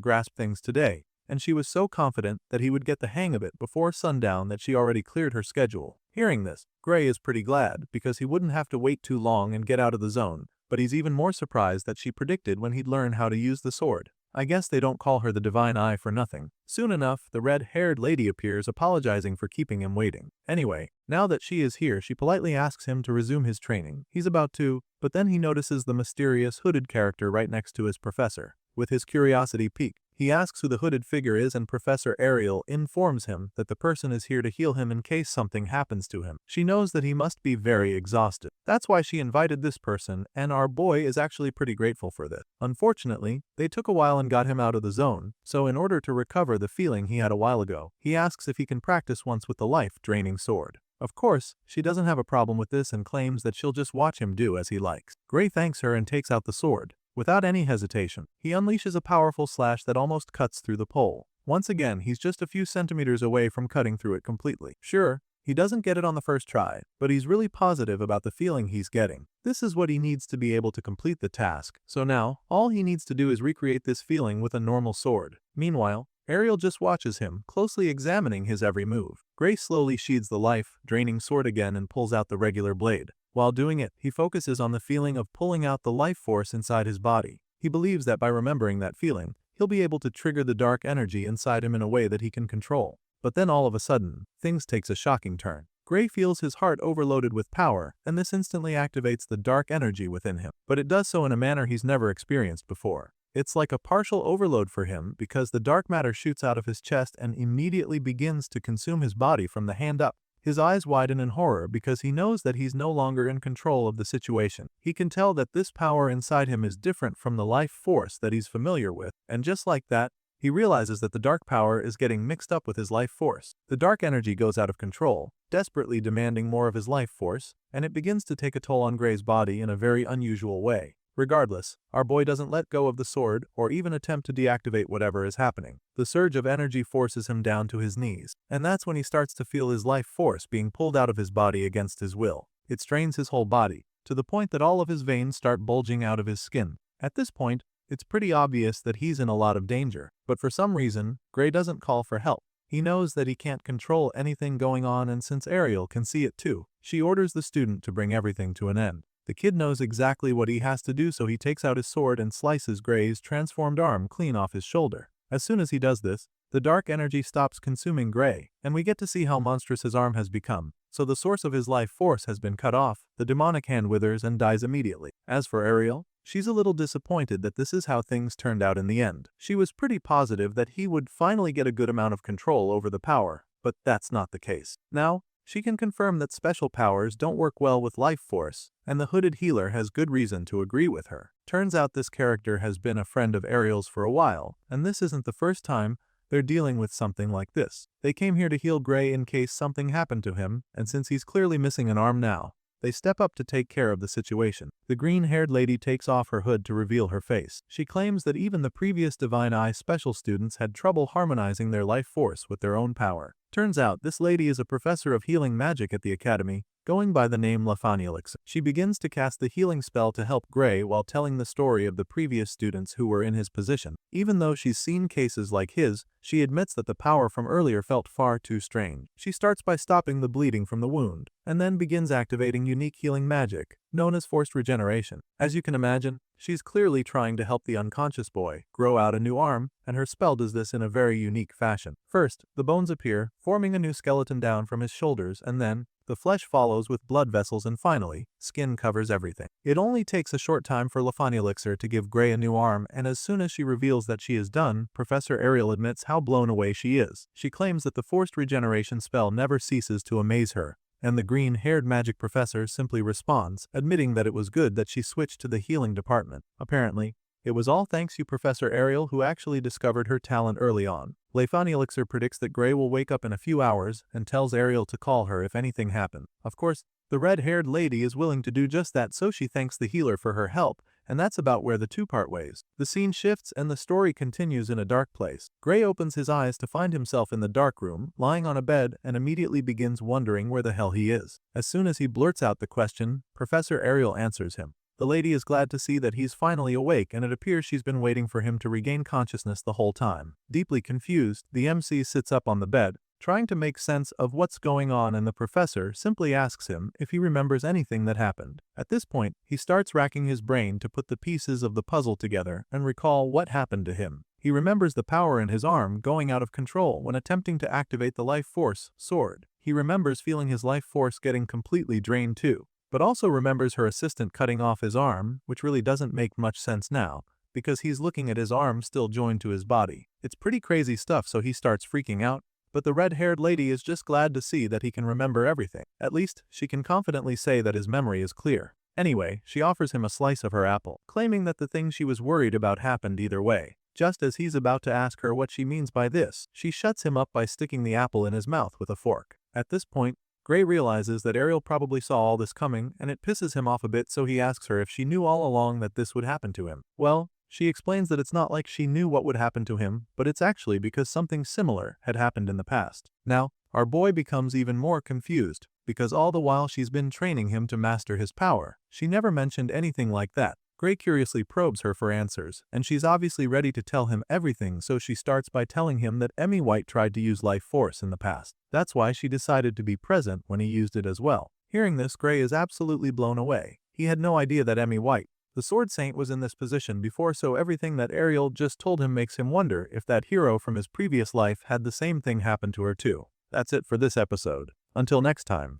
grasp things today, and she was so confident that he would get the hang of it before sundown that she already cleared her schedule. Hearing this, Gray is pretty glad because he wouldn't have to wait too long and get out of the zone, but he's even more surprised that she predicted when he'd learn how to use the sword. I guess they don't call her the Divine Eye for nothing. Soon enough, the red-haired lady appears, apologizing for keeping him waiting. Anyway, now that she is here, she politely asks him to resume his training. He's about to, but then he notices the mysterious hooded character right next to his professor. With his curiosity piqued, he asks who the hooded figure is, and Professor Ariel informs him that the person is here to heal him in case something happens to him. She knows that he must be very exhausted. That's why she invited this person, and our boy is actually pretty grateful for this. Unfortunately, they took a while and got him out of the zone, so in order to recover the feeling he had a while ago, he asks if he can practice once with the life-draining sword. Of course, she doesn't have a problem with this and claims that she'll just watch him do as he likes. Gray thanks her and takes out the sword. Without any hesitation, he unleashes a powerful slash that almost cuts through the pole. Once again, he's just a few centimeters away from cutting through it completely. Sure, he doesn't get it on the first try, but he's really positive about the feeling he's getting. This is what he needs to be able to complete the task. So now, all he needs to do is recreate this feeling with a normal sword. Meanwhile, Ariel just watches him, closely examining his every move. Gray slowly sheathes the life-draining sword again and pulls out the regular blade. While doing it, he focuses on the feeling of pulling out the life force inside his body. He believes that by remembering that feeling, he'll be able to trigger the dark energy inside him in a way that he can control. But then all of a sudden, things takes a shocking turn. Gray feels his heart overloaded with power, and this instantly activates the dark energy within him. But it does so in a manner he's never experienced before. It's like a partial overload for him because the dark matter shoots out of his chest and immediately begins to consume his body from the hand up. His eyes widen in horror because he knows that he's no longer in control of the situation. He can tell that this power inside him is different from the life force that he's familiar with, and just like that, he realizes that the dark power is getting mixed up with his life force. The dark energy goes out of control, desperately demanding more of his life force, and it begins to take a toll on Gray's body in a very unusual way. Regardless, our boy doesn't let go of the sword or even attempt to deactivate whatever is happening. The surge of energy forces him down to his knees, and that's when he starts to feel his life force being pulled out of his body against his will. It strains his whole body, to the point that all of his veins start bulging out of his skin. At this point, it's pretty obvious that he's in a lot of danger, but for some reason, Gray doesn't call for help. He knows that he can't control anything going on, and since Ariel can see it too, she orders the student to bring everything to an end. The kid knows exactly what he has to do, so he takes out his sword and slices Gray's transformed arm clean off his shoulder. As soon as he does this, the dark energy stops consuming Gray, and we get to see how monstrous his arm has become. So the source of his life force has been cut off, the demonic hand withers and dies immediately. As for Ariel, she's a little disappointed that this is how things turned out in the end. She was pretty positive that he would finally get a good amount of control over the power, but that's not the case. Now, she can confirm that special powers don't work well with life force, and the hooded healer has good reason to agree with her. Turns out this character has been a friend of Ariel's for a while, and this isn't the first time they're dealing with something like this. They came here to heal Gray in case something happened to him, and since he's clearly missing an arm now, They step up to take care of the situation. The green-haired lady takes off her hood to reveal her face. She claims that even the previous Divine Eye special students had trouble harmonizing their life force with their own power. Turns out this lady is a professor of healing magic at the academy, going by the name Elixir. She begins to cast the healing spell to help Gray while telling the story of the previous students who were in his position. Even though she's seen cases like his, she admits that the power from earlier felt far too strange. She starts by stopping the bleeding from the wound, and then begins activating unique healing magic, known as forced regeneration. As you can imagine, she's clearly trying to help the unconscious boy grow out a new arm, and her spell does this in a very unique fashion. First, the bones appear, forming a new skeleton down from his shoulders, and then, the flesh follows with blood vessels, and finally, skin covers everything. It only takes a short time for Elixir to give Gray a new arm, and as soon as she reveals that she is done, Professor Ariel admits how blown away she is. She claims that the forced regeneration spell never ceases to amaze her, and the green-haired magic professor simply responds, admitting that it was good that she switched to the healing department. Apparently, it was all thanks to Professor Ariel who actually discovered her talent early on. Elixir predicts that Gray will wake up in a few hours and tells Ariel to call her if anything happens. Of course, the red-haired lady is willing to do just that, so she thanks the healer for her help, and that's about where the two part ways. The scene shifts and the story continues in a dark place. Gray opens his eyes to find himself in the dark room, lying on a bed, and immediately begins wondering where the hell he is. As soon as he blurts out the question, Professor Ariel answers him. The lady is glad to see that he's finally awake, and it appears she's been waiting for him to regain consciousness the whole time. Deeply confused, the MC sits up on the bed, trying to make sense of what's going on, and the professor simply asks him if he remembers anything that happened. At this point, he starts racking his brain to put the pieces of the puzzle together and recall what happened to him. He remembers the power in his arm going out of control when attempting to activate the life force sword. He remembers feeling his life force getting completely drained too, but also remembers her assistant cutting off his arm, which really doesn't make much sense now, because he's looking at his arm still joined to his body. It's pretty crazy stuff, so he starts freaking out, but the red-haired lady is just glad to see that he can remember everything. At least, she can confidently say that his memory is clear. Anyway, she offers him a slice of her apple, claiming that the thing she was worried about happened either way. Just as he's about to ask her what she means by this, she shuts him up by sticking the apple in his mouth with a fork. At this point, Gray realizes that Ariel probably saw all this coming, and it pisses him off a bit, so he asks her if she knew all along that this would happen to him. Well, she explains that it's not like she knew what would happen to him, but it's actually because something similar had happened in the past. Now, our boy becomes even more confused, because all the while she's been training him to master his power, she never mentioned anything like that. Gray curiously probes her for answers, and she's obviously ready to tell him everything, so she starts by telling him that Emmy White tried to use life force in the past. That's why she decided to be present when he used it as well. Hearing this, Gray is absolutely blown away. He had no idea that Emmy White, the Sword Saint, was in this position before, so everything that Ariel just told him makes him wonder if that hero from his previous life had the same thing happen to her too. That's it for this episode. Until next time.